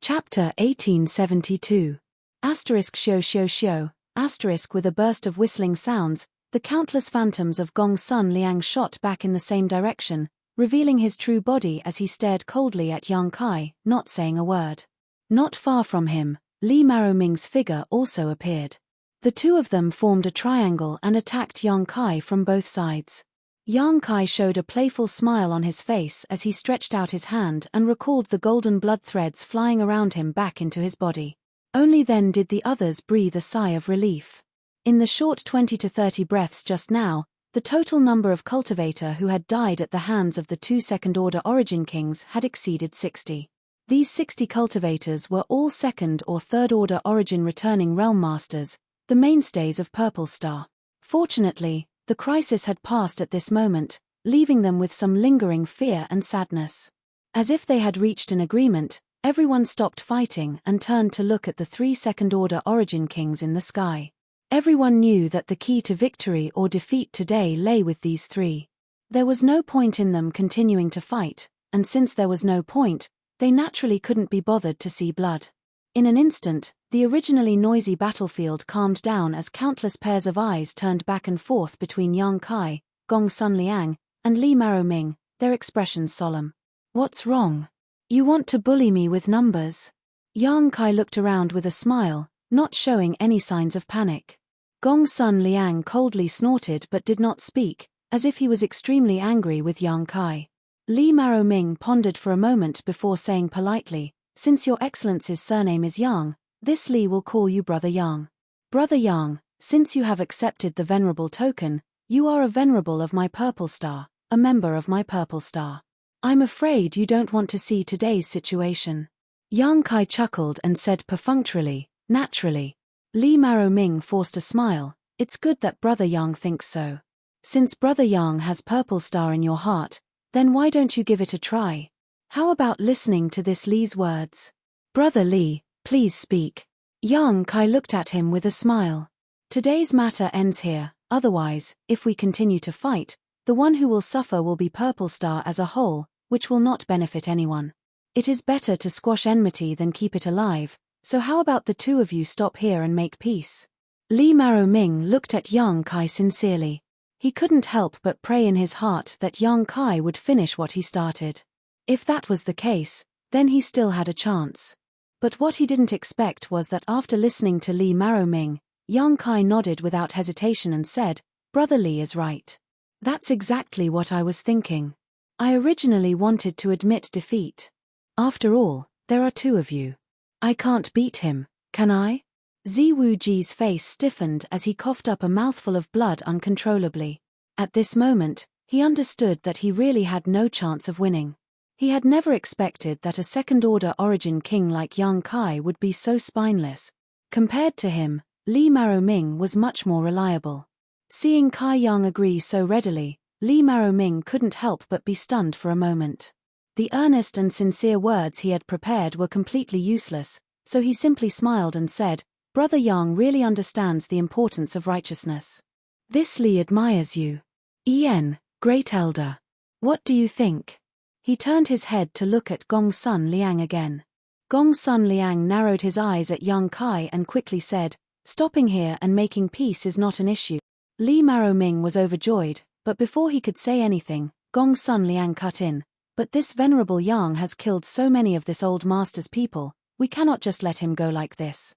Chapter 1872. Asterisk show show show, asterisk with a burst of whistling sounds, the countless phantoms of Gongsun Liang shot back in the same direction, revealing his true body as he stared coldly at Yang Kai, not saying a word. Not far from him, Li Maroming's figure also appeared. The two of them formed a triangle and attacked Yang Kai from both sides. Yang Kai showed a playful smile on his face as he stretched out his hand and recalled the golden blood threads flying around him back into his body. Only then did the others breathe a sigh of relief. In the short 20 to 30 breaths just now, the total number of cultivator who had died at the hands of the two second-order origin kings had exceeded 60. These 60 cultivators were all second- or third-order origin returning realm masters, the mainstays of Purple Star. Fortunately, the crisis had passed at this moment, leaving them with some lingering fear and sadness. As if they had reached an agreement, everyone stopped fighting and turned to look at the three second-order origin kings in the sky. Everyone knew that the key to victory or defeat today lay with these three. There was no point in them continuing to fight, and since there was no point, they naturally couldn't be bothered to see blood. In an instant, the originally noisy battlefield calmed down as countless pairs of eyes turned back and forth between Yang Kai, Gongsun Liang, and Li Maroming, their expressions solemn. "What's wrong? You want to bully me with numbers?" Yang Kai looked around with a smile, not showing any signs of panic. Gongsun Liang coldly snorted but did not speak, as if he was extremely angry with Yang Kai. Li Maroming pondered for a moment before saying politely, "Since your excellency's surname is Yang, this Li will call you Brother Yang. Brother Yang, since you have accepted the venerable token, you are a venerable of my Purple Star, a member of my Purple Star. I'm afraid you don't want to see today's situation." Yang Kai chuckled and said perfunctorily, "Naturally." Li Maroming forced a smile. "It's good that Brother Yang thinks so. Since Brother Yang has Purple Star in your heart, then why don't you give it a try? How about listening to this Li's words? Brother Li, please speak." Yang Kai looked at him with a smile. "Today's matter ends here, otherwise, if we continue to fight, the one who will suffer will be Purple Star as a whole, which will not benefit anyone. It is better to squash enmity than keep it alive, so how about the two of you stop here and make peace?" Li Maroming looked at Yang Kai sincerely. He couldn't help but pray in his heart that Yang Kai would finish what he started. If that was the case, then he still had a chance. But what he didn't expect was that after listening to Li Maroming, Yang Kai nodded without hesitation and said, "Brother Li is right. That's exactly what I was thinking. I originally wanted to admit defeat. After all, there are two of you. I can't beat him, can I?" Ziwu Ji's face stiffened as he coughed up a mouthful of blood uncontrollably. At this moment, he understood that he really had no chance of winning. He had never expected that a second-order origin king like Yang Kai would be so spineless. Compared to him, Li Maroming was much more reliable. Seeing Kai Yang agree so readily, Li Maroming couldn't help but be stunned for a moment. The earnest and sincere words he had prepared were completely useless, so he simply smiled and said, "Brother Yang really understands the importance of righteousness. This Li admires you. Great Elder. What do you think?" He turned his head to look at Gong Sun Liang again. Gong Sun Liang narrowed his eyes at Yang Kai and quickly said, "Stopping here and making peace is not an issue." Li Maroming was overjoyed, but before he could say anything, Gong Sun Liang cut in, "But this venerable Yang has killed so many of this old master's people, we cannot just let him go like this."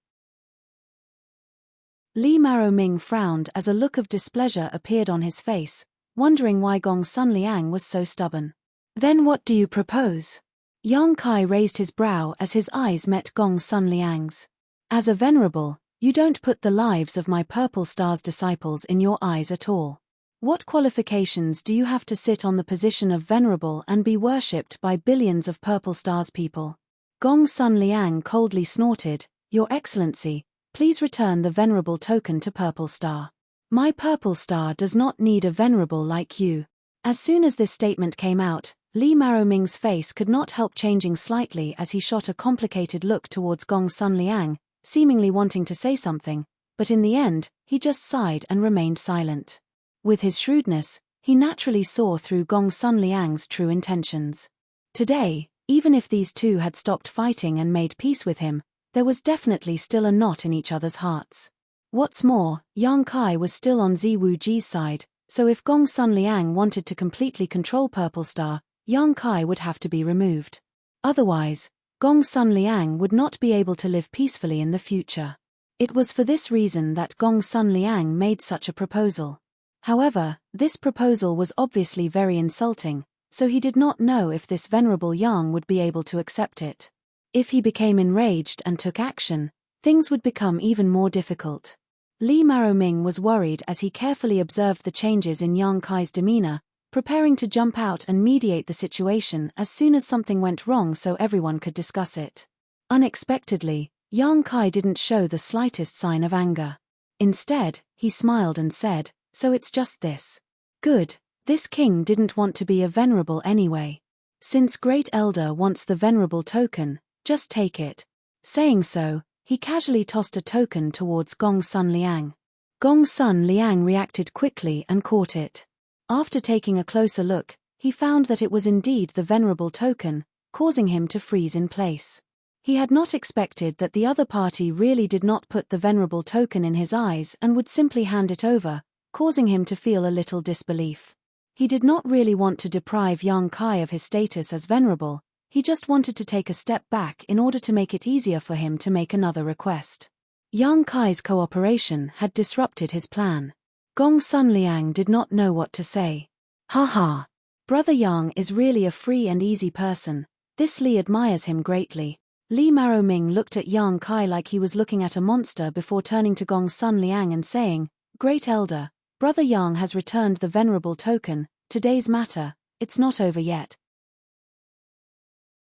Li Maroming frowned as a look of displeasure appeared on his face, wondering why Gong Sun Liang was so stubborn. "Then what do you propose?" Yang Kai raised his brow as his eyes met Gong Sun Liang's. "As a venerable, you don't put the lives of my Purple Star's disciples in your eyes at all. What qualifications do you have to sit on the position of venerable and be worshipped by billions of Purple Star's people?" Gong Sun Liang coldly snorted, "Your Excellency, please return the venerable token to Purple Star. My Purple Star does not need a venerable like you." As soon as this statement came out, Li Maroming's face could not help changing slightly as he shot a complicated look towards Gong Sun Liang, seemingly wanting to say something, but in the end, he just sighed and remained silent. With his shrewdness, he naturally saw through Gong Sun Liang's true intentions. Today, even if these two had stopped fighting and made peace with him, there was definitely still a knot in each other's hearts. What's more, Yang Kai was still on Ziwu Ji's side, so if Gong Sun Liang wanted to completely control Purple Star, Yang Kai would have to be removed. Otherwise, Gong Sun Liang would not be able to live peacefully in the future. It was for this reason that Gong Sun Liang made such a proposal. However, this proposal was obviously very insulting, so he did not know if this venerable Yang would be able to accept it. If he became enraged and took action, things would become even more difficult. Li Maroming was worried as he carefully observed the changes in Yang Kai's demeanor, preparing to jump out and mediate the situation as soon as something went wrong so everyone could discuss it. Unexpectedly, Yang Kai didn't show the slightest sign of anger. Instead, he smiled and said, "So it's just this. Good, this king didn't want to be a venerable anyway. Since Great Elder wants the venerable token, just take it." Saying so, he casually tossed a token towards Gong Sun Liang. Gong Sun Liang reacted quickly and caught it. After taking a closer look, he found that it was indeed the venerable token, causing him to freeze in place. He had not expected that the other party really did not put the venerable token in his eyes and would simply hand it over, causing him to feel a little disbelief. He did not really want to deprive Yang Kai of his status as venerable, he just wanted to take a step back in order to make it easier for him to make another request. Yang Kai's cooperation had disrupted his plan. Gong Sun Liang did not know what to say. "Ha. Brother Yang is really a free and easy person. This Li admires him greatly." Li Maroming looked at Yang Kai like he was looking at a monster before turning to Gong Sun Liang and saying, "Great Elder, Brother Yang has returned the venerable token. Today's matter, it's not over yet."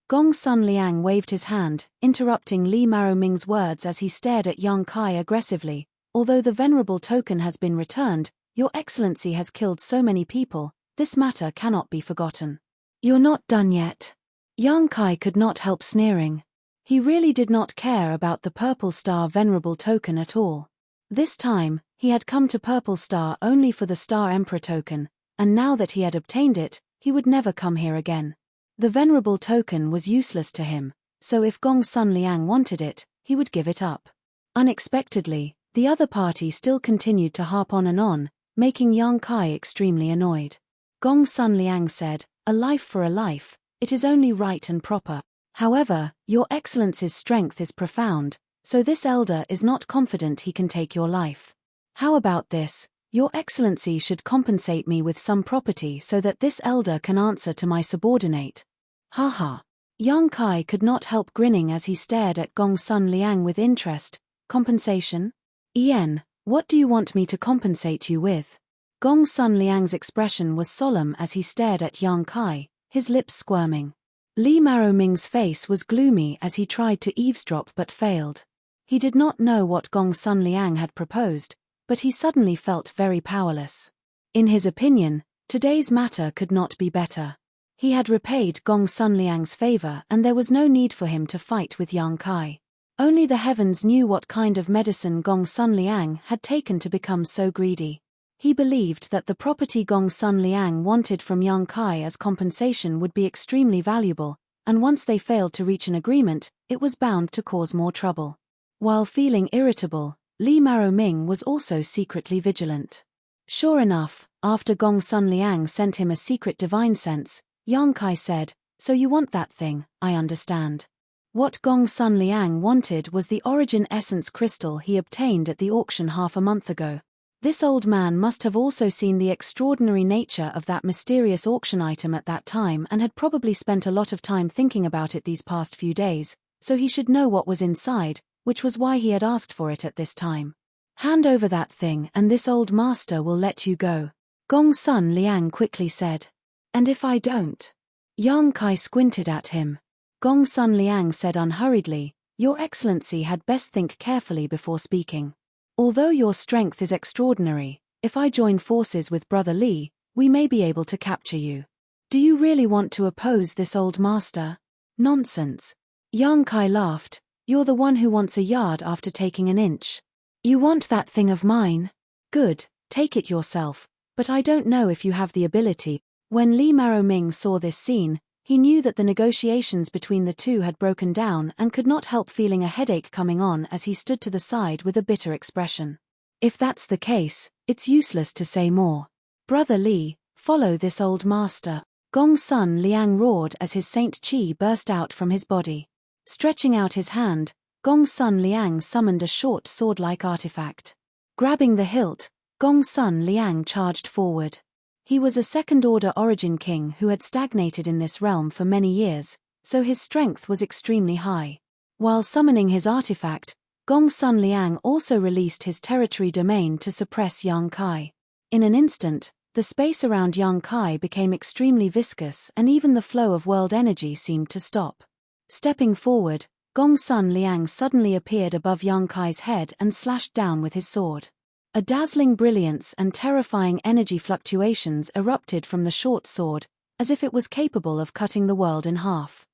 Gong Sun Liang waved his hand, interrupting Li Maroming's words as he stared at Yang Kai aggressively. "Although the venerable token has been returned, Your Excellency has killed so many people, this matter cannot be forgotten." "You're not done yet." Yang Kai could not help sneering. He really did not care about the Purple Star venerable token at all. This time, he had come to Purple Star only for the Star Emperor token, and now that he had obtained it, he would never come here again. The venerable token was useless to him, so if Gong Sun Liang wanted it, he would give it up. Unexpectedly, the other party still continued to harp on, making Yang Kai extremely annoyed. Gong Sun Liang said, "A life for a life, it is only right and proper." However, your Excellency's strength is profound, so this elder is not confident he can take your life. How about this? Your Excellency should compensate me with some property so that this elder can answer to my subordinate. Haha. Yang Kai could not help grinning as he stared at Gongsun Liang with interest. Compensation? Ian, what do you want me to compensate you with? Gongsun Liang's expression was solemn as he stared at Yang Kai, his lips squirming. Li Maroming's face was gloomy as he tried to eavesdrop but failed. He did not know what Gongsun Liang had proposed, but he suddenly felt very powerless. In his opinion, today's matter could not be better. He had repaid Gongsun Liang's favor and there was no need for him to fight with Yang Kai. Only the heavens knew what kind of medicine Gongsun Liang had taken to become so greedy. He believed that the property Gongsun Liang wanted from Yang Kai as compensation would be extremely valuable, and once they failed to reach an agreement, it was bound to cause more trouble. While feeling irritable, Li Maroming was also secretly vigilant. Sure enough, after Gongsun Liang sent him a secret divine sense, Yang Kai said, "So you want that thing, I understand." What Gongsun Liang wanted was the origin essence crystal he obtained at the auction half a month ago. This old man must have also seen the extraordinary nature of that mysterious auction item at that time and had probably spent a lot of time thinking about it these past few days, so he should know what was inside, which was why he had asked for it at this time. Hand over that thing and this old master will let you go, Gongsun Liang quickly said. And if I don't? Yang Kai squinted at him. Gongsun Liang said unhurriedly, Your Excellency had best think carefully before speaking. Although your strength is extraordinary, if I join forces with Brother Li, we may be able to capture you. Do you really want to oppose this old master? Nonsense. Yang Kai laughed. You're the one who wants a yard after taking an inch. You want that thing of mine? Good, take it yourself, but I don't know if you have the ability. When Li Maroming saw this scene, he knew that the negotiations between the two had broken down and could not help feeling a headache coming on as he stood to the side with a bitter expression. If that's the case, it's useless to say more. Brother Li, follow this old master. Gongsun Liang roared as his Saint Qi burst out from his body. Stretching out his hand, Gongsun Liang summoned a short sword-like artifact. Grabbing the hilt, Gongsun Liang charged forward. He was a second-order origin king who had stagnated in this realm for many years, so his strength was extremely high. While summoning his artifact, Gongsun Liang also released his territory domain to suppress Yang Kai. In an instant, the space around Yang Kai became extremely viscous and even the flow of world energy seemed to stop. Stepping forward, Gongsun Liang suddenly appeared above Yang Kai's head and slashed down with his sword. A dazzling brilliance and terrifying energy fluctuations erupted from the short sword, as if it was capable of cutting the world in half.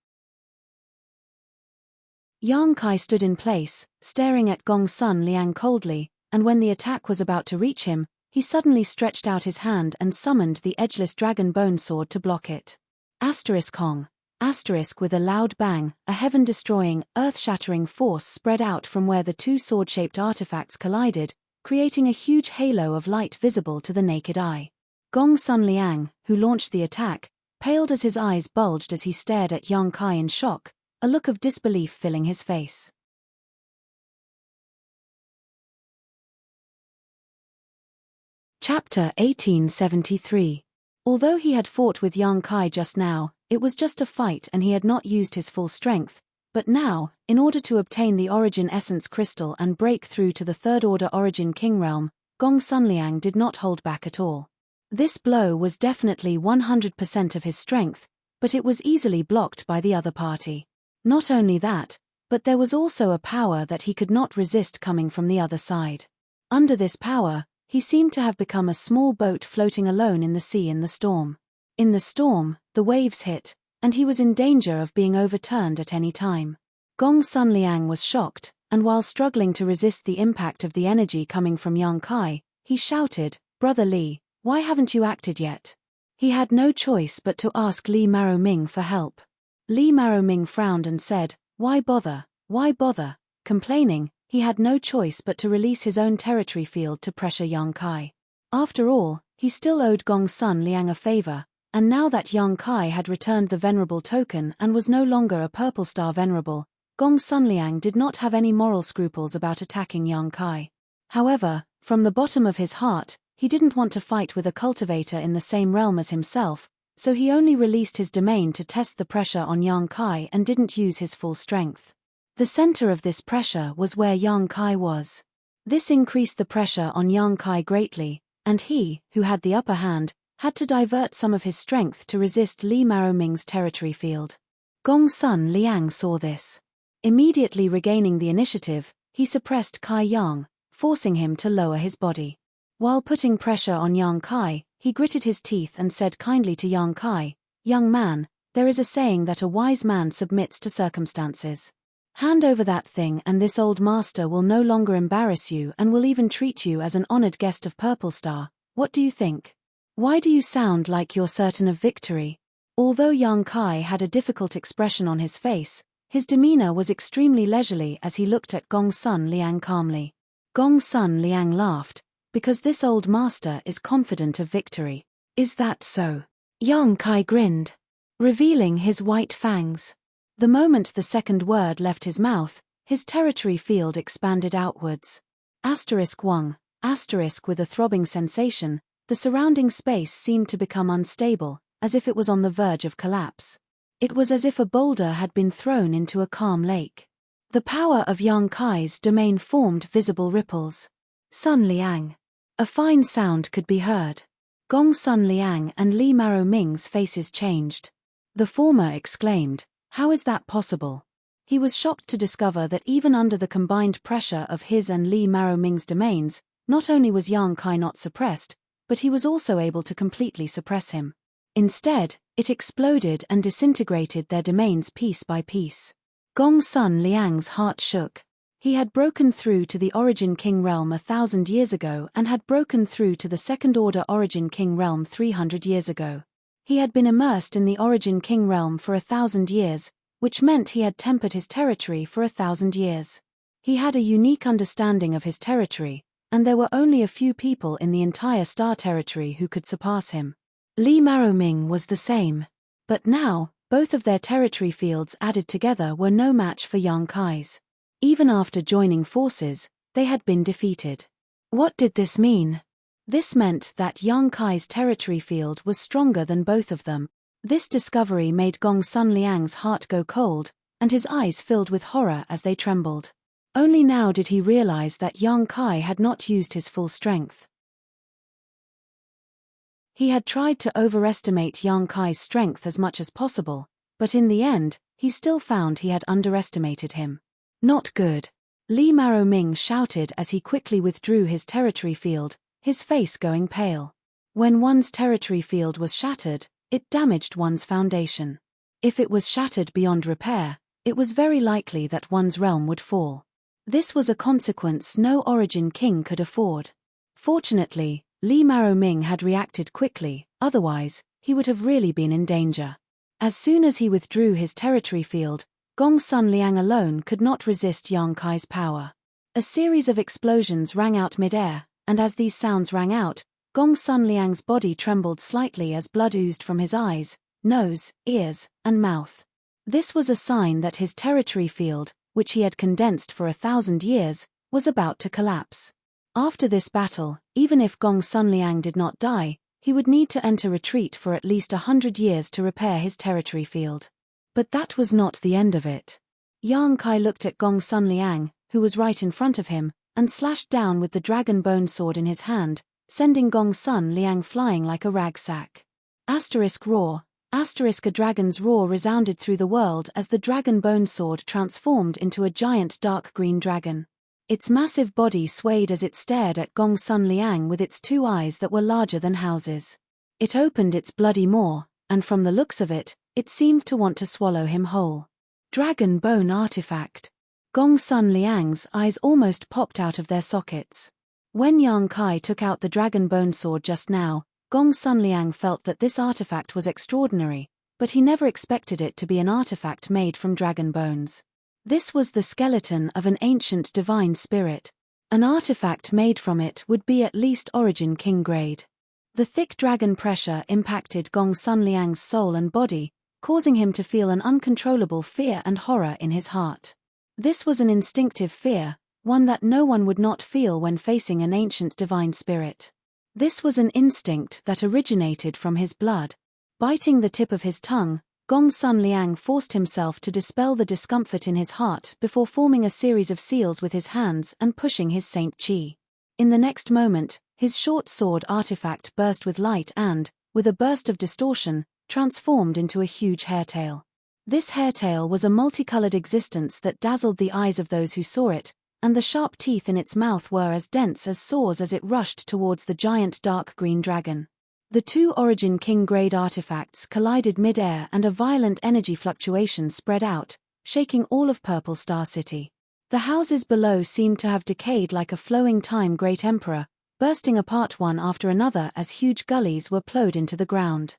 Yang Kai stood in place, staring at Gongsun Liang coldly, and when the attack was about to reach him, he suddenly stretched out his hand and summoned the edgeless dragon bone sword to block it. Hong. With a loud bang, a heaven-destroying, earth-shattering force spread out from where the two sword-shaped artifacts collided, creating a huge halo of light visible to the naked eye. Gongsun Liang, who launched the attack, paled as his eyes bulged as he stared at Yang Kai in shock, a look of disbelief filling his face. Chapter 1873. Although he had fought with Yang Kai just now, it was just a fight and he had not used his full strength, but now, in order to obtain the origin essence crystal and break through to the third-order origin king realm, Gongsun Liang did not hold back at all. This blow was definitely 100% of his strength, but it was easily blocked by the other party. Not only that, but there was also a power that he could not resist coming from the other side. Under this power, he seemed to have become a small boat floating alone in the sea in the storm. In the storm, the waves hit, and he was in danger of being overturned at any time. Gongsun Liang was shocked, and while struggling to resist the impact of the energy coming from Yang Kai, he shouted, "Brother Li, why haven't you acted yet?" He had no choice but to ask Li Maroming for help. Li Maroming frowned and said, "Why bother? Why bother?" Complaining, he had no choice but to release his own territory field to pressure Yang Kai. After all, he still owed Gongsun Liang a favor, and now that Yang Kai had returned the venerable token and was no longer a purple star venerable, Gong Sunliang did not have any moral scruples about attacking Yang Kai. However, from the bottom of his heart, he didn't want to fight with a cultivator in the same realm as himself, so he only released his domain to test the pressure on Yang Kai and didn't use his full strength. The center of this pressure was where Yang Kai was. This increased the pressure on Yang Kai greatly, and he, who had the upper hand, had to divert some of his strength to resist Li Maroming's territory field. Gong Sun Liang saw this. Immediately regaining the initiative, he suppressed Kai Yang, forcing him to lower his body. While putting pressure on Yang Kai, he gritted his teeth and said kindly to Yang Kai, "Young man, there is a saying that a wise man submits to circumstances. Hand over that thing and this old master will no longer embarrass you and will even treat you as an honored guest of Purple Star. What do you think? Why do you sound like you're certain of victory?" Although Yang Kai had a difficult expression on his face, his demeanor was extremely leisurely as he looked at Gong Sun Liang calmly. Gong Sun Liang laughed, "Because this old master is confident of victory." "Is that so?" Yang Kai grinned, revealing his white fangs. The moment the second word left his mouth, his territory field expanded outwards. *1, with a throbbing sensation, the surrounding space seemed to become unstable, as if it was on the verge of collapse. It was as if a boulder had been thrown into a calm lake. The power of Yang Kai's domain formed visible ripples. Sun Liang. A fine sound could be heard. Gong Sun Liang and Li Maroming's faces changed. The former exclaimed, "How is that possible?" He was shocked to discover that even under the combined pressure of his and Li Maroming's domains, not only was Yang Kai not suppressed, but he was also able to completely suppress him. Instead, it exploded and disintegrated their domains piece by piece. Gong Sun Liang's heart shook. He had broken through to the Origin King realm 1,000 years ago and had broken through to the second-order Origin King realm 300 years ago. He had been immersed in the Origin King realm for 1,000 years, which meant he had tempered his territory for 1,000 years. He had a unique understanding of his territory, and there were only a few people in the entire star territory who could surpass him. Li Maroming was the same. But now, both of their territory fields added together were no match for Yang Kai's. Even after joining forces, they had been defeated. What did this mean? This meant that Yang Kai's territory field was stronger than both of them. This discovery made Gong Sun Liang's heart go cold, and his eyes filled with horror as they trembled. Only now did he realize that Yang Kai had not used his full strength. He had tried to overestimate Yang Kai's strength as much as possible, but in the end, he still found he had underestimated him. Not good. Li Maroming shouted as he quickly withdrew his territory field, his face going pale. When one's territory field was shattered, it damaged one's foundation. If it was shattered beyond repair, it was very likely that one's realm would fall. This was a consequence no Origin King could afford. Fortunately, Li Maroming had reacted quickly, otherwise, he would have really been in danger. As soon as he withdrew his territory field, Gong Sun Liang alone could not resist Yang Kai's power. A series of explosions rang out mid-air, and as these sounds rang out, Gong Sun Liang's body trembled slightly as blood oozed from his eyes, nose, ears, and mouth. This was a sign that his territory field, which he had condensed for 1,000 years, was about to collapse. After this battle, even if Gong Sun Liang did not die, he would need to enter retreat for at least 100 years to repair his territory field. But that was not the end of it. Yang Kai looked at Gong Sun Liang, who was right in front of him, and slashed down with the dragon bone sword in his hand, sending Gong Sun Liang flying like a rag sack. Roar. A dragon's roar resounded through the world as the dragon bone sword transformed into a giant dark green dragon. Its massive body swayed as it stared at Gong Sun Liang with its two eyes that were larger than houses. It opened its bloody maw, and from the looks of it, it seemed to want to swallow him whole. Dragon bone artifact. Gong Sun Liang's eyes almost popped out of their sockets. When Yang Kai took out the dragon bone sword just now, Gong Sun Liang felt that this artifact was extraordinary, but he never expected it to be an artifact made from dragon bones. This was the skeleton of an ancient divine spirit. An artifact made from it would be at least Origin King grade. The thick dragon pressure impacted Gong Sunliang's soul and body, causing him to feel an uncontrollable fear and horror in his heart. This was an instinctive fear, one that no one would not feel when facing an ancient divine spirit. This was an instinct that originated from his blood. Biting the tip of his tongue, Gong Sunliang forced himself to dispel the discomfort in his heart before forming a series of seals with his hands and pushing his Saint Qi. In the next moment, his short sword artifact burst with light and, with a burst of distortion, transformed into a huge hairtail. This hairtail was a multicolored existence that dazzled the eyes of those who saw it, and the sharp teeth in its mouth were as dense as saws as it rushed towards the giant dark green dragon. The two Origin King-grade artifacts collided mid-air and a violent energy fluctuation spread out, shaking all of Purple Star City. The houses below seemed to have decayed like a flowing time great emperor, bursting apart one after another as huge gullies were ploughed into the ground.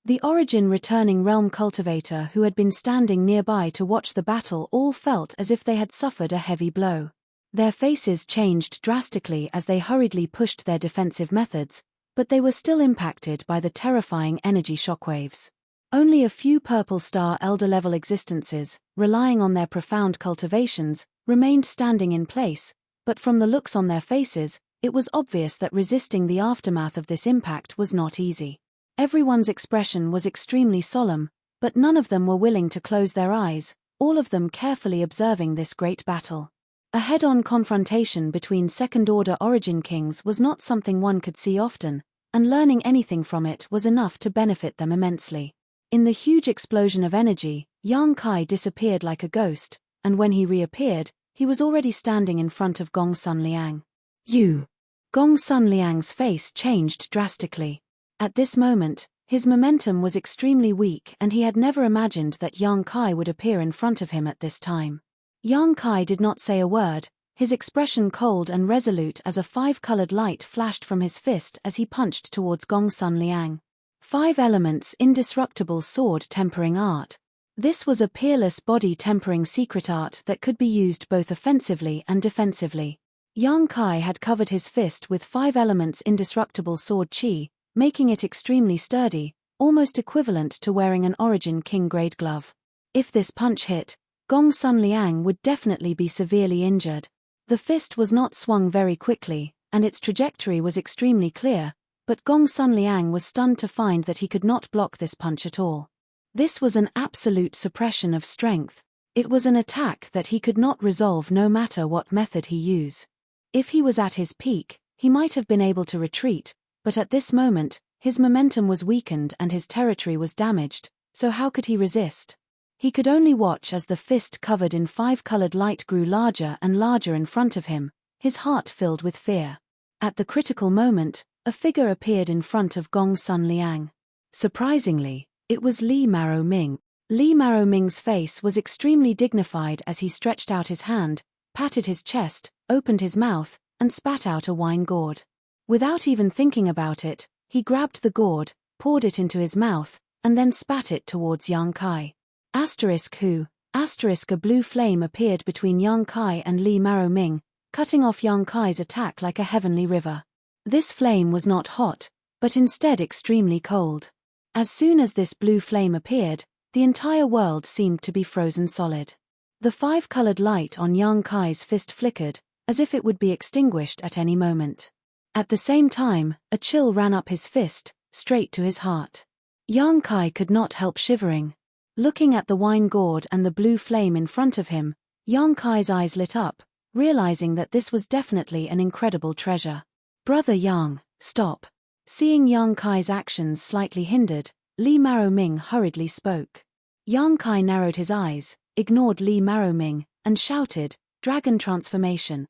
The Origin returning realm cultivator who had been standing nearby to watch the battle all felt as if they had suffered a heavy blow. Their faces changed drastically as they hurriedly pushed their defensive methods, but they were still impacted by the terrifying energy shockwaves. Only a few Purple Star Elder-level existences, relying on their profound cultivations, remained standing in place, but from the looks on their faces, it was obvious that resisting the aftermath of this impact was not easy. Everyone's expression was extremely solemn, but none of them were willing to close their eyes, all of them carefully observing this great battle. A head-on confrontation between second-order Origin Kings was not something one could see often, and learning anything from it was enough to benefit them immensely. In the huge explosion of energy, Yang Kai disappeared like a ghost, and when he reappeared, he was already standing in front of Gong Sunliang. "You!" Gong Sunliang's face changed drastically. At this moment, his momentum was extremely weak and he had never imagined that Yang Kai would appear in front of him at this time. Yang Kai did not say a word, his expression cold and resolute as a five-colored light flashed from his fist as he punched towards Gong Sunliang. 5 elements indestructible sword tempering art. This was a peerless body tempering secret art that could be used both offensively and defensively. Yang Kai had covered his fist with 5 elements indestructible sword chi, making it extremely sturdy, almost equivalent to wearing an Origin King-grade glove. If this punch hit, Gong Sunliang would definitely be severely injured. The fist was not swung very quickly, and its trajectory was extremely clear, but Gong Sunliang was stunned to find that he could not block this punch at all. This was an absolute suppression of strength. It was an attack that he could not resolve no matter what method he used. If he was at his peak, he might have been able to retreat, but at this moment, his momentum was weakened and his territory was damaged, so how could he resist? He could only watch as the fist covered in 5-colored light grew larger and larger in front of him, his heart filled with fear. At the critical moment, a figure appeared in front of Gong Sunliang. Surprisingly, it was Li Maroming. Li Maroming's face was extremely dignified as he stretched out his hand, patted his chest, opened his mouth, and spat out a wine gourd. Without even thinking about it, he grabbed the gourd, poured it into his mouth, and then spat it towards Yang Kai. A blue flame appeared between Yang Kai and Li Maroming, cutting off Yang Kai's attack like a heavenly river. This flame was not hot, but instead extremely cold. As soon as this blue flame appeared, the entire world seemed to be frozen solid. The 5-colored light on Yang Kai's fist flickered, as if it would be extinguished at any moment. At the same time, a chill ran up his fist, straight to his heart. Yang Kai could not help shivering. Looking at the wine gourd and the blue flame in front of him, Yang Kai's eyes lit up, realizing that this was definitely an incredible treasure. "Brother Yang, stop." Seeing Yang Kai's actions slightly hindered, Li Maroming hurriedly spoke. Yang Kai narrowed his eyes, ignored Li Maroming, and shouted, "Dragon transformation!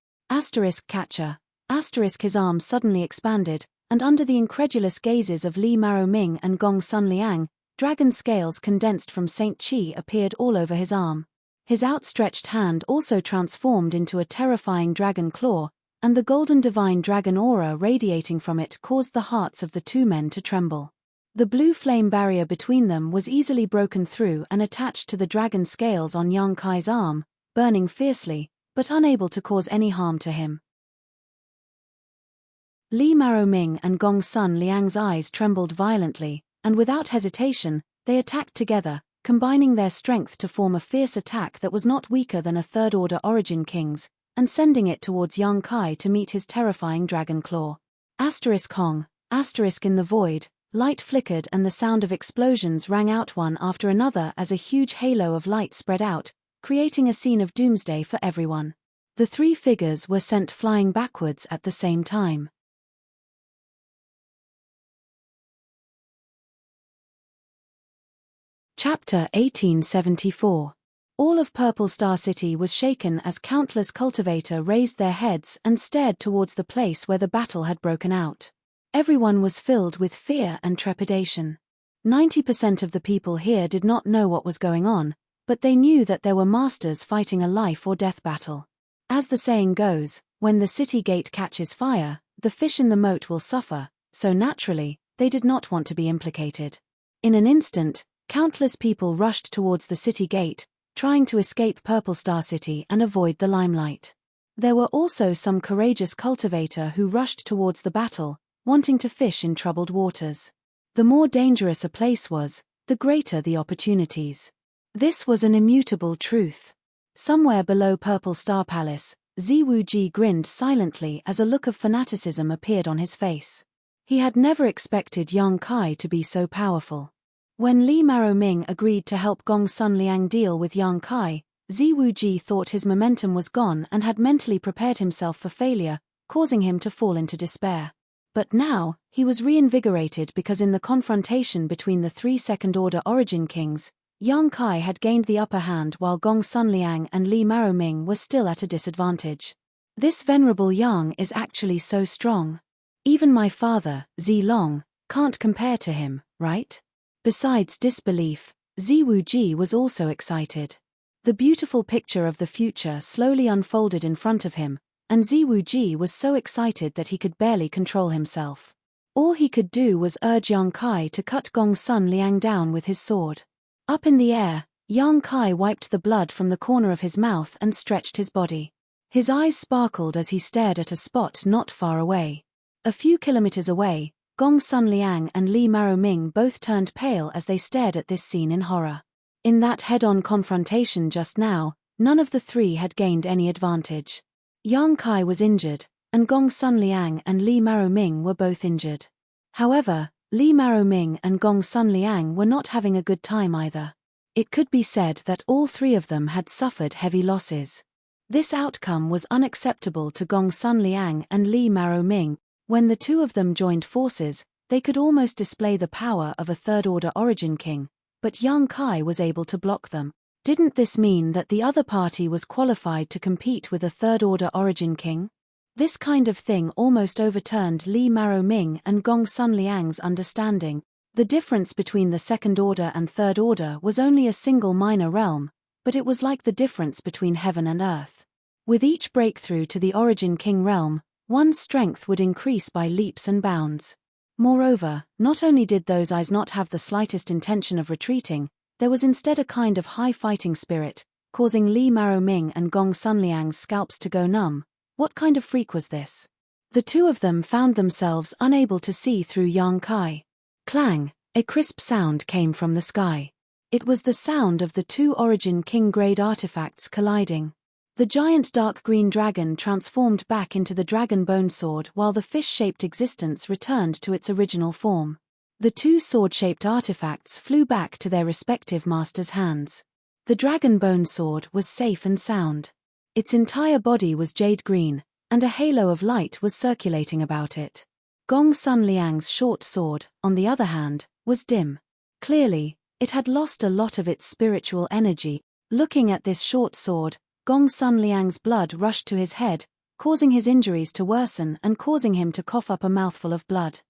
Catcher!" His arm suddenly expanded, and under the incredulous gazes of Li Maroming and Gong Sunliang, dragon scales condensed from Saint Qi appeared all over his arm. His outstretched hand also transformed into a terrifying dragon claw, and the golden divine dragon aura radiating from it caused the hearts of the two men to tremble. The blue flame barrier between them was easily broken through and attached to the dragon scales on Yang Kai's arm, burning fiercely, but unable to cause any harm to him. Li Maroming and Gong Sun Liang's eyes trembled violently, and without hesitation, they attacked together, combining their strength to form a fierce attack that was not weaker than a third-order Origin King's, and sending it towards Yang Kai to meet his terrifying dragon claw. Hong, in the void, light flickered and the sound of explosions rang out one after another as a huge halo of light spread out, creating a scene of doomsday for everyone. The three figures were sent flying backwards at the same time. Chapter 1874. All of Purple Star City was shaken as countless cultivators raised their heads and stared towards the place where the battle had broken out. Everyone was filled with fear and trepidation. 90% of the people here did not know what was going on, but they knew that there were masters fighting a life or death battle. As the saying goes, when the city gate catches fire, the fish in the moat will suffer, so naturally, they did not want to be implicated. In an instant, countless people rushed towards the city gate, trying to escape Purple Star City and avoid the limelight. There were also some courageous cultivators who rushed towards the battle, wanting to fish in troubled waters. The more dangerous a place was, the greater the opportunities. This was an immutable truth. Somewhere below Purple Star Palace, Ziwuji grinned silently as a look of fanaticism appeared on his face. He had never expected Yang Kai to be so powerful. When Li Maroming agreed to help Gong Sun Liang deal with Yang Kai, Ziwuji thought his momentum was gone and had mentally prepared himself for failure, causing him to fall into despair. But now, he was reinvigorated because in the confrontation between the three second-order Origin Kings, Yang Kai had gained the upper hand while Gong Sun Liang and Li Maroming were still at a disadvantage. This venerable Yang is actually so strong. Even my father, Zi Long, can't compare to him, right? Besides disbelief, Ziwuji was also excited. The beautiful picture of the future slowly unfolded in front of him, and Ziwuji was so excited that he could barely control himself. All he could do was urge Yang Kai to cut Gong Sun Liang down with his sword. Up in the air, Yang Kai wiped the blood from the corner of his mouth and stretched his body. His eyes sparkled as he stared at a spot not far away. A few kilometers away, Gong Sun Liang and Li Maroming both turned pale as they stared at this scene in horror. In that head-on confrontation just now, none of the three had gained any advantage. Yang Kai was injured, and Gong Sun Liang and Li Maroming were both injured. However, Li Maroming and Gong Sun Liang were not having a good time either. It could be said that all three of them had suffered heavy losses. This outcome was unacceptable to Gong Sun Liang and Li Maroming. When the two of them joined forces, they could almost display the power of a third-order Origin King, but Yang Kai was able to block them. Didn't this mean that the other party was qualified to compete with a third-order Origin King? This kind of thing almost overturned Li Maroming and Gong Sun Liang's understanding. The difference between the second-order and third-order was only a single minor realm, but it was like the difference between heaven and earth. With each breakthrough to the Origin King realm, one's strength would increase by leaps and bounds. Moreover, not only did those eyes not have the slightest intention of retreating, there was instead a kind of high fighting spirit, causing Li Maroming and Gong Sun Liang's scalps to go numb. What kind of freak was this? The two of them found themselves unable to see through Yang Kai. Clang! A crisp sound came from the sky. It was the sound of the two Origin King-grade artifacts colliding. The giant dark green dragon transformed back into the dragon bone sword while the fish-shaped existence returned to its original form. The two sword-shaped artifacts flew back to their respective masters' hands. The dragon bone sword was safe and sound. Its entire body was jade green, and a halo of light was circulating about it. Gong Sun Liang's short sword, on the other hand, was dim. Clearly, it had lost a lot of its spiritual energy. Looking at this short sword, Gong Sun Liang's blood rushed to his head, causing his injuries to worsen and causing him to cough up a mouthful of blood.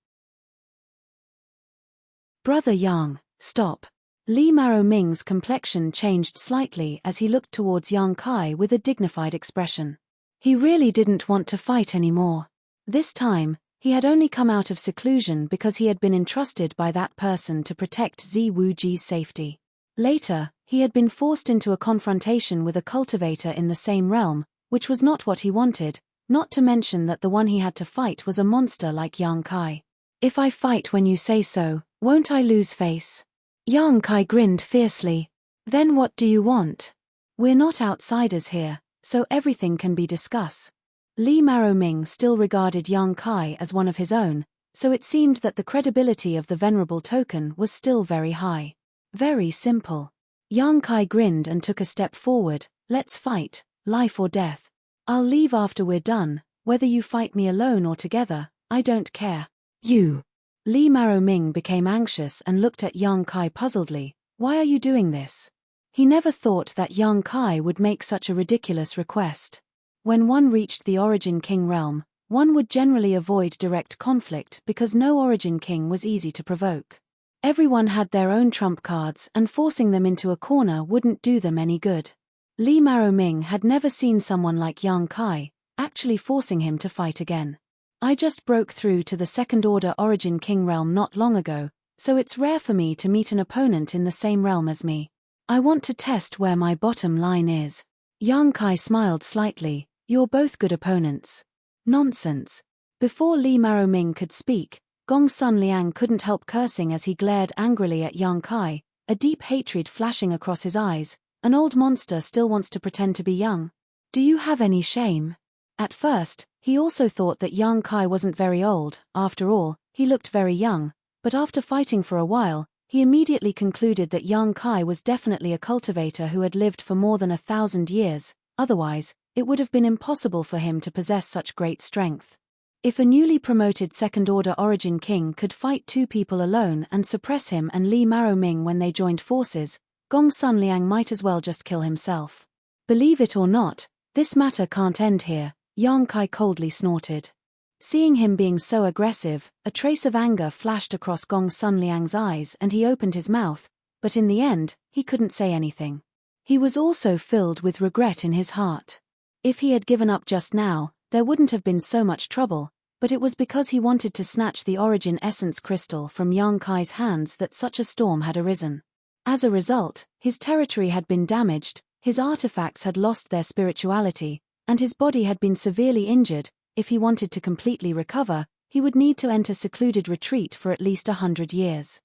Brother Yang, stop. Li Maroming's complexion changed slightly as he looked towards Yang Kai with a dignified expression. He really didn't want to fight anymore. This time, he had only come out of seclusion because he had been entrusted by that person to protect Ziwuji's safety. Later, he had been forced into a confrontation with a cultivator in the same realm, which was not what he wanted, not to mention that the one he had to fight was a monster like Yang Kai. If I fight when you say so, won't I lose face? Yang Kai grinned fiercely. Then what do you want? We're not outsiders here, so everything can be discussed. Li Maroming still regarded Yang Kai as one of his own, so it seemed that the credibility of the venerable token was still very high. Very simple. Yang Kai grinned and took a step forward. Let's fight, life or death. I'll leave after we're done, whether you fight me alone or together, I don't care. You. Li Maroming became anxious and looked at Yang Kai puzzledly. Why are you doing this? He never thought that Yang Kai would make such a ridiculous request. When one reached the Origin King realm, one would generally avoid direct conflict because no Origin King was easy to provoke. Everyone had their own trump cards and forcing them into a corner wouldn't do them any good. Li Maroming had never seen someone like Yang Kai, actually forcing him to fight again. I just broke through to the second order Origin King realm not long ago, so it's rare for me to meet an opponent in the same realm as me. I want to test where my bottom line is. Yang Kai smiled slightly. You're both good opponents. Nonsense. Before Li Maroming could speak, Gong Sun Liang couldn't help cursing as he glared angrily at Yang Kai, a deep hatred flashing across his eyes. An old monster still wants to pretend to be young. Do you have any shame? At first, he also thought that Yang Kai wasn't very old. After all, he looked very young, but after fighting for a while, he immediately concluded that Yang Kai was definitely a cultivator who had lived for more than 1,000 years, otherwise, it would have been impossible for him to possess such great strength. If a newly promoted second-order Origin King could fight two people alone and suppress him and Li Maroming when they joined forces, Gong Sun Liang might as well just kill himself. Believe it or not, this matter can't end here, Yang Kai coldly snorted. Seeing him being so aggressive, a trace of anger flashed across Gong Sun Liang's eyes and he opened his mouth, but in the end, he couldn't say anything. He was also filled with regret in his heart. If he had given up just now, there wouldn't have been so much trouble, but it was because he wanted to snatch the Origin Essence Crystal from Yang Kai's hands that such a storm had arisen. As a result, his territory had been damaged, his artifacts had lost their spirituality, and his body had been severely injured. If he wanted to completely recover, he would need to enter secluded retreat for at least 100 years.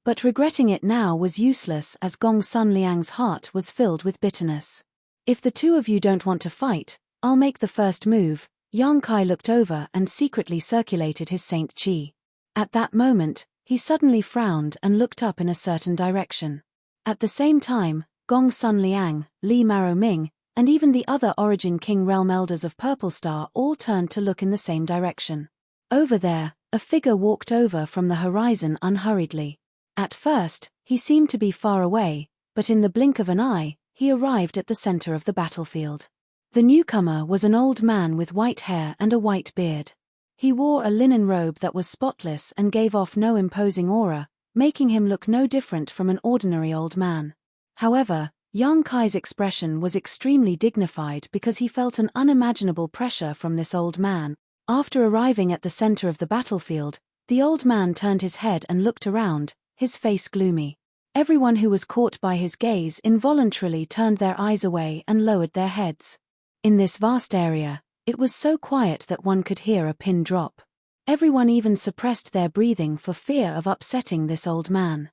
But regretting it now was useless as Gong Sun Liang's heart was filled with bitterness. If the two of you don't want to fight, I'll make the first move. Yang Kai looked over and secretly circulated his Saint Qi. At that moment, he suddenly frowned and looked up in a certain direction. At the same time, Gong Sun Liang, Li Maroming, and even the other Origin King realm elders of Purple Star all turned to look in the same direction. Over there, a figure walked over from the horizon unhurriedly. At first, he seemed to be far away, but in the blink of an eye, he arrived at the center of the battlefield. The newcomer was an old man with white hair and a white beard. He wore a linen robe that was spotless and gave off no imposing aura, making him look no different from an ordinary old man. However, Yang Kai's expression was extremely dignified because he felt an unimaginable pressure from this old man. After arriving at the center of the battlefield, the old man turned his head and looked around, his face gloomy. Everyone who was caught by his gaze involuntarily turned their eyes away and lowered their heads. In this vast area, it was so quiet that one could hear a pin drop. Everyone even suppressed their breathing for fear of upsetting this old man.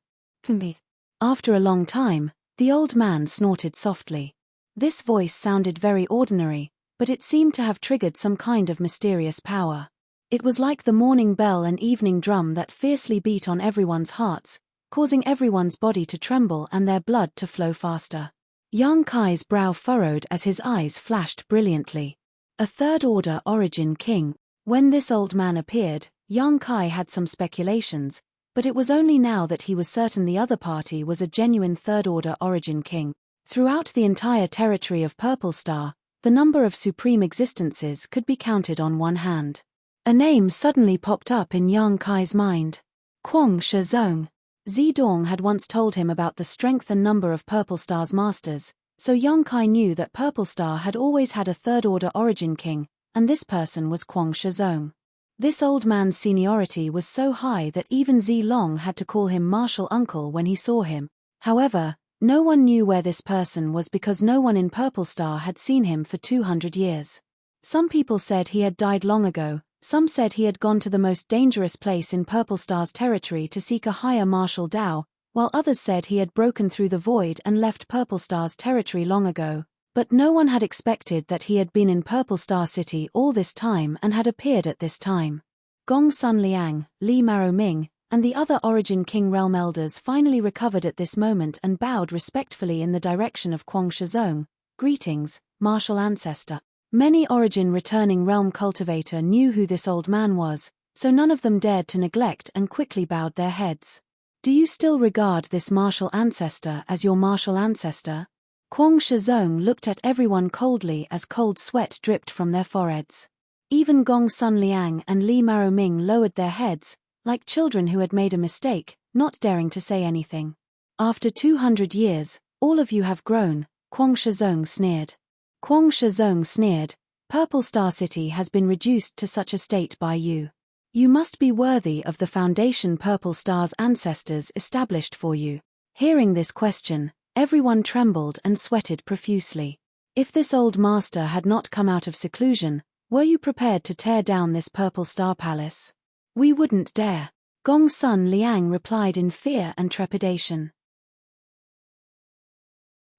After a long time, the old man snorted softly. This voice sounded very ordinary, but it seemed to have triggered some kind of mysterious power. It was like the morning bell and evening drum that fiercely beat on everyone's hearts, causing everyone's body to tremble and their blood to flow faster. Yang Kai's brow furrowed as his eyes flashed brilliantly. A third-order Origin King. When this old man appeared, Yang Kai had some speculations, but it was only now that he was certain the other party was a genuine third-order Origin King. Throughout the entire territory of Purple Star, the number of supreme existences could be counted on one hand. A name suddenly popped up in Yang Kai's mind. Kwang Shizong. Zidong had once told him about the strength and number of Purple Star's masters, so Yang Kai knew that Purple Star had always had a third-order Origin King, and this person was Kwang Shizong. This old man's seniority was so high that even Zilong had to call him martial uncle when he saw him. However, No one knew where this person was because no one in Purple Star had seen him for 200 years. Some people said he had died long ago, some said he had gone to the most dangerous place in Purple Star's territory to seek a higher martial Dao, while others said he had broken through the void and left Purple Star's territory long ago. But no one had expected that he had been in Purple Star City all this time and had appeared at this time. Gong Sun Liang, Li Maro Ming, and the other Origin King Realm elders finally recovered at this moment and bowed respectfully in the direction of Kwang Shizong. Greetings, martial ancestor. Many Origin returning realm cultivator knew who this old man was, so none of them dared to neglect and quickly bowed their heads. Do you still regard this martial ancestor as your martial ancestor? Kwang Shizong looked at everyone coldly as cold sweat dripped from their foreheads. Even Gong Sun Liang and Li Maro Ming lowered their heads, like children who had made a mistake, not daring to say anything. After 200 years, all of you have grown, Kwang Shizong sneered. Kwang Shizong sneered, Purple Star City has been reduced to such a state by you. You must be worthy of the foundation Purple Star's ancestors established for you. Hearing this question, everyone trembled and sweated profusely. If this old master had not come out of seclusion, were you prepared to tear down this Purple Star Palace? We wouldn't dare. Gong Sun Liang replied in fear and trepidation.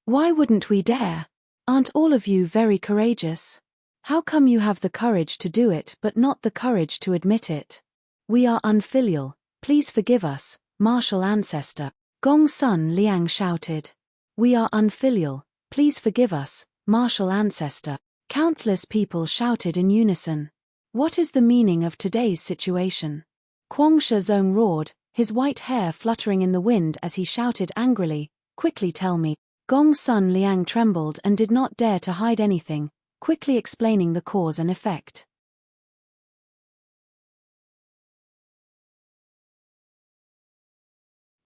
Why wouldn't we dare? Aren't all of you very courageous? How come you have the courage to do it but not the courage to admit it? We are unfilial, please forgive us, martial ancestor. Gong Sun Liang shouted. We are unfilial, please forgive us, martial ancestor. Countless people shouted in unison. What is the meaning of today's situation? Kwang Shizong roared, his white hair fluttering in the wind as he shouted angrily, quickly tell me. Gong Sun Liang trembled and did not dare to hide anything, quickly explaining the cause and effect.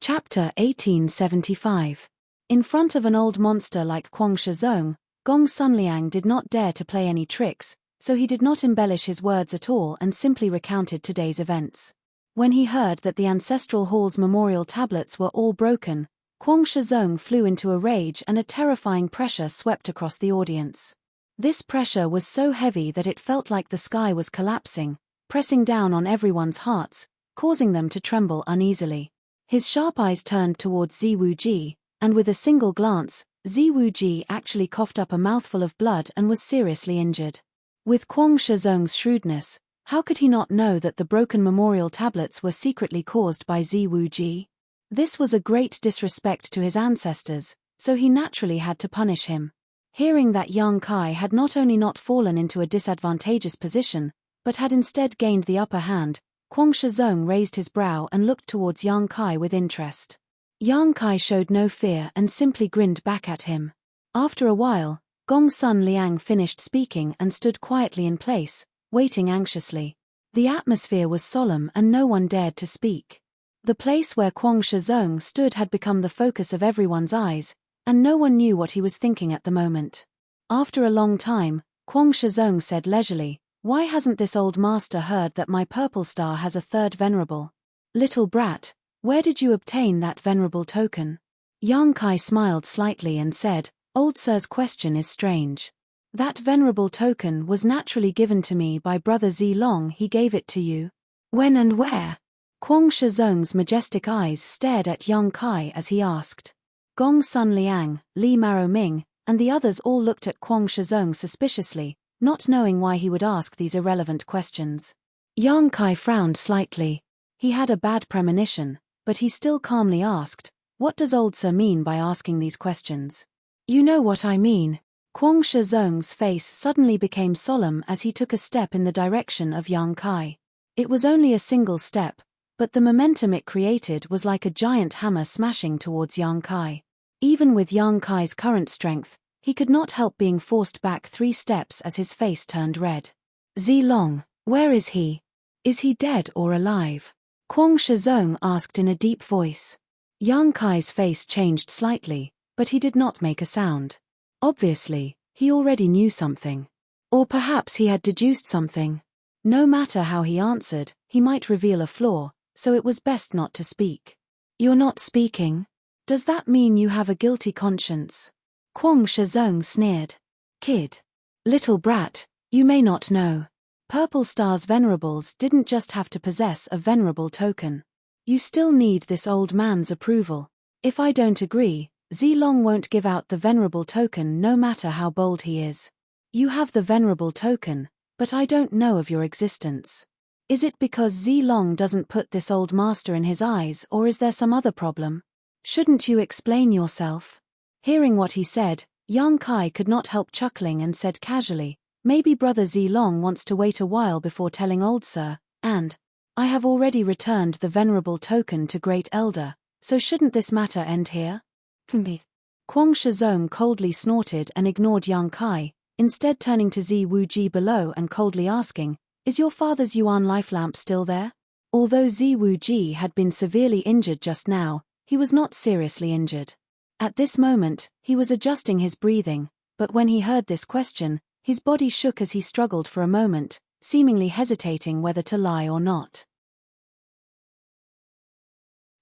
Chapter 1875. In front of an old monster like Kwang Shizong, Gong Sun Liang did not dare to play any tricks, so he did not embellish his words at all and simply recounted today's events. When he heard that the Ancestral Hall's memorial tablets were all broken, Kwang Shizong flew into a rage and a terrifying pressure swept across the audience. This pressure was so heavy that it felt like the sky was collapsing, pressing down on everyone's hearts, causing them to tremble uneasily. His sharp eyes turned towards Ziwu Ji, and with a single glance, Ziwu Ji actually coughed up a mouthful of blood and was seriously injured. With Kwang Shizong's shrewdness, how could he not know that the broken memorial tablets were secretly caused by Ziwu Ji? This was a great disrespect to his ancestors, so he naturally had to punish him. Hearing that Yang Kai had not only not fallen into a disadvantageous position, but had instead gained the upper hand, Kwang Shizong raised his brow and looked towards Yang Kai with interest. Yang Kai showed no fear and simply grinned back at him. After a while, Gong Sun Liang finished speaking and stood quietly in place, waiting anxiously. The atmosphere was solemn and no one dared to speak. The place where Kwang Shizong stood had become the focus of everyone's eyes, and no one knew what he was thinking at the moment. After a long time, Kwang Shizong said leisurely, "Why hasn't this old master heard that my Purple Star has a third venerable? Little brat, where did you obtain that venerable token?" Yang Kai smiled slightly and said, "Old sir's question is strange. That venerable token was naturally given to me by Brother Zilong. He gave it to you. When and where?" Kwang Shizong's majestic eyes stared at Yang Kai as he asked. Gong Sun Liang, Li Maro Ming, and the others all looked at Kwang Shizong suspiciously, not knowing why he would ask these irrelevant questions. Yang Kai frowned slightly. He had a bad premonition, but he still calmly asked, "What does old sir mean by asking these questions?" "You know what I mean." Kwang Shizong's face suddenly became solemn as he took a step in the direction of Yang Kai. It was only a single step, but the momentum it created was like a giant hammer smashing towards Yang Kai. Even with Yang Kai's current strength, he could not help being forced back 3 steps as his face turned red. "Zilong, where is he? Is he dead or alive?" Kwang Shizong asked in a deep voice. Yang Kai's face changed slightly, but he did not make a sound. Obviously, he already knew something. Or perhaps he had deduced something. No matter how he answered, he might reveal a flaw, so it was best not to speak. "You're not speaking?" Does that mean you have a guilty conscience? Kwang Shizong sneered. Kid. Little brat, you may not know. Purple Star's venerables didn't just have to possess a venerable token. You still need this old man's approval. If I don't agree, Zilong won't give out the venerable token no matter how bold he is. You have the venerable token, but I don't know of your existence. Is it because Zilong doesn't put this old master in his eyes, or is there some other problem? Shouldn't you explain yourself? Hearing what he said, Yang Kai could not help chuckling and said casually, maybe Brother Zilong wants to wait a while before telling old sir, and I have already returned the venerable token to Great Elder, so shouldn't this matter end here? Kwang Shizong coldly snorted and ignored Yang Kai, instead turning to Zi Wuji below and coldly asking, is your father's Yuan life lamp still there? Although Zi Wuji had been severely injured just now, he was not seriously injured. At this moment, he was adjusting his breathing, but when he heard this question, his body shook as he struggled for a moment, seemingly hesitating whether to lie or not.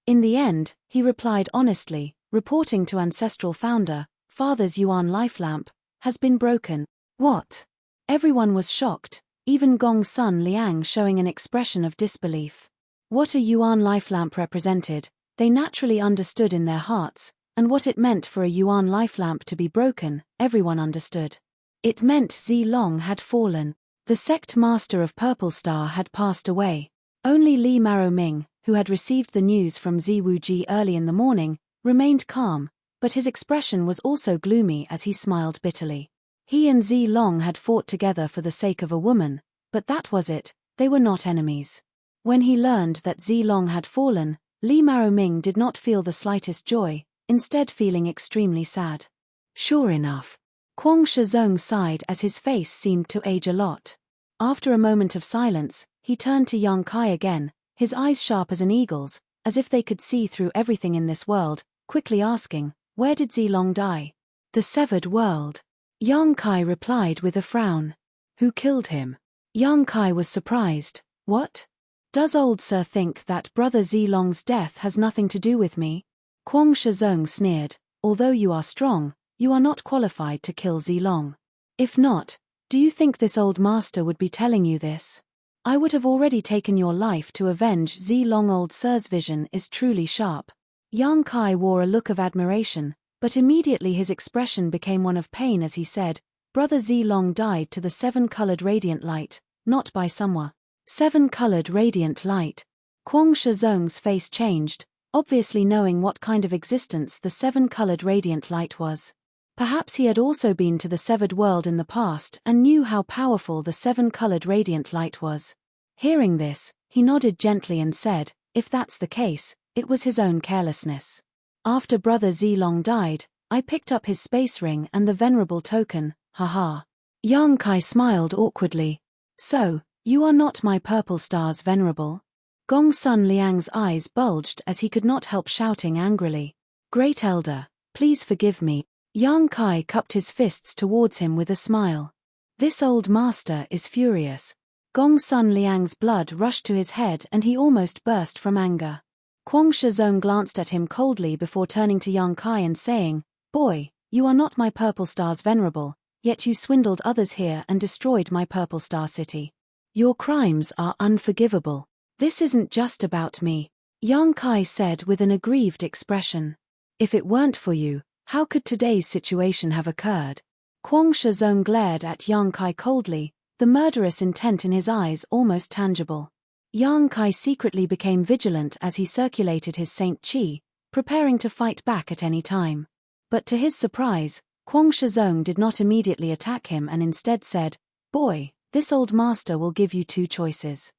In the end, he replied honestly, reporting to Ancestral Founder, Father's Yuan life lamp has been broken. What? Everyone was shocked, even Gong's son Liang showing an expression of disbelief. What a Yuan life lamp represented, they naturally understood in their hearts, and what it meant for a Yuan life lamp to be broken, everyone understood. It meant Zilong had fallen. The sect master of Purple Star had passed away. Only Li Maroming, who had received the news from Zi Wuji early in the morning, remained calm, but his expression was also gloomy as he smiled bitterly. He and Zilong had fought together for the sake of a woman, but that was it, they were not enemies. When he learned that Zilong had fallen, Li Maroming did not feel the slightest joy, instead feeling extremely sad. Sure enough. Kwang Shizong sighed as his face seemed to age a lot. After a moment of silence, he turned to Yang Kai again, his eyes sharp as an eagle's, as if they could see through everything in this world, quickly asking, where did Zilong die? The severed world. Yang Kai replied with a frown. Who killed him? Yang Kai was surprised. What? Does old sir think that Brother Zilong's death has nothing to do with me? Kwang Shizong sneered, although you are strong, you are not qualified to kill Zilong. If not, do you think this old master would be telling you this? I would have already taken your life to avenge Zilong. Old sir's vision is truly sharp. Yang Kai wore a look of admiration, but immediately his expression became one of pain as he said, Brother Zilong died to the seven-colored radiant light, not by someone. Seven-colored radiant light. Kwang Shizong's face changed, obviously knowing what kind of existence the seven-colored radiant light was. Perhaps he had also been to the severed world in the past and knew how powerful the seven-colored radiant light was. Hearing this, he nodded gently and said, if that's the case, it was his own carelessness. After Brother Zilong died, I picked up his space ring and the venerable token, haha. Yang Kai smiled awkwardly. So, you are not my Purple Star's venerable? Gong's son Liang's eyes bulged as he could not help shouting angrily. Great Elder, please forgive me. Yang Kai cupped his fists towards him with a smile. This old master is furious. Gong's son Liang's blood rushed to his head and he almost burst from anger. Kwang Shizong glanced at him coldly before turning to Yang Kai and saying, Boy, you are not my Purple Star's venerable, yet you swindled others here and destroyed my Purple Star city. Your crimes are unforgivable. This isn't just about me, Yang Kai said with an aggrieved expression. If it weren't for you, how could today's situation have occurred? Kwang Shizong glared at Yang Kai coldly, the murderous intent in his eyes almost tangible. Yang Kai secretly became vigilant as he circulated his Saint Chi, preparing to fight back at any time. But to his surprise, Kwang Shizong did not immediately attack him and instead said, Boy, this old master will give you two choices.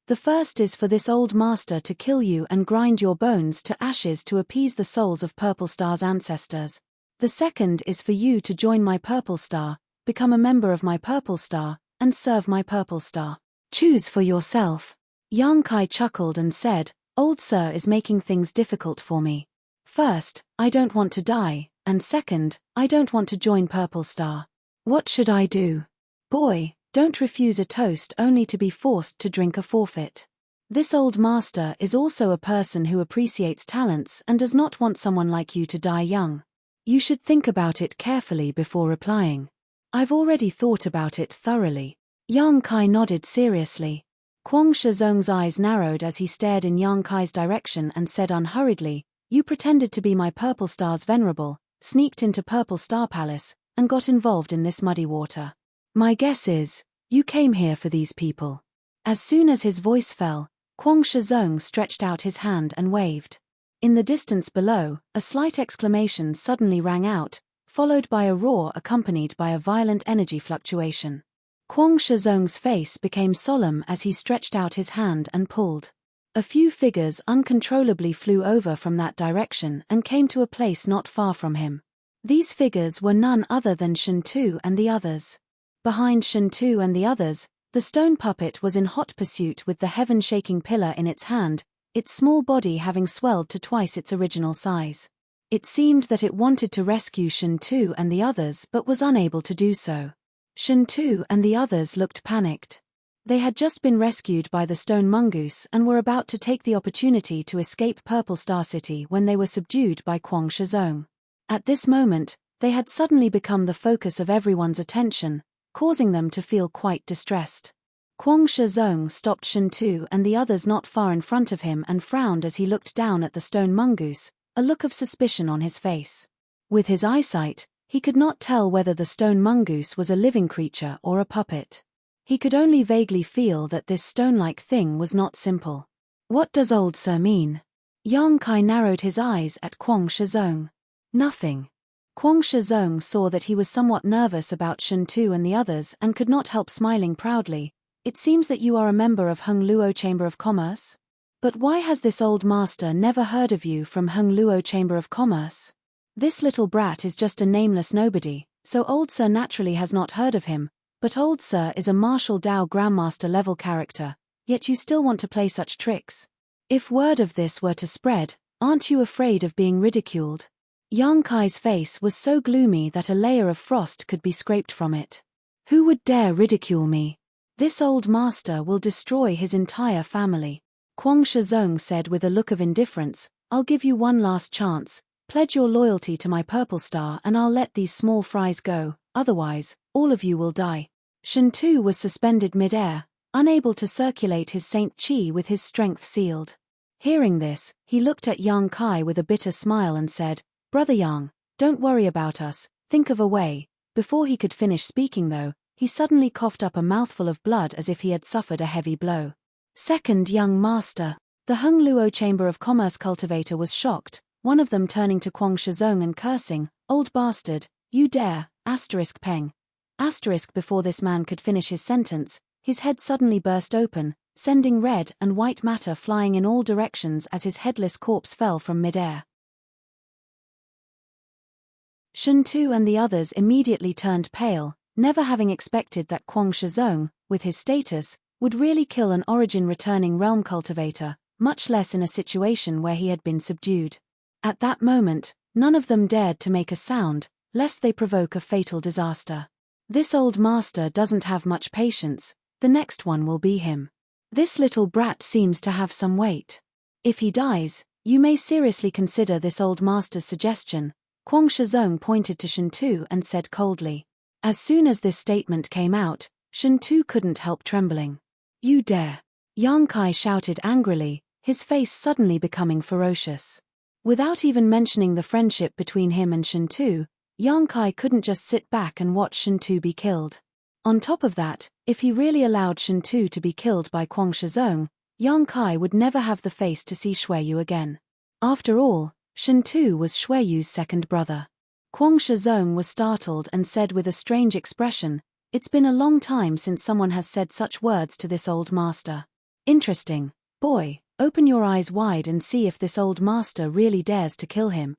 The first is for this old master to kill you and grind your bones to ashes to appease the souls of Purple Star's ancestors. The second is for you to join my Purple Star, become a member of my Purple Star, and serve my Purple Star. Choose for yourself. Yang Kai chuckled and said, Old sir is making things difficult for me. First, I don't want to die, and second, I don't want to join Purple Star. What should I do? Boy, don't refuse a toast only to be forced to drink a forfeit. This old master is also a person who appreciates talents and does not want someone like you to die young. You should think about it carefully before replying. I've already thought about it thoroughly. Yang Kai nodded seriously. Kwang Shizong's eyes narrowed as he stared in Yang Kai's direction and said unhurriedly, "You pretended to be my Purple Star's venerable, sneaked into Purple Star Palace, and got involved in this muddy water. My guess is, you came here for these people." As soon as his voice fell, Kwang Shizong stretched out his hand and waved. In the distance below, a slight exclamation suddenly rang out, followed by a roar accompanied by a violent energy fluctuation. Kwang Shizong's face became solemn as he stretched out his hand and pulled. A few figures uncontrollably flew over from that direction and came to a place not far from him. These figures were none other than Shen Tu and the others. Behind Shen Tu and the others, the stone puppet was in hot pursuit with the heaven-shaking pillar in its hand, its small body having swelled to twice its original size. It seemed that it wanted to rescue Shen Tu and the others but was unable to do so. Shen Tu and the others looked panicked. They had just been rescued by the stone mongoose and were about to take the opportunity to escape Purple Star City when they were subdued by Kwang Shizong. At this moment, they had suddenly become the focus of everyone's attention, causing them to feel quite distressed. Kwang Shizong stopped Shen Tu and the others not far in front of him and frowned as he looked down at the stone mongoose, a look of suspicion on his face. With his eyesight, he could not tell whether the stone mongoose was a living creature or a puppet. He could only vaguely feel that this stone-like thing was not simple. What does old sir mean? Yang Kai narrowed his eyes at Kwang Shizong. Nothing. Kwang Shizong saw that he was somewhat nervous about Shen Tu and the others and could not help smiling proudly. It seems that you are a member of Hung Luo Chamber of Commerce? But why has this old master never heard of you from Hung Luo Chamber of Commerce? This little brat is just a nameless nobody, so old sir naturally has not heard of him, but old sir is a martial Dao Grandmaster level character, yet you still want to play such tricks. If word of this were to spread, aren't you afraid of being ridiculed? Yang Kai's face was so gloomy that a layer of frost could be scraped from it. Who would dare ridicule me? This old master will destroy his entire family. Kwang Shizong said with a look of indifference, I'll give you one last chance, pledge your loyalty to my Purple Star and I'll let these small fries go, otherwise, all of you will die. Shen Tu was suspended mid-air, unable to circulate his Saint Chi with his strength sealed. Hearing this, he looked at Yang Kai with a bitter smile and said, Brother Yang, don't worry about us, think of a way. Before he could finish speaking though, he suddenly coughed up a mouthful of blood as if he had suffered a heavy blow. Second young master. The Hung Luo Chamber of Commerce cultivator was shocked, one of them turning to Kwang Shizong and cursing, old bastard, you dare, *peng. Before this man could finish his sentence, his head suddenly burst open, sending red and white matter flying in all directions as his headless corpse fell from mid-air. Shen Tu and the others immediately turned pale, never having expected that Kwang Shizong, with his status, would really kill an origin-returning realm cultivator, much less in a situation where he had been subdued. At that moment, none of them dared to make a sound, lest they provoke a fatal disaster. This old master doesn't have much patience, the next one will be him. This little brat seems to have some weight. If he dies, you may seriously consider this old master's suggestion. Kwang Shizong pointed to Shen Tu and said coldly. As soon as this statement came out, Shen Tu couldn't help trembling. You dare! Yang Kai shouted angrily, his face suddenly becoming ferocious. Without even mentioning the friendship between him and Shen Tu, Yang Kai couldn't just sit back and watch Shen Tu be killed. On top of that, if he really allowed Shen Tu to be killed by Kwang Shizong, Yang Kai would never have the face to see Xueyu again. After all, Shen Tu was Xueyu's second brother. Kwang Shizong was startled and said with a strange expression, It's been a long time since someone has said such words to this old master. Interesting. Boy, open your eyes wide and see if this old master really dares to kill him.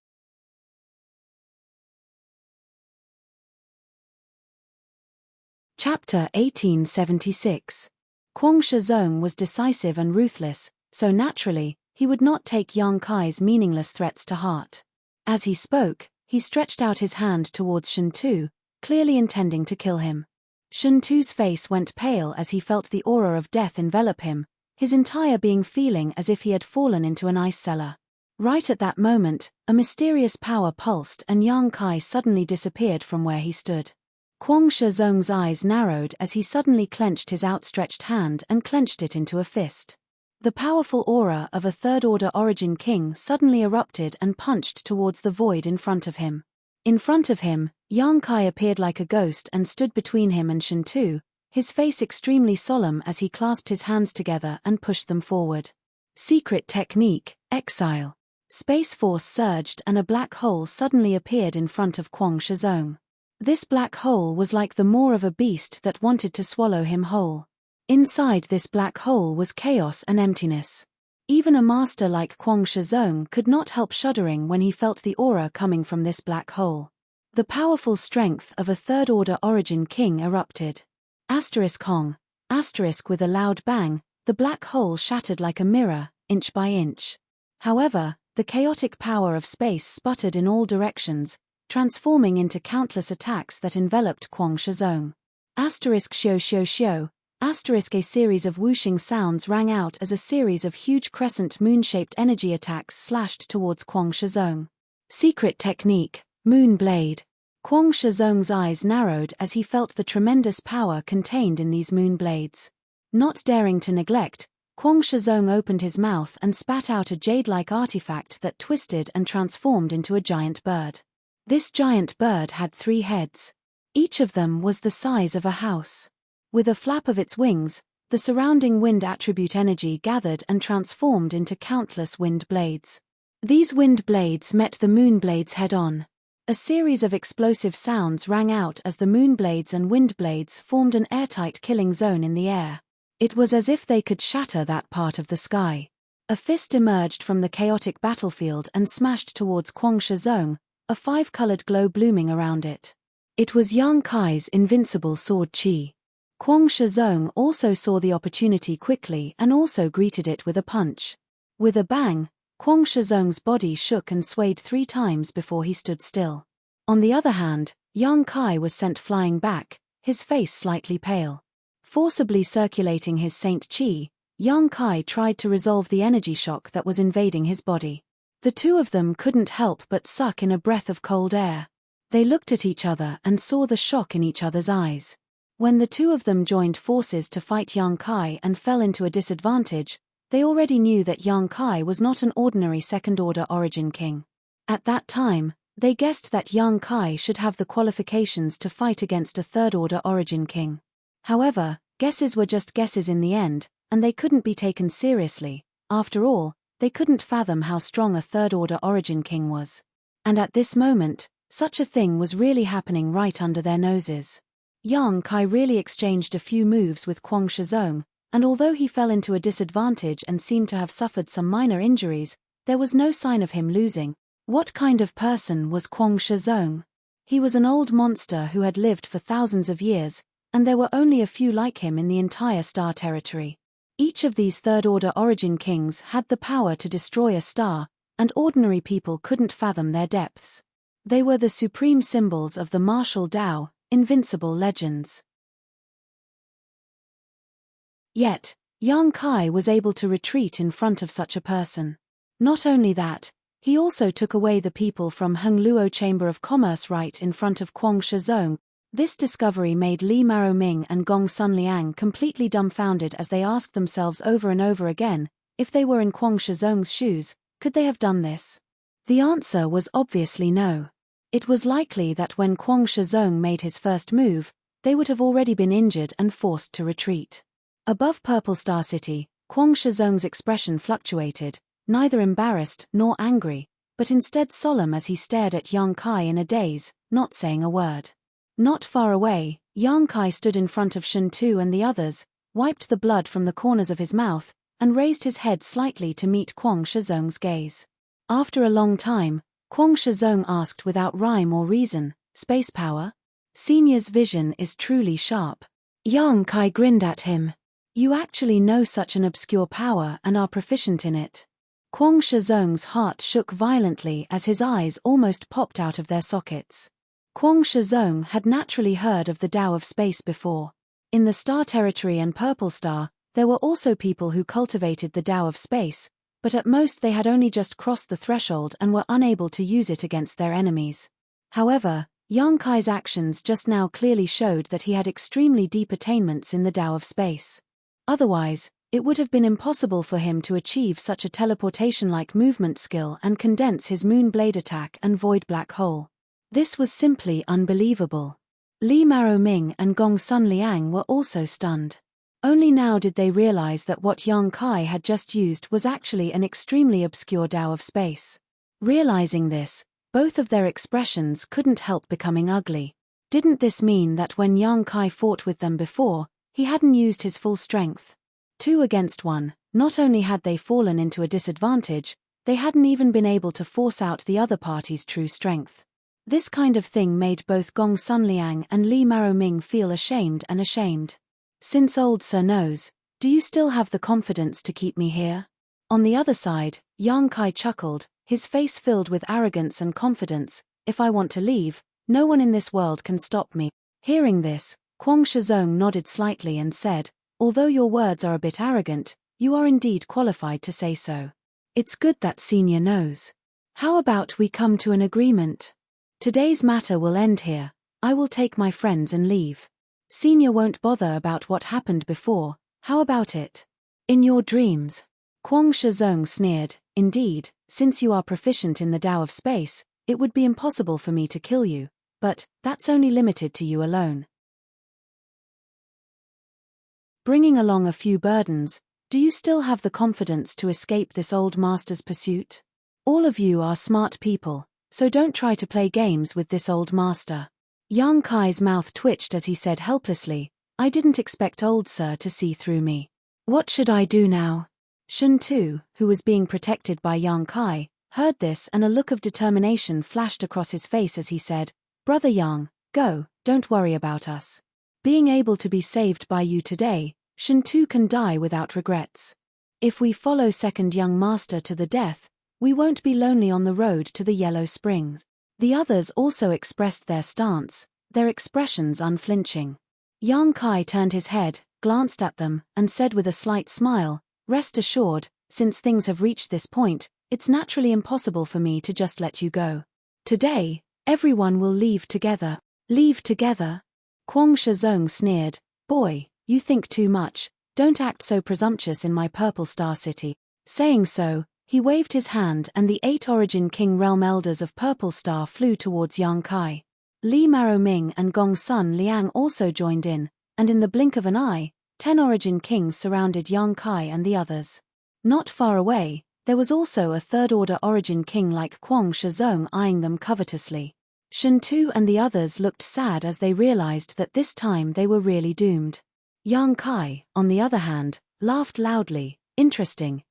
Chapter 1876. Kwang Shizong was decisive and ruthless, so naturally, he would not take Yang Kai's meaningless threats to heart. As he spoke, he stretched out his hand towards Shen Tu, clearly intending to kill him. Shen Tu's face went pale as he felt the aura of death envelop him, his entire being feeling as if he had fallen into an ice cellar. Right at that moment, a mysterious power pulsed and Yang Kai suddenly disappeared from where he stood. Kwang Shizong's eyes narrowed as he suddenly clenched his outstretched hand and clenched it into a fist. The powerful aura of a third-order origin king suddenly erupted and punched towards the void in front of him. In front of him, Yang Kai appeared like a ghost and stood between him and Shen Tu, his face extremely solemn as he clasped his hands together and pushed them forward. Secret technique, exile. Space force surged and a black hole suddenly appeared in front of Kwang Shizong. This black hole was like the maw of a beast that wanted to swallow him whole. Inside this black hole was chaos and emptiness. Even a master like Kwang Shizong could not help shuddering when he felt the aura coming from this black hole. The powerful strength of a third-order origin king erupted. Hong. With a loud bang, the black hole shattered like a mirror, inch by inch. However, the chaotic power of space sputtered in all directions, transforming into countless attacks that enveloped Kwang Shizong. Xiao. A series of whooshing sounds rang out as a series of huge crescent moon-shaped energy attacks slashed towards Kwang Shizong. Secret technique, Moon Blade. Kwang Shizong's eyes narrowed as he felt the tremendous power contained in these moon blades. Not daring to neglect, Kwang Shizong opened his mouth and spat out a jade-like artifact that twisted and transformed into a giant bird. This giant bird had 3 heads. Each of them was the size of a house. With a flap of its wings, the surrounding wind attribute energy gathered and transformed into countless wind blades. These wind blades met the moon blades head-on. A series of explosive sounds rang out as the moon blades and wind blades formed an airtight killing zone in the air. It was as if they could shatter that part of the sky. A fist emerged from the chaotic battlefield and smashed towards Kwang Shizong, a 5-colored glow blooming around it. It was Yang Kai's invincible sword Qi. Kwang Shizong also saw the opportunity quickly and also greeted it with a punch. With a bang, Kwang Shizong's body shook and swayed 3 times before he stood still. On the other hand, Yang Kai was sent flying back, his face slightly pale. Forcibly circulating his Saint Qi, Yang Kai tried to resolve the energy shock that was invading his body. The two of them couldn't help but suck in a breath of cold air. They looked at each other and saw the shock in each other's eyes. When the two of them joined forces to fight Yang Kai and fell into a disadvantage, they already knew that Yang Kai was not an ordinary second-order origin king. At that time, they guessed that Yang Kai should have the qualifications to fight against a third-order origin king. However, guesses were just guesses in the end, and they couldn't be taken seriously. After all, they couldn't fathom how strong a third-order origin king was. And at this moment, such a thing was really happening right under their noses. Yang Kai really exchanged a few moves with Kwang Shizong, and although he fell into a disadvantage and seemed to have suffered some minor injuries, there was no sign of him losing. What kind of person was Kwang Shizong? He was an old monster who had lived for thousands of years, and there were only a few like him in the entire star territory. Each of these third-order origin kings had the power to destroy a star, and ordinary people couldn't fathom their depths. They were the supreme symbols of the martial Tao, invincible legends. Yet, Yang Kai was able to retreat in front of such a person. Not only that, he also took away the people from Hengluo Chamber of Commerce right in front of Kwang Shizong. This discovery made Li Maroming and Gong Sunliang completely dumbfounded as they asked themselves over and over again, if they were in Kwang Shizong's shoes, could they have done this? The answer was obviously no. It was likely that when Kwang Shizong made his first move, they would have already been injured and forced to retreat. Above Purple Star City, Kwang Shizong's expression fluctuated, neither embarrassed nor angry, but instead solemn as he stared at Yang Kai in a daze, not saying a word. Not far away, Yang Kai stood in front of Shen Tu and the others, wiped the blood from the corners of his mouth, and raised his head slightly to meet Kwang Shizong's gaze. After a long time, Kwang Shizong asked without rhyme or reason, "Space power?" Senior's vision is truly sharp. Yang Kai grinned at him. "You actually know such an obscure power and are proficient in it." Kwang Shizong's heart shook violently as his eyes almost popped out of their sockets. Kwang Shizong had naturally heard of the Tao of Space before. In the Star Territory and Purple Star, There were also people who cultivated the Tao of Space, but at most they had only just crossed the threshold and were unable to use it against their enemies. However, Yang Kai's actions just now clearly showed that he had extremely deep attainments in the Tao of Space. Otherwise, it would have been impossible for him to achieve such a teleportation-like movement skill and condense his moon blade attack and void black hole. This was simply unbelievable. Li Maroming and Gongsun Liang were also stunned. Only now did they realize that what Yang Kai had just used was actually an extremely obscure Tao of Space. Realizing this, both of their expressions couldn't help becoming ugly. Didn't this mean that when Yang Kai fought with them before, he hadn't used his full strength? 2 against 1, not only had they fallen into a disadvantage, they hadn't even been able to force out the other party's true strength. This kind of thing made both Gongsun Liang and Li Maroming feel ashamed. Since old Sir knows, do you still have the confidence to keep me here? On the other side, Yang Kai chuckled, his face filled with arrogance and confidence. If I want to leave, no one in this world can stop me. Hearing this, Kwang Shizong nodded slightly and said, although your words are a bit arrogant, you are indeed qualified to say so. It's good that Senior knows. How about we come to an agreement? Today's matter will end here. I will take my friends and leave. Senior won't bother about what happened before. How about it? In your dreams. Kwang Shizong sneered, indeed, since you are proficient in the Tao of Space, it would be impossible for me to kill you, but that's only limited to you alone. Bringing along a few burdens, do you still have the confidence to escape this old master's pursuit? All of you are smart people, so don't try to play games with this old master. Yang Kai's mouth twitched as he said helplessly, I didn't expect old sir to see through me. What should I do now? Shun Tu, who was being protected by Yang Kai, heard this and a look of determination flashed across his face as he said, Brother Yang, go, don't worry about us. Being able to be saved by you today, Shun Tu can die without regrets. If we follow second young master to the death, we won't be lonely on the road to the Yellow Springs. The others also expressed their stance, their expressions unflinching. Yang Kai turned his head, glanced at them, and said with a slight smile, rest assured, since things have reached this point, it's naturally impossible for me to just let you go. Today, everyone will leave together. Leave together? Kwang Shizong sneered, boy, you think too much, don't act so presumptuous in my Purple Star City. Saying so, he waved his hand and the 8 Origin King Realm Elders of Purple Star flew towards Yang Kai. Li Maroming and Gongsun Liang also joined in, and in the blink of an eye, 10 Origin Kings surrounded Yang Kai and the others. Not far away, there was also a third-order Origin King like Kwang Shizong eyeing them covetously. Shun Tu and the others looked sad as they realized that this time they were really doomed. Yang Kai, on the other hand, laughed loudly, interesting.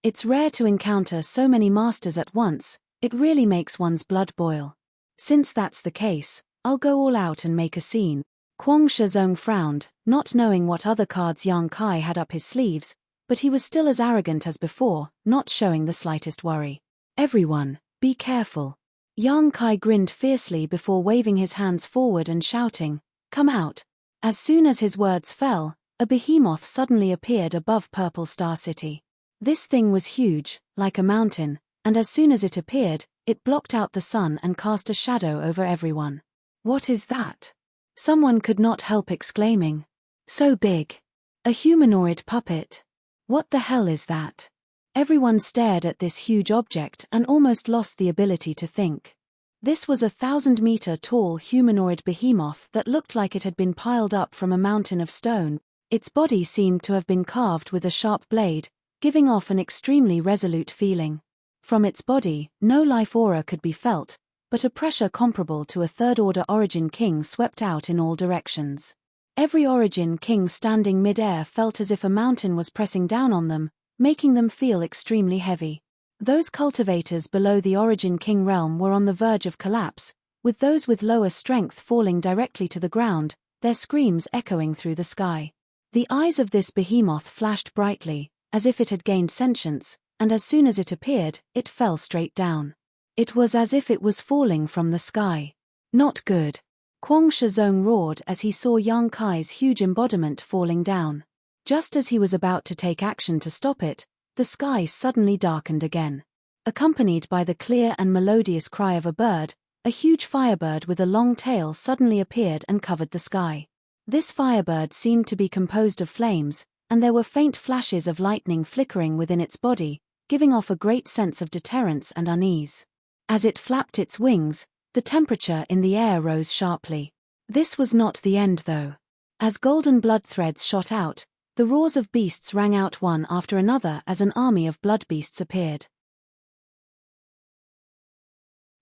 It's rare to encounter so many masters at once, it really makes one's blood boil. Since that's the case, I'll go all out and make a scene. Kwang Shizong frowned, not knowing what other cards Yang Kai had up his sleeves, but he was still as arrogant as before, not showing the slightest worry. Everyone, be careful. Yang Kai grinned fiercely before waving his hands forward and shouting, come out. As soon as his words fell, a behemoth suddenly appeared above Purple Star City. This thing was huge, like a mountain, and as soon as it appeared, it blocked out the sun and cast a shadow over everyone. What is that? Someone could not help exclaiming. So big. A humanoid puppet. What the hell is that? Everyone stared at this huge object and almost lost the ability to think. This was a 1,000-meter tall humanoid behemoth that looked like it had been piled up from a mountain of stone. Its body seemed to have been carved with a sharp blade, giving off an extremely resolute feeling. From its body, no life aura could be felt, but a pressure comparable to a third-order Origin King swept out in all directions. Every Origin King standing mid-air felt as if a mountain was pressing down on them, making them feel extremely heavy. Those cultivators below the Origin King realm were on the verge of collapse, with those with lower strength falling directly to the ground, their screams echoing through the sky. The eyes of this behemoth flashed brightly, as if it had gained sentience, and as soon as it appeared, it fell straight down. It was as if it was falling from the sky. Not good. Kwang Shizong roared as he saw Yang Kai's huge embodiment falling down. Just as he was about to take action to stop it, the sky suddenly darkened again. Accompanied by the clear and melodious cry of a bird, a huge firebird with a long tail suddenly appeared and covered the sky. This firebird seemed to be composed of flames, and there were faint flashes of lightning flickering within its body, giving off a great sense of deterrence and unease. As it flapped its wings, the temperature in the air rose sharply. This was not the end though. As golden blood threads shot out, the roars of beasts rang out one after another as an army of blood beasts appeared.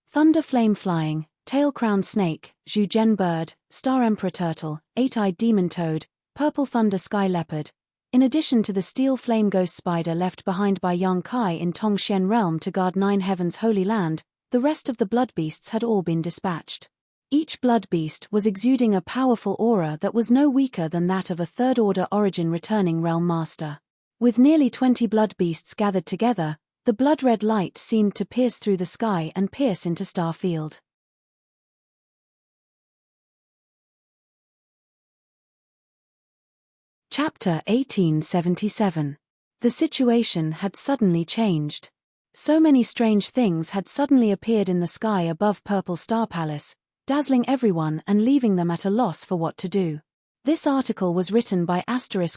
Thunder flame flying, tail-crowned snake, Zhugen bird, star emperor turtle, eight-eyed demon toad, purple thunder sky leopard, in addition to the steel flame ghost spider left behind by Yang Kai in Tongxian realm to guard Nine Heavens holy land, the rest of the blood beasts had all been dispatched. Each blood beast was exuding a powerful aura that was no weaker than that of a third-order origin returning realm master. With nearly 20 blood beasts gathered together, the blood-red light seemed to pierce through the sky and pierce into Starfield. Chapter 1877. The situation had suddenly changed. So many strange things had suddenly appeared in the sky above Purple Star Palace, dazzling everyone and leaving them at a loss for what to do. This article was written by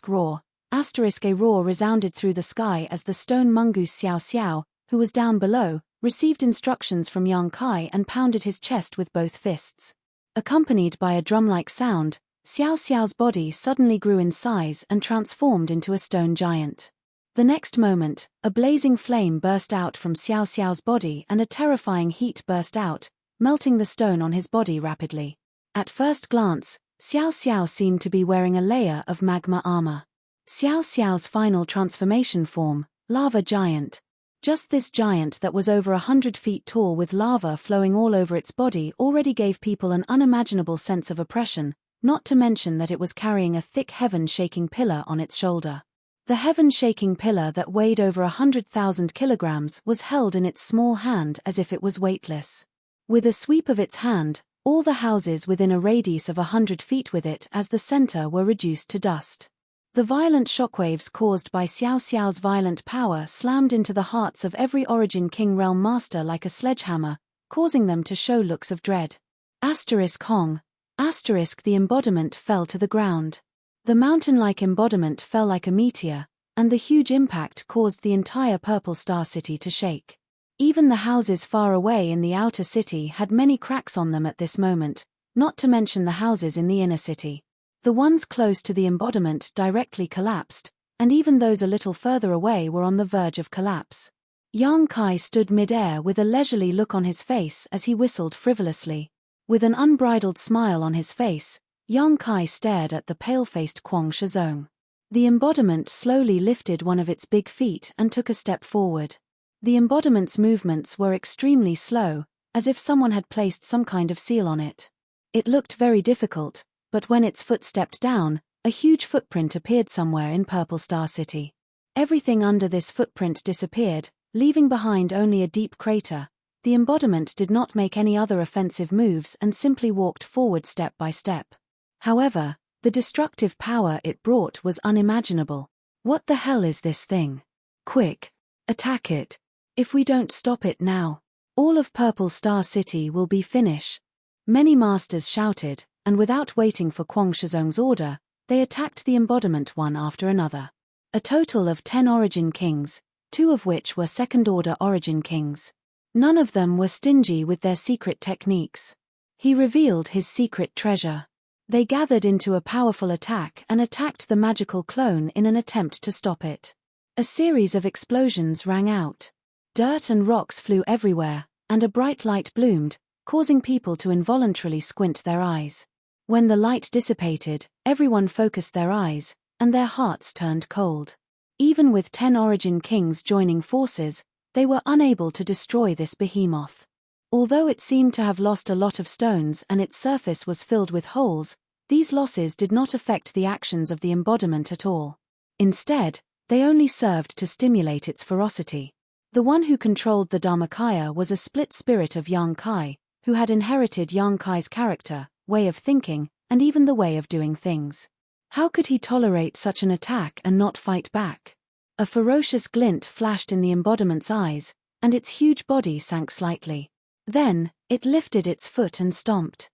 *Roar. A roar resounded through the sky as the stone mongoose Xiao Xiao, who was down below, received instructions from Yang Kai and pounded his chest with both fists. Accompanied by a drum-like sound, Xiao Xiao's body suddenly grew in size and transformed into a stone giant. The next moment, a blazing flame burst out from Xiao Xiao's body and a terrifying heat burst out, melting the stone on his body rapidly. At first glance, Xiao Xiao seemed to be wearing a layer of magma armor. Xiao Xiao's final transformation form, lava giant. Just this giant that was over 100 feet tall with lava flowing all over its body already gave people an unimaginable sense of oppression, not to mention that it was carrying a thick heaven-shaking pillar on its shoulder. The heaven-shaking pillar that weighed over 100,000 kilograms was held in its small hand as if it was weightless. With a sweep of its hand, all the houses within a radius of 100 feet with it as the center were reduced to dust. The violent shockwaves caused by Xiao Xiao's violent power slammed into the hearts of every Origin King Realm Master like a sledgehammer, causing them to show looks of dread. Hong. The embodiment fell to the ground. The mountain-like embodiment fell like a meteor, and the huge impact caused the entire Purple Star City to shake. Even the houses far away in the outer city had many cracks on them at this moment, not to mention the houses in the inner city. The ones close to the embodiment directly collapsed, and even those a little further away were on the verge of collapse. Yang Kai stood mid-air with a leisurely look on his face as he whistled frivolously. With an unbridled smile on his face, Yang Kai stared at the pale-faced Kuang Shizong. The embodiment slowly lifted one of its big feet and took a step forward. The embodiment's movements were extremely slow, as if someone had placed some kind of seal on it. It looked very difficult, but when its foot stepped down, a huge footprint appeared somewhere in Purple Star City. Everything under this footprint disappeared, leaving behind only a deep crater. The embodiment did not make any other offensive moves and simply walked forward step by step. However, the destructive power it brought was unimaginable. What the hell is this thing? Quick! Attack it! If we don't stop it now, all of Purple Star City will be finished. Many masters shouted, and without waiting for Kuang Shizong's order, they attacked the embodiment one after another. A total of 10 Origin Kings, 2 of which were second-order Origin Kings. None of them were stingy with their secret techniques. He revealed his secret treasure. They gathered into a powerful attack and attacked the magical clone in an attempt to stop it. A series of explosions rang out. Dirt and rocks flew everywhere, and a bright light bloomed, causing people to involuntarily squint their eyes. When the light dissipated, everyone focused their eyes, and their hearts turned cold. Even with 10 Origin Kings joining forces, they were unable to destroy this behemoth. Although it seemed to have lost a lot of stones and its surface was filled with holes, these losses did not affect the actions of the embodiment at all. Instead, they only served to stimulate its ferocity. The one who controlled the Dharmakaya was a split spirit of Yang Kai, who had inherited Yang Kai's character, way of thinking, and even the way of doing things. How could he tolerate such an attack and not fight back? A ferocious glint flashed in the embodiment's eyes, and its huge body sank slightly. Then, it lifted its foot and stomped.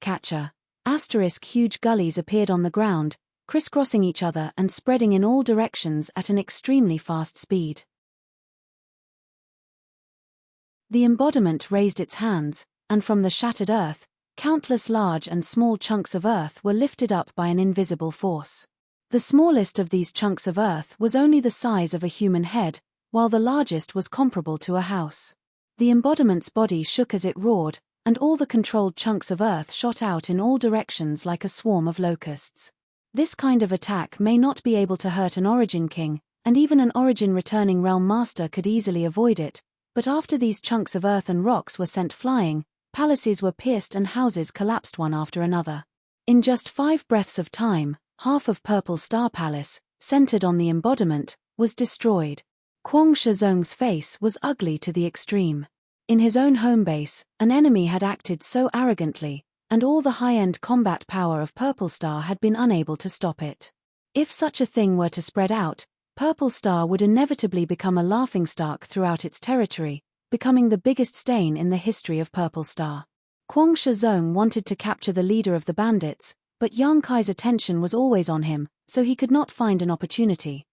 Catcher. Huge gullies appeared on the ground, crisscrossing each other and spreading in all directions at an extremely fast speed. The embodiment raised its hands, and from the shattered earth, countless large and small chunks of earth were lifted up by an invisible force. The smallest of these chunks of earth was only the size of a human head, while the largest was comparable to a house. The embodiment's body shook as it roared, and all the controlled chunks of earth shot out in all directions like a swarm of locusts. This kind of attack may not be able to hurt an Origin King, and even an Origin returning Realm Master could easily avoid it, but after these chunks of earth and rocks were sent flying, palaces were pierced and houses collapsed one after another. In just 5 breaths of time, half of Purple Star Palace, centered on the embodiment, was destroyed. Kwang Shizong's face was ugly to the extreme. In his own home base, an enemy had acted so arrogantly, and all the high-end combat power of Purple Star had been unable to stop it. If such a thing were to spread out, Purple Star would inevitably become a laughingstock throughout its territory, becoming the biggest stain in the history of Purple Star. Kwang Shizong wanted to capture the leader of the bandits, but Yang Kai's attention was always on him, so he could not find an opportunity.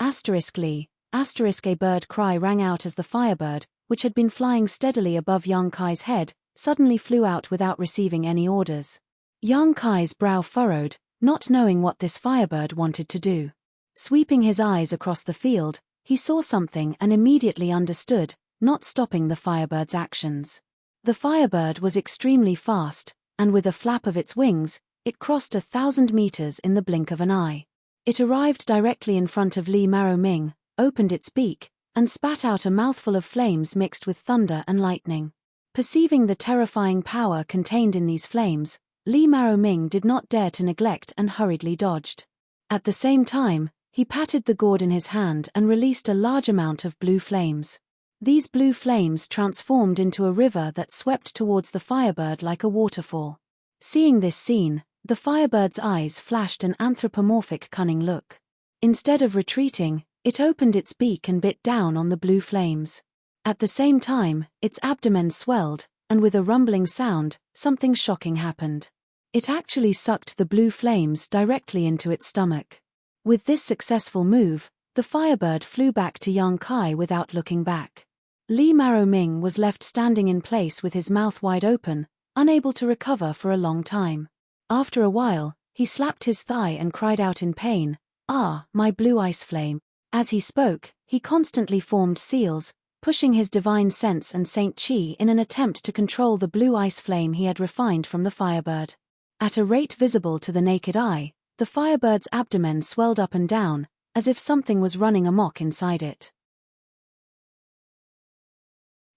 *Li. A bird cry rang out as the firebird, which had been flying steadily above Yang Kai's head, suddenly flew out without receiving any orders. Yang Kai's brow furrowed, not knowing what this firebird wanted to do. Sweeping his eyes across the field, he saw something and immediately understood, not stopping the firebird's actions. The firebird was extremely fast, and with a flap of its wings, it crossed 1,000 meters in the blink of an eye. It arrived directly in front of Li Maroming, opened its beak, and spat out a mouthful of flames mixed with thunder and lightning. Perceiving the terrifying power contained in these flames, Li Maroming did not dare to neglect and hurriedly dodged. At the same time, he patted the gourd in his hand and released a large amount of blue flames. These blue flames transformed into a river that swept towards the firebird like a waterfall. Seeing this scene, the firebird's eyes flashed an anthropomorphic cunning look. Instead of retreating, it opened its beak and bit down on the blue flames. At the same time, its abdomen swelled, and with a rumbling sound, something shocking happened. It actually sucked the blue flames directly into its stomach. With this successful move, the firebird flew back to Yang Kai without looking back. Li Maroming was left standing in place with his mouth wide open, unable to recover for a long time. After a while, he slapped his thigh and cried out in pain, "Ah, my blue ice flame." As he spoke, he constantly formed seals, pushing his divine sense and Saint Chi in an attempt to control the blue ice flame he had refined from the firebird. At a rate visible to the naked eye, the firebird's abdomen swelled up and down, as if something was running amok inside it.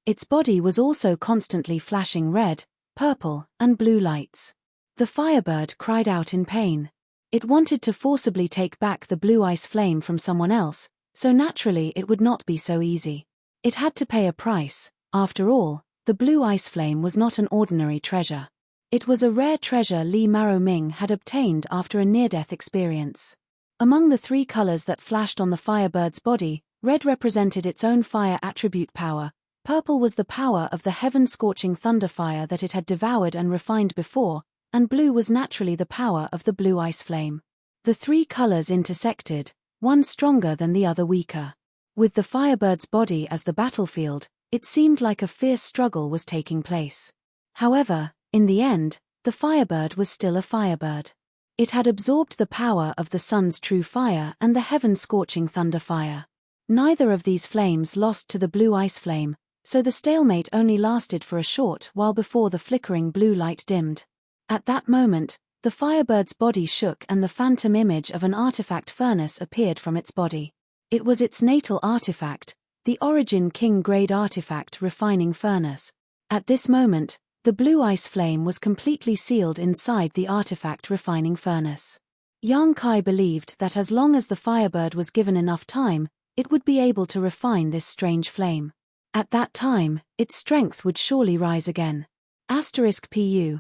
Its body was also constantly flashing red, purple, and blue lights. The firebird cried out in pain. It wanted to forcibly take back the blue ice flame from someone else, so naturally it would not be so easy. It had to pay a price. After all, the blue ice flame was not an ordinary treasure. It was a rare treasure Li Maroming had obtained after a near-death experience. Among the 3 colors that flashed on the firebird's body, red represented its own fire attribute power, purple was the power of the heaven-scorching thunder fire that it had devoured and refined before, and blue was naturally the power of the blue ice flame. The 3 colors intersected, one stronger than the other weaker. With the firebird's body as the battlefield, it seemed like a fierce struggle was taking place. However, in the end, the firebird was still a firebird. It had absorbed the power of the sun's true fire and the heaven-scorching thunder fire. Neither of these flames lost to the blue ice flame, so the stalemate only lasted for a short while before the flickering blue light dimmed. At that moment, the firebird's body shook and the phantom image of an artifact furnace appeared from its body. It was its natal artifact, the Origin King grade artifact refining furnace. At this moment, the blue ice flame was completely sealed inside the artifact refining furnace. Yang Kai believed that as long as the firebird was given enough time, it would be able to refine this strange flame. At that time, its strength would surely rise again. *Pu*.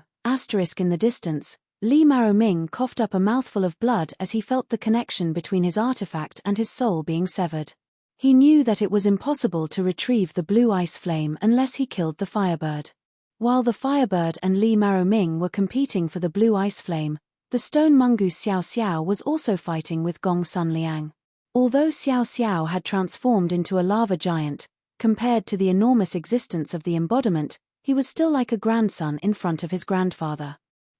In the distance, Li Maroming coughed up a mouthful of blood as he felt the connection between his artifact and his soul being severed. He knew that it was impossible to retrieve the blue ice flame unless he killed the firebird. While the firebird and Li Maroming were competing for the blue ice flame, the stone mongoose Xiao Xiao was also fighting with Gong Sun Liang. Although Xiao Xiao had transformed into a lava giant, compared to the enormous existence of the embodiment, he was still like a grandson in front of his grandfather.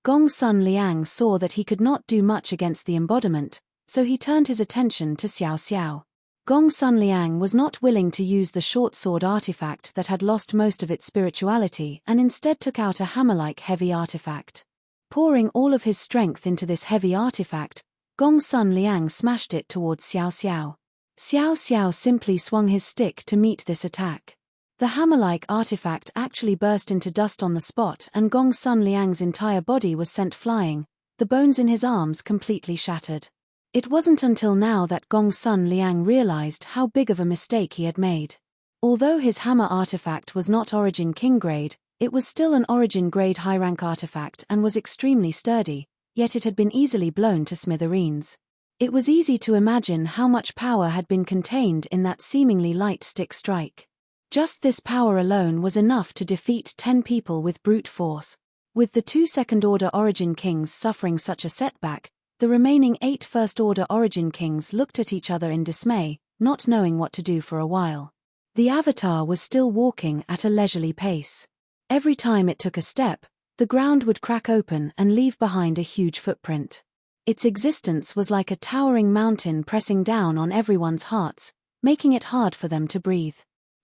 Gong Sun Liang saw that he could not do much against the embodiment, so he turned his attention to Xiao Xiao. Gong Sun Liang was not willing to use the short sword artifact that had lost most of its spirituality and instead took out a hammer-like heavy artifact. Pouring all of his strength into this heavy artifact, Gong Sun Liang smashed it towards Xiao Xiao. Xiao Xiao simply swung his stick to meet this attack. The hammer-like artifact actually burst into dust on the spot and Gong Sun Liang's entire body was sent flying, the bones in his arms completely shattered. It wasn't until now that Gong Sun Liang realized how big of a mistake he had made. Although his hammer artifact was not Origin King grade, it was still an Origin grade high-rank artifact and was extremely sturdy, yet it had been easily blown to smithereens. It was easy to imagine how much power had been contained in that seemingly light stick strike. Just this power alone was enough to defeat 10 people with brute force. With the 2 second-order Origin Kings suffering such a setback, the remaining 8 first-order Origin Kings looked at each other in dismay, not knowing what to do for a while. The avatar was still walking at a leisurely pace. Every time it took a step, the ground would crack open and leave behind a huge footprint. Its existence was like a towering mountain pressing down on everyone's hearts, making it hard for them to breathe.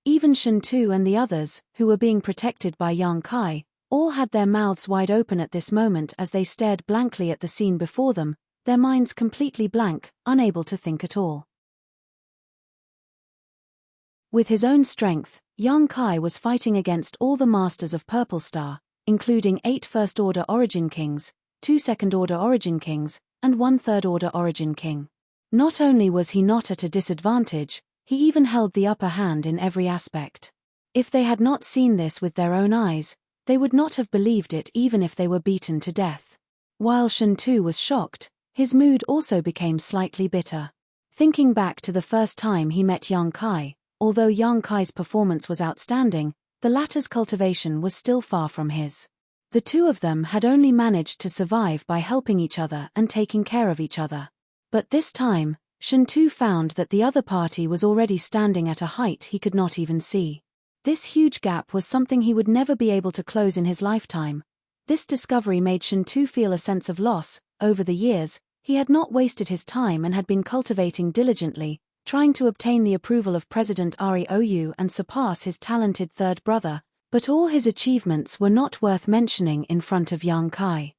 Even Shen Tu and the others, who were being protected by Yang Kai, all had their mouths wide open at this moment as they stared blankly at the scene before them, their minds completely blank, unable to think at all. With his own strength, Yang Kai was fighting against all the masters of Purple Star, including 8 first-order Origin Kings, 2 second-order Origin Kings, and 1 third-order Origin King. Not only was he not at a disadvantage, he even held the upper hand in every aspect. If they had not seen this with their own eyes, they would not have believed it even if they were beaten to death. While Shen Tu was shocked, his mood also became slightly bitter. Thinking back to the first time he met Yang Kai, although Yang Kai's performance was outstanding, the latter's cultivation was still far from his. The two of them had only managed to survive by helping each other and taking care of each other. But this time, Shen Tu found that the other party was already standing at a height he could not even see. This huge gap was something he would never be able to close in his lifetime. This discovery made Shen Tu feel a sense of loss. Over the years, he had not wasted his time and had been cultivating diligently, trying to obtain the approval of President Rou and surpass his talented third brother, but all his achievements were not worth mentioning in front of Yang Kai.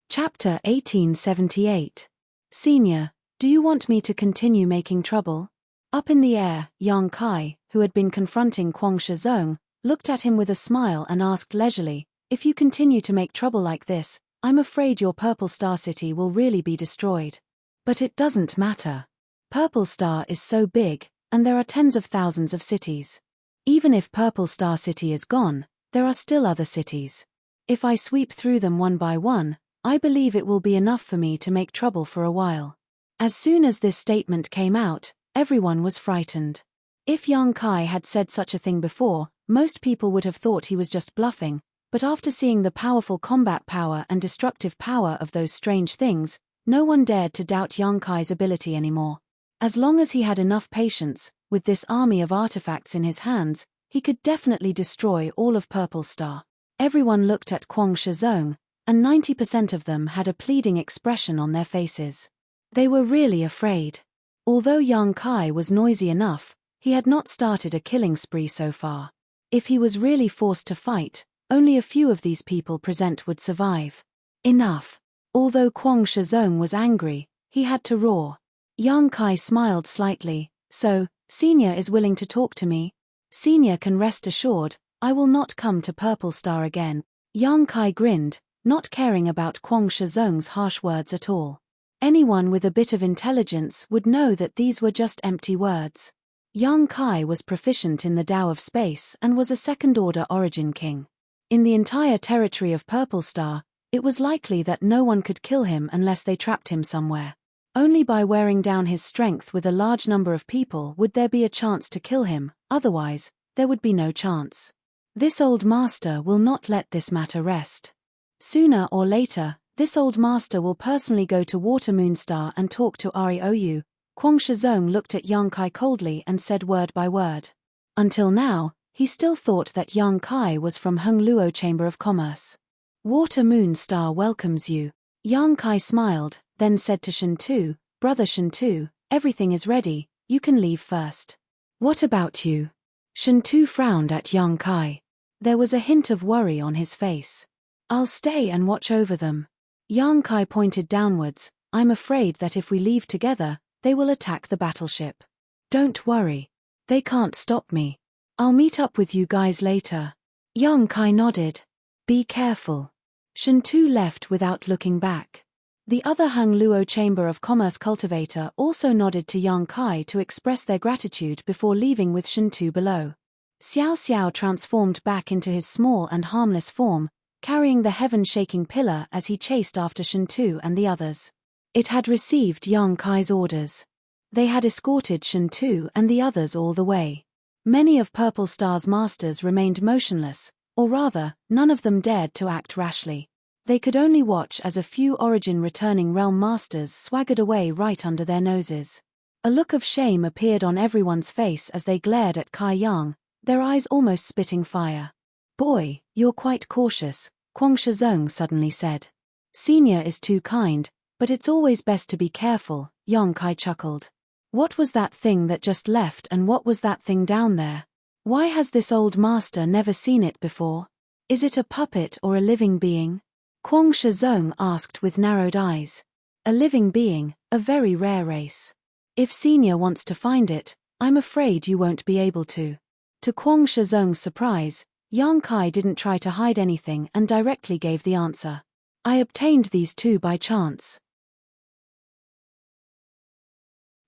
Chapter 1878. Senior, do you want me to continue making trouble? Up in the air, Yang Kai, who had been confronting Kwang Shizong, looked at him with a smile and asked leisurely, if you continue to make trouble like this, I'm afraid your Purple Star City will really be destroyed. But it doesn't matter. Purple Star is so big, and there are tens of thousands of cities. Even if Purple Star City is gone, there are still other cities. If I sweep through them one by one, I believe it will be enough for me to make trouble for a while. As soon as this statement came out, everyone was frightened. If Yang Kai had said such a thing before, most people would have thought he was just bluffing, but after seeing the powerful combat power and destructive power of those strange things, no one dared to doubt Yang Kai's ability anymore. As long as he had enough patience, with this army of artifacts in his hands, he could definitely destroy all of Purple Star. Everyone looked at Kwang Shizong, and 90% of them had a pleading expression on their faces. They were really afraid. Although Yang Kai was noisy enough, he had not started a killing spree so far. If he was really forced to fight, only a few of these people present would survive. Enough. Although Kwang Shizong was angry, he had to roar. Yang Kai smiled slightly. So, Senior is willing to talk to me? Senior can rest assured, I will not come to Purple Star again. Yang Kai grinned, not caring about Kwang Shizong's harsh words at all. Anyone with a bit of intelligence would know that these were just empty words. Yang Kai was proficient in the Tao of space and was a second-order origin king. In the entire territory of Purple Star, it was likely that no one could kill him unless they trapped him somewhere. Only by wearing down his strength with a large number of people would there be a chance to kill him, otherwise, there would be no chance. This old master will not let this matter rest. Sooner or later, this old master will personally go to Water Moonstar and talk to Ariou. Kwang Shizong looked at Yang Kai coldly and said word by word. Until now, he still thought that Yang Kai was from Hung Luo Chamber of Commerce. Water Moonstar welcomes you. Yang Kai smiled, then said to Shintu, Brother Shintu, everything is ready, you can leave first. What about you? Shintu frowned at Yang Kai. There was a hint of worry on his face. I'll stay and watch over them. Yang Kai pointed downwards, I'm afraid that if we leave together, they will attack the battleship. Don't worry. They can't stop me. I'll meet up with you guys later. Yang Kai nodded. Be careful. Shintu left without looking back. The other Hung Luo Chamber of Commerce cultivator also nodded to Yang Kai to express their gratitude before leaving with Shintu below. Xiao Xiao transformed back into his small and harmless form, carrying the heaven-shaking pillar as he chased after Shintu and the others. It had received Yang Kai's orders. They had escorted Shintu and the others all the way. Many of Purple Star's masters remained motionless, or rather, none of them dared to act rashly. They could only watch as a few origin returning realm masters swaggered away right under their noses. A look of shame appeared on everyone's face as they glared at Kai Yang, their eyes almost spitting fire. Boy, you're quite cautious, Kwang Shizong suddenly said. Senior is too kind, but it's always best to be careful, Yang Kai chuckled. What was that thing that just left and what was that thing down there? Why has this old master never seen it before? Is it a puppet or a living being? Kwang Shizong asked with narrowed eyes. A living being, a very rare race. If Senior wants to find it, I'm afraid you won't be able to. To Kwang Shizong's surprise, Yang Kai didn't try to hide anything and directly gave the answer. I obtained these two by chance.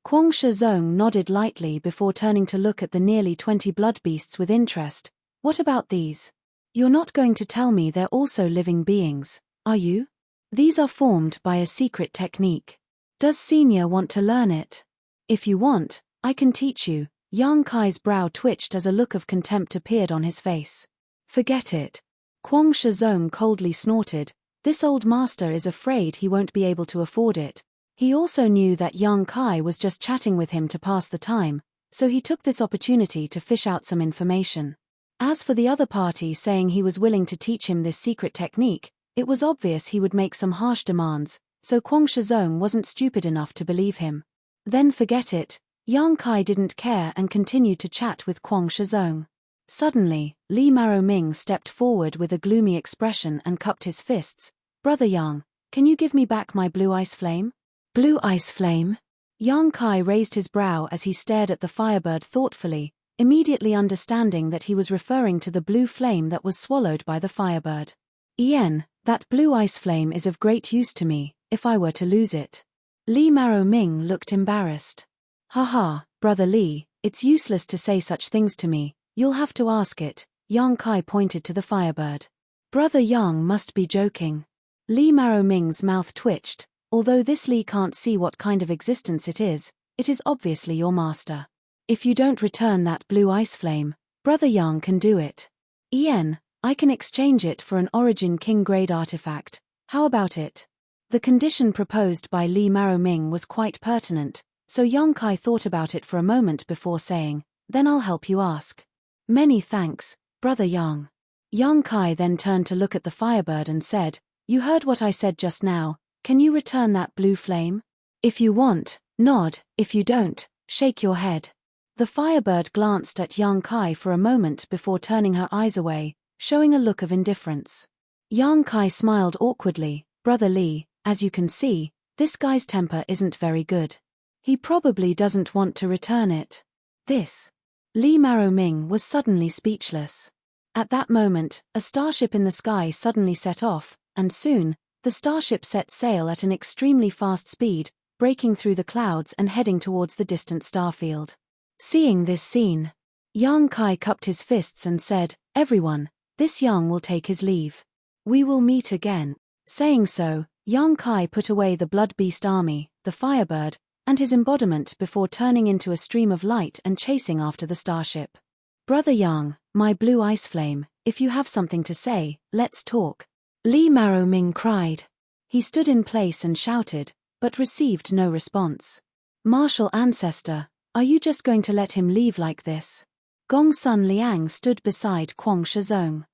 Kwang Shizong nodded lightly before turning to look at the nearly 20 blood beasts with interest. What about these? You're not going to tell me they're also living beings, are you? These are formed by a secret technique. Does Senior want to learn it? If you want, I can teach you. Yang Kai's brow twitched as a look of contempt appeared on his face. Forget it. Kwang Shizong coldly snorted. This old master is afraid he won't be able to afford it. He also knew that Yang Kai was just chatting with him to pass the time, so he took this opportunity to fish out some information. As for the other party saying he was willing to teach him this secret technique, it was obvious he would make some harsh demands, so Kwang Shizong wasn't stupid enough to believe him. Then forget it, Yang Kai didn't care and continued to chat with Kwang Shizong. Suddenly, Li Maroming stepped forward with a gloomy expression and cupped his fists. Brother Yang, can you give me back my blue ice flame? Blue ice flame? Yang Kai raised his brow as he stared at the firebird thoughtfully, immediately understanding that he was referring to the blue flame that was swallowed by the firebird. Ian, that blue ice flame is of great use to me, if I were to lose it. Li Maroming looked embarrassed. Haha, Brother Li, it's useless to say such things to me, you'll have to ask it, Yang Kai pointed to the firebird. Brother Yang must be joking. Li Maroming's mouth twitched. Although this Li can't see what kind of existence it is obviously your master. If you don't return that blue ice flame, Brother Yang can do it. Ian, I can exchange it for an Origin King grade artifact, how about it? The condition proposed by Li Maroming was quite pertinent, so Yang Kai thought about it for a moment before saying, then I'll help you ask. Many thanks, Brother Yang. Yang Kai then turned to look at the firebird and said, you heard what I said just now. Can you return that blue flame? If you want, nod, if you don't, shake your head. The firebird glanced at Yang Kai for a moment before turning her eyes away, showing a look of indifference. Yang Kai smiled awkwardly. Brother Li, as you can see, this guy's temper isn't very good. He probably doesn't want to return it. This. Li Maroming was suddenly speechless. At that moment, a starship in the sky suddenly set off, and soon, the starship set sail at an extremely fast speed, breaking through the clouds and heading towards the distant starfield. Seeing this scene, Yang Kai cupped his fists and said, "Everyone, this Yang will take his leave. We will meet again." Saying so, Yang Kai put away the Blood Beast army, the Firebird, and his embodiment before turning into a stream of light and chasing after the starship. "Brother Yang, my blue ice flame, if you have something to say, let's talk," Li Maroming cried. He stood in place and shouted, but received no response. "Martial ancestor, are you just going to let him leave like this?" Gong Sun Liang stood beside Kwang Shizong.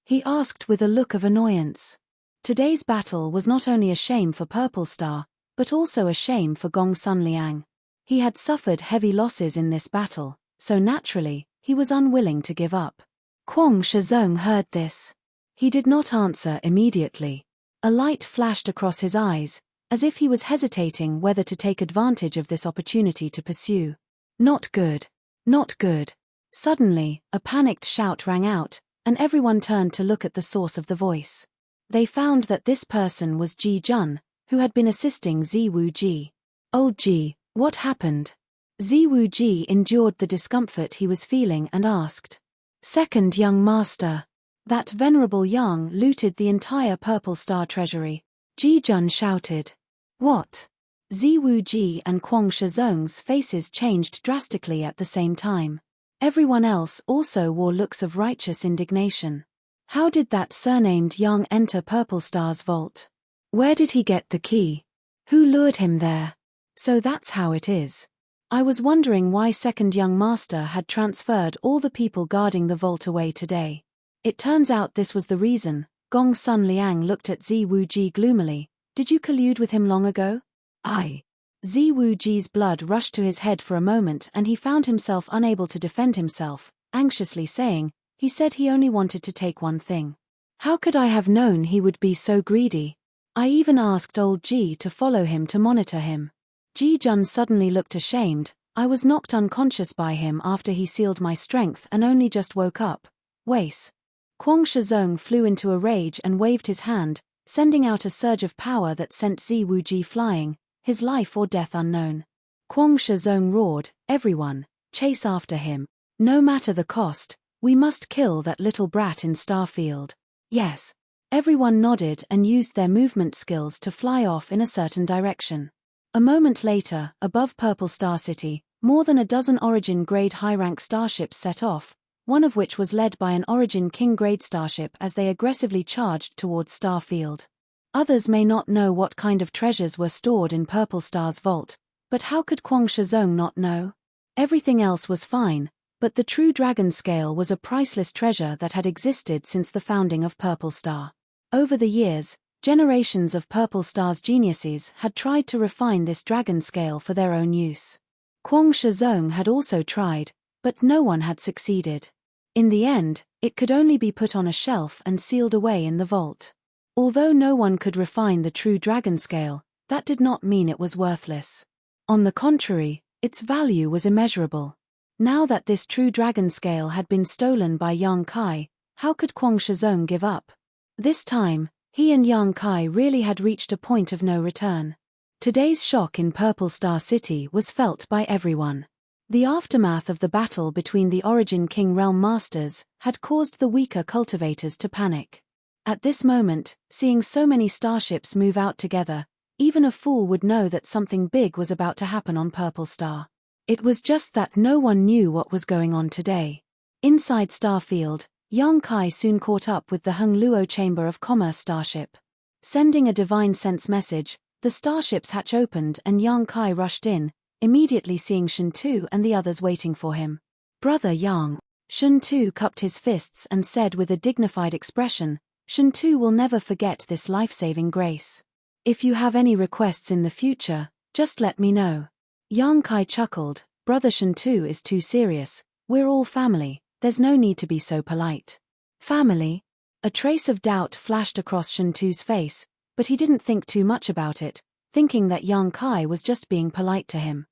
He asked with a look of annoyance. Today's battle was not only a shame for Purple Star, but also a shame for Gong Sun Liang. He had suffered heavy losses in this battle, so naturally, he was unwilling to give up. Kwang Shizong heard this. He did not answer immediately. A light flashed across his eyes, as if he was hesitating whether to take advantage of this opportunity to pursue. "Not good. Not good." Suddenly, a panicked shout rang out, and everyone turned to look at the source of the voice. They found that this person was Ji Jun, who had been assisting Ziwu Ji. "Old Ji, what happened?" Ziwu Ji endured the discomfort he was feeling and asked. "Second young master. That venerable Yang looted the entire Purple Star treasury," Ji Jun shouted. "What?" Ziwu Ji and Kwang Shizong's faces changed drastically at the same time. Everyone else also wore looks of righteous indignation. How did that surnamed Yang enter Purple Star's vault? Where did he get the key? Who lured him there? So that's how it is. I was wondering why second young master had transferred all the people guarding the vault away today. It turns out this was the reason. Gong Sun Liang looked at Ziwu Ji gloomily. "Did you collude with him long ago?" "Aye." Ziwu Ji's blood rushed to his head for a moment and he found himself unable to defend himself, anxiously saying, "He said he only wanted to take one thing. How could I have known he would be so greedy? I even asked old Ji to follow him to monitor him." Ji Jun suddenly looked ashamed. "I was knocked unconscious by him after he sealed my strength and only just woke up. Wait." Kwang Shizong flew into a rage and waved his hand, sending out a surge of power that sent Ziwu Ji flying, his life or death unknown. Kwang Shizong roared, "Everyone, chase after him. No matter the cost, we must kill that little brat in Starfield." "Yes." Everyone nodded and used their movement skills to fly off in a certain direction. A moment later, above Purple Star City, more than a dozen Origin-grade high-rank starships set off, one of which was led by an Origin King-grade starship as they aggressively charged towards Starfield. Others may not know what kind of treasures were stored in Purple Star's vault, but how could Kwang Shizong not know? Everything else was fine, but the true dragon scale was a priceless treasure that had existed since the founding of Purple Star. Over the years, generations of Purple Star's geniuses had tried to refine this dragon scale for their own use. Kwang Shizong had also tried, but no one had succeeded. In the end, it could only be put on a shelf and sealed away in the vault. Although no one could refine the true dragon scale, that did not mean it was worthless. On the contrary, its value was immeasurable. Now that this true dragon scale had been stolen by Yang Kai, how could Kwang Shizong give up? This time, he and Yang Kai really had reached a point of no return. Today's shock in Purple Star City was felt by everyone. The aftermath of the battle between the Origin King Realm Masters had caused the weaker cultivators to panic. At this moment, seeing so many starships move out together, even a fool would know that something big was about to happen on Purple Star. It was just that no one knew what was going on today. Inside Starfield, Yang Kai soon caught up with the Hung Luo Chamber of Commerce starship. Sending a divine sense message, the starship's hatch opened and Yang Kai rushed in, immediately seeing Shen Tu and the others waiting for him. "Brother Yang." Shen Tu cupped his fists and said with a dignified expression, "Shen Tu will never forget this life-saving grace. If you have any requests in the future, just let me know." Yang Kai chuckled, "Brother Shen Tu is too serious. We're all family, there's no need to be so polite." "Family?" A trace of doubt flashed across Shen Tu's face, but he didn't think too much about it, thinking that Yang Kai was just being polite to him.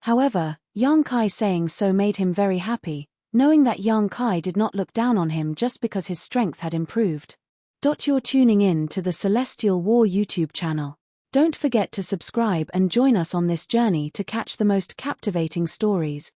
However, Yang Kai saying so made him very happy, knowing that Yang Kai did not look down on him just because his strength had improved. You're tuning in to the Celestial War YouTube channel. Don't forget to subscribe and join us on this journey to catch the most captivating stories.